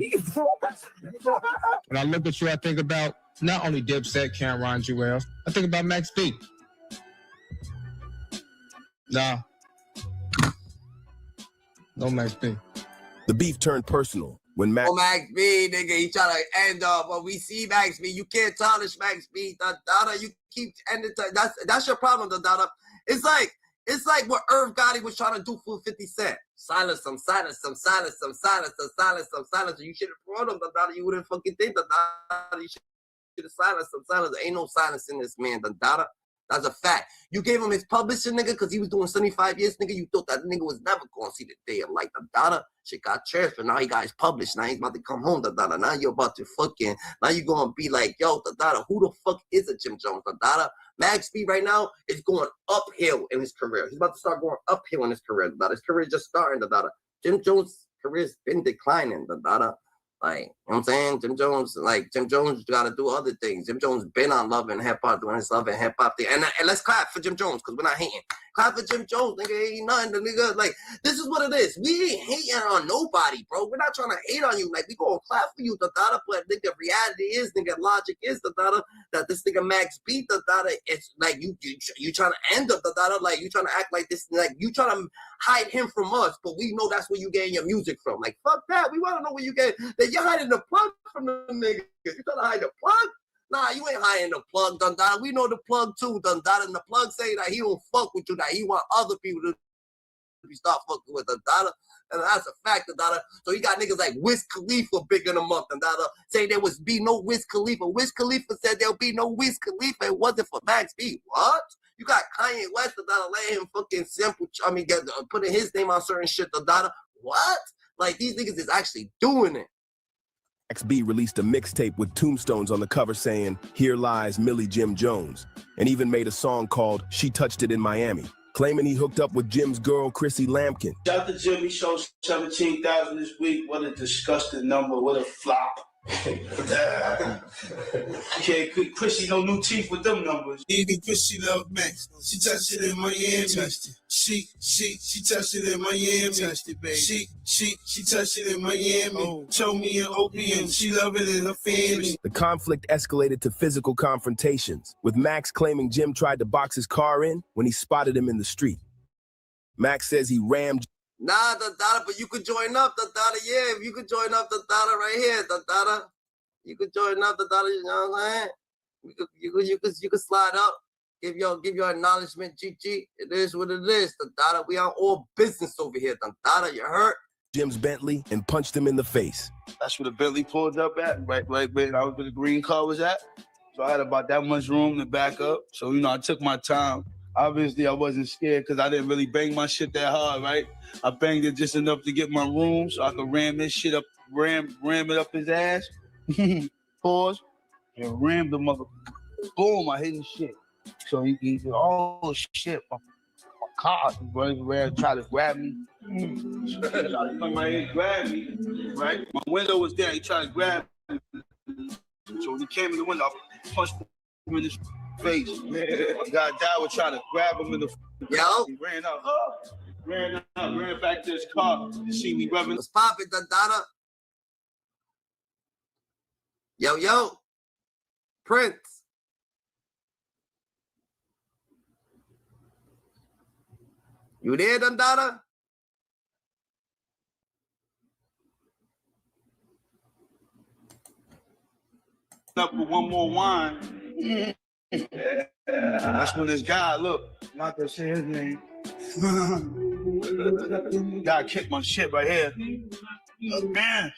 When I look at you, I think about not only Dipset, K.A.R, Jewel, I think about Max B. Nah. No Max B. The beef turned personal when Max B, nigga, he trying to end up. But we see Max B. You can't tarnish Max B. You keep ending. That's your problem, It's like what Irv Gotti was trying to do for 50 Cent. Silence him. You should have brought him, You wouldn't fucking think You should have silenced him. There ain't no silence in this man, That's a fact. You gave him his publishing, nigga, because he was doing 75 years, nigga. You thought that nigga was never going to see the day of light. Shit got transferred. Now he got his published. Now he's about to come home, Now you're about to now you're going to be like, yo, who the fuck is a Jim Jones, Max B right now is going uphill in his career. He's about to start going uphill in his career, His career is just starting, Jim Jones' career's been declining, Like, you know what I'm saying? Jim Jones got to do other things. Jim Jones been on Love and Hip Hop, doing his Love and Hip Hop thing. And let's clap for Jim Jones, because we're not hating. Clap for Jim Jones, nigga. Ain't nothing. The nigga, like, this is what it is. We ain't hating on nobody, bro. We're not trying to hate on you. Like, we gonna clap for you, but nigga, reality is, nigga, logic is, that this nigga Max B, it's like you trying to end up, like, you trying to act like this, like, you trying to hide him from us, but we know that's where you getting your music from. Like, fuck that. We want to know where you get that. You're hiding the plug from the nigga. You trying to hide the plug? Nah, you ain't hiding the plug, Dundada. We know the plug too, Dundada. And the plug say that he don't fuck with you, that he want other people to start fucking with Dundada. And that's a fact, Dundada. So you got niggas like Wiz Khalifa bigging him up, Dundada, saying there was be no Wiz Khalifa. Wiz Khalifa said there'll be no Wiz Khalifa. It wasn't for Max B. What? You got Kanye West, Dundada, letting him fucking putting his name on certain shit, Dundada. What? Like, these niggas is actually doing it. Max B released a mixtape with tombstones on the cover saying, "Here lies Millie Jim Jones," and even made a song called "She Touched It in Miami," claiming he hooked up with Jim's girl, Chrissy Lampkin. Shout out to Jim, he showed 17,000 this week. What a disgusting number. What a flop. Okay, Chrissy, no new teeth with them numbers. Even Chrissy loved Max. She touched it in Miami. She touched it in Miami. She touched it in Miami. Told me an opium. She loved it in her family. The conflict escalated to physical confrontations, with Max claiming Jim tried to box his car in when he spotted him in the street. Max says he rammed. Nah, but you could join up, yeah. You could join up, right here, You could join up, you know what I'm saying? You could slide up, give your acknowledgement, GG. It is what it is, We on all business over here, you heard? Jim's Bentley and punched him in the face. That's where the Bentley pulled up at, right where the green car was at. So I had about that much room to back up. So, I took my time. Obviously, I wasn't scared because I didn't really bang my shit that hard, right? I banged it just enough to get my room so I could ram this shit up, ram it up his ass. Pause. And ram the mother. Boom, I hit his shit. So he did all shit. My car, he running around, trying to grab me. He come right here and grab me, right? My window was there, he tried to grab me. So when he came in the window, I punched him in his face. The guy died was trying to grab him in the He ran up. Ran back to his car to see me rubbing. Let's pop it, Dada. Yo. Prince. You there, Dada? Up with one more wine. That's when this guy, look, I'm not gonna say his name. Guy kicked my shit right here. Man,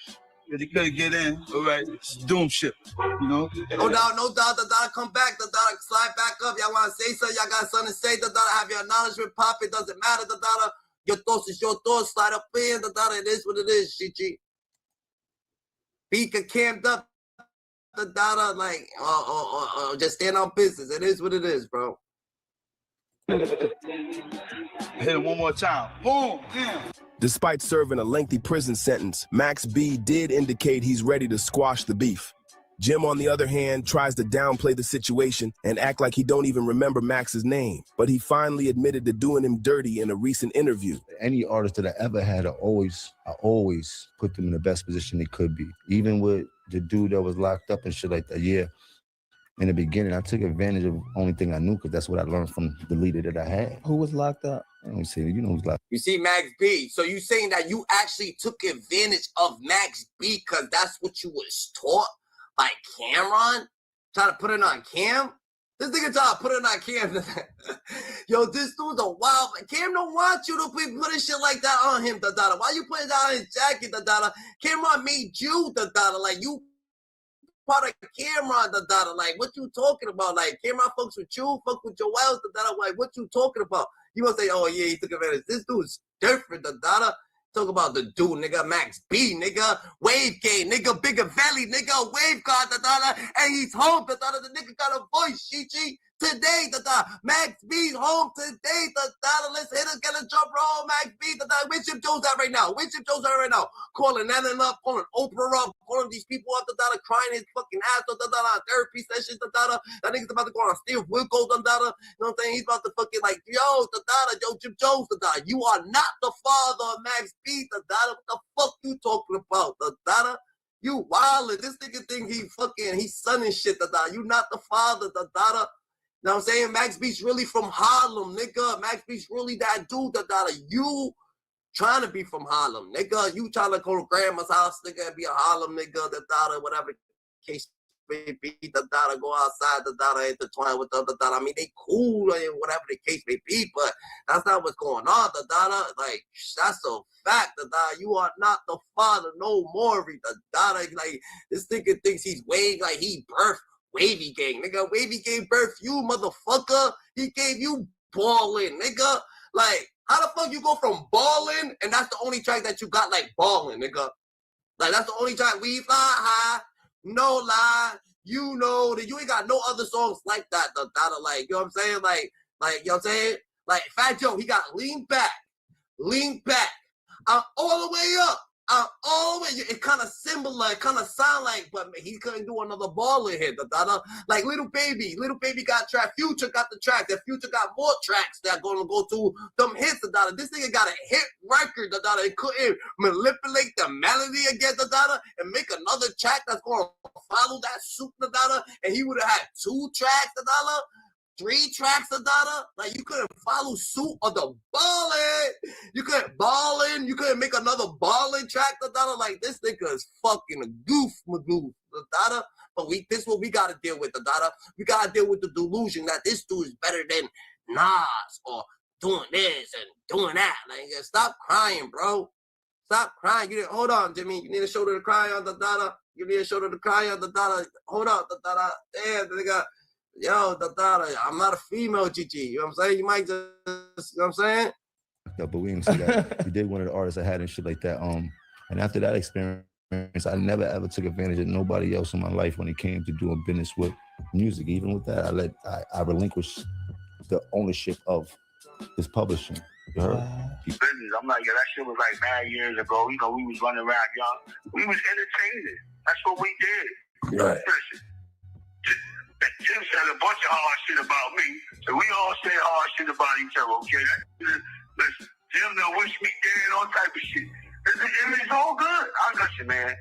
he couldn't get in. All right, it's doom shit, you know? No doubt, Dada, come back, Dada, slide back up. Y'all want to say something? Y'all got something to say, Dada, have your acknowledgement pop. It doesn't matter, Dada. Your thoughts is your thoughts. Slide up in, Dada. It is what it is, Chichi. Pika camped up, Dada, like, just stand on business. It is what it is, bro. Hit him one more time. Boom, damn. Despite serving a lengthy prison sentence, Max B did indicate he's ready to squash the beef. Jim, on the other hand, tries to downplay the situation and act like he don't even remember Max's name, but he finally admitted to doing him dirty in a recent interview. Any artist that I ever had, I always put them in the best position they could be. Even with the dude that was locked up and shit like that, yeah. In the beginning, I took advantage of the only thing I knew because that's what I learned from the leader that I had. Who was locked up? I don't say, you know who's locked up. You see, Max B, so you saying that you actually took advantage of Max B because that's what you was taught by Cameron? Trying to put it on Cam? This nigga trying to put it on Cam. Yo, this dude's a wild. Cam don't want you to be putting shit like that on him, Dada. Why you putting that on his jacket, Dada? Cameron made you, Dada. Like, you part of Cameron, Dada. Like, what you talking about? Like, Cameron fucks with you, fuck with your wild, Dada. Like, what you talking about? You gonna say, oh, yeah, he took advantage. This dude's different, Dada. Talk about the dude, nigga, Max B, nigga, Wave Game, nigga, Biggaveli, nigga, Wave God, and he's home, the nigga got a voice, Chichi, today, Max B's home today, let's hit us, get a jump roll, Max B, where's Jim Jones at right now? Calling Anit up, calling Oprah up, calling these people up, crying his fucking ass, therapy sessions, that nigga's about to go on Steve Wilco, you know what I'm saying? He's about to fucking like, yo, Jim Jones, you are not the father of Max B, what the fuck you talking about, You wildin'. This nigga think he's son and shit, You not the father, You know what I'm saying? Max B's really from Harlem, nigga. Max B's really that dude, You trying to be from Harlem, nigga. You trying to go to grandma's house, nigga, and be a Harlem nigga, whatever the case may be, go outside, intertwine with I mean, they cool, whatever the case may be, but that's not what's going on, Like, that's a fact, You are not the father no more, Like, this nigga thinks he's Wave, like he birthed Wavy Gang, nigga. Wavy Gang birthed you, motherfucker. He gave you ballin', nigga. Like, how the fuck you go from ballin' and that's the only track that you got, like, ballin', nigga? Like, that's the only track. We fly high, no lie. You know that you ain't got no other songs like that, like, you know what I'm saying? Like, you know what I'm saying? Like, Fat Joe, he got lean back. I'm all the way up. It kind of similar, it kind of sound like, but he couldn't do another baller hit. Like Little Baby got track. Future got the track. That Future got more tracks that gonna go to them hits. This nigga got a hit record. It couldn't manipulate the melody again. And make another track that's gonna follow that suit. And he would have had 2 tracks. 3 tracks, like you couldn't follow suit of the ballin'. You couldn't ballin'. You couldn't make another ballin' track, like this nigga is fucking a goof, But this is what we gotta deal with, We gotta deal with the delusion that this dude is better than Nas or doing this and doing that. Like, stop crying, bro. Stop crying. Hold on, Jimmy. You need a shoulder to cry on, You need a shoulder to cry on, Hold on, Damn, nigga. yo, I'm not a female, Gigi. You know what I'm saying? You might just, you know what I'm saying? Yeah, but we didn't see that. We did one of the artists I had and shit like that. And after that experience, I never ever took advantage of nobody else in my life when it came to doing business with music. Even with that, I relinquished the ownership of his publishing. You heard? Business. I'm like, yeah, that shit was like mad years ago. You know, we was running around young. We was entertaining. That's what we did. Right. Listen, Jim said a bunch of hard shit about me, so we all say hard shit about each other, okay? Listen, Jim done wish me dead and all type of shit. It's all good. Listen, man.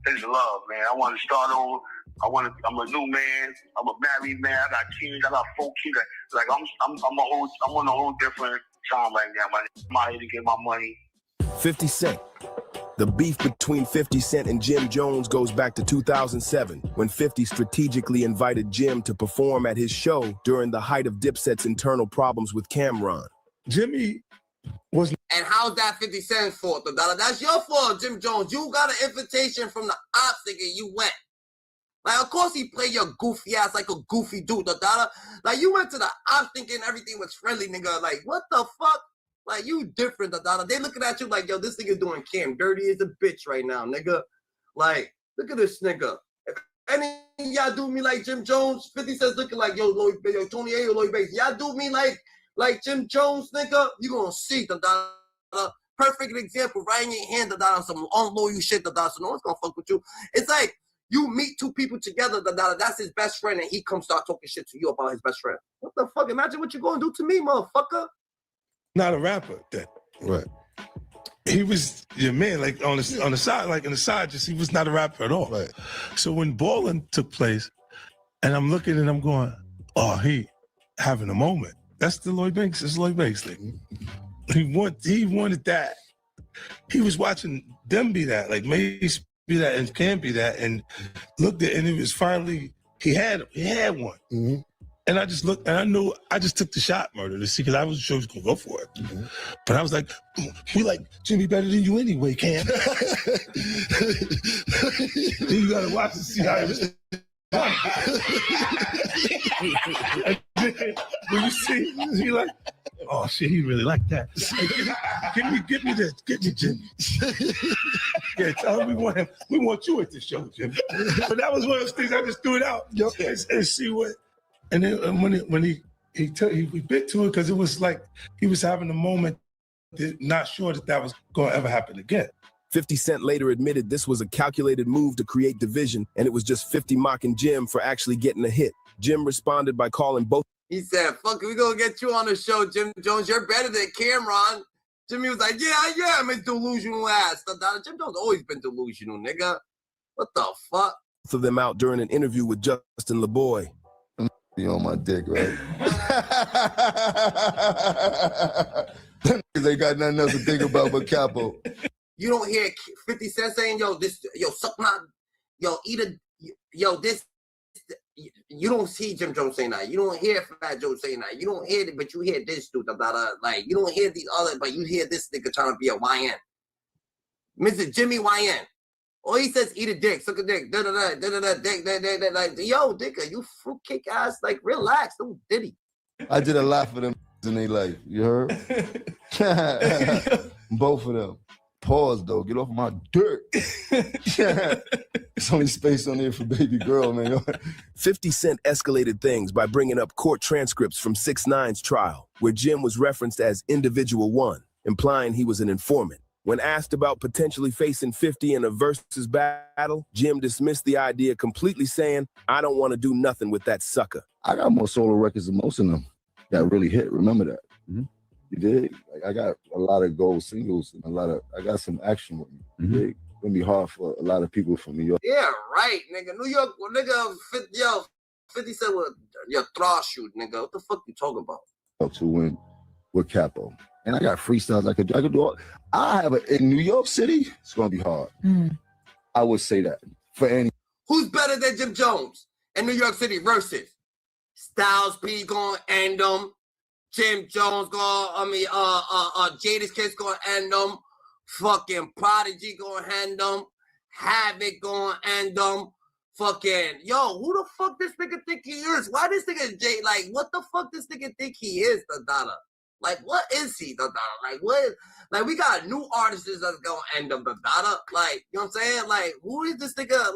It's love, man. I want to start over. I'm a new man. I'm a married man. I got kids. I got 4 kids. Like I'm on a whole different time right now. I'm out here to get my money. 50 Cent. The beef between 50 Cent and Jim Jones goes back to 2007, when 50 strategically invited Jim to perform at his show during the height of Dipset's internal problems with Cameron. Jimmy was... And how's that 50 Cent's fault, Dada? That's your fault, Jim Jones. You got an invitation from the ops, nigga. You went. Like, of course he played your goofy ass like a goofy dude, Dada. Like, you went to the ops thinking everything was friendly, nigga. Like, what the fuck? Like, you different, Dada. They looking at you like, yo, this nigga doing Cam dirty as a bitch right now, nigga. Like, look at this nigga. If any of y'all do me like Jim Jones, 50 Cent's looking like, yo, Tony A or Lloyd Banks. Y'all do me like Jim Jones, nigga, you gonna see, Dada. Perfect example, right in your hand, Dada, on some unloyal shit, Dada, so no one's gonna fuck with you. It's like, you meet 2 people together, Dada, that's his best friend, and he comes start talking shit to you about his best friend. What the fuck? Imagine what you're gonna do to me, motherfucker. Not a rapper, then. Right. He was your man, like on the side, like in the side, just he was not a rapper at all. Right. So when Ballin' took place, and I'm looking and I'm going, oh, he having a moment. That's the Lloyd Banks. It's Lloyd Banks thing. He wanted that. He was watching them be that, like Mace be that and Cam be that, and looked at, and it was finally he had one. Mm-hmm. And I just looked, and I knew I just took the shot, murder, to see, because I wasn't sure he was gonna go for it. Mm-hmm. But I was like, we like Jimmy better than you anyway, Cam. You gotta watch and see how it is. When you see, he like, oh shit, he really like that. Give me this, get me Jimmy. Yeah, tell him we want him. We want you at the show, Jimmy. But that was one of those things I just threw it out and see what. And then when he bit to it, because it was like he was having a moment, not sure that was going to ever happen again. 50 Cent later admitted this was a calculated move to create division, and it was just 50 mocking Jim for actually getting a hit. Jim responded by calling both. He said, fuck it, we gonna get you on the show, Jim Jones. You're better than Cameron. Jimmy was like, yeah, I'm a delusional ass. Jim Jones always been delusional, nigga. What the fuck? Both of them out during an interview with Justin LeBoy. You on my dick, right? They got nothing else to think about but Capo. You don't hear 50 Cent saying, yo, suck my, eat a, this. You don't see Jim Jones saying that. You don't hear Fat Joe saying that. You don't hear it, but you hear this dude. Like, you don't hear these other, but you hear this nigga trying to be a YN. Mr. Jimmy YN. All he says, eat a dick, suck a dick, dick. Like, yo, nigga, you fruitcake ass, like, relax, don't diddy. I did a lot for them in their life, you heard? Both of them. Pause, though. Get off my dirt. There's only space on there for baby girl, man. 50 Cent escalated things by bringing up court transcripts from 6ix9ine's trial, where Jim was referenced as Individual One, implying he was an informant. When asked about potentially facing 50 in a versus battle, Jim dismissed the idea completely, saying, I don't want to do nothing with that sucker. I got more solo records than most of them that really hit. Remember that. Mm-hmm. You did? Like, I got a lot of gold singles and I got some action with me. Mm-hmm. It's gonna be hard for a lot of people from New York. Yeah, right, nigga. New York, nigga, 50 Cent with your thraw shoot, nigga. What the fuck you talking about? To win with Capo. And I got freestyles I could do all. I have in New York City, it's gonna be hard. Mm. I would say that for any. Who's better than Jim Jones in New York City versus Styles P gonna end them, Jim Jones Jada's Kids gonna end them, fucking Prodigy gonna end them, Havoc gonna end them, fucking, yo, who the fuck this nigga think he is? Why this nigga Jay, like, what the fuck this nigga think he is, the Dada? Like, what is he, the Dada? Like, what? Like, we got new artists that's gonna end up the Dada. Like, you know what I'm saying? Like, who is this nigga?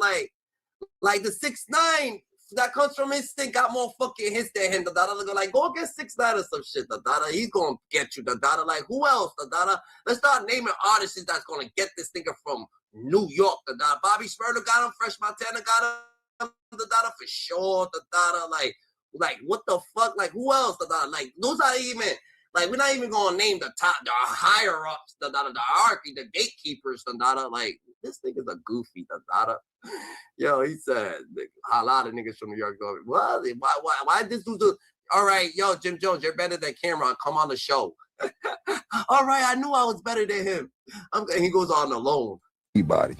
Like the 6ix9ine that comes from Instinct got more fucking hits than him, the Dada. Like, go get 6ix9ine or some shit, the Dada. He's gonna get you, the Dada. Like, who else, the Dada? Let's start naming artists that's gonna get this nigga from New York, the Dada. Bobby Shmurda got him, Fresh Montana got him, the Dada for sure, the Dada. Like, what the fuck? Like, who else, the Dada? Like, those are even, like, we're not even gonna name the top, the higher ups, the Dada, the hierarchy, the gatekeepers, the Dada. Like, this nigga's a goofy, the Dada. Yo, he said, a lot of niggas from New York go, what? Why this dude do? All right, yo, Jim Jones, you're better than Cameron. Come on the show. All right, I knew I was better than him. And he goes on alone. Anybody.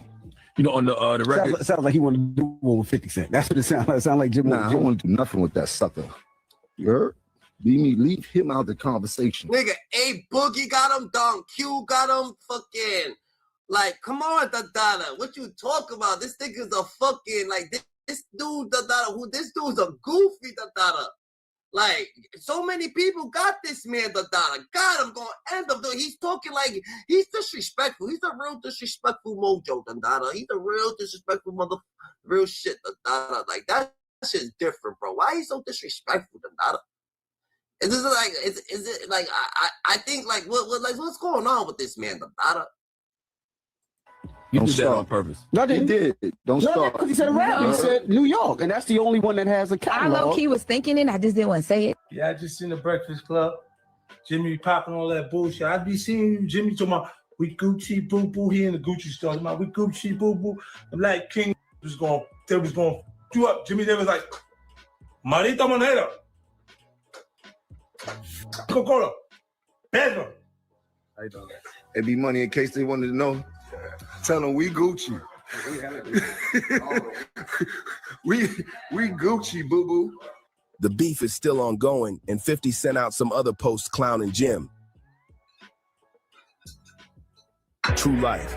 You know, on the record. Sounds like he wanted to do one with 50 Cent. That's what it sounds like. It sounds like Jim. Nah, I don't want to do nothing with that sucker. You heard? Leave him out of the conversation. Nigga, A Boogie got him, Don Q got him, fucking, like, come on, the Dada. What you talk about? This nigga's a fucking, like, this dude, the Dada, this dude's a goofy, the Dada. Like, so many people got this man, the Dada. God, I'm going to end up doing. He's talking like, he's disrespectful. He's a real disrespectful mojo, the Dada. He's a real disrespectful real shit, the Dada. Like, that shit's different, bro. Why he so disrespectful, the Dada? Is it like, I think, like, what's going on with this man, the Dada? You did that on purpose. No, He did. Don't start. Because he said around. He said New York, and that's the only one that has a I catalog. low-key was thinking it. I just didn't want to say it. Yeah, I just seen the Breakfast Club. Jimmy popping all that bullshit. I be seeing Jimmy talking about, we Gucci, boo, boo. He in the Gucci store. About, we Gucci, boo, boo. I'm like, King they was going to you up. Jimmy, they was like, Marita Monero. Coca-Cola. Pedro. How you doing? It be money in case they wanted to know. Tell them we Gucci. we Gucci, boo-boo. The beef is still ongoing, and 50 sent out some other posts clowning Jim. True Life.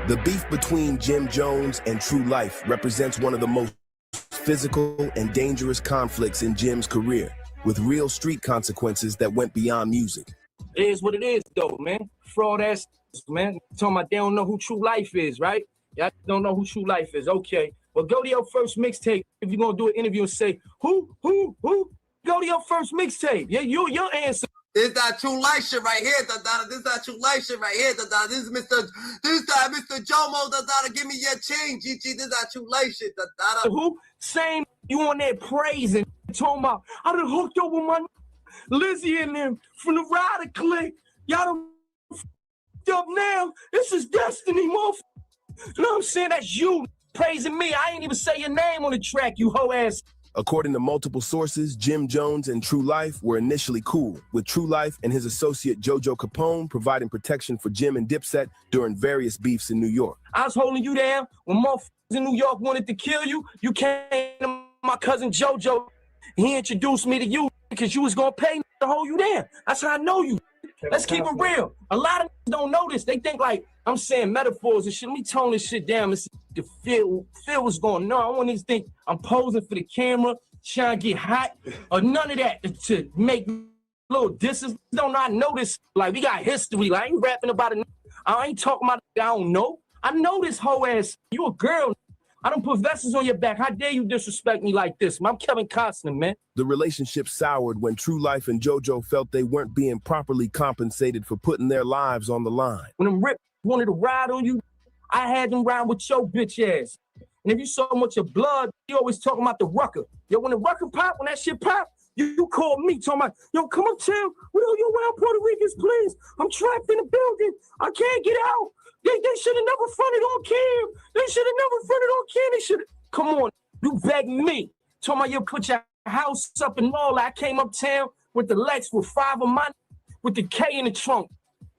The beef between Jim Jones and True Life represents one of the most physical and dangerous conflicts in Jim's career, with real street consequences that went beyond music. It is what it is, though, man. Fraud ass, man. Talking about they don't know who True Life is, right? Y'all don't know who True Life is. Okay. Well, go to your first mixtape. If you're going to do an interview and say, who? Go to your first mixtape. Yeah, your answer. This is that True Life shit right here, the Dada. This is that True Life shit right here, the Dada. This is Mr. Jomo, the Dada. Give me your change, GG. This is that True Life shit, the Dada. Who? Same, you on there praising, talking about, I done hooked up with my Lizzie and them from the Rider Clique. Y'all done f***ed up now. This is destiny, motherfucker. You know what I'm saying? That's you praising me. I ain't even say your name on the track, you hoe ass. According to multiple sources, Jim Jones and True Life were initially cool, with True Life and his associate JoJo Capone providing protection for Jim and Dipset during various beefs in New York. I was holding you down when motherfuckers in New York wanted to kill you. You came to my cousin JoJo. He introduced me to you because you was going to pay me to hold you down. That's how I know you. Let's keep it real. A lot of don't know this. They think like I'm saying metaphors and shit. Let me tone this shit down and see the feel what's going on. I don't want these think I'm posing for the camera, trying to get hot, or none of that to make little disses. Don't I know this? Like, we got history. Like, I ain't rapping about it. I ain't talking about it. I don't know. I know this whole ass. You a girl. I don't put vessels on your back. How dare you disrespect me like this? I'm Kevin Costner, man. The relationship soured when True Life and JoJo felt they weren't being properly compensated for putting their lives on the line. When them Rip wanted to ride on you, I had them ride with your bitch ass. And if you saw much of blood, you always talking about the rucker. Yo, when the rucker pop, when that shit pop, you called me talking about, yo, come uptown. What are you around Puerto Ricans, please? I'm trapped in the building. I can't get out. They should have never fronted on Cam. They should have never fronted on Cam. They should have. Come on, you begged me. Told me you put your house up and all that. I came uptown with the Lex with 5 of my, with the K in the trunk.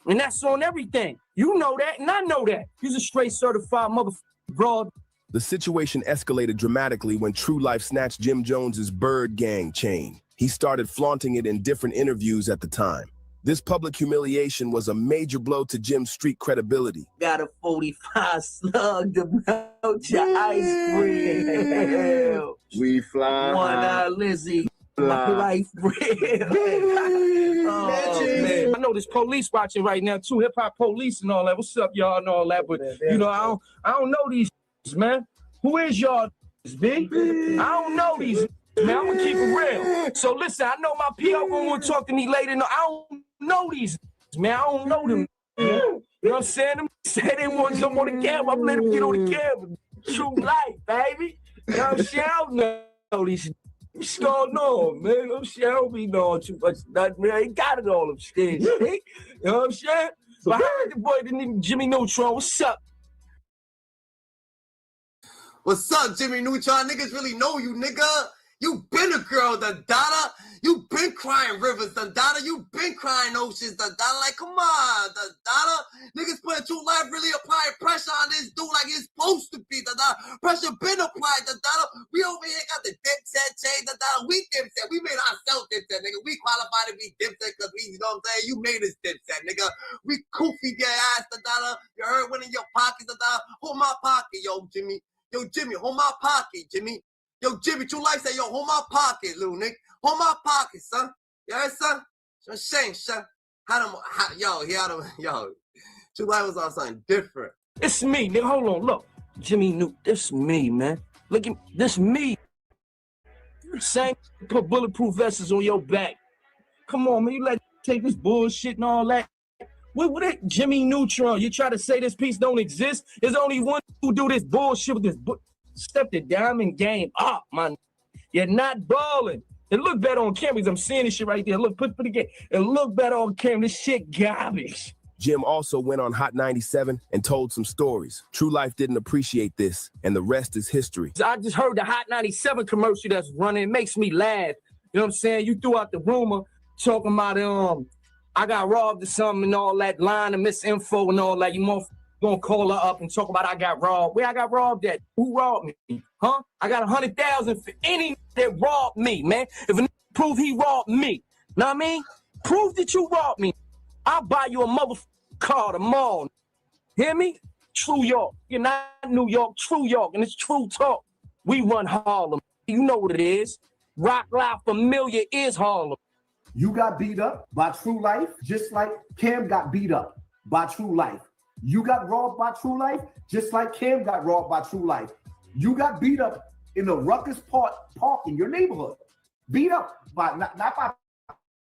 And that's on everything. You know that, and I know that. You's a straight certified motherfucker, broad. The situation escalated dramatically when True Life snatched Jim Jones's Bird Gang chain. He started flaunting it in different interviews at the time. This public humiliation was a major blow to Jim's street credibility. Got a 45 slug to melt your ice cream. We fly. One Lizzie. My life real. Oh, man. I know there's police watching right now too, hip hop police and all that. What's up, y'all, and all that? But you know, I don't know these man. Who is y'all, B? I don't know these man. I'm gonna keep it real. So listen, I know my PO won't talk to me later. No, I don't know these man. I don't know them. You know what I'm saying? Them say they want to come on the camera. I'm letting them get on the camera. True life, baby. You know what I'm saying? I don't know these. What's going on, man? I'm saying I don't be knowing too much. Nothing, man. I ain't got it all upstairs. You know what I'm saying? But I heard the boy didn't even Jimmy Neutron. What's up? What's up, Jimmy Neutron? Niggas really know you, nigga. You been a girl, the Dada. You been crying rivers, the Dada. You been crying oceans, the Dada. Like, come on, the Dada. Niggas putting True Life really applying pressure on this dude like it's supposed to be, the Dada. Pressure been applied, the Dada. We over here got the Dipset chain, the Dada. We Dipset. We made ourselves Dipset, nigga. We qualified to be Dipset because we, you know what I'm saying? You made us Dipset, nigga. We koofy your ass, the Dada. You heard one in your pocket, the Dada. Hold my pocket, yo, Jimmy. Yo, Jimmy, hold my pocket, Jimmy. Yo, Jimmy, True Life say, yo, hold my pocket, little nigga. Hold my pocket, son. You heard, son? So shame, son. Yo, True Life was on something different. It's me, nigga. Hold on, look. Jimmy Newt, this me, man. Look at this me. Same put bulletproof vests on your back. Come on, man. You let take this bullshit and all that. What that Jimmy Neutron? You try to say this piece don't exist? There's only one who do this bullshit with this. Step the diamond game up, man. You're not balling. It look better on cameras. I'm seeing this shit right there. Look, put it again. It look better on camera. This shit garbage. Jim also went on Hot 97 and told some stories. True Life didn't appreciate this, and the rest is history. I just heard the Hot 97 commercial that's running. It makes me laugh. You know what I'm saying? You threw out the rumor talking about I got robbed or something and all that line of misinfo and all that. You motherfuckers gonna call her up and talk about I got robbed. Where I got robbed at? Who robbed me? Huh? I got 100,000 for any that robbed me, man. If a nigga prove he robbed me, know what I mean? Prove that you robbed me. I'll buy you a motherfucking car tomorrow. Hear me? True York. You're not New York, True York, and it's true talk. We run Harlem. You know what it is. Rock Life Familiar is Harlem. You got beat up by True Life, just like Cam got beat up by True Life. You got robbed by True Life, just like Cam got robbed by True Life. You got beat up in the Ruckus Park in your neighborhood. Beat up by not by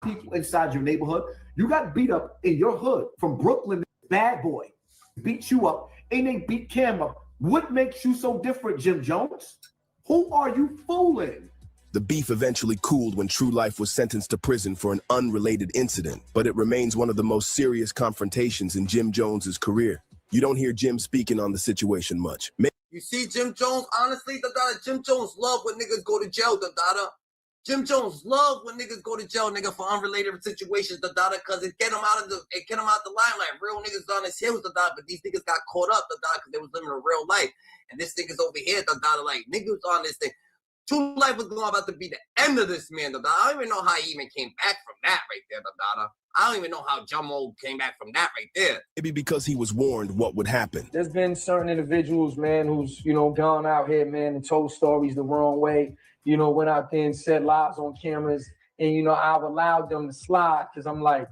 people inside your neighborhood. You got beat up in your hood from Brooklyn. Bad boy beat you up and they beat Cam up. What makes you so different, Jim Jones? Who are you fooling? The beef eventually cooled when True Life was sentenced to prison for an unrelated incident, but it remains one of the most serious confrontations in Jim Jones's career. You don't hear Jim speaking on the situation much. You see, Jim Jones, honestly, the Dada, Jim Jones love when niggas go to jail, the Dada. Jim Jones love when niggas go to jail, nigga, for unrelated situations, the Dada, because it get them out the limelight. Real niggas on his heels, the Dada, but these niggas got caught up, the Dada, because they was living a real life. And this nigga's over here, the Dada, like, niggas on this thing. True Life was about to be the end of this man, the Dada. I don't even know how he even came back from that right there, the Dada. I don't even know how Jumbo came back from that right there. Maybe because he was warned what would happen. There's been certain individuals, man, who's, gone out here, man, and told stories the wrong way. Went out there and said lies on cameras. And, I've allowed them to slide because I'm like,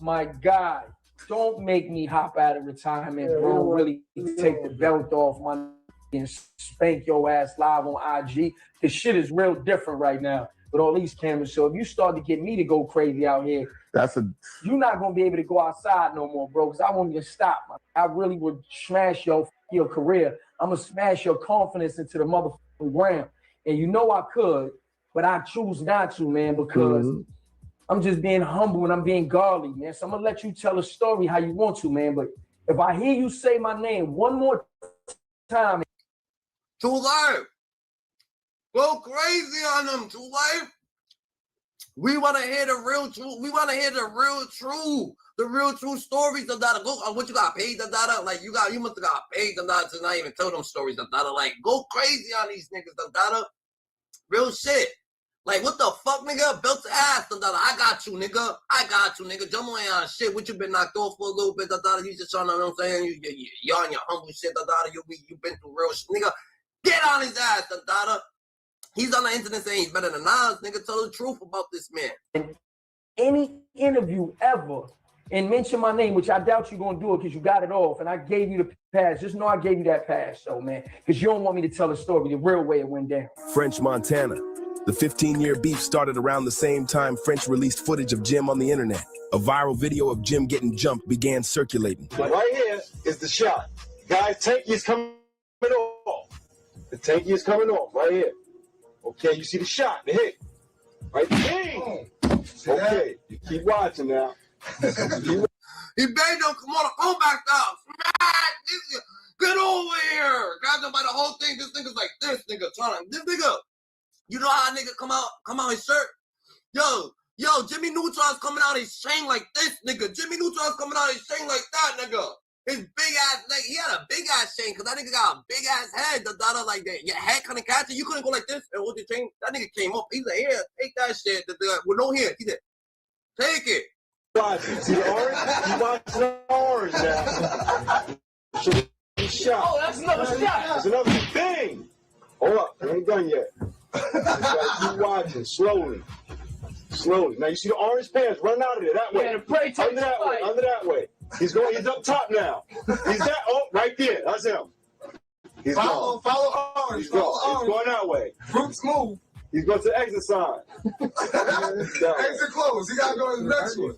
my God, don't make me hop out of retirement, bro. Really take the belt off my and spank your ass live on IG. This shit is real different right now with all these cameras. So if you start to get me to go crazy out here, you're not gonna be able to go outside no more, bro. Because I won't even stop. I really would smash your career. I'm gonna smash your confidence into the motherfucking ground. And I could, but I choose not to, man, because I'm just being humble and I'm being godly, man. So I'm gonna let you tell a story how you want to, man. But if I hear you say my name one more time, True Life, go crazy on them, True Life. We want to hear the real truth. We want to hear the real true stories of that. Go, what you got paid, the Dada? Like you must have got paid, the Dada, to not even tell them stories, the Dada. Like go crazy on these niggas, the Dada. Real shit. Like, what the fuck, nigga? Built the ass, I got you, nigga. I got you, nigga. Jumbo ain't on shit. What you been knocked off for a little bit, You just trying to, you know what I'm saying? You're on your humble shit, You been through real shit, nigga. Get on his ass, He's on the internet saying he's better than Nas, nigga. Tell the truth about this man. In any interview ever, and mention my name, which I doubt you're gonna do it because you got it off, and I gave you the pass. Just know I gave you that pass, though, man, because you don't want me to tell the story the real way it went down. French Montana. The 15-year beef started around the same time French released footage of Jim on the internet. A viral video of Jim getting jumped began circulating. Right here is the shot. Guys, tanky is coming off. The tanky is coming off right here. Okay, you see the shot, the hit. Right there. Okay, you keep watching now. He begged him, come back down. Smack! Get over here! Grabbed him by the whole thing. This nigga's like this nigga trying to. This nigga. You know how a nigga come out his shirt? Yo, Jimmy Neutron's coming out his chain like this, nigga. Jimmy Neutron's coming out his chain like that, nigga. His big ass, like, he had a big ass chain, because that nigga got a big ass head, like that. Your head couldn't catch it. You couldn't go like this and hold your chain. That nigga came up. He's like, here, take that shit. With no hair. He said, take it. See the orange? You watching the orange now. Shot. Oh, that's another shot. That's another thing. Hold up, I ain't done yet. You gotta keep watching, slowly. Now you see the orange pants, run out of there, that way. Yeah, under that way. He's up top now. Right there, that's him. He's follow orange, He's going that way. Fruits move. He's going to the exit sign. Exit closed. He gotta go to the next one.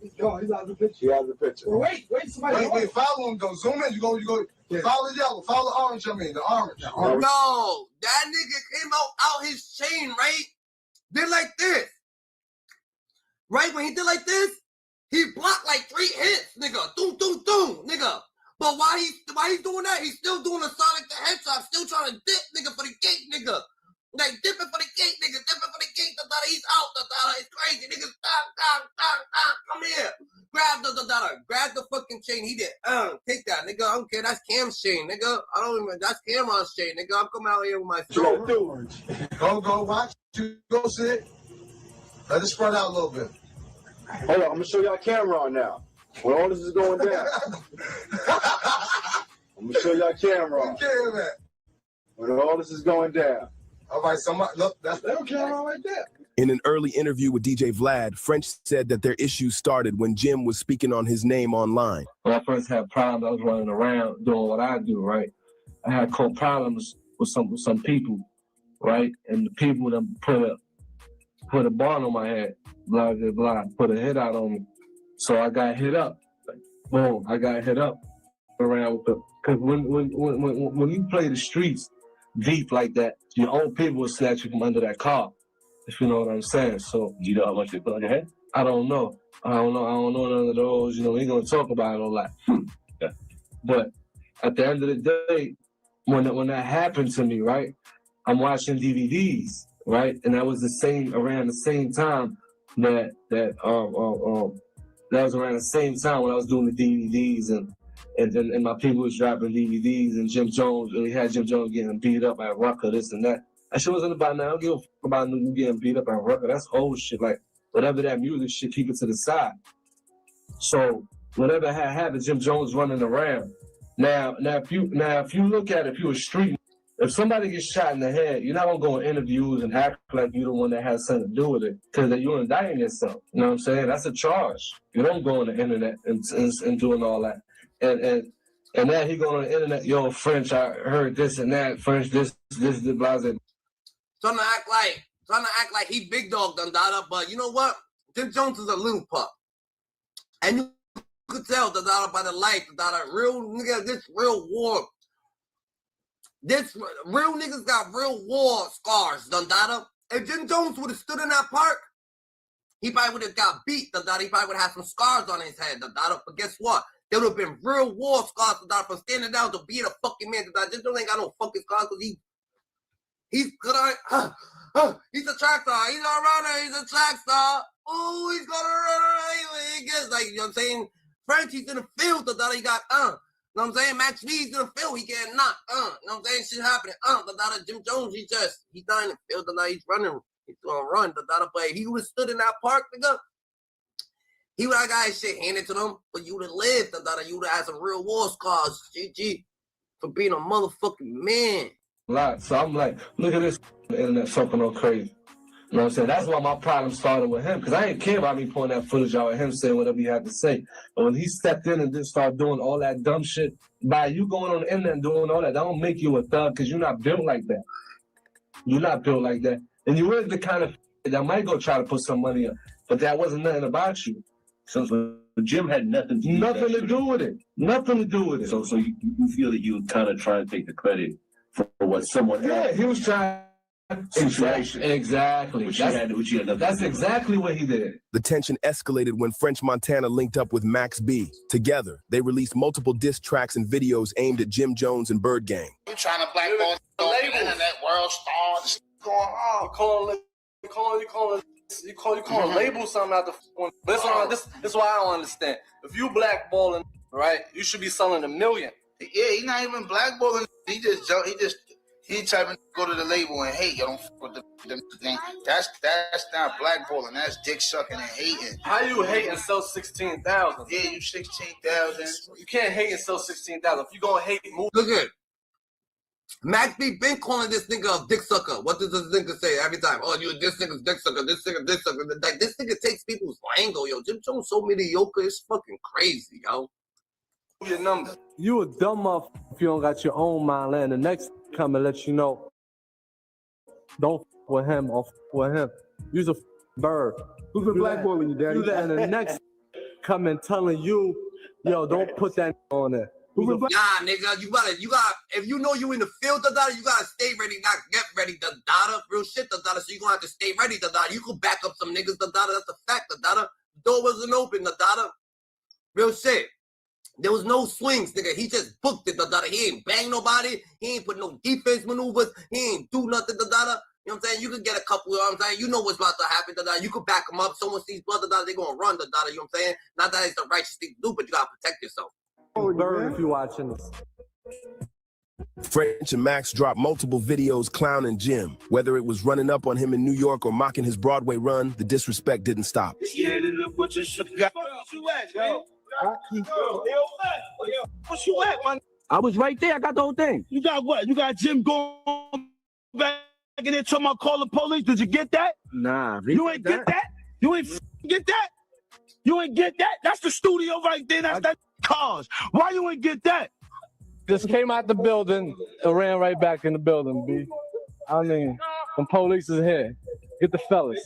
He's gone. He's out of the picture. He's out of the picture. Wait, somebody. Wait, follow him though. Zoom in. You go. Follow the yellow. Follow the orange. The orange. No, that nigga came out his chain, right? Did like this. Right? When he did like this, he blocked like 3 hits, nigga. Doom, nigga. But while he's doing that, he's still doing a Sonic the Hedgehog, still trying to dip, nigga, for the gate, nigga. Like, dipping for the gate, nigga. Dipping for the gate. He's out. It's crazy. Nigga, stop. Come here. Grab the fucking chain. He did. Take that, nigga. I don't care. That's Cam's chain, nigga. That's Cameron's chain, nigga. I'm coming out here with my phone. Go watch. Go sit. Let it spread out a little bit. Hold on. I'm going to show y'all Cameron now. When all this is going down. I'm going to show y'all Cameron. When all this is going down. All right, look, that's Cameron right there. In an early interview with DJ Vlad, French said that their issues started when Jim was speaking on his name online. When I first had problems, I was running around doing what I do, right? I had problems with some people, right? And the people that put a bond on my head, blah, blah, blah, put a hit out on me. So I got hit up. Like, boom, I got hit up around with because when you play the streets deep like that, your own people will snatch you from under that car, if you know what I'm saying. So you know how much they put on your head? I don't know none of those. We ain't gonna talk about it a lot. Yeah. But at the end of the day, when that happened to me, right, I'm watching DVDs, right, and that was around the same time that was around the same time when I was doing the DVDs and my people was dropping DVDs and Jim Jones, and we had Jim Jones getting beat up at Rucker, this and that. That shit wasn't about now. I don't give a fuck about you getting beat up at Rucker. That's old shit. Like, whatever that music shit, keep it to the side. So, whatever had happened, Jim Jones running around. Now, if you look at it, if you're a street, if somebody gets shot in the head, you're not gonna go in interviews and act like you're the one that has something to do with it, because you're indicting yourself. You know what I'm saying? That's a charge. You don't go on the internet and doing all that. And then he go on the internet, yo, French, I heard this and that, French, this, blah, blah. Trying to act like he big dog Dundada, but you know what? Jim Jones is a little pup. And you could tell Dundada by the light, Dundada, real nigga, this real war. This real niggas got real war scars, Dundada. If Jim Jones would have stood in that park, he probably would have got beat, Dundada. He probably would have had some scars on his head, Dundada. But guess what? There would have been real war scars, Dundada, from standing down to being a fucking man, Dundada. Jim Jones ain't got no fucking scars because he's good on, he's a track star. He's a runner. He's a track star. Oh, he's gonna run anyway. He gets like, you know what I'm saying? French, he's in the field, Dundada. He got, you know what I'm saying? Max V's in the field. He getting knocked, you know what I'm saying? Shit happening, Dundada. Jim Jones, he's not in the field, Dundada. He's running He's gonna run, but he would have stood in that park, nigga. He would have got his shit handed to them, but you would have lived, you would have had some real war scars, GG, for being a motherfucking man. So I'm like, look at this internet fucking all crazy. You know what I'm saying? That's why my problem started with him, because I didn't care about me pulling that footage out of him saying whatever he had to say. But when he stepped in and just started doing all that dumb shit, by you going on the internet and doing all that don't make you a thug, because you're not built like that. You're not built like that. And you were the kind of that might go try to put some money up, but that wasn't nothing about you. So Jim had nothing to do with it. Nothing to do with it. So you feel that you kind of try to take the credit for what someone else. Yeah, he was trying. Exactly. That's exactly what he did. The tension escalated when French Montana linked up with Max B. Together, they released multiple diss tracks and videos aimed at Jim Jones and Bird Gang. You're trying to blackball the internet world stars going on. You calling label something out the phone. This is why I don't understand. If you blackballing, right, you should be selling $1 million. Yeah, he's not even blackballing. He type to go to the label and hate. You don't fuck with the thing. That's not blackballing. That's dick sucking and hating. How you hate and sell 16,000? Yeah, you 16,000. You can't hate and sell 16,000. If you gonna hate, move. Look at Max B been calling this nigga a dick sucker. What does this nigga say every time? Oh, you this nigga's dick sucker. This nigga dick sucker. Like this nigga takes people's lingo, yo. Jim Jones so mediocre. It's fucking crazy, yo. Your number. You a dumb motherfucker if you don't got your own mind. Letting the next come and let you know. Don't f with him or f with him. You's a bird. Who's been blackballing you, daddy? And the next come and telling you, yo, don't put that on there. Nah, nigga, you gotta, if you know you in the field, you gotta stay ready, not get ready, real shit, so you gonna have to stay ready, you can back up some niggas, that's a fact, the door wasn't open, real shit. There was no swings, nigga, he just booked it, he ain't bang nobody, he ain't put no defense maneuvers, he ain't do nothing, you know what I'm saying? You can get a couple, you know what I'm saying? You know what's about to happen, you can back them up, someone sees blood, they gonna run, you know what I'm saying? Not that it's the righteous thing to do, but you gotta protect yourself. Bird, if you watching this. French and Max dropped multiple videos clowning Jim. Whether it was running up on him in New York or mocking his Broadway run, the disrespect didn't stop. What you at, man? I was right there. I got the whole thing. You got what? You got Jim going back in there talking about call the police. Did you get that? Nah. You ain't get that? You ain't get that? You ain't get that? That's the studio right there. That's that cars. Why you ain't get that? Just came out the building and ran right back in the building, B. I mean, the police is here. Get the fellas.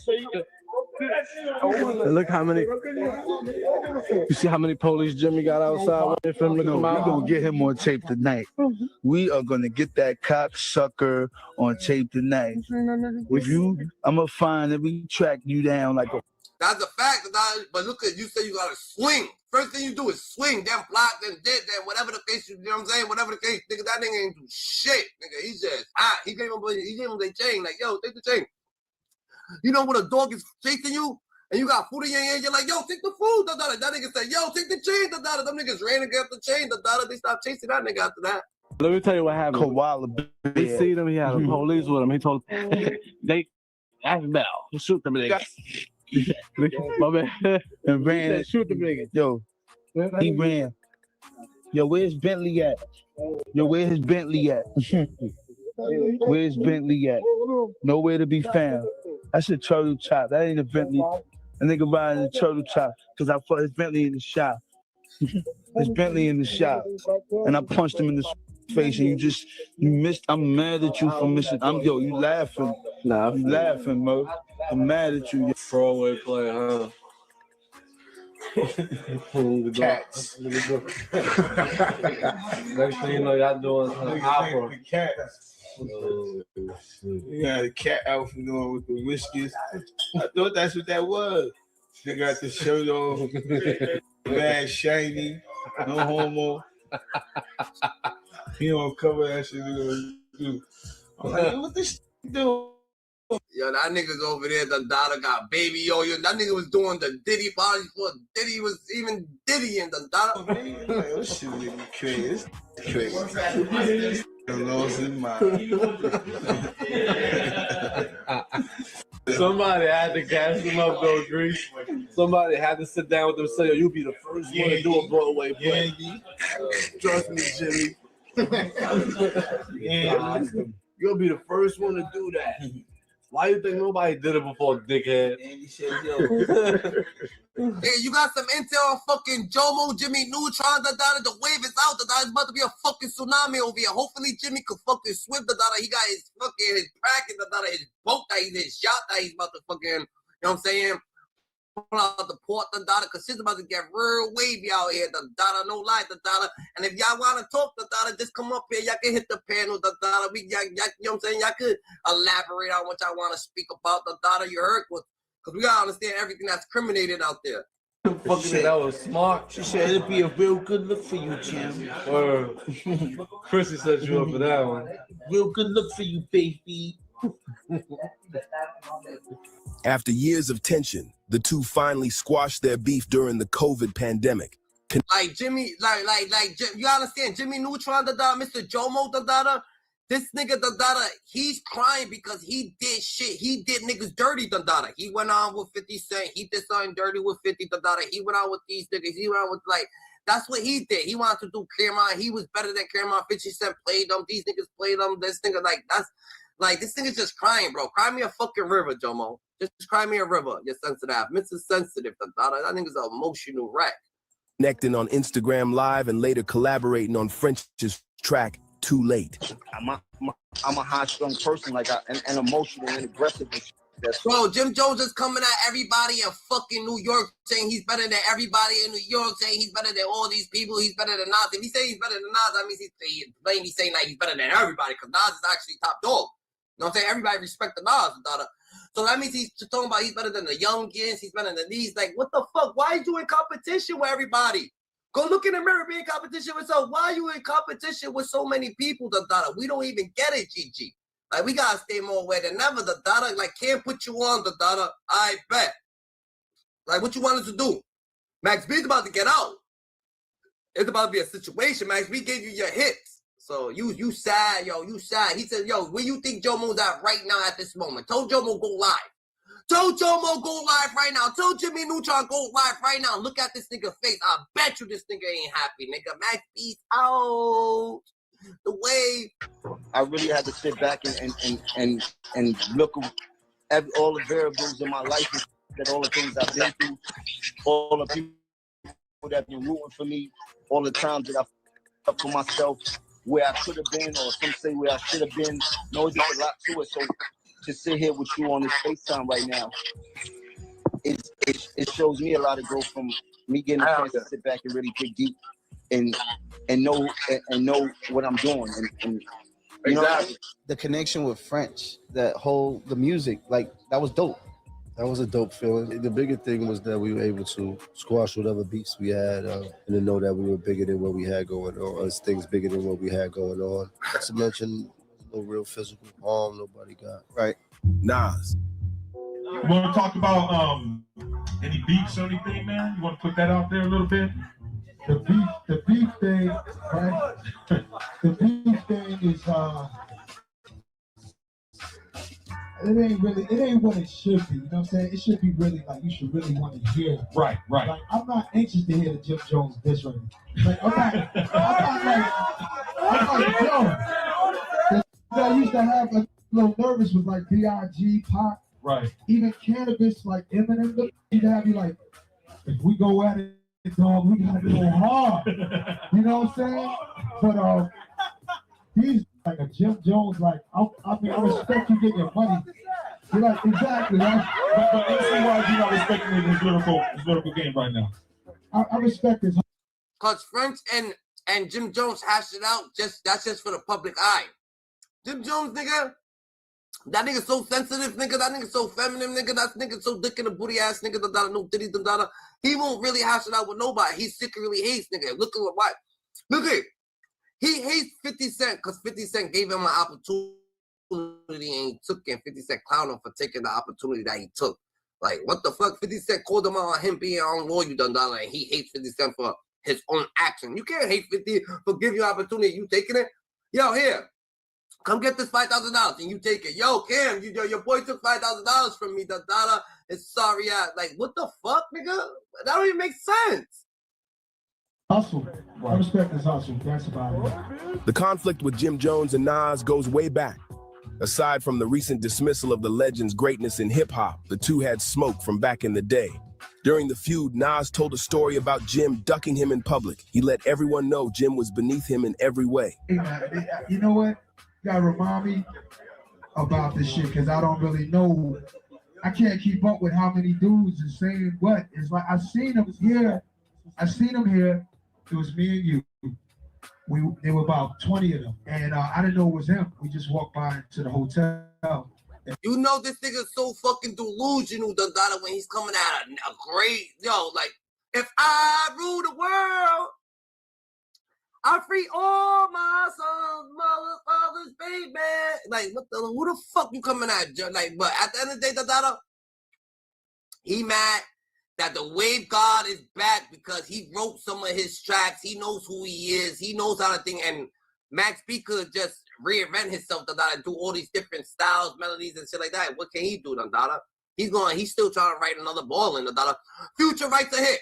Look how many. You see how many police Jimmy got outside waiting for him to come out? We're going to get him on tape tonight. We are going to get that cocksucker on tape tonight. With you, I'm going to find every track you down like a... That's a fact, but look at you say you gotta swing. First thing you do is swing, then block, then dead, then whatever the case, you know what I'm saying? Whatever the case, nigga, that nigga ain't do shit, nigga. He's just hot. He gave him the chain, like, yo, take the chain. You know when a dog is chasing you and you got food in your hand, you're like, yo, take the food. That nigga said, yo, take the chain. Them niggas ran and got the chain. They stopped chasing that nigga after that. Let me tell you what happened. Koala. He see them, he had the police with him. He told they ask Bell, shoot them niggas. My man. And ran. Shoot the niggas. Yo, he ran. Yo, where's Bentley at? Yo, where's his Bentley at? Where's Bentley at? Nowhere to be found. That's a turtle chop. That ain't a Bentley. A nigga riding a turtle chop because I put his Bentley in the shop. His Bentley in the shop. And I punched him in the face and you missed. I'm mad at you for missing. Yo, you laughing. Nah, you laughing, bro. I'm mad at you. Throwaway play, huh? Cats. Next thing you know, y'all doing some opera. Cats. You got a cat outfit on with the whiskers. I thought that's what that was. They got the shirt on, bad shiny, no homo. He don't cover that shit. I'm like, what this do? Yo, that nigga's over there, the daughter got baby, yo, that nigga was doing the Diddy party before Diddy was even Diddy in the daughter. This shit nigga crazy. Crazy. lost his mind. Somebody had to gas him up, though, Grease. Somebody had to sit down with him and say, "You'll be the first one to do a Broadway play." Trust me, Jimmy. You'll be the first one to do that. Why you think nobody did it before, dickhead? Hey, you got some intel on fucking Jomo, Jimmy Neutron, the wave is out, it's about to be a fucking tsunami over here. Hopefully Jimmy could fucking swim, he got his fucking, his crack in his boat, his yacht that he's about to fucking, you know what I'm saying? Pull out the port, cause shit's about to get real wavy out here, no lie, and if y'all want to talk, just come up here, y'all can hit the panel, we, y'all, you know what I'm saying? Y'all could elaborate on what y'all want to speak about, you heard, because we gotta understand everything that's criminated out there. That was smart. She said it'd be a real good look for you, Jim. Chrissy set you up for that one. Real good look for you, baby. After years of tension, the two finally squashed their beef during the COVID pandemic. Like Jimmy, you understand? Jimmy Neutron, Mr. Jomo, this nigga, he's crying because he did shit. He did niggas dirty, He went on with 50 Cent. He did something dirty with 50, He went on with these niggas. He went on with, that's what he did. He wanted to do K.A.R. He was better than K.A.R. 50 Cent played them. These niggas played them. This nigga, this nigga's just crying, bro. Cry me a fucking river, Jomo. Just cry me a river. You're sensitive. Mr. Sensitive, That nigga's an emotional wreck. Connecting on Instagram Live and later collaborating on French's track, Too Late. I'm a high-strung person, and emotional and aggressive. Bro, Jim Jones is coming at everybody in fucking New York, saying he's better than everybody in New York, saying he's better than all these people, he's better than Nas. If he say he's better than Nas, that means he's plainly saying that he's better than everybody, because Nas is actually top dog. You know what I'm saying? Everybody respect the Nas, So that means he's talking about he's better than the youngins, he's better than these. What the fuck? Why are you in competition with everybody? Go look in the mirror, be in competition with yourself. Why are you in competition with so many people, We don't even get it, GG. We gotta stay more aware than ever, can't put you on, I bet. What you want us to do? Max B's about to get out. It's about to be a situation, Max B gave you your hits. So you sad, you sad. He said, where you think Jomo's at right now at this moment? Told Jomo go live. Told Jomo go live right now. Told Jimmy Neutron go live right now. Look at this nigga face. I bet you this nigga ain't happy, nigga. Max B's out. The way I really had to sit back and look at all the variables in my life, and all the things I've been through, all the people that have been rooting for me, all the times that I've up for myself, where I could have been, or some say where I should have been. No, there's a lot to it. So to sit here with you on this FaceTime right now, it shows me a lot of growth from me getting a chance to sit back and really dig deep and know what I'm doing. And you know, the connection with French, the music, that was dope. That was a dope feeling. The bigger thing was that we were able to squash whatever beats we had, and to know that we were bigger than what we had going on, us things bigger than what we had going on. Not to mention, no real physical harm nobody got. Right. Nas. You want to talk about any beefs or anything, man? You want to put that out there a little bit? The beef thing, right? The beef thing is it ain't what it should be. You know what I'm saying? It should be really you should really want to hear it. Right. I'm not anxious to hear the Jim Jones diss record. I'm like, yo. I used to have a little nervous with B.I.G., Pac, right? Even Cannabis, Eminem. He'd have you if we go at it, dog, we gotta go hard. You know what I'm saying? But he's like a Jim Jones, I respect you getting your money. You're exactly, right? But let's see why you're not respecting his lyrical game right now. I respect his. Cause French and Jim Jones hashed it out. That's just for the public eye. Jim Jones, nigga, that nigga so sensitive, nigga. That nigga so feminine, nigga. That nigga so dick in the booty ass, nigga. No diddy, he won't really hash it out with nobody. He secretly hates, nigga. Look at what. Look at. He hates 50 Cent because 50 Cent gave him an opportunity and he took it. 50 Cent clowned him for taking the opportunity that he took. What the fuck? 50 Cent called him out on him being unloyal, and he hates 50 Cent for his own action. You can't hate 50 for giving you an opportunity. You taking it? Yo, here. Come get this $5,000 and you take it. Yo, Cam, your boy took $5,000 from me. The Dada is sorry ass. Like, what the fuck, nigga? That don't even make sense. Hustle. I respect this hustle. That's about it. The conflict with Jim Jones and Nas goes way back. Aside from the recent dismissal of the legend's greatness in hip-hop, the two had smoke from back in the day. During the feud, Nas told a story about Jim ducking him in public. He let everyone know Jim was beneath him in every way. Hey, man, you know what? You gotta remind me about this shit, because I don't really know. I can't keep up with how many dudes are saying what. It's like, I seen him here. It was me and you. There were about 20 of them. And I didn't know it was him. We just walked by to the hotel. You know this nigga's so fucking delusional, the Dada, when he's coming at a great, yo, like, if I rule the world, I free all my sons, mothers, fathers, baby. Like, who the fuck you coming at? Like, but at the end of the day, the Dada, he mad that the Wave God is back because he wrote some of his tracks. He knows who he is. He knows how to think. And Max B could just reinvent himself, the Dada, do all these different styles, melodies, and shit like that. What can he do, the Dada? He's still trying to write another ball in the Dada. Future writes a hit.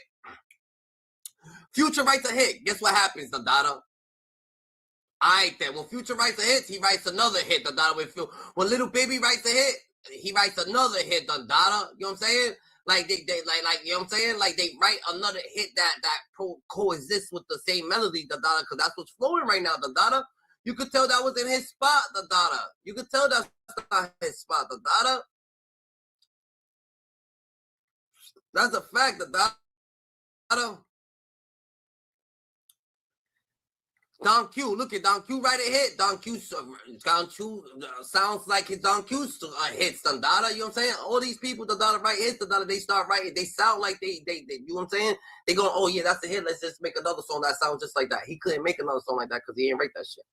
Future writes a hit. Guess what happens, the Dada? Alright then, when Future writes a hit, he writes another hit, the Dada. When Little Baby writes a hit, he writes another hit, the Dada. You know what I'm saying? Like they like you know what I'm saying? Like they write another hit that coexists with the same melody, the Dada, because that's what's flowing right now, the Dada. You could tell that was in his spot, the Dada. You could tell that's not his spot, the Dada. That's a fact, the Dada. Don Q, look at Don Q write a hit. Don Q sounds like his Don Q hits, the Dada. You know what I'm saying? All these people, the Dada write hits, the Dada, they start writing. They sound like they you know what I'm saying? They go, oh yeah, that's a hit. Let's just make another song that sounds just like that. He couldn't make another song like that because he didn't write that shit.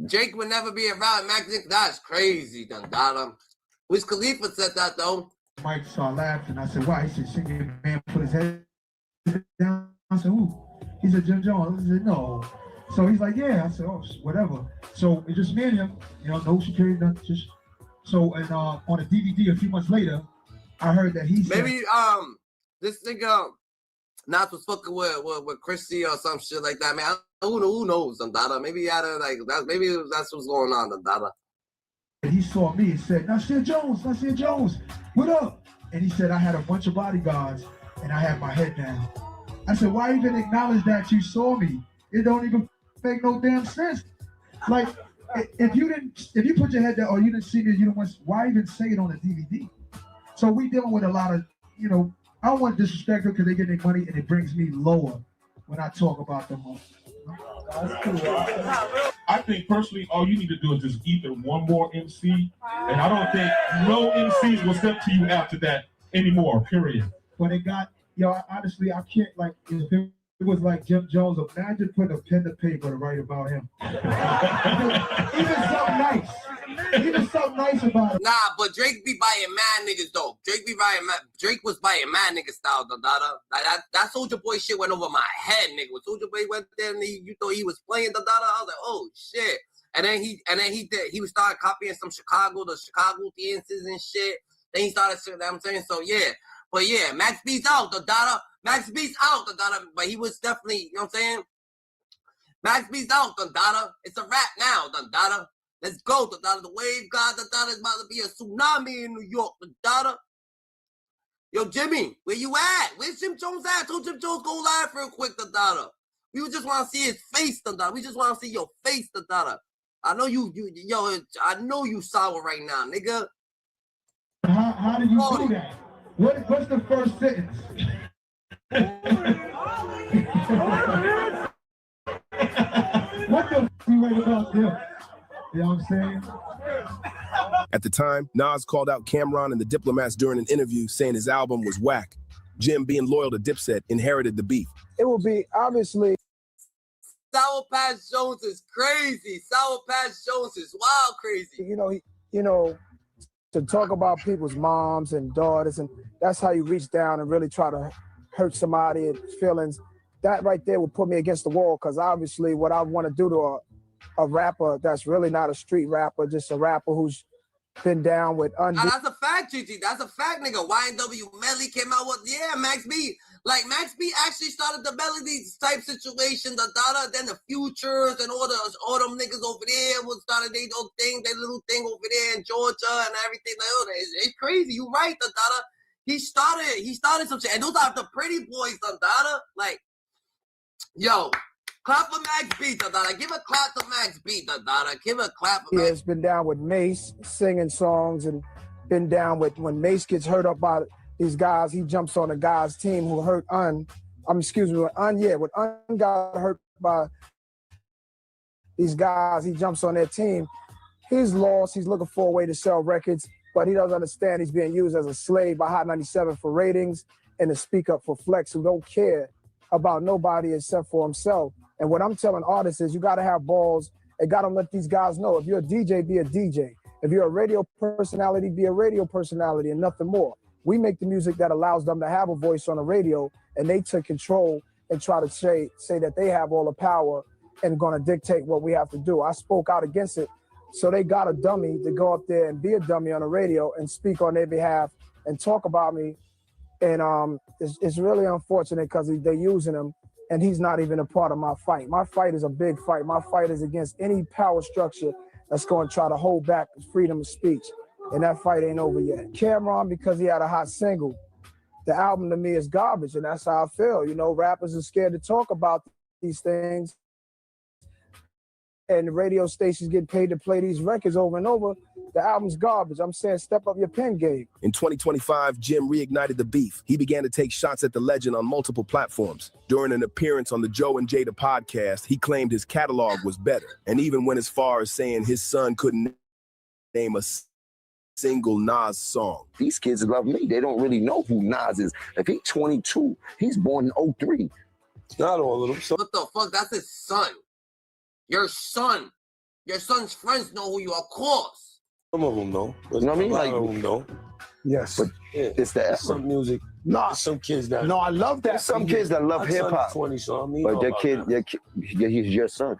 Jake would never be around Max. That's crazy, the Dada. Wiz Khalifa said that though. Mike started laughing. I said, why? He said, singing man put his head down. I said, who? He said, Jim Jones. I said, no. So he's like, yeah. I said, oh, whatever. So it's just me and him, you know, no security, nothing. Just so, and on a DVD a few months later, I heard that he said, maybe this nigga Nas was fucking with Chrissy or some shit like that, man. Who knows, Dada? Maybe he had a, like that. Maybe that's what's going on, Dada. He saw me and said, Nasir Jones, what up? And he said, I had a bunch of bodyguards and I had my head down. I said, why even acknowledge that you saw me? It don't even make no damn sense. Like, if you put your head down or you didn't see me, you don't want, why even say it on a DVD? So we dealing with a lot of, you know, I don't want to disrespect them because they get their money and it brings me lower when I talk about them. That's cool. I think personally, all you need to do is just either one more MC, and I don't think no MCs will step to you after that anymore, period. When it got, yo, honestly, I can't, like, if it was like Jim Jones, imagine putting a pen to paper to write about him. Even something nice about him. Nah, but Drake be buying mad niggas though. Drake was buying mad nigga style, the Dada. Like that Soulja Boy shit went over my head, nigga. When Soulja Boy went there and you thought he was playing the Dada, I was like, oh shit. And then he was started copying some the Chicago dances and shit. Then he started shit that I'm saying. So yeah. But yeah, Max B's out, the Dada. Max B's out, the Dada. But he was definitely, you know what I'm saying? Max B's out, the Dada. It's a rap now, the Dada. Let's go, the Dada. The Wave God, the Dada is about to be a tsunami in New York, the Dada. Yo, Jimmy, where you at? Where's Jim Jones at? I told Jim Jones go live real quick, the Dada. We just want to see his face, the Dada. We just want to see your face, the Dada. I know I know you sour right now, nigga. How do you do that? What's the first sentence? What the f you write about them? You know what I'm saying? At the time, Nas called out Cameron and the Diplomats during an interview saying his album was whack. Jim, being loyal to Dipset, inherited the beef. It will be obviously. Sour Patch Jones is crazy. Sour Patch Jones is wild crazy. You know, to talk about people's moms and daughters, and that's how you reach down and really try to hurt somebody's feelings. that right there would put me against the wall, because obviously what I want to do to a rapper that's really not a street rapper, just a rapper who's been down with That's a fact, Gigi. That's a fact, nigga. YNW Melly came out with, Max B. Like, Max B actually started the Melodies type situation, then the Futures and all them niggas over there would started their little thing over there in Georgia and everything. Like, oh, it's crazy. You right, He started some shit. And those are the pretty boys, Like, yo, clap for Max B, Give a clap to Max B, Give a clap for Max. He has been down with Mace singing songs, and been down with when Mace gets hurt up by these guys, he jumps on a guy's team who hurt when Un got hurt by these guys, he jumps on their team. He's lost, he's looking for a way to sell records, but he doesn't understand he's being used as a slave by Hot 97 for ratings and to speak up for Flex, who don't care about nobody except for himself. And what I'm telling artists is you gotta have balls and gotta let these guys know, if you're a DJ, be a DJ. If you're a radio personality, be a radio personality and nothing more. We make the music that allows them to have a voice on the radio, and they took control and try to say that they have all the power and gonna dictate what we have to do. I spoke out against it, so they got a dummy to go up there and be a dummy on the radio and speak on their behalf and talk about me. And it's really unfortunate because they're using him, and he's not even a part of my fight. My fight is a big fight. My fight is against any power structure that's going to try to hold back freedom of speech. And that fight ain't over yet. K.A.R, because he had a hot single. The album to me is garbage, and that's how I feel. You know, rappers are scared to talk about these things, and the radio stations get paid to play these records over and over. The album's garbage. I'm saying step up your pen game. In 2025, Jim reignited the beef. He began to take shots at the legend on multiple platforms. During an appearance on the Joe and Jada podcast, he claimed his catalog was better, and even went as far as saying his son couldn't name a single Nas song. These kids love me. They don't really know who Nas is. If he's 22, he's born in 03. Not all of them. So what the fuck? That's his son. Your son. Your son's friends know who you are, of course. Some of them know. You know what I mean? Like, of them know. Yes. But it's the effort. Some music. No. Some kids that. No, I love that. There's some kids that love hip hop. 20, so I mean, but their kid, he's your son.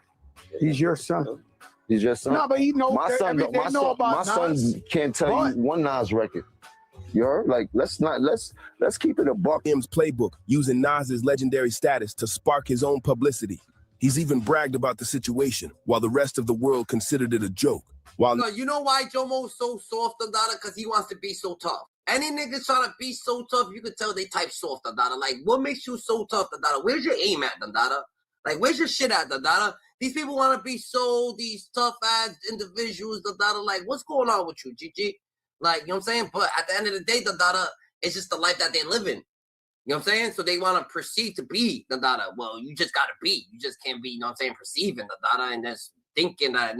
He's your son. He's your son. No, but he knows. My son, my son can't tell you one Nas record. You heard? Like, let's keep it a buck. M's playbook, using Nas's legendary status to spark his own publicity. He's even bragged about the situation, while the rest of the world considered it a joke. You know why Jomo's so soft, Because he wants to be so tough. Any niggas trying to be so tough, you can tell they type soft, Like, what makes you so tough, Where's your aim at, Like, where's your shit at, These people want to be these tough-ass individuals, Like, what's going on with you, Gigi? Like, you know what I'm saying? But at the end of the day, it's just the life that they're living. You know what I'm saying? So they want to perceive to be Well, you just got to be. You just can't be, you know what I'm saying, perceiving and just thinking that,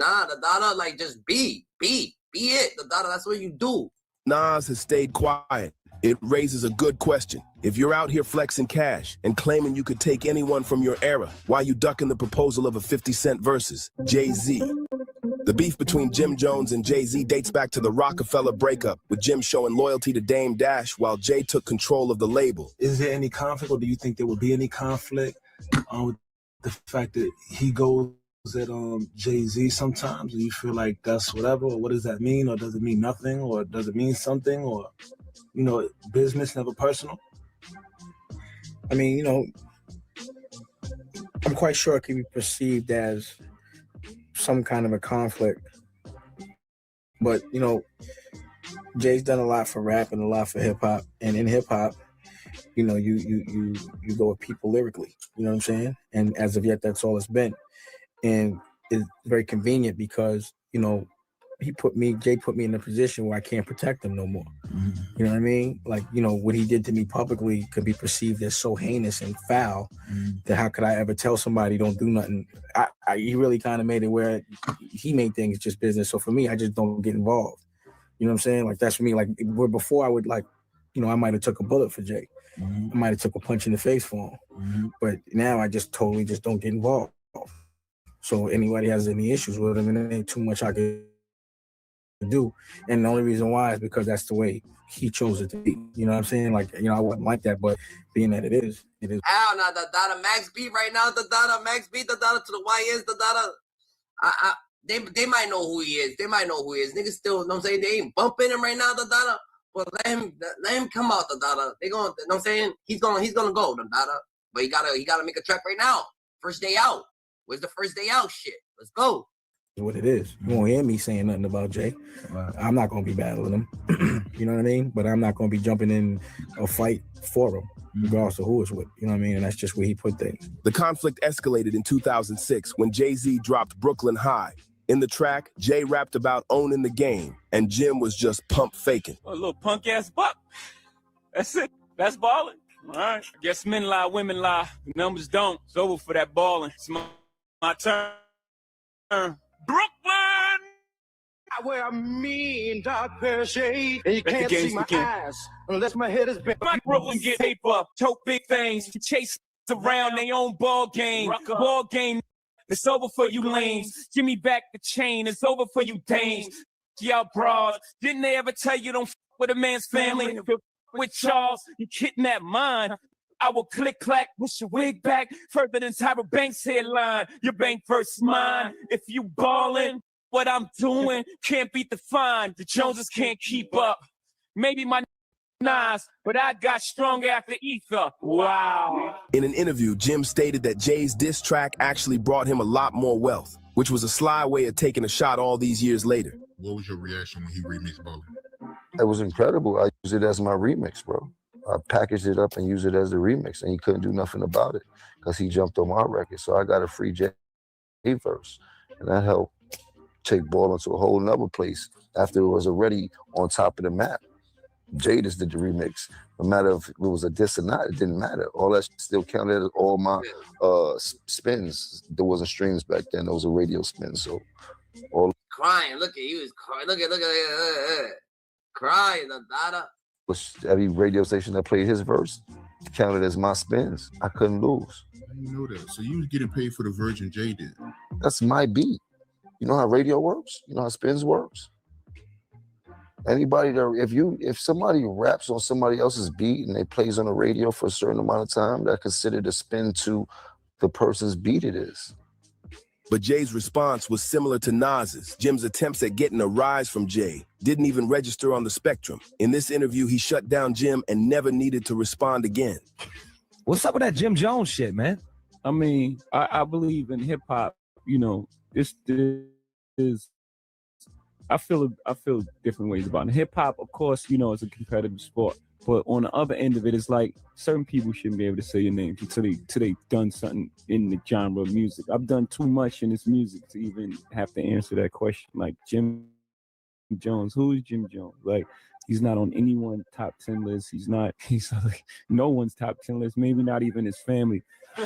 like, just be it, That's what you do. Nas has stayed quiet. It raises a good question. If you're out here flexing cash and claiming you could take anyone from your era, why you ducking the proposal of a 50 Cent versus Jay-Z? The beef between Jim Jones and Jay-Z dates back to the Rockefeller breakup, with Jim showing loyalty to Dame Dash while Jay took control of the label. Is there any conflict, or do you think there would be any conflict with the fact that he goes at Jay-Z sometimes, and you feel like that's whatever, or what does that mean, or does it mean nothing, or does it mean something, or, you know, business, never personal? I mean, you know, I'm quite sure it can be perceived as some kind of a conflict, but, you know, Jay's done a lot for rap and a lot for hip-hop, and in hip-hop, you know, you go with people lyrically, you know what I'm saying? And as of yet, that's all it's been. And it's very convenient because, you know, Jay put me in a position where I can't protect him no more. Mm-hmm. You know what I mean? Like, you know, what he did to me publicly could be perceived as so heinous and foul that how could I ever tell somebody don't do nothing? He really kind of made it where he made things just business. So for me, I just don't get involved. You know what I'm saying? Like, that's for me. Like, where before I would, like, you know, I might have took a bullet for Jay. Mm-hmm. I might have took a punch in the face for him. Mm-hmm. But now I just totally just don't get involved. So anybody has any issues with him, and it ain't too much I could do. And the only reason why is because that's the way he chose it to be. You know what I'm saying? Like, you know, I wouldn't like that, but being that it is. Hell no, the Dada Max B right now, the Dada Max B, the Dada to the YS, the Dada. They might know who he is. They might know who he is. Niggas still, you know what I'm saying? They ain't bumping him right now, the Dada. But let him come out, the Dada. They gonna, you know what I'm saying? He's gonna go, the Dada. But he gotta make a track right now. First day out. Where's the first day out shit? Let's go. What it is. You won't hear me saying nothing about Jay. I'm not gonna be battling him. You know what I mean? But I'm not gonna be jumping in a fight for him, regardless of who it's with. You know what I mean? And that's just where he put things. The conflict escalated in 2006 when Jay-Z dropped Brooklyn High. In the track, Jay rapped about owning the game, and Jim was just pump faking. A little punk ass buck. That's it. That's balling. All right. I guess men lie, women lie. The numbers don't. It's over for that balling. It's my turn. Brooklyn! I wear a mean dark pair of shades, and you can't see my eyes unless my head is bent. My Brooklyn get paper, tote big things, you chase around their own ball game. Ball game, it's over for you lanes. Give me back the chain, it's over for you dames. Y'all broads, didn't they ever tell you don't f with a man's family? With Charles, you kidnap mine. I will click clack, push your wig back further than Tyra Banks' headline. Your bank first mine. If you ballin', what I'm doing can't beat the fine. The Joneses can't keep up. Maybe my nice, but I got strong after ether. Wow. In an interview, Jim stated that Jay's diss track actually brought him a lot more wealth, which was a sly way of taking a shot all these years later. What was your reaction when he remixed Ballin'? It was incredible. I used it as my remix, bro. I packaged it up and used it as the remix, and he couldn't do nothing about it because he jumped on my record. So I got a free Jay verse, and that helped take Ballin' to a whole nother place after it was already on top of the map. Jay just did the remix. No matter if it was a diss or not, it didn't matter. All that still counted as all my spins. There wasn't streams back then. There was a radio spin. So all Crying. Look at he was crying. Look at crying, the Dada. Every radio station that played his verse counted as my spins. I couldn't lose. I didn't know that. So you was getting paid for the Virgin J did. That's my beat. You know how radio works? You know how spins works? Anybody that if somebody raps on somebody else's beat and they plays on the radio for a certain amount of time, that's considered a spin to the person's beat it is. But Jay's response was similar to Nas's. Jim's attempts at getting a rise from Jay didn't even register on the spectrum. In this interview, he shut down Jim and never needed to respond again. What's up with that Jim Jones shit, man? I mean, I believe in hip hop. You know, this is. I feel different ways about it. Hip hop, of course, you know, it's a competitive sport. But on the other end of it, it's like certain people shouldn't be able to say your name until they done something in the genre of music. I've done too much in this music to even have to answer that question. Like Jim Jones, who is Jim Jones? Like, he's not on anyone's top 10 list. He's like no one's top 10 list, maybe not even his family. He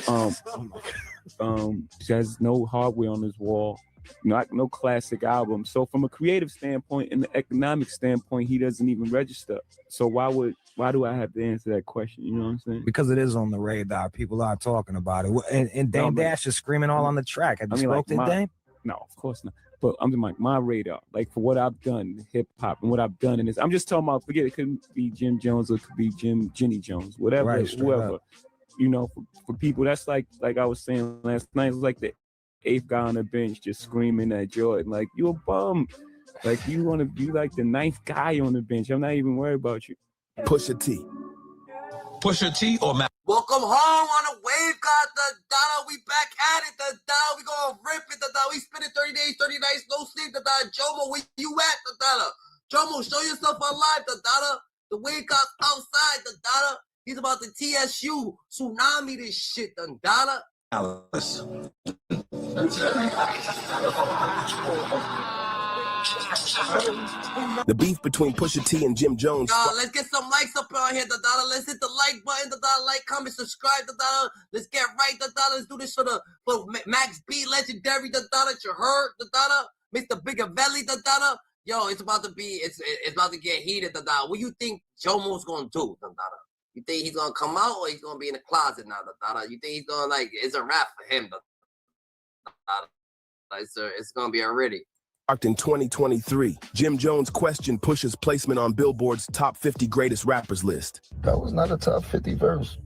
has no hardware on his wall. No classic album. So from a creative standpoint and the economic standpoint, he doesn't even register. So why do I have to answer that question? You know what I'm saying? Because it is on the radar. People are talking about it. And Dame Dash is screaming all on the track. Have you spoke to Dame? No, of course not. But I'm just like my radar, like for what I've done, hip hop, and what I've done in this. I'm just talking about. Forget it couldn't be Jim Jones or it could be Jenny Jones, whatever, right, whoever. You know, for people, that's like I was saying last night. It's like the 8th guy on the bench just screaming at Jordan, like, you a bum. Like, you want to be like the 9th guy on the bench. I'm not even worried about you. Pusha T. Pusha T or Mac? Welcome home on the wave, God, the Dada. We back at it, the Dada. We gonna rip it, the Dada. We spending 30 days, 30 nights, no sleep, the Dada. Jomo, where you at, the Dada? Jomo, show yourself alive, the Dada. The wave God's outside, the Dada. He's about to TSU, tsunami this shit, the Dada. Alice. The beef between Pusha T and Jim Jones. Let's get some likes up on here, the Dada. Let's hit the like button, the Dada. Like, comment, subscribe, the Dada. Let's get right, the Dada. Let's do this for Max B, legendary, the Dada. You heard, the Dada. Mr. Biggaveli, the Dada. Yo, it's about to get heated, the Dada. What you think Jomo's gonna do, the Dada? You think he's gonna come out or he's gonna be in the closet now, the Dada? You think he's gonna it's a wrap for him, the Dada? It's gonna be already. In 2023, Jim Jones questioned Pusha's placement on Billboard's top 50 greatest rappers list. That was not a top 50 verse.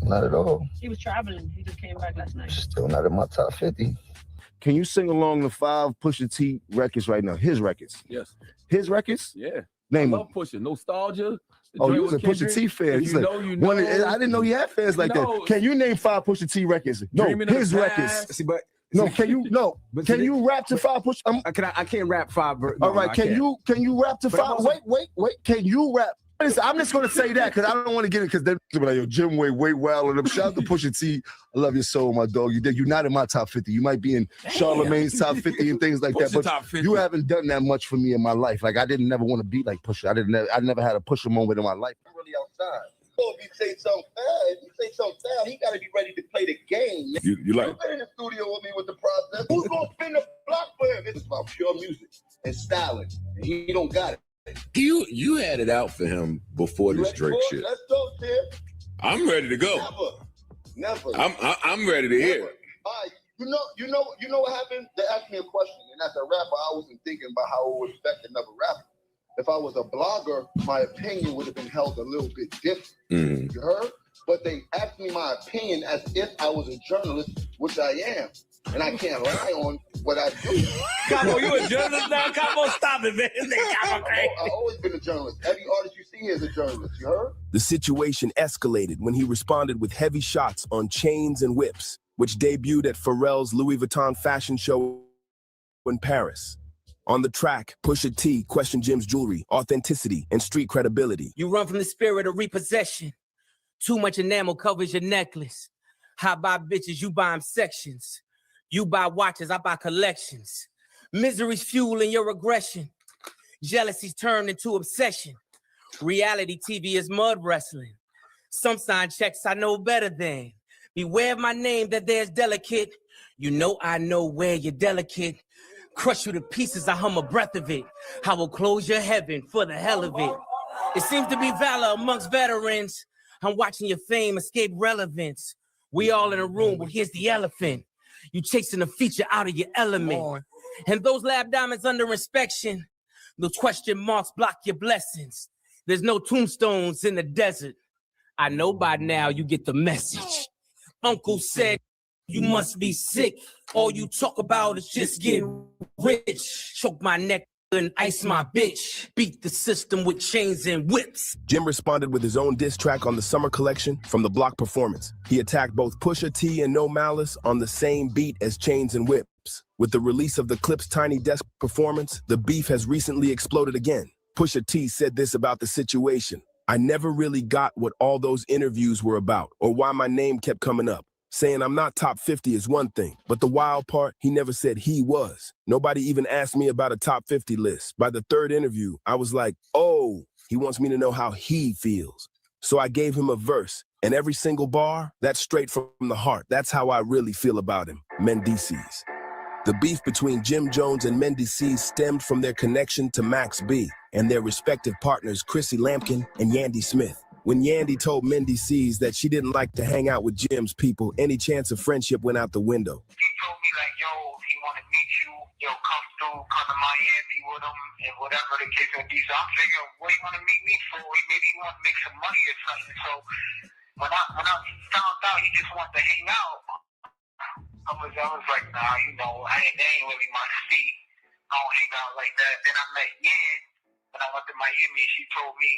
Not at all. He was traveling. He just came back last night. Still not in my top 50. Can you sing along the 5 Pusha T records right now? His records. Yes. His records? Yeah. Name I them. love Pusha. Nostalgia. Oh, you was a Pusha T fan. He's like, I didn't know he had fans like that. Can you name 5 Pusha T records? No, his records. See, but no, can you? No, can you rap to 5 Pusha? I can't rap 5. All right, can you rap to 5? Wait. Can you rap? Listen, I'm just gonna say that because I don't want to get it because they're like, yo, Jim way wild and them. Shout out to Pusha T. I love your soul, my dog. You're not in my top 50. You might be in Charlemagne's top 50 and things like that, but you haven't done that much for me in my life. Like I didn't never want to be like Pusha. I never had a Pusha moment in my life. I'm really outside. So if you say something bad, he got to be ready to play the game. You like? You've been in the studio with me with the process. Who's gonna spin the block for him? It's about pure music and styling, and he don't got it. You had it out for him before this Drake shit. Let's go, Tim. I'm ready to go. Never. I'm ready to hear. All right. You know what happened? They asked me a question, and as a rapper, I wasn't thinking about how it would affect another rapper. If I was a blogger, my opinion would have been held a little bit different. Mm. You heard? But they asked me my opinion as if I was a journalist, which I am. And I can't lie on what I do. Capo, you a journalist now? Capo, stop it, man. I've always been a journalist. Every artist you see here is a journalist. You heard? The situation escalated when he responded with heavy shots on Chains and Whips, which debuted at Pharrell's Louis Vuitton fashion show in Paris. On the track, Pusha T questioned Jim's jewelry, authenticity, and street credibility. You run from the spirit of repossession. Too much enamel covers your necklace. I buy bitches, you buy them sections. You buy watches, I buy collections. Misery's fueling your aggression. Jealousy's turned into obsession. Reality TV is mud wrestling. Some sign checks I know better than. Beware of my name that there's delicate. You know I know where you're delicate. Crush you to pieces, I hum a breath of it. I will close your heaven for the hell of it. It seems to be valor amongst veterans. I'm watching your fame escape relevance. We all in a room, but here's the elephant. You chasing a feature out of your element. And those lab diamonds under inspection, those question marks block your blessings. There's no tombstones in the desert. I know by now you get the message. Uncle said, you must be sick. All you talk about is just getting rich. Choke my neck and ice my bitch. Beat the system with chains and whips. Jim responded with his own diss track on the summer collection from the Block Performance. He attacked both Pusha T and No Malice on the same beat as Chains and Whips. With the release of the Clip's Tiny Desk performance, the beef has recently exploded again. Pusha T said this about the situation. I never really got what all those interviews were about or why my name kept coming up. Saying I'm not top 50 is one thing, but the wild part, he never said he was. Nobody even asked me about a top 50 list. By the third interview, I was like, oh, he wants me to know how he feels. So I gave him a verse, and every single bar, that's straight from the heart. That's how I really feel about him, Mendices. The beef between Jim Jones and Mendices stemmed from their connection to Max B and their respective partners, Chrissy Lampkin and Yandy Smith. When Yandy told Mendices that she didn't like to hang out with Jim's people, any chance of friendship went out the window. He told me like, yo, he want to meet you, come through, come to Miami with him, and whatever the case may be. So I'm figuring, what he want to meet me for? Maybe he want to make some money or something. So when I found out he just wanted to hang out, I was like, nah, that ain't really my speed. I don't hang out like that. Then I met Yan when I went to Miami. She told me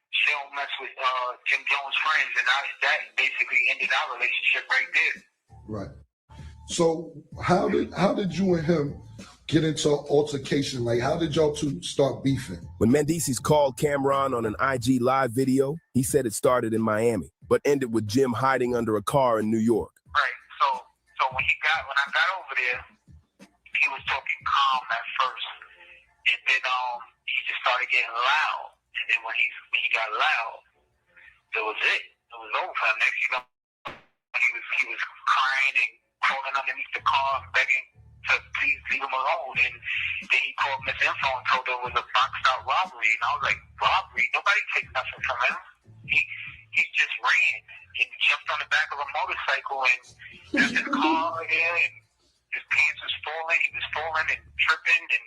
she don't mess with Jim Jones' friends, and that basically ended our relationship right there. Right. So how did you and him get into altercation? Like, how did y'all two start beefing? When Mendices called Cameron on an IG live video, he said it started in Miami, but ended with Jim hiding under a car in New York. Right. So when I got over there, he was talking calm at first, and then he just started getting loud. And then when he got loud, that was it. It was over for him. Next, he was crying and crawling underneath the car, begging to please leave him alone. And then he called Miss Info and told her it was a boxed out robbery. And I was like, robbery? Nobody takes nothing from him. He just ran and jumped on the back of a motorcycle and left his car there and his pants was falling. He was falling and tripping, and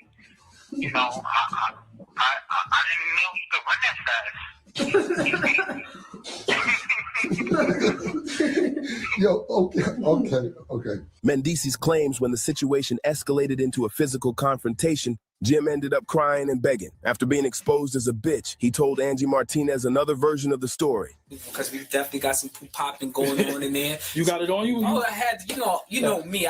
you know, I didn't know he could run that fast. Yo, okay. Mendici's claims when the situation escalated into a physical confrontation, Jim ended up crying and begging. After being exposed as a bitch, he told Angie Martinez another version of the story. Because we definitely got some popping going on in there. You got it on you? Oh, I had to, you know me.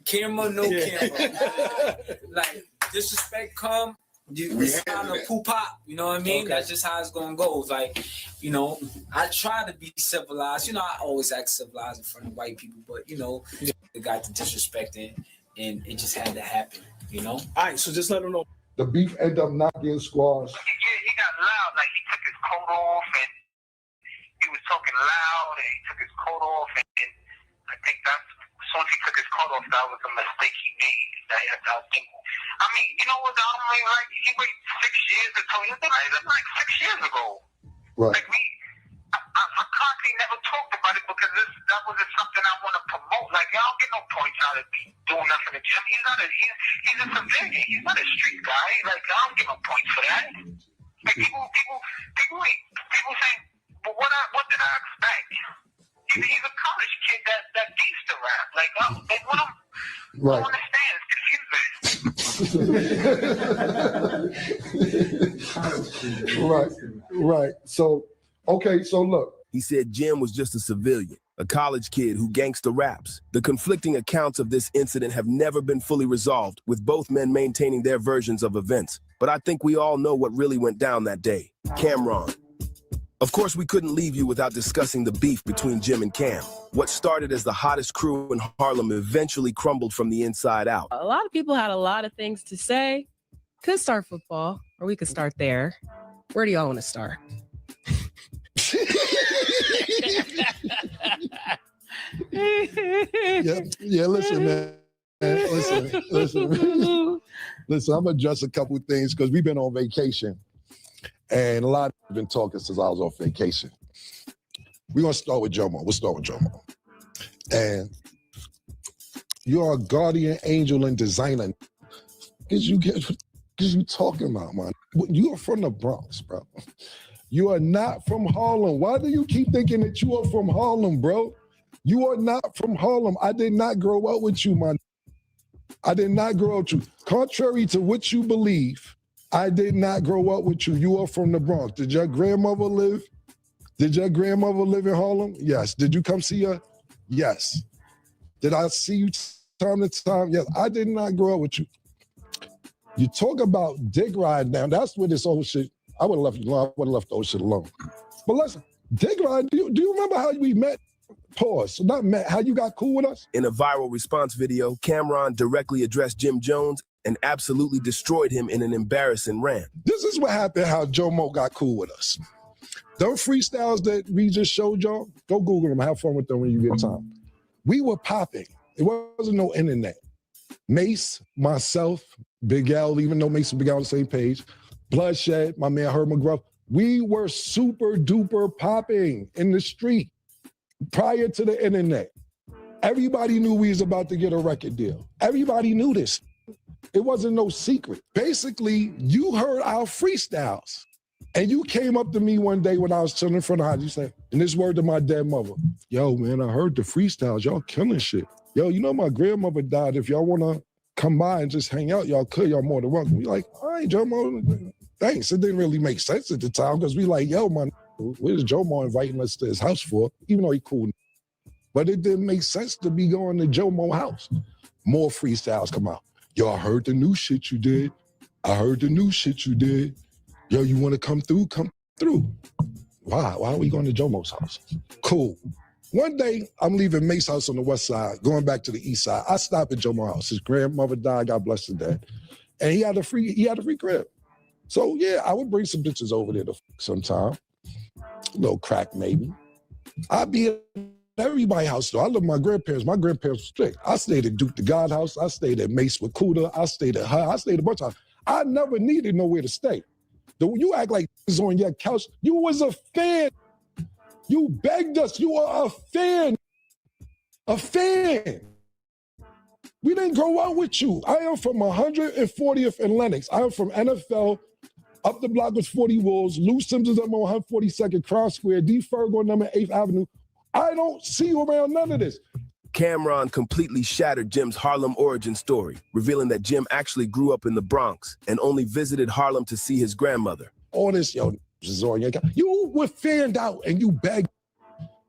Camera, no camera. Like, disrespect come, it's time to poo pop. You know what I mean? Okay. That's just how it's gonna go. Like, you know, I try to be civilized. You know, I always act civilized in front of white people, but you know, they got the disrespecting, and it just had to happen. You know. All right, so just let them know. The beef ended up not getting squashed. Yeah, he got loud. Like he took his coat off, and he was talking loud, and he took his coat off, and I think that's once he took his coat off, that was a mistake he made. I think. I mean, you know what? I don't mean, like he waited 6 years to tell you. That's like 6 years ago. Right. Like I constantly never talked about it because that wasn't something I want to promote. Like I don't get no points out of me doing nothing to Jim. He's a civilian. He's not a street guy. Like I don't get no points for that. Like people say, but what did I expect? He's a college kid that beats the rap. Like they want him. Right. I don't understand. It's confusing. Right. So, okay, so look. He said Jim was just a civilian, a college kid who gangsta raps. The conflicting accounts of this incident have never been fully resolved, with both men maintaining their versions of events. But I think we all know what really went down that day. Cameron. Of course, we couldn't leave you without discussing the beef between Jim and Cam. What started as the hottest crew in Harlem eventually crumbled from the inside out. A lot of people had a lot of things to say. Could start football, or we could start there. Where do y'all want to start? Yeah, listen, man. Listen, I'm gonna address a couple things because we've been on vacation. And a lot of been talking since I was on vacation. We're gonna start with Jomo. We'll start with Jomo. And you're a guardian angel and designer. What you talking about, man? You are from the Bronx, bro. You are not from Harlem. Why do you keep thinking that you are from Harlem, bro? You are not from Harlem. I did not grow up with you, man. I did not grow up with you. Contrary to what you believe, I did not grow up with you. You are from the Bronx. Did your grandmother live? Did your grandmother live in Harlem? Yes. Did you come see her? Yes. Did I see you time to time? Yes. I did not grow up with you. You talk about dick ride now. That's where this old shit. I would have left the old shit alone. But listen, dick ride. Do you remember how we met? Pause. Not met. How you got cool with us? In a viral response video, Cameron directly addressed Jim Jones and absolutely destroyed him in an embarrassing rant. This is what happened, how Jomo got cool with us. Those freestyles that we just showed y'all, go Google them, have fun with them when you get time. We were popping. It wasn't no internet. Mace, myself, Biggaveli, even though Mace and Biggaveli on the same page, Bloodshed, my man Herb McGruff, we were super duper popping in the street prior to the internet. Everybody knew we was about to get a record deal. Everybody knew this. It wasn't no secret. Basically, you heard our freestyles. And you came up to me one day when I was chilling in front of the house. You said, and this word to my dead mother, yo, man, I heard the freestyles. Y'all killing shit. Yo, you know my grandmother died. If y'all want to come by and just hang out, y'all could. Y'all more than welcome. We like, all right, Jomo, thanks. It didn't really make sense at the time because we like, yo, man, what is Jomo inviting us to his house for? Even though he cool. But it didn't make sense to be going to Jomo's house. More freestyles come out. Yo, I heard the new shit you did. I heard the new shit you did. Yo, you want to come through? Come through. Why? Why are we going to Jomo's house? Cool. One day, I'm leaving Mace's house on the west side, going back to the east side. I stop at Jomo's house. His grandmother died, God bless her dad. And he had a free crib. So yeah, I would bring some bitches over there to sometime. A little crack maybe. I'd be at everybody's house though. I love my grandparents. My grandparents were strict. I stayed at Duke the God house. I stayed at Mace with Kuda. I stayed at her. I stayed a bunch of times. I never needed nowhere to stay. You act like it's on your couch. You was a fan. You begged us. You are a fan. A fan. We didn't grow up with you. I am from 140th and Lenox. I am from NFL. Up the block was 40 Wolves. Lou Simpsons up on 142nd Cross Square. D. Fergo number 8th Avenue. I don't see you around none of this. Cameron completely shattered Jim's Harlem origin story, revealing that Jim actually grew up in the Bronx and only visited Harlem to see his grandmother. All this, yo, you were fanned out and you begged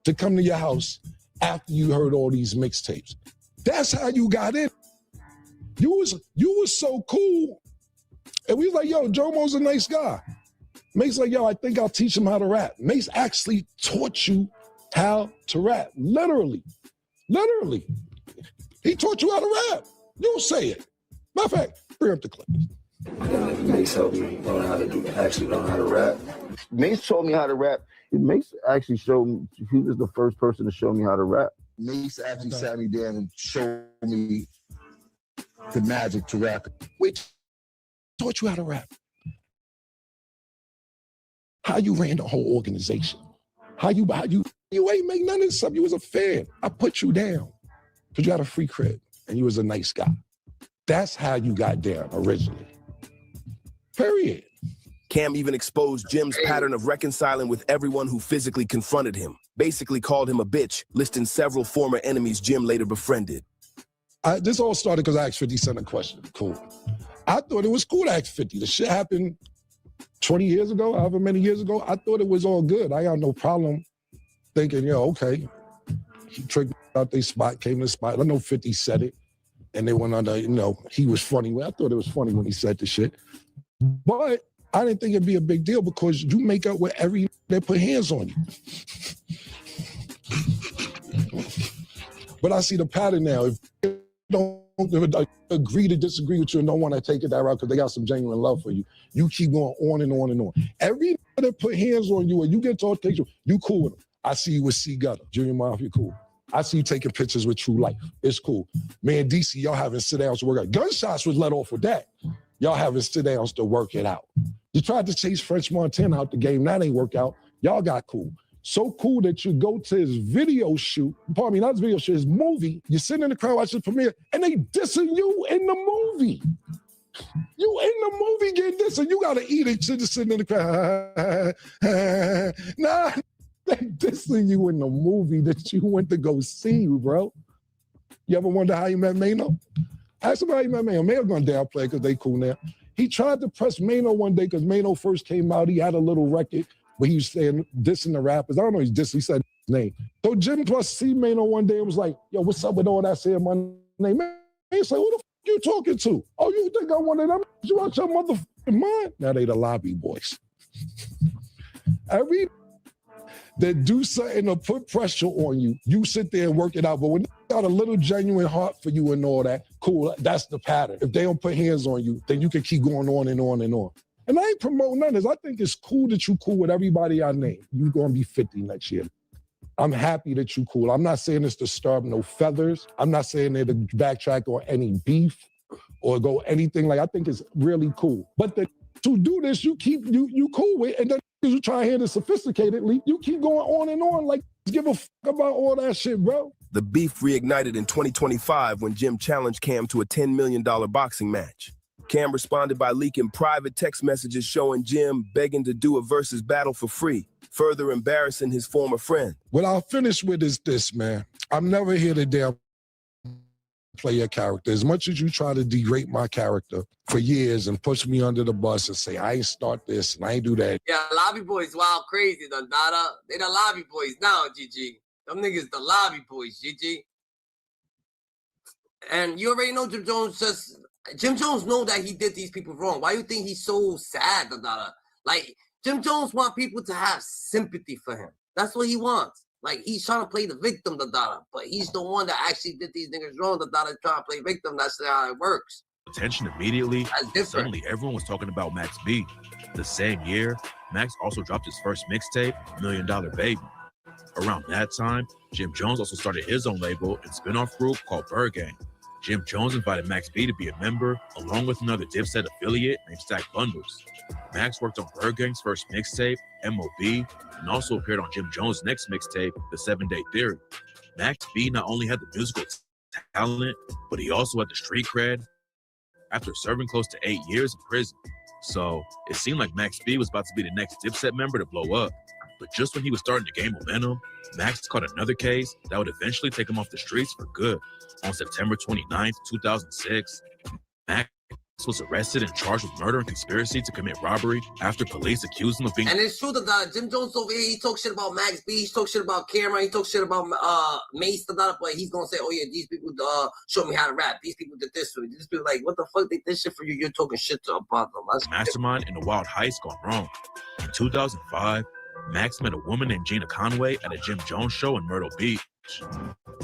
to come to your house after you heard all these mixtapes. That's how you got in. You was so cool. And we was like, yo, Jomo's a nice guy. Mace like, yo, I think I'll teach him how to rap. Mace actually taught you how to rap. Literally. He taught you how to rap. You say it. Matter of fact, bring up the clip. Mace helped me learn how to rap. Mace taught me how to rap. Mace actually showed me, he was the first person to show me how to rap. Mace actually sat me down and showed me the magic to rap. We taught you how to rap. How you ran the whole organization. How you ain't make none of this stuff. You was a fan. I put you down because you had a free crib and you was a nice guy. That's how you got down originally. Period. Cam even exposed Jim's pattern of reconciling with everyone who physically confronted him, basically called him a bitch, listing several former enemies Jim later befriended. This all started because I asked 50 Cent a question. Cool. I thought it was cool to ask 50. The shit happened 20 years ago, however many years ago. I thought it was all good. I got no problem thinking, okay. He tricked me out their spot, came to the spot. I know 50 said it. And they went under, he was funny. I thought it was funny when he said the shit. But I didn't think it'd be a big deal because you make up with every that put hands on you. But I see the pattern now. If you don't agree to disagree with you and don't want to take it that route because they got some genuine love for you, you keep going on and on and on. Every that put hands on you and you get to take you cool with them. I see you with C Gutter, Junior Mafia, cool. I see you taking pictures with True Life. It's cool. Man, DC, y'all having sit-downs to work out. Gunshots was let off with that. Y'all having sit-downs to work it out. You tried to chase French Montana out the game. That ain't work out. Y'all got cool. So cool that you go to his video shoot, pardon me, not his video shoot, his movie. You're sitting in the crowd watching the premiere, and they dissing you in the movie. You in the movie getting dissing. You got to eat it just sitting in the crowd. Nah, they dissing you in the movie that you went to go see, bro. You ever wonder how you met Mano? Ask him how you met Mano. Mano gonna downplay because they cool now. He tried to press Mano one day because Mano first came out. He had a little record where he was saying, dissing the rappers. I don't know, he's dissing. He said his name. So Jim plus see Mano one day and was like, yo, what's up with all that saying my name? Man, he said, who the f you talking to? Oh, you think I'm one of them? You out your motherfucking mind? Now they the lobby boys. Every that do something to put pressure on you, you sit there and work it out. But when they got a little genuine heart for you and all that, cool, that's the pattern. If they don't put hands on you, then you can keep going on and on and on. And I ain't promoting none of this. I think it's cool that you cool with everybody I name. You're going to be 50 next year. I'm happy that you cool. I'm not saying this to stir up no feathers. I'm not saying that to backtrack on any beef or go anything like. I think it's really cool. But to do this, you cool with, and then you try to handle it sophisticatedly, you keep going on and on like, give a fuck about all that shit, bro. The beef reignited in 2025 when Jim challenged Cam to a $10 million boxing match. Cam responded by leaking private text messages showing Jim begging to do a versus battle for free, further embarrassing his former friend. What I'll finish with is this, man. I'm never here to damn play your character. As much as you try to degrade my character for years and push me under the bus and say, I ain't start this and I ain't do that. Yeah, lobby boys wild crazy, Dada. They the lobby boys now, GG. Them niggas the lobby boys, GG. And you already know Jim Jones know that he did these people wrong. Why you think he's so sad, Dada? Like, Jim Jones want people to have sympathy for him. That's what he wants. Like, he's trying to play the victim, Dada, but he's the one that actually did these niggas wrong. Dada's trying to play victim. That's how it works. Attention immediately. That's suddenly everyone was talking about Max B. The same year, Max also dropped his first mixtape, $1 Million Baby. Around that time, Jim Jones also started his own label and spin-off group called Bird Gang. Jim Jones invited Max B to be a member, along with another Dipset affiliate named Stack Bundles. Max worked on Bird Gang's first mixtape, M.O.B., and also appeared on Jim Jones' next mixtape, The 7 Day Theory. Max B not only had the musical talent, but he also had the street cred after serving close to 8 years in prison. So it seemed like Max B was about to be the next Dipset member to blow up. But just when he was starting to gain momentum, Max caught another case that would eventually take him off the streets for good. On September 29th, 2006, Max was arrested and charged with murder and conspiracy to commit robbery after police accused him of being... And it's true that Jim Jones over here, he talk shit about Max B, he talk shit about K.A.R, he talk shit about Mace, but he's gonna say, oh yeah, these people showed me how to rap, these people did this for me, these people like, what the fuck they did shit for you, you're talking shit about them. Mastermind in a wild heist gone wrong. In 2005, Max met a woman named Gina Conway at a Jim Jones show in Myrtle Beach.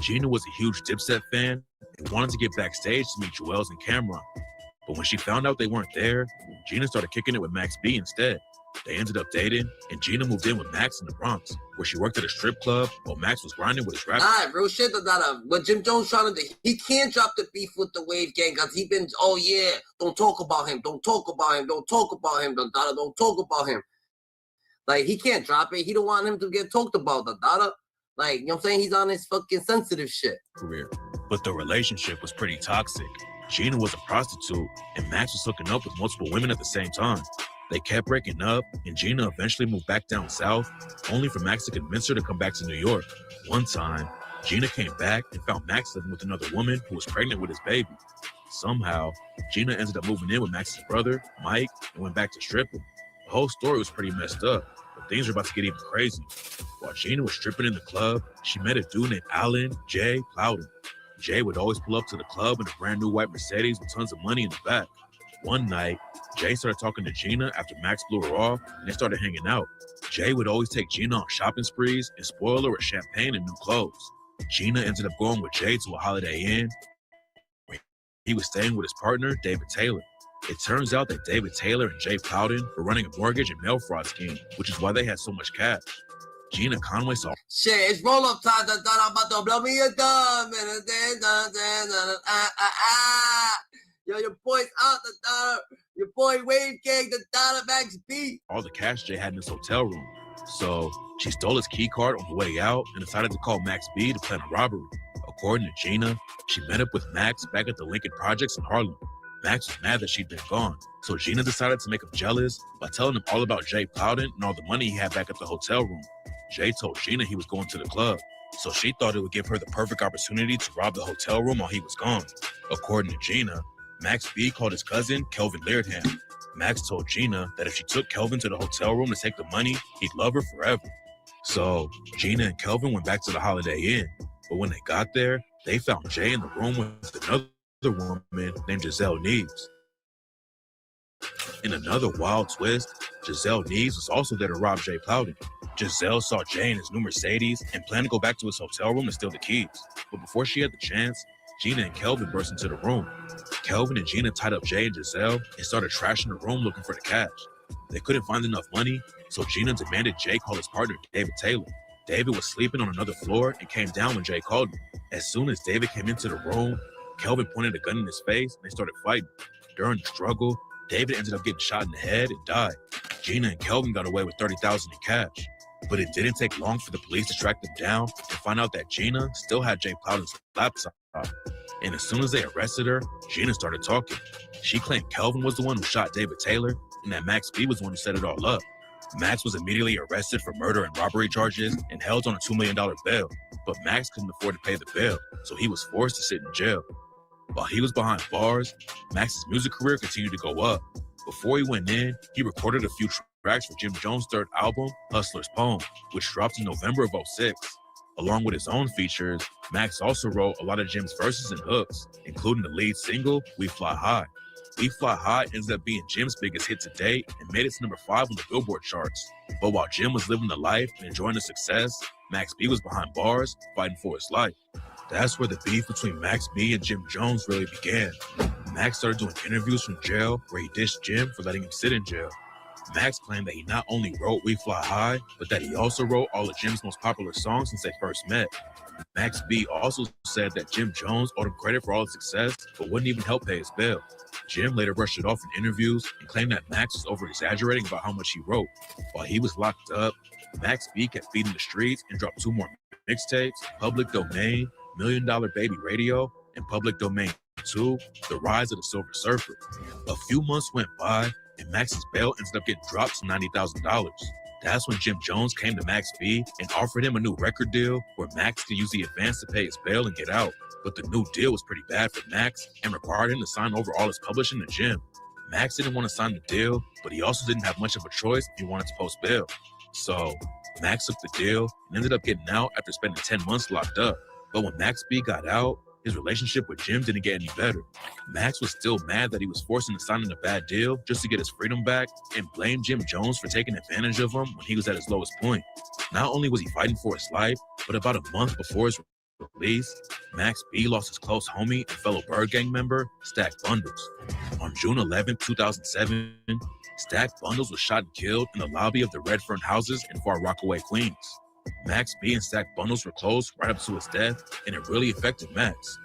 Gina was a huge Dipset fan and wanted to get backstage to meet Juelz and Cameron. But when she found out they weren't there, Gina started kicking it with Max B instead. They ended up dating, and Gina moved in with Max in the Bronx, where she worked at a strip club while Max was grinding with his rap. Nah, real shit. But Jim Jones trying to do, he can't drop the beef with the Wave Gang because he been, oh yeah, don't talk about him, don't talk about him, don't talk about him, don't talk about him. Like, he can't drop it. He don't want him to get talked about, Like, you know what I'm saying? He's on his fucking sensitive shit. Career. But the relationship was pretty toxic. Gina was a prostitute, and Max was hooking up with multiple women at the same time. They kept breaking up, and Gina eventually moved back down south, only for Max to convince her to come back to New York. One time, Gina came back and found Max living with another woman who was pregnant with his baby. Somehow, Gina ended up moving in with Max's brother, Mike, and went back to stripping. The whole story was pretty messed up, but things were about to get even crazy. While Gina was stripping in the club, she met a dude named Alan J. Plowden. Jay would always pull up to the club in a brand new white Mercedes with tons of money in the back. One night, Jay started talking to Gina after Max blew her off, and they started hanging out. Jay would always take Gina on shopping sprees and spoil her with champagne and new clothes. Gina ended up going with Jay to a Holiday Inn. He was staying with his partner, David Taylor. It turns out that David Taylor and Jay Plowden were running a mortgage and mail fraud scheme, which is why they had so much cash. Gina Conway saw... Shit, it's roll-up time. I'm about to blow me a dumb. Yo, your boy's out. Your boy Wave Gang, Max B. all the cash Jay had in his hotel room. So she stole his key card on the way out and decided to call Max B to plan a robbery. According to Gina, she met up with Max back at the Lincoln Projects in Harlem. Max was mad that she'd been gone, so Gina decided to make him jealous by telling him all about Jay Plowden and all the money he had back at the hotel room. Jay told Gina he was going to the club, so she thought it would give her the perfect opportunity to rob the hotel room while he was gone. According to Gina, Max B called his cousin, Kelvin Leardham. Max told Gina that if she took Kelvin to the hotel room to take the money, he'd love her forever. So Gina and Kelvin went back to the Holiday Inn, but when they got there, they found Jay in the room with another woman named Giselle Neves. In another wild twist, Giselle Neves was also there to rob Jay Plowden. Giselle saw Jay in his new Mercedes and planned to go back to his hotel room and steal the keys. But before she had the chance, Gina and Kelvin burst into the room. Kelvin and Gina tied up Jay and Giselle and started trashing the room looking for the cash. They couldn't find enough money, so Gina demanded Jay call his partner, David Taylor. David was sleeping on another floor and came down when Jay called him. As soon as David came into the room, Kelvin pointed a gun in his face and they started fighting. During the struggle, David ended up getting shot in the head and died. Gina and Kelvin got away with $30,000 in cash. But it didn't take long for the police to track them down and find out that Gina still had Jay Plowden's laptop. And as soon as they arrested her, Gina started talking. She claimed Kelvin was the one who shot David Taylor and that Max B was the one who set it all up. Max was immediately arrested for murder and robbery charges and held on a $2 million bail. But Max couldn't afford to pay the bail, so he was forced to sit in jail. While he was behind bars, Max's music career continued to go up. Before he went in, he recorded a few tracks for Jim Jones' third album, Hustler's Poem, which dropped in November of '06. Along with his own features, Max also wrote a lot of Jim's verses and hooks, including the lead single, We Fly High. We Fly High ended up being Jim's biggest hit to date and made it to number 5 on the Billboard charts. But while Jim was living the life and enjoying the success, Max B was behind bars, fighting for his life. That's where the beef between Max B and Jim Jones really began. Max started doing interviews from jail where he dissed Jim for letting him sit in jail. Max claimed that he not only wrote We Fly High, but that he also wrote all of Jim's most popular songs since they first met. Max B also said that Jim Jones owed him credit for all his success, but wouldn't even help pay his bail. Jim later brushed it off in interviews and claimed that Max was over-exaggerating about how much he wrote. While he was locked up, Max B kept feeding the streets and dropped 2 more mixtapes, Public Domain, $1 Million Baby Radio, and Public Domain 2, The Rise of the Silver Surfer. A few months went by, and Max's bail ended up getting dropped to $90,000. That's when Jim Jones came to Max B and offered him a new record deal where Max could use the advance to pay his bail and get out. But the new deal was pretty bad for Max and required him to sign over all his publishing to Jim. Max didn't want to sign the deal, but he also didn't have much of a choice if he wanted to post bail. So Max took the deal and ended up getting out after spending 10 months locked up. But when Max B got out, his relationship with Jim didn't get any better. Max was still mad that he was forced into signing a bad deal just to get his freedom back and blamed Jim Jones for taking advantage of him when he was at his lowest point. Not only was he fighting for his life, but about a month before his release, Max B lost his close homie and fellow Bird Gang member, Stack Bundles. On June 11, 2007, Stack Bundles was shot and killed in the lobby of the Redfern houses in Far Rockaway, Queens. Max B and Stack Bundles were close right up to his death, and it really affected Max.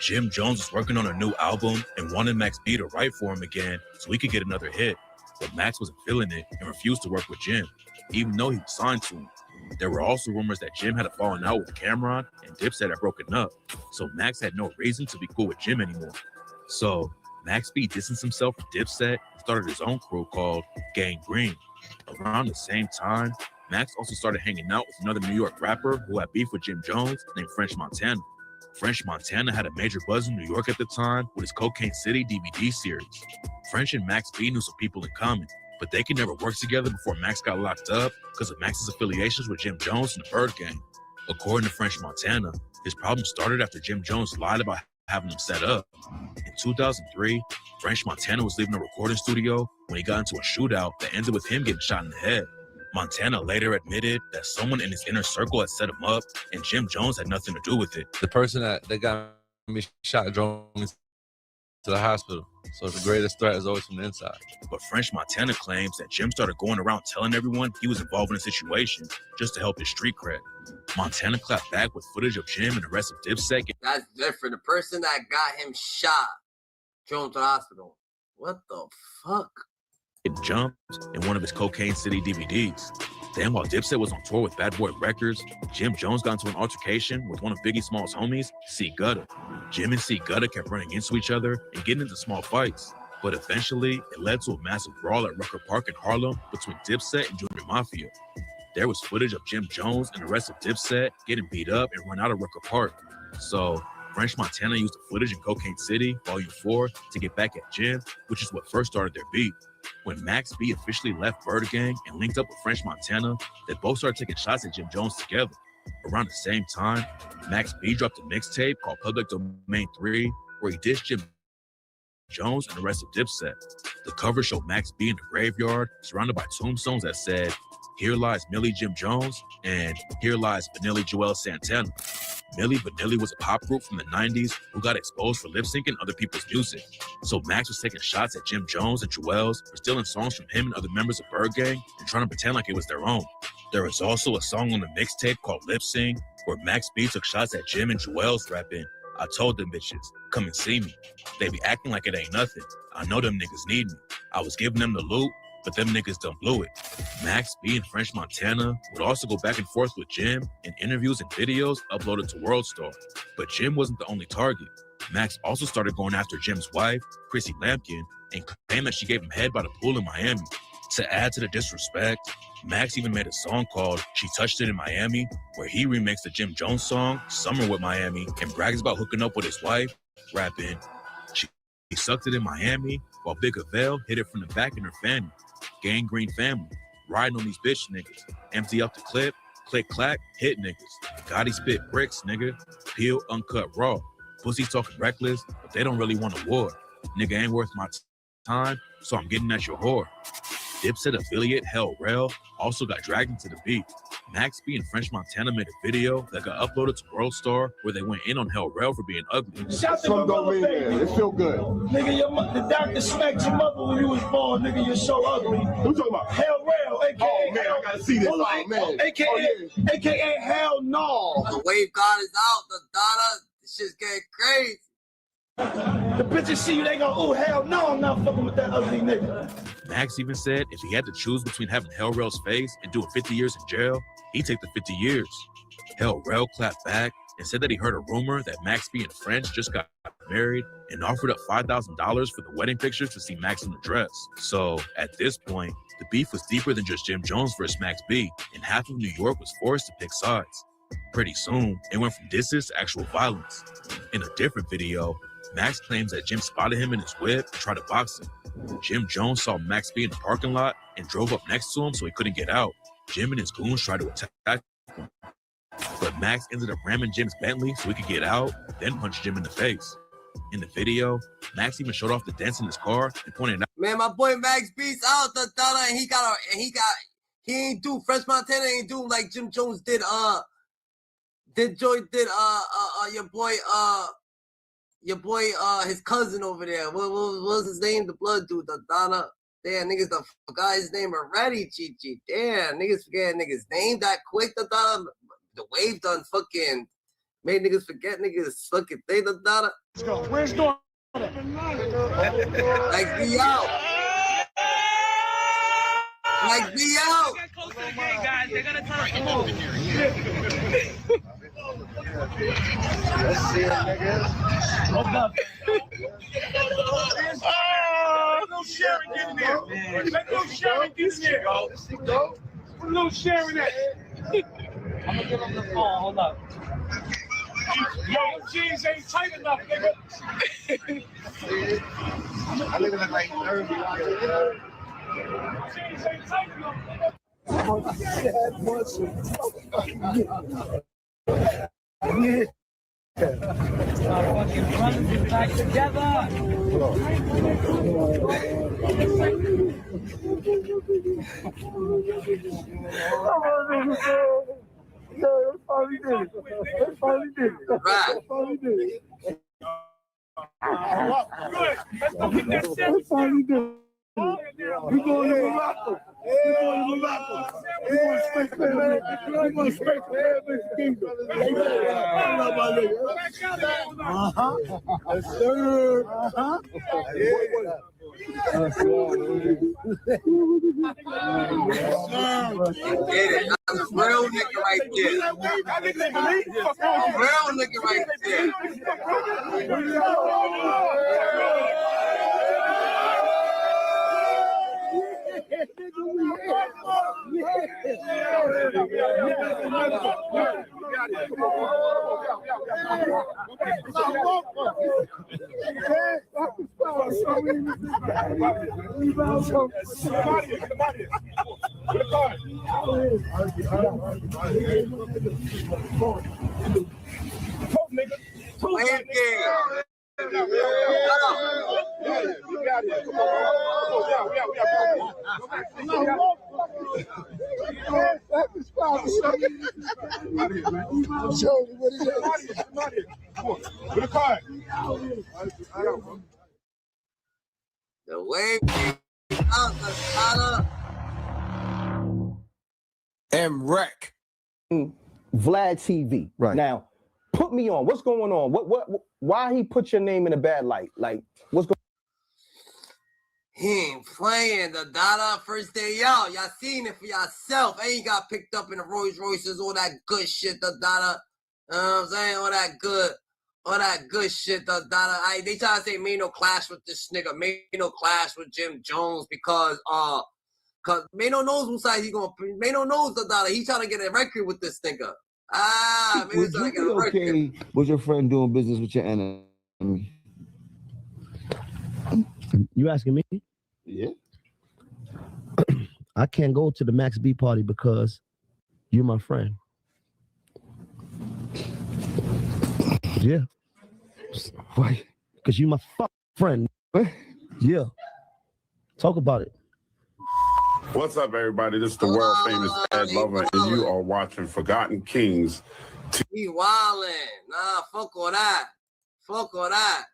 Jim Jones was working on a new album and wanted Max B to write for him again so he could get another hit, but Max wasn't feeling it and refused to work with Jim, even though he was signed to him. There were also rumors that Jim had a falling out with Cameron and Dipset had broken up, so Max had no reason to be cool with Jim anymore. So Max B distanced himself from Dipset and started his own crew called Gang Green. Around the same time, Max also started hanging out with another New York rapper who had beef with Jim Jones named French Montana. French Montana had a major buzz in New York at the time with his Cocaine City DVD series. French and Max B knew some people in common, but they could never work together before Max got locked up because of Max's affiliations with Jim Jones and the Bird Gang. According to French Montana, his problem started after Jim Jones lied about having him set up. In 2003, French Montana was leaving a recording studio when he got into a shootout that ended with him getting shot in the head. Montana later admitted that someone in his inner circle had set him up and Jim Jones had nothing to do with it. The person that got me shot drove me to the hospital. So the greatest threat is always from the inside. But French Montana claims that Jim started going around telling everyone he was involved in a situation just to help his street cred. Montana clapped back with footage of Jim and the rest of Dipset. That's different. The person that got him shot drove to the hospital. What the fuck? It jumped in one of his Cocaine City DVDs. Then while Dipset was on tour with Bad Boy Records, Jim Jones got into an altercation with one of Biggie Small's homies, C. Gutta. Jim and C. Gutta kept running into each other and getting into small fights. But eventually, it led to a massive brawl at Rucker Park in Harlem between Dipset and Junior Mafia. There was footage of Jim Jones and the rest of Dipset getting beat up and run out of Rucker Park. So French Montana used the footage in Cocaine City, Volume 4, to get back at Jim, which is what first started their beef. When Max B officially left Bird Gang and linked up with French Montana, they both started taking shots at Jim Jones together. Around the same time, Max B dropped a mixtape called Public Domain 3, where he dissed Jim Jones and the rest of Dipset. The cover showed Max B in the graveyard, surrounded by tombstones that said, "Here lies Millie Jim Jones," and "Here lies Vanilli Joel Santana." Milli Vanilli was a pop group from the 90s who got exposed for lip-syncing other people's music. So Max was taking shots at Jim Jones and Joel's for stealing songs from him and other members of Bird Gang and trying to pretend like it was their own. There was also a song on the mixtape called Lip Sync where Max B took shots at Jim and Joel's rapping, "I told them bitches, come and see me. They be acting like it ain't nothing. I know them niggas need me. I was giving them the loot, but them niggas done blew it." Max B and French Montana would also go back and forth with Jim in interviews and videos uploaded to World Star. But Jim wasn't the only target. Max also started going after Jim's wife, Chrissy Lampkin, and claimed that she gave him head by the pool in Miami. To add to the disrespect, Max even made a song called She Touched It in Miami, where he remixed the Jim Jones song, Summer with Miami, and brags about hooking up with his wife, rapping, She sucked it in Miami, while Biggaveli hit it from the back in her fanny. Gang Green family, riding on these bitch niggas. Empty up the clip, click clack, hit niggas. Gotti spit bricks, nigga. Peel uncut raw. Pussy talking reckless, but they don't really want a war. Nigga ain't worth my time, so I'm getting at your whore. Dipset affiliate Hell Rel also got dragged into the beef. Max B and French Montana made a video that got uploaded to World Star where they went in on Hell Rel for being ugly. Shout to my mother, baby. It feel good. Nigga, the doctor smacked your mother when you was born. Nigga, you're so ugly. Who talking about? Hell Rail, a.k.a. Oh, man, I gotta see this. Oh, man. A.k.a. Hell No. The wave god is out. The Donna, this shit's getting crazy. The bitches see you, they go, "Oh, hell no, I'm not fucking with that ugly nigga." Max even said if he had to choose between having Hell Rel's face and doing 50 years in jail, he'd take the 50 years. Hell Rel clapped back and said that he heard a rumor that Max B and French just got married and offered up $5,000 for the wedding pictures to see Max in the dress. So at this point, the beef was deeper than just Jim Jones versus Max B, and half of New York was forced to pick sides. Pretty soon, it went from distance to actual violence. In a different video, Max claims that Jim spotted him in his whip and tried to box him. Jim Jones saw Max B in the parking lot and drove up next to him so he couldn't get out. Jim and his goons tried to attack him, but Max ended up ramming Jim's Bentley so he could get out, then punched Jim in the face. In the video, Max even showed off the dents in his car and pointed out, Man, my boy Max B's out the dollar, and he ain't do French Montana ain't do like Jim Jones did your boy his cousin over there. What was his name? The blood dude, the Donna. Damn, niggas done forgot his name already, Chi. Damn, niggas forget niggas name that quick, the Donna. The wave done fucking made niggas forget niggas fucking thing, the Donna. Let's go. Where's Dawn? Like be out. Like be out. Guys, they're gonna tell us to move. Let's see it, niggas. What's up? No sharing in there. Let no sharing in there. Let's go. Put a little sharing at. I'm gonna give him the phone. Hold up. Yo, jeans ain't tight enough, nigga. I look like 30. Jeans ain't tight enough, nigga. Our fucking brothers is back together. Yo, that's how we did it. That's how we did it. Right. That's how we did it. Good. Let's go get that shit. That's how we did it. We going to Morocco. We going to Morocco. We going straight to Arabic Kingdom. Yes, sir. That's real nigga right there. Real nigga right there. The way out the collar. And wreck. Vlad TV. Right. Now, put me on. What's going on? Why he put your name in a bad light? Like, what's going on? He ain't playing the Dada first day out. Y'all seen it for yourself. Ain't got picked up in the Rolls Royces, all that good shit, the Dada. You know what I'm saying? All that good shit, the Dada. They try to say made no clash with this nigga, made no clash with Jim Jones because Mano knows whose side he gonna. Mano knows the Dada. He trying to get a record with this nigga. Would you be okay with your friend doing business with your enemy? You asking me? Yeah. I can't go to the Max B party because you're my friend. Yeah. Why? Because you're my friend. Yeah. Talk about it. What's up, everybody? This is the world famous Ed Lover, and you are watching Forgotten Kings. He wildin'. Nah, fuck all that. Fuck all that.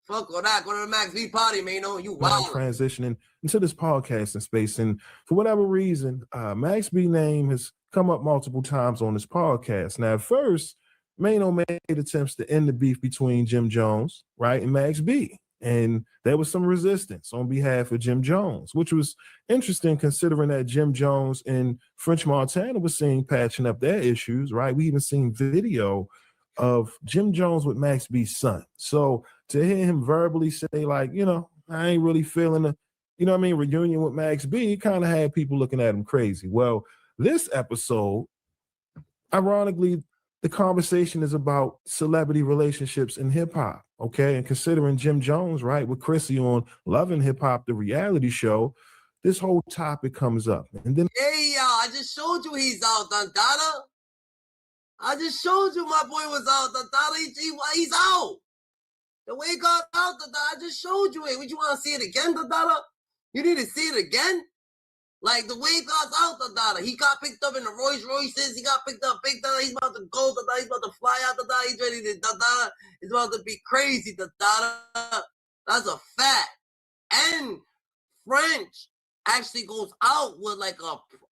Fuck all that. Go to the Max B party, man. You wildin'. Transitioning into this podcasting space, and for whatever reason, Max B name has come up multiple times on this podcast. Now, at first, Mano made attempts to end the beef between Jim Jones, right, and Max B. And there was some resistance on behalf of Jim Jones, which was interesting considering that Jim Jones and French Montana was seen patching up their issues, right? We even seen video of Jim Jones with Max B's son. So to hear him verbally say, like, you know, I ain't really feeling the, you know what I mean, reunion with Max B, it kind of had people looking at him crazy. Well, this episode, ironically, the conversation is about celebrity relationships in hip hop, okay? And considering Jim Jones, right, with Chrissy on Loving Hip Hop, the reality show, this whole topic comes up. And then Hey, y'all, I just showed you he's out, Dada. I just showed you my boy was out, Dada. He's out. The way he got out, Dada, I just showed you it. Would you want to see it again, Dada? You need to see it again? Like, the way he got out, Dada. He got picked up in the Rolls Royces. He got picked up, He's about to go, Dada. He's about to fly out, Dada. He's ready to, Dada. He's about to be crazy, Dada. That's a fact. And French actually goes out with like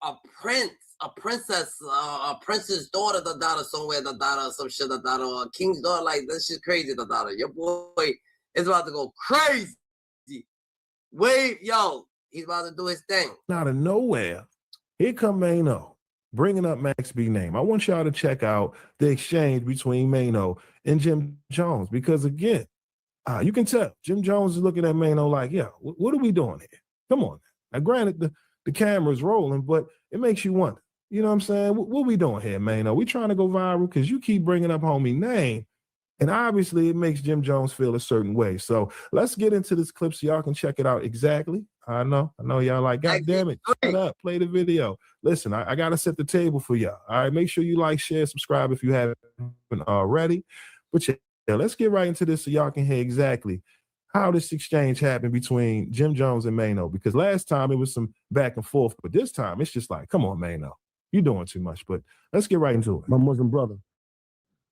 a princess, a prince's daughter, Dada, somewhere, Dada, some shit, Dada, or a king's daughter. Like, this shit crazy, Dada. Your boy is about to go crazy. Wave, yo. He's about to do his thing. out of nowhere, here come Mano, bringing up Max B name. I want y'all to check out the exchange between Mano and Jim Jones, because again, you can tell Jim Jones is looking at Mano like, yeah, what are we doing here? Come on. Now, granted, the camera's rolling, but it makes you wonder. You know what I'm saying? What we doing here, Mano? We trying to go viral because you keep bringing up homie name. And obviously, it makes Jim Jones feel a certain way. So let's get into this clip so y'all can check it out exactly. I know y'all like, God damn it, shut up, play the video. Listen, I got to set the table for y'all. All right, make sure you like, share, subscribe if you haven't already. But yeah, let's get right into this so y'all can hear exactly how this exchange happened between Jim Jones and Mano. Because last time it was some back and forth, but this time it's just like, come on, Mano, you're doing too much. But let's get right into it. My Muslim brother,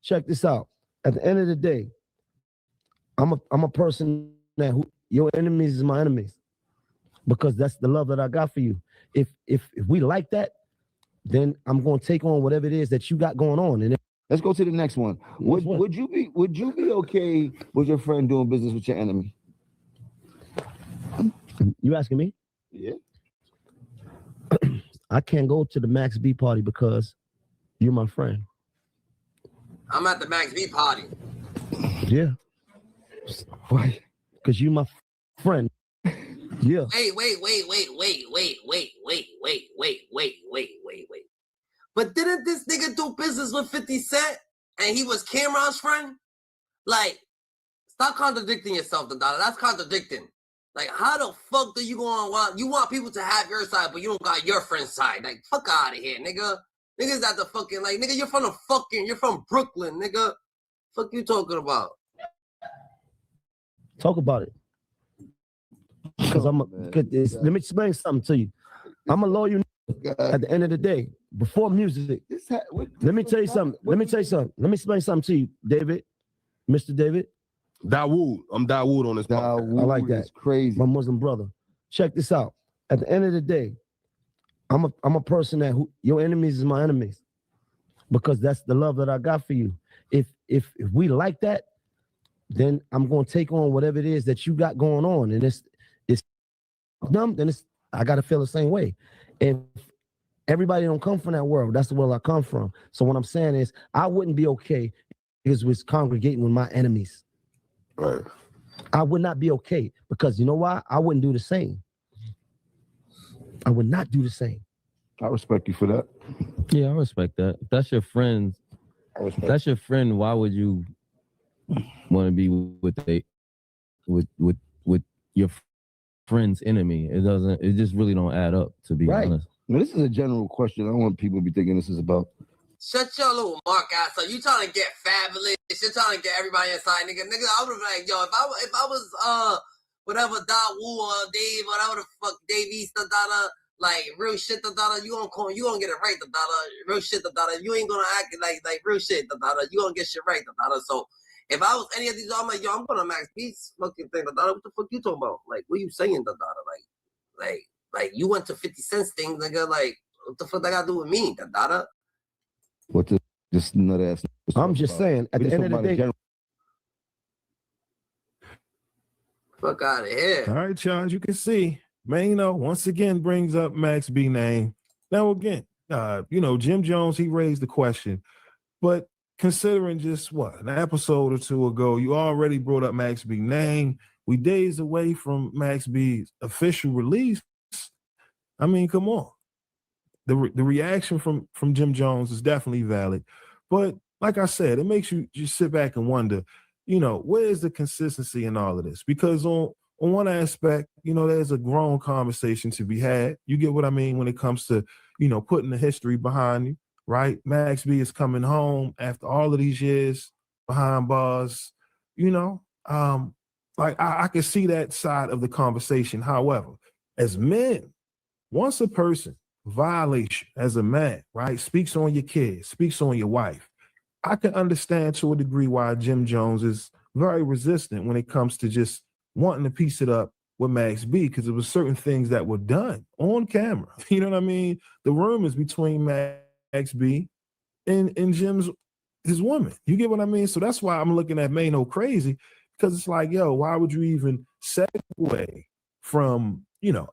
check this out. At the end of the day, I'm a person that your enemies is my enemies, because that's the love that I got for you. If we like that, then I'm going to take on whatever it is that you got going on. And let's go to the next one. Would you be okay with your friend doing business with your enemy? You asking me? Yeah. I can't go to the Max B party because you're my friend. I'm at the Max B party. Yeah. Why? Because you my friend. Yeah. Wait. But didn't this nigga do business with 50 Cent and he was Cameron's friend? Like, stop contradicting yourself, Dada. That's contradicting. Like, how the fuck do you want people to have your side, but you don't got your friend's side? Like, fuck out of here, nigga. Niggas at the fucking, like, nigga, you're from Brooklyn, nigga. Fuck you talking about? Talk about it. Because let me explain something to you. I'm a loyal at the end of the day. Before music, let me tell you something. Let me explain something to you, David. Mr. David. Dawood. I'm Dawood on this podcast. I like that. Crazy. My Muslim brother. Check this out. At the end of the day, I'm a person that your enemies is my enemies, because that's the love that I got for you. If we like that, then I'm going to take on whatever it is that you got going on, and it's dumb. Then I got to feel the same way. If everybody don't come from that world, that's the world I come from. So what I'm saying is, I wouldn't be okay if it was congregating with my enemies. Right. I would not be okay, because you know why? I wouldn't do the same. I would not do the same. I respect you for that. Yeah, I respect that. If that's your friend, why would you want to be with your friend's enemy? It just really don't add up, to be honest. Now, this is a general question. I don't want people to be thinking this is about. Shut your little mark ass up. You trying to get fabulous. You're trying to get everybody inside, nigga. Nigga, I would have been like, yo, if I was whatever Dawood or Dave, whatever the fuck Dave East, like real shit, you gonna get it right, real shit, you ain't gonna act like real shit, you gonna get shit right, so if I was any of these, I'm like, yo, I'm gonna Max B's fucking thing, what the fuck you talking about? Like, what you saying, like you went to 50 Cent's thing, nigga, like, what the fuck that got to do with me, What the, just another ass. I'm just saying, at the end of the day. Fuck out of here. All right, y'all, as you can see, Mano once again brings up Max B name. Now again, Jim Jones, he raised the question, but considering just what, an episode or two ago, you already brought up Max B's name. We days away from Max B's official release. I mean, come on. The reaction from Jim Jones is definitely valid. But like I said, it makes you just sit back and wonder, where's the consistency in all of this? Because on one aspect, there's a grown conversation to be had. You get what I mean when it comes to, putting the history behind you, right? Max B is coming home after all of these years behind bars, like I can see that side of the conversation. However, as men, once a person violates you as a man, right, speaks on your kids, speaks on your wife, I can understand to a degree why Jim Jones is very resistant when it comes to just wanting to piece it up with Max B, because there were certain things that were done on camera. You know what I mean? The rumors between Max B and Jim's his woman. You get what I mean? So that's why I'm looking at Mano crazy, because it's like, yo, why would you even segue from,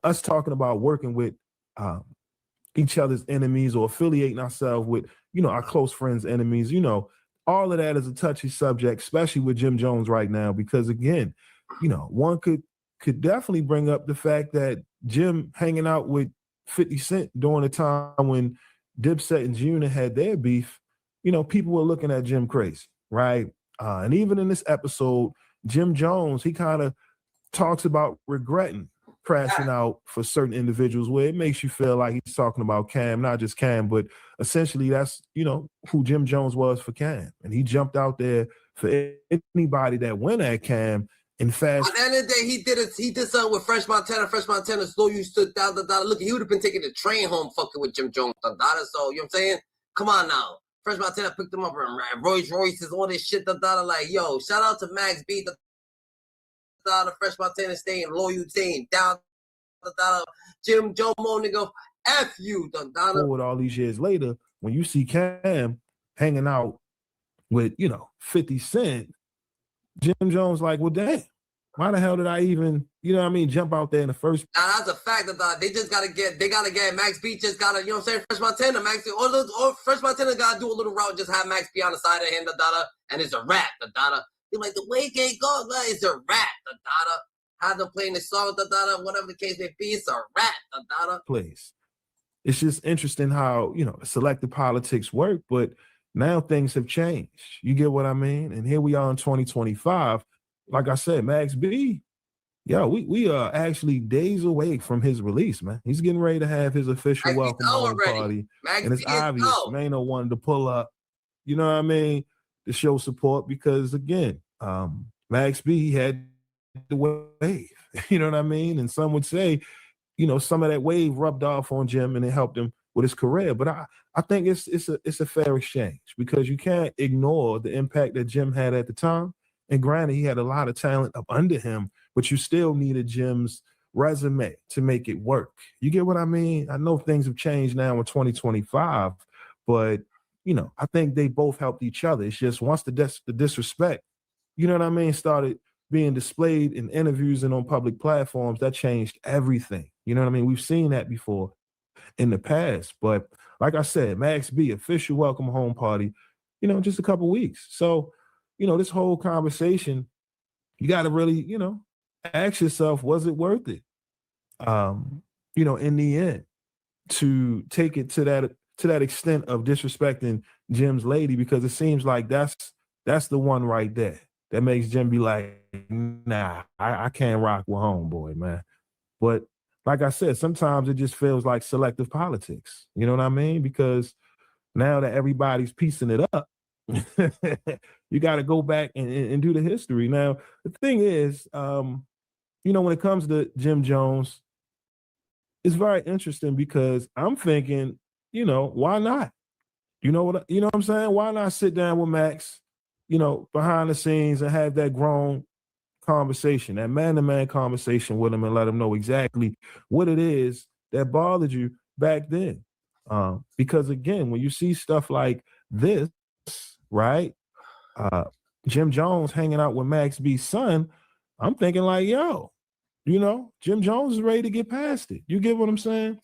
us talking about working with each other's enemies or affiliating ourselves with, our close friends' enemies? All of that is a touchy subject, especially with Jim Jones right now, because again, one could definitely bring up the fact that Jim hanging out with 50 Cent during the time when Dipset and Junior had their beef, people were looking at Jim crazy, right? And even in this episode, Jim Jones, he kind of talks about regretting crashing out for certain individuals, where it makes you feel like he's talking about Cam, not just Cam, but essentially that's, who Jim Jones was for Cam. And he jumped out there for anybody that went at Cam. And fast. At the end of the day, he did something with Fresh Montana. Fresh Montana slow you stood down. Look, he would have been taking the train home fucking with Jim Jones. So, you know what I'm saying? Come on now. Fresh Montana picked him up and Rolls Royces, all this shit. Like, yo, shout out to Max B. Fresh Montana staying loyal, staying down. Jim Jones, nigga, F you. Forward all these years later, when you see Cam hanging out with, 50 Cent, Jim Jones like, well, damn. Why the hell did I even, jump out there in the first? Now, that's a fact that they just gotta get Max B just gotta, you know what I'm saying? Fresh Montana, Max B, or Fresh Montana gotta do a little route, just have Max B on the side of him, and it's a rap, You're like, the way it goes, it's a rap, have them playing the song, whatever the case may be, it's a rap, Place. It's just interesting how, selective politics work, but now things have changed. You get what I mean? And here we are in 2025. Like I said, Max B, we are actually days away from his release, man. He's getting ready to have his official welcome home party. And it's obvious Mano wanted to pull up, you know what I mean, to show support because, again, Max B had the wave, you know what I mean? And some would say, some of that wave rubbed off on Jim and it helped him with his career. But I think it's a fair exchange because you can't ignore the impact that Jim had at the time. And granted, he had a lot of talent up under him, but you still needed Jim's resume to make it work. You get what I mean? I know things have changed now in 2025, but, I think they both helped each other. It's just once the disrespect, you know what I mean, started being displayed in interviews and on public platforms, that changed everything. You know what I mean? We've seen that before in the past. But like I said, Max B, official welcome home party, just a couple weeks. So, this whole conversation, you got to really, ask yourself, was it worth it? In the end, to take it to that extent of disrespecting Jim's lady, because it seems like that's the one right there that makes Jim be like, nah, I can't rock with homeboy, man. But like I said, sometimes it just feels like selective politics. You know what I mean? Because now that everybody's piecing it up, you got to go back and do the history. Now, the thing is, when it comes to Jim Jones, it's very interesting because I'm thinking, why not? You know what I'm saying? Why not sit down with Max, behind the scenes and have that grown conversation, that man-to-man conversation with him and let him know exactly what it is that bothered you back then. Because again, when you see stuff like this, right? Jim Jones hanging out with Max B's son, I'm thinking like, yo, Jim Jones is ready to get past it. You get what I'm saying?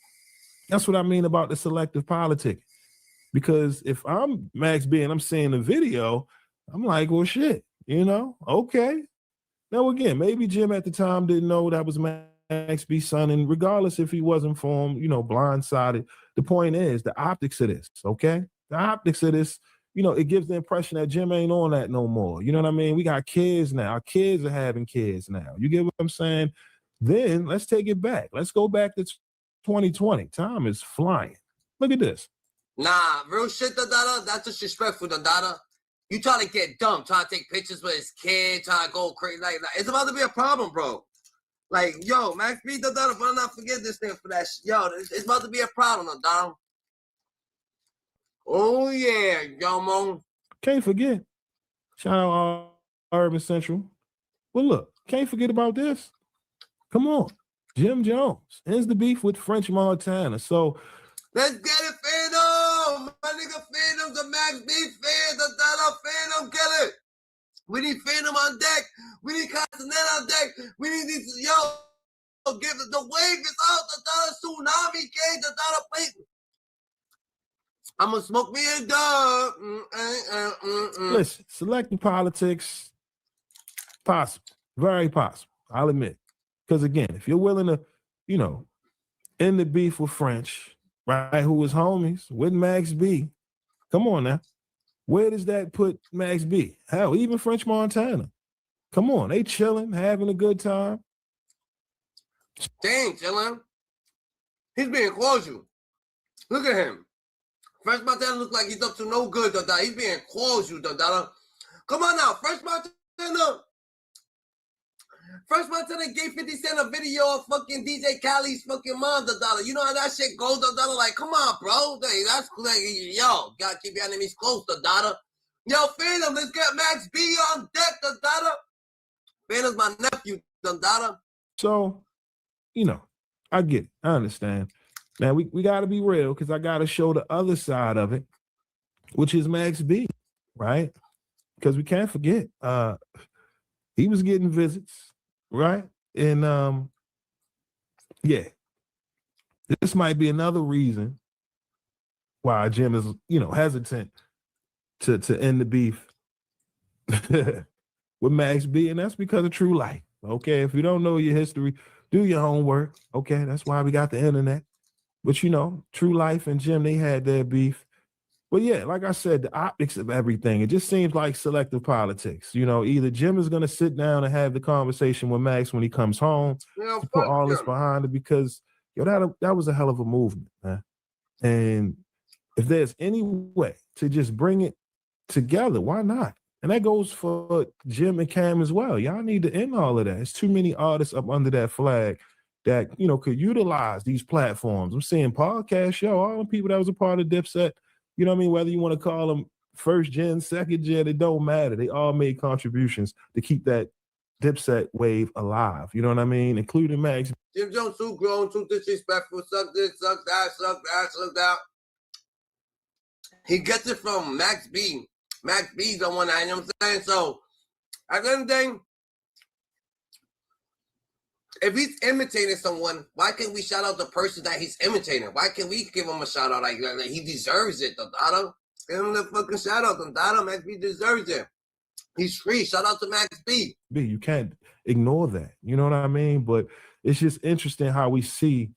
That's what I mean about the selective politics. Because if I'm Max B and I'm seeing the video, I'm like, well, shit, okay. Now, again, maybe Jim at the time didn't know that was Max B's son, and regardless if he was informed, blindsided, the point is the optics of this, okay? The optics of this, it gives the impression that Jim ain't on that no more. You know what I mean? We got kids now. Our kids are having kids now. You get what I'm saying? Then let's take it back. Let's go back to 2020. Time is flying. Look at this. Nah, real shit, Dada. That's disrespectful, Dada. You trying to get dumb, trying to take pictures with his kid, trying to go crazy. Like it's about to be a problem, bro. Like, yo, Max B, Dada, but not forget this thing for that shit. Yo, it's about to be a problem, Dada. Oh, yeah, yo, Mo. Can't forget. Shout out Urban Central. Well, look, can't forget about this. Come on. Jim Jones ends the beef with French Montana. So let's get it, Phantom. My nigga Phantom's a Max B fan. The Phantom killer. We need Phantom on deck. We need Continental on deck. We need these, give it, the wave is out. The tsunami came. The plate. I'm gonna smoke me a dub. Listen, selecting politics, possible. Very possible. I'll admit. Because again, if you're willing to, end the beef with French, right, who was homies with Max B, come on now. Where does that put Max B? Hell, even French Montana. Come on, they chilling, having a good time. Dang, chilling. He's being cordial. Look at him. French Montana looks like he's up to no good, Dada. He's being cordial, Dada. Come on now, French Montana. French Montana gave 50 Cent a video of fucking DJ Khaled's fucking mom, Dada. You know how that shit goes, Dada? Like, come on, bro. That's like, yo, gotta keep your enemies close, Dada. Yo, Phantom, let's get Max B on deck, Dada. Phantom's my nephew, Dada. So, I get it. I understand. Now, we got to be real because I got to show the other side of it, which is Max B, right? Because we can't forget, he was getting visits, right? And, yeah, this might be another reason why Jim is, hesitant to end the beef with Max B, and that's because of True Life. Okay, if you don't know your history, do your homework. Okay, that's why we got the internet. But True Life and Jim, they had their beef. But yeah, like I said, the optics of everything, it just seems like selective politics. Either Jim is gonna sit down and have the conversation with Max when he comes home to put all this behind it, because that was a hell of a movement, man. And if there's any way to just bring it together, why not? And that goes for Jim and Cam as well. Y'all need to end all of that. It's too many artists up under that flag that, could utilize these platforms. I'm seeing podcast show, all the people that was a part of Dipset, whether you want to call them first gen, second gen, it don't matter. They all made contributions to keep that Dipset wave alive. You know what I mean? Including Max. Jim Jones too grown, too disrespectful, suck this, suck that, suck that, suck that. He gets it from Max B. Max B's the one, you know what I'm saying? So, at the end of the day, if he's imitating someone, why can't we shout out the person that he's imitating? Why can't we give him a shout out like he deserves it, Dada? Give him the fucking shout out, Dada. Max B deserves it. He's free. Shout out to Max B. You can't ignore that. You know what I mean? But it's just interesting how we see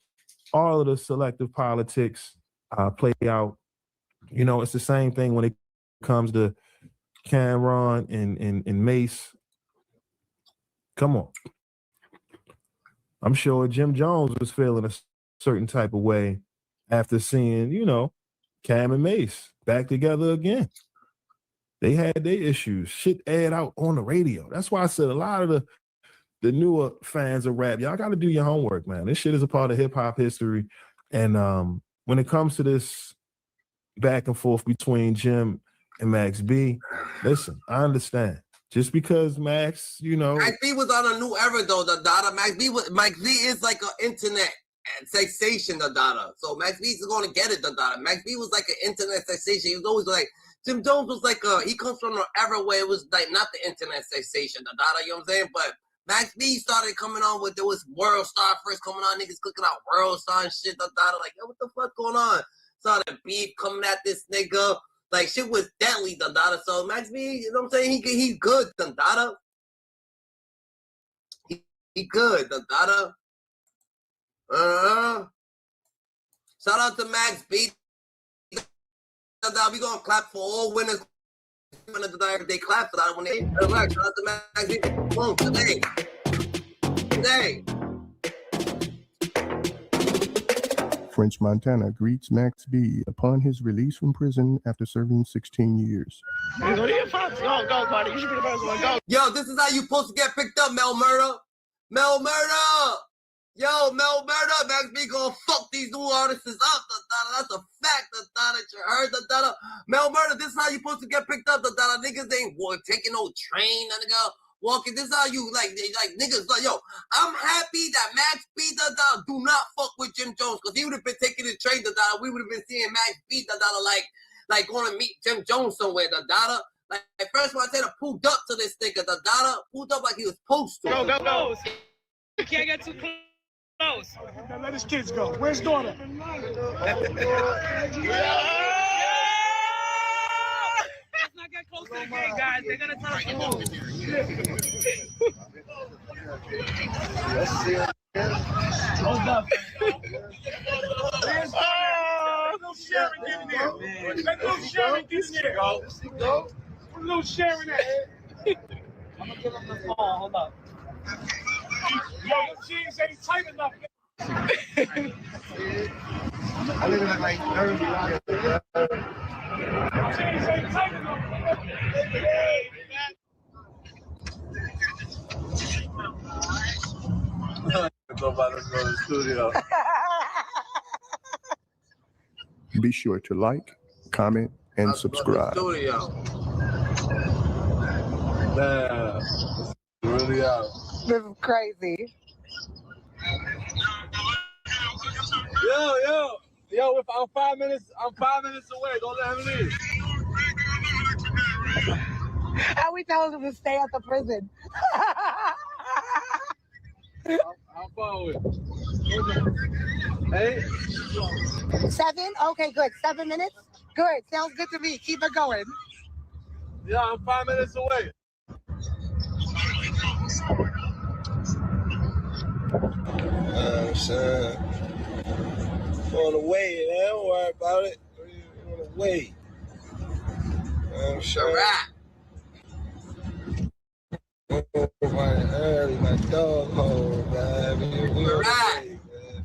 all of the selective politics play out. It's the same thing when it comes to Cameron and Mace. Come on. I'm sure Jim Jones was feeling a certain type of way after seeing, Cam and Mace back together again. They had their issues. Shit aired out on the radio. That's why I said a lot of the newer fans of rap, y'all got to do your homework, man. This shit is a part of hip-hop history. And when it comes to this back and forth between Jim and Max B, listen, I understand. Just because Max, Max B was on a new era though, Dada. Max B is like an internet sensation, Dada. So Max B is gonna get it, Dada. Max B was like an internet sensation. He was always like, Jim Jones was like he comes from an era where it was like not the internet sensation, Dada, you know what I'm saying? But Max B started coming on with, there was World Star first coming on, niggas clicking out World Star and shit, Dada. Like, yo, what the fuck going on? Saw the beef coming at this nigga. Like, shit was deadly, Dada. So, Max B, you know what I'm saying? He good, Dada. He good, Dada. Shout out to Max B. Dada, we gonna clap for all winners. They clap for that when they relax. Shout out to Max B. Boom, today. French Montana greets Max B upon his release from prison after serving 16 years. Yo, this is how you supposed to get picked up, Mel Murder. Mel Murder. Yo, Mel Murder. Max B gonna fuck these new artists up. That's a fact. That you heard. Mel Murder. This is how you supposed to get picked up. Niggas ain't taking no train. Nigga. Walking, this is how you like niggas like, yo, I'm happy that Max B do not fuck with Jim Jones, because he would have been taking the train, we would have been seeing Max B like going to meet Jim Jones somewhere, Like first one I said, pulled up to this nigga, pulled up like he was supposed to. Go. You can't get too close. Let his kids go. Where's daughter? Let's not get close to the gate, guys. They're gonna tell us to move. Hold up. Little Sharon get in there. Let little Sharon get in there. Put little Sharon at. I'm gonna give him the phone. Hold up. Yo, jeans ain't tight enough. I live in like 30 lives. Jeans ain't tight enough. Nobody go to the studio. Be sure to like, comment, and subscribe. Damn. Really out. This is crazy. Yo, if I'm 5 minutes away, don't let him leave. How we telling him to stay at the prison? How far away? 8? 7? Okay, good. 7 minutes? Good. Sounds good to me. Keep it going. Yeah, I'm 5 minutes away. Son. On the way, man. Don't worry about it. On the way. Early, my dog hole, man.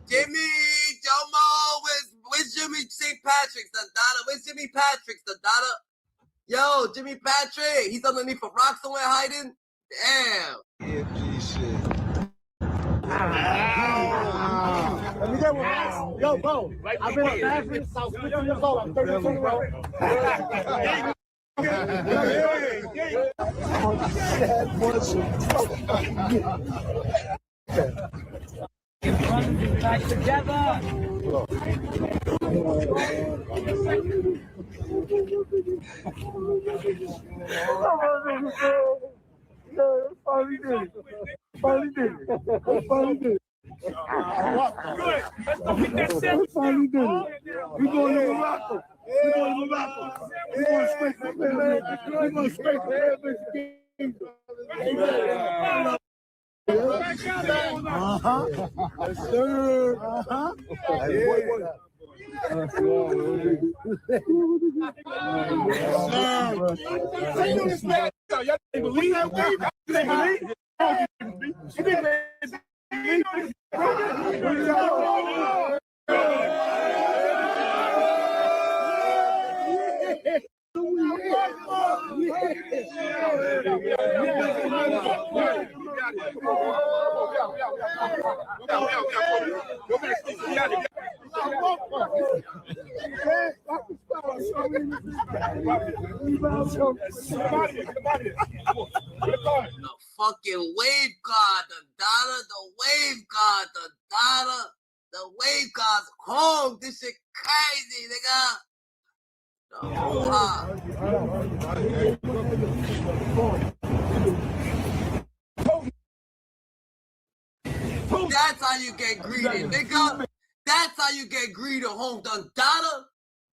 Jimmy, Jomo, where's Jimmy St. Patrick's, Where's Jimmy Patrick's, Yo, Jimmy Patrick, he's underneath a rock somewhere hiding? Damn. EFG shit. Let me get one. Yo, bro. I've been a fan since I was 15 years old. I'm 32, bro. Back together. Finally did it. Finally did it. Good. Let's go get that set. Finally did it. We going to Morocco. We going to Morocco. We going straight from there. We going straight from there. Yes, sir. Y'all didn't believe that? You didn't believe? You didn't The fucking wave god, the wave god, the wave god's home. This shit crazy, nigga. That's how you get greedy, nigga. That's how you get greedy, home done, Dada.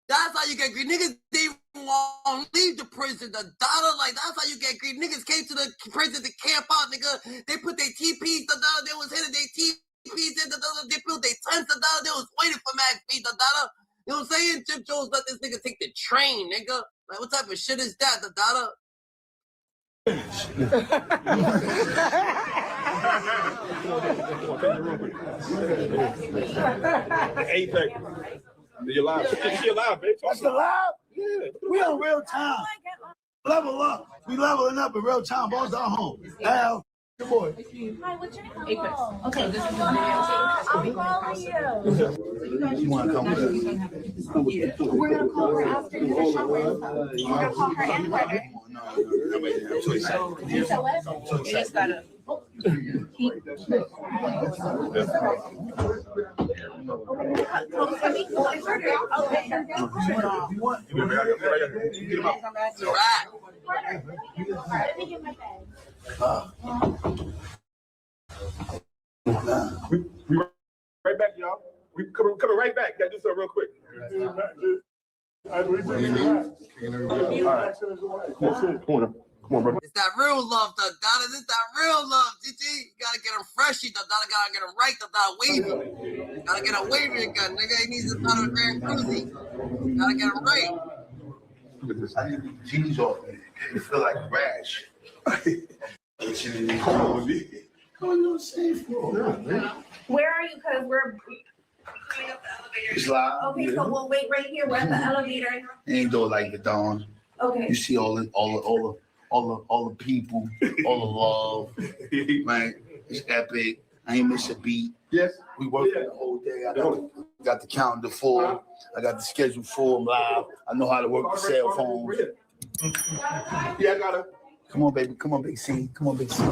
That's how you get greed. Niggas, they won't leave the prison. The dollar, like, that's how you get greed. Niggas came to the prison to camp out, nigga. They put their TPs, the dollar, they was hitting their TPs in the dollar. They built their tents, the dollar. They was waiting for Max B, the dollar. You know what I'm saying? Jim Jones let this nigga take the train, nigga. Like, what type of shit is that, the dollar? Apex. You're live. She alive, bitch. That's alive? Yeah. We on real time. Level up. We leveling up in real time. Boss our home. Al, your boy. Hi, what's your name? Okay, this is the I'll follow you. You want to come with us? We're going to call her after you finish up with. We're going to call her and brother. I'm too excited. You said what? You just got to... We right back, y'all. We coming right back. Gotta do something real quick. Come on, brother. It's that real love, the dollar. It's that real love, GG. You gotta get him freshy, the dollar. Gotta get him right, the dollar wavy. Gotta get him wavy again, nigga. He needs to start a very cruisy. Gotta get him right. I need the jeans off. It feel like a rash. Where are you? Because we're... It's live. Okay, so we'll wait right here. We're at the elevator. Ain't do it like the dawn. Okay. You see all the people, all the love. Man, it's epic. I ain't miss a beat. Yes. We worked the whole day. I got the calendar full. I got the schedule full. I'm live. I know how to work the cell phones. Yeah, I got her. Come on, baby. Come on, Big C. Come on, Big C.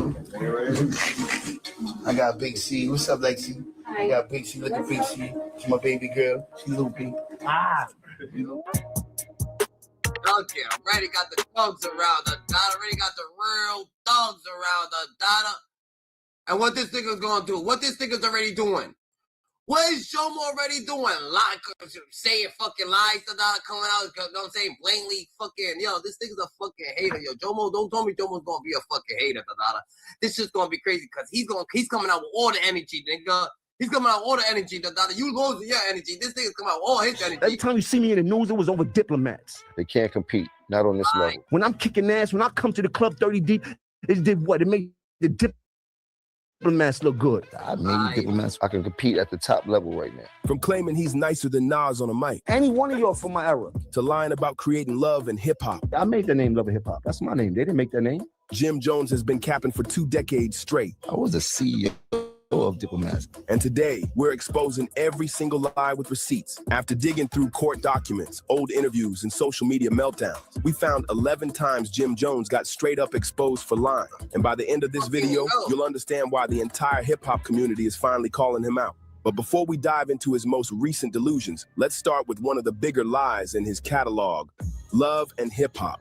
I got Big C. What's up, Lexi? I got Big C. Look at Big C. She's my baby girl. She's loopy. You know? Okay, already got the thugs around the dollar. Already got the real thugs around the dollar. And what this nigga's gonna do? What this nigga's already doing? What is Jomo already doing? Saying fucking lies to dollar coming out. You know what I'm saying? Blatantly fucking, yo, this nigga's a fucking hater. Yo, Jomo, don't tell me Jomo's gonna be a fucking hater, the dollar. This shit's gonna be crazy because he's coming out with all the energy, nigga. He's coming out with all the energy, the dollar. You losing your energy. This nigga's coming out with all his energy. Every time you see me in the news, it was over diplomats. They can't compete, not on this level. When I'm kicking ass, when I come to the club 30 deep, it did what? It made the diplomats look good. I made diplomats. I can compete at the top level right now. From claiming he's nicer than Nas on a mic. Any one of y'all from my era. To lying about creating love and hip hop. I made the name Love and Hip Hop. That's my name. They didn't make that name. Jim Jones has been capping for 2 decades straight. I was the CEO of diplomats. And today, we're exposing every single lie with receipts. After digging through court documents, old interviews, and social media meltdowns, we found 11 times Jim Jones got straight up exposed for lying. And by the end of this video, you'll understand why the entire hip-hop community is finally calling him out. But before we dive into his most recent delusions, let's start with one of the bigger lies in his catalog, love and hip-hop.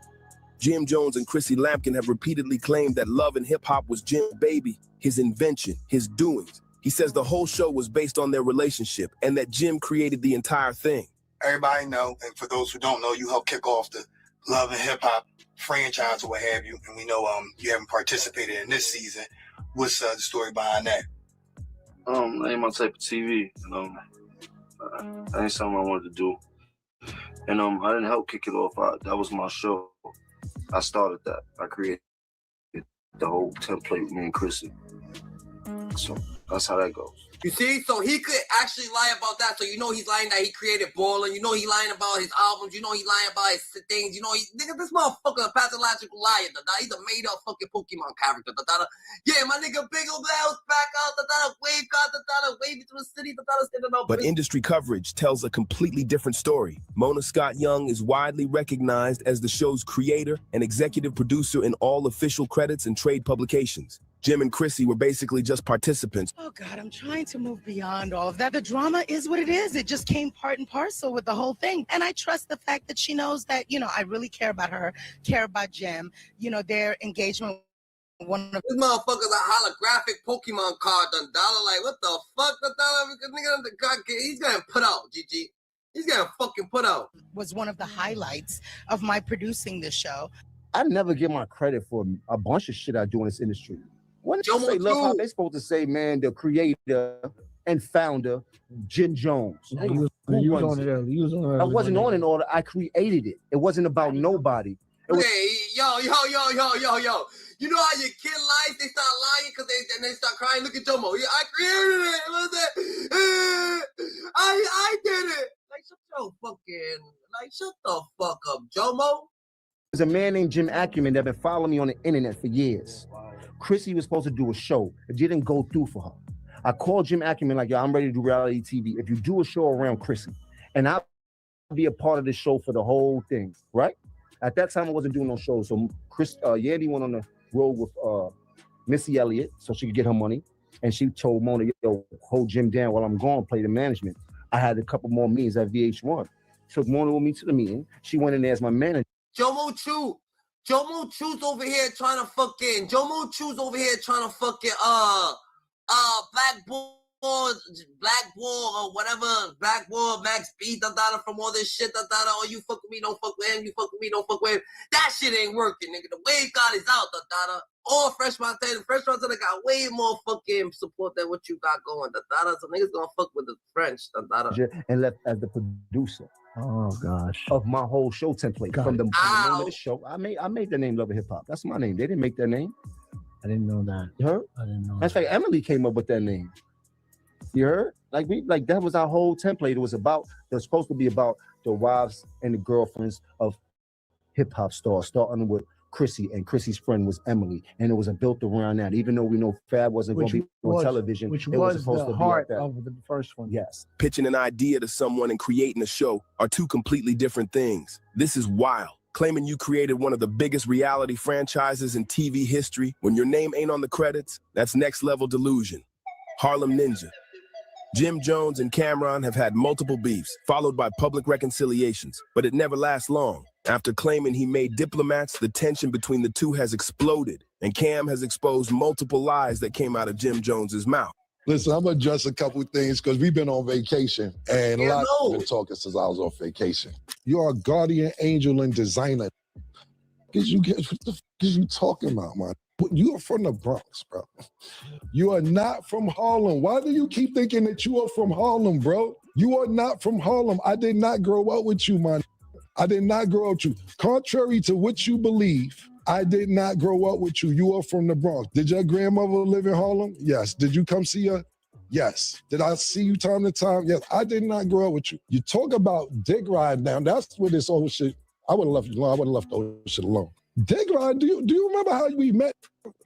Jim Jones and Chrissy Lampkin have repeatedly claimed that love and hip-hop was Jim's baby, his invention, his doings. He says the whole show was based on their relationship and that Jim created the entire thing. Everybody know, and for those who don't know, you helped kick off the Love and Hip Hop franchise or what have you, and we know you haven't participated in this season. What's the story behind that? That ain't my type of TV, that ain't something I wanted to do. And I didn't help kick it off. That was my show. I started that. I created the whole template with me and Chrissy. So that's how that goes. You see, so he could actually lie about that. So you know he's lying that he created Ballin'. You know he's lying about his albums. You know he's lying about his things. You know, nigga, this motherfucker a pathological liar. He's a made-up fucking Pokemon character. Yeah, my nigga Big Ol' Bells back out. Wave got waving through the city. But industry coverage tells a completely different story. Mona Scott Young is widely recognized as the show's creator and executive producer in all official credits and trade publications. Jim and Chrissy were basically just participants. Oh God, I'm trying to move beyond all of that. The drama is what it is. It just came part and parcel with the whole thing. And I trust the fact that she knows that, I really care about her, care about Jim, their engagement. This motherfucker's a holographic Pokemon card, the dollar. Like, what the fuck, the dollar? Nigga, he's gonna put out, GG. He's getting fucking put out. Was one of the highlights of my producing this show. I never get my credit for a bunch of shit I do in this industry. When they Jomo say love, how too. they supposed to say, man, the creator and founder, Jim Jones. You was on it early. You was on it early. I wasn't on an order. I created it. It wasn't about nobody. It was, Hey, yo. You know how your kid lies? They start lying because they start crying. Look at Jomo. Yeah, I created it. What's that? I did it. Like, shut the fuck up, Jomo. There's a man named Jim Acumen that been following me on the internet for years. Chrissy was supposed to do a show. It didn't go through for her. I called Jim Acumen like, yo, I'm ready to do reality TV. If you do a show around Chrissy, and I'll be a part of the show for the whole thing, right? At that time, I wasn't doing no shows. So Yandy went on the road with Missy Elliott so she could get her money. And she told Mona, yo, hold Jim down while I'm gone, play the management. I had a couple more meetings at VH1. Took Mona with me to the meeting. She went in there as my manager. Jomo Chu's over here trying to fucking blackball or whatever, blackball Max B from all this shit oh, you fuck with me, don't fuck with him, you fuck with me, don't fuck with him. That shit ain't working, nigga. The way God is out, all Fresh Montana got way more fucking support than what you got going, so niggas gonna fuck with the French, And left as the producer. Oh gosh. Of my whole show template. From the name of the show. I made the name Love and Hip Hop. That's my name. They didn't make that name. I didn't know that. You heard? I didn't know. That's like Emily came up with that name. You heard? Like that was our whole template. It was supposed to be about the wives and the girlfriends of hip hop stars, starting with Chrissy, and Chrissy's friend was Emily, and it was built around that. Even though we know Fab wasn't going to be on television, which it was supposed the to heart be of the first one. Yes. Pitching an idea to someone and creating a show are two completely different things. This is wild. Claiming you created one of the biggest reality franchises in TV history when your name ain't on the credits, that's next level delusion. Harlem Ninja. Jim Jones and Cameron have had multiple beefs, followed by public reconciliations, but it never lasts long. After claiming he made diplomats, the tension between the two has exploded, and Cam has exposed multiple lies that came out of Jim Jones's mouth. Listen, I'm gonna address a couple of things because we've been on vacation, and a lot of people been talking since I was on vacation. You are a guardian angel and designer. What the fuck is you talking about, man? You are from the Bronx, bro. You are not from Harlem. Why do you keep thinking that you are from Harlem, bro? You are not from Harlem. I did not grow up with you, man. I did not grow up with you. Contrary to what you believe, I did not grow up with you. You are from the Bronx. Did your grandmother live in Harlem? Yes. Did you come see her? Yes. Did I see you time to time? Yes. I did not grow up with you. You talk about dick ride now. That's where this old shit, I would have left you alone. I would have left the old shit alone. Dick ride, do you remember how we met?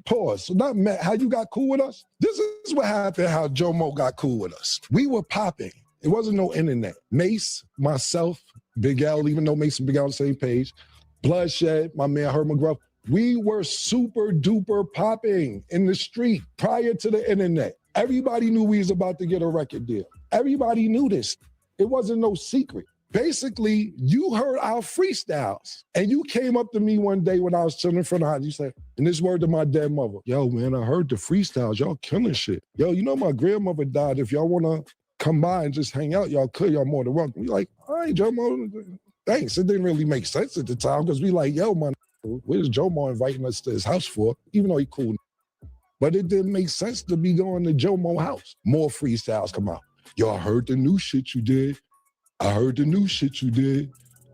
Pause. So not met, how you got cool with us? This is what happened, how Jomo got cool with us. We were popping. It wasn't no internet. Mace, myself, Big L, even though Mace and Big L on the same page, Bloodshed, my man Herb McGruff, we were super duper popping in the street prior to the internet. Everybody knew we was about to get a record deal. Everybody knew this. It wasn't no secret. Basically, you heard our freestyles, and you came up to me one day when I was chilling in front of the house. You said, and this word to my dead mother, yo, man, I heard the freestyles. Y'all killing shit. Yo, you know my grandmother died. If y'all want to come by and just hang out, y'all could. Y'all more than welcome. We like, all right, Jomo, thanks. It didn't really make sense at the time because we like, yo, man, what is Jomo inviting us to his house for? Even though he cool. But it didn't make sense to be going to Jomo's house. More freestyles come out. Yo, I heard the new shit you did. I heard the new shit you did.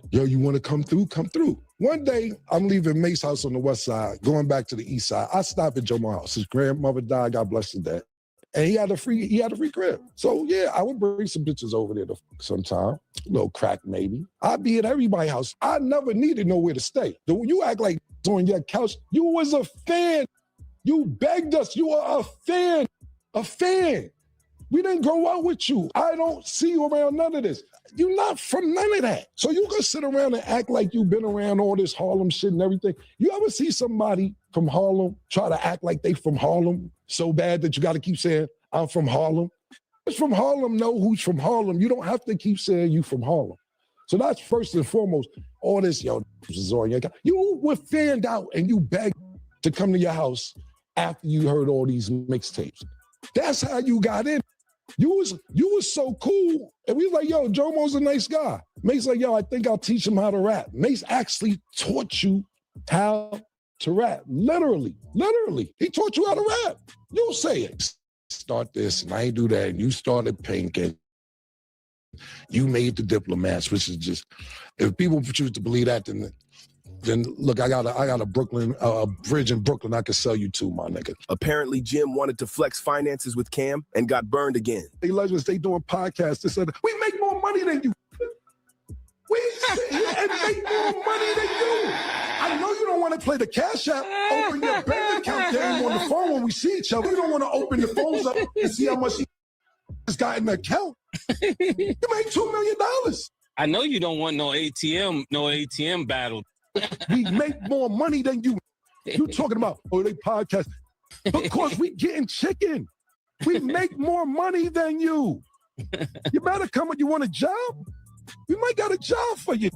Yo, you want to come through? Come through. One day, I'm leaving Mace's house on the west side, going back to the east side. I stopped at Jomo's house. His grandmother died, God bless his dad. And he had a free crib. So yeah, I would bring some bitches over there sometime. A little crack maybe. I'd be at everybody's house. I never needed nowhere to stay. You act like on your couch. You was a fan. You begged us. You are a fan. A fan. We didn't grow up with you. I don't see you around none of this. You're not from none of that. So you can sit around and act like you've been around all this Harlem shit and everything. You ever see somebody from Harlem try to act like they from Harlem so bad that you got to keep saying, I'm from Harlem? Who's from Harlem know who's from Harlem. You don't have to keep saying you from Harlem. So that's first and foremost. All this, yo, is on your. You were fanned out and you begged to come to your house after you heard all these mixtapes. That's how you got in. You was so cool. And we was like, yo, Jomo's a nice guy. Mace like, yo, I think I'll teach him how to rap. Mace actually taught you how to rap. Literally. He taught you how to rap. You say it. Start this, and I ain't do that. And you started Pink, and you made the Diplomats, which is just, if people choose to believe that, then look, I got a Brooklyn bridge in Brooklyn I could sell you to, my nigga. Apparently, Jim wanted to flex finances with Cam and got burned again. They legends, they doing podcasts. They said, we make more money than you. We sit here and make more money than you. I know you don't want to play the Cash App, open your bank account game on the phone when we see each other. You don't want to open the phones up and see how much he has got in the account. You make $2 million. I know you don't want no ATM battle. We make more money than you. You talking about, oh, they podcast. Because we getting chicken. We make more money than you. You better come when you want a job. We might got a job for you.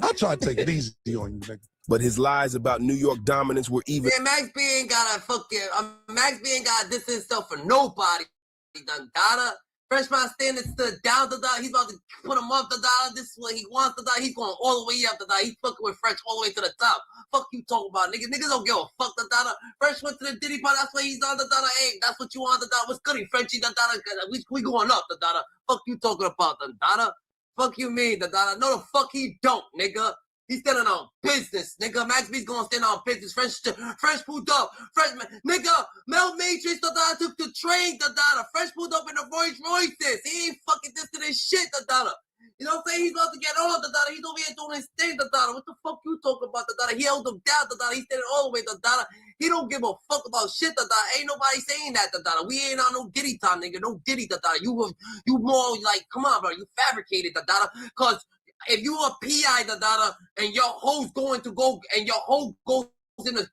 I try to take it easy on you, nigga. But his lies about New York dominance were even. Yeah, Max B ain't got a fucking. Max B ain't got to distance himself for nobody. He done gotta. Freshman standing stood down the dollar. He's about to put him up the dollar. This is what he wants the dollar. He's going all the way up the dollar. He's fucking with Fresh all the way to the top. Fuck you talking about, niggas. Niggas don't give a fuck the dollar. Fresh went to the Diddy part. That's why he's on the dollar. Hey, that's what you want the dollar. What's goody, Frenchie? The dollar. We going up the dollar. Fuck you talking about the dollar. Fuck you mean the dollar. No, the fuck he don't, nigga. He's standing on business, nigga. Max B's gonna stand on business. Fresh pulled up. Fresh, nigga. Mel Matrix, the dollar took the train, the dollar. Fresh pulled up in the Rolls Royces. He ain't fucking this to this shit, the dollar. You know what I'm saying? He's about to get on the dollar. He's over here doing his thing, the dollar. What the fuck you talking about, the dollar? He held him down, the dollar. He's standing all the way, the dollar. He don't give a fuck about shit, the dollar. Ain't nobody saying that, the dollar. We ain't on no Diddy time, nigga. No Diddy, the dollar. You more like, come on, bro. You fabricated, the dollar. Cause if you a PI, the dollar, and your hoe's going to go, and your hoe goes in and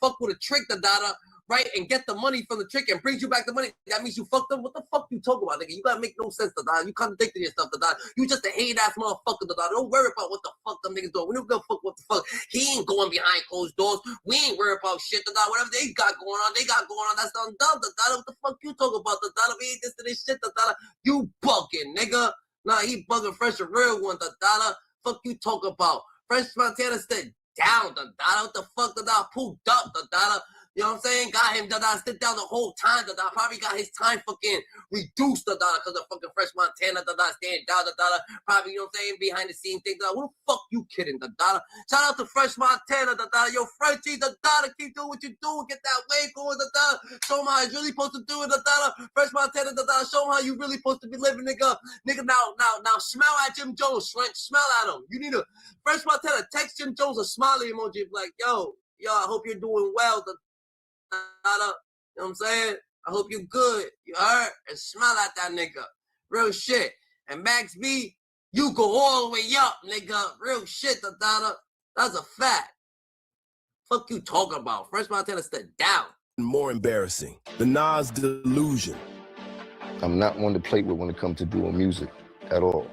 fuck with a trick, the dollar, right, and get the money from the trick and brings you back the money, that means you fucked up. What the fuck you talking about, nigga? You gotta make no sense, the dollar. You contradicting yourself, the dollar. You just a hate-ass motherfucker, the dollar. Don't worry about what the fuck them niggas doing. We don't give a fuck what the fuck. He ain't going behind closed doors. We ain't worried about shit, the dollar. Whatever they got going on, That's on dumb, the dollar. What the fuck you talking about, the dollar? We ain't this to this shit, the dollar. You bugging, nigga. Nah, he bugging. Fresh a real one, the dollar. Fuck you talk about. Fresh Montana stood down, the dollar. What the fuck, the dollar? Pooh up, the dollar. You know what I'm saying? Got him, the dollar, stood down the whole time, the dollar. Probably got his time fucking reduced, the dollar, because of fucking Fresh Montana, the dollar, staying down, the dollar. Probably, you know what I'm saying, behind the scene thing, the dollar. What the fuck you kidding, the dollar? Shout out to Fresh Montana, the dollar. Yo, Frenchie, the dollar, keep doing what you do. Get that wave going, the dollar. Show him how he's really supposed to do it, the dollar. Fresh Montana, the dollar. Show him how you really supposed to be living, nigga. Nigga, now, smell at Jim Jones, French. Smell at him. You need a Fresh Montana. Text Jim Jones a smiley emoji, like, yo, I hope you're doing well, the dollar. You know what I'm saying? I hope you good. You heard? And smile at that nigga. Real shit. And Max B, you go all the way up, nigga. Real shit, the dollar. That's a fact. Fuck you talking about? Fresh Montana stood down. More embarrassing, the Nas delusion. I'm not one to play with when it comes to doing music at all.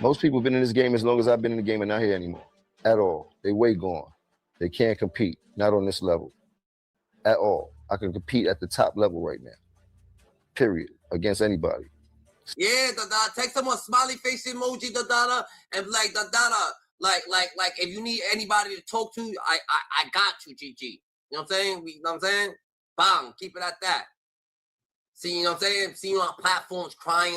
Most people have been in this game as long as I've been in the game and not here anymore. At all. They way gone. They can't compete. Not on this level. At all. I can compete at the top level right now. Period. Against anybody. Yeah, the dollar. Text him a smiley face emoji, the dollar, and like the dollar. Like if you need anybody to talk to, I got you, GG. You know what I'm saying? You know what I'm saying? Bang, keep it at that. See, you know what I'm saying? See you on platforms crying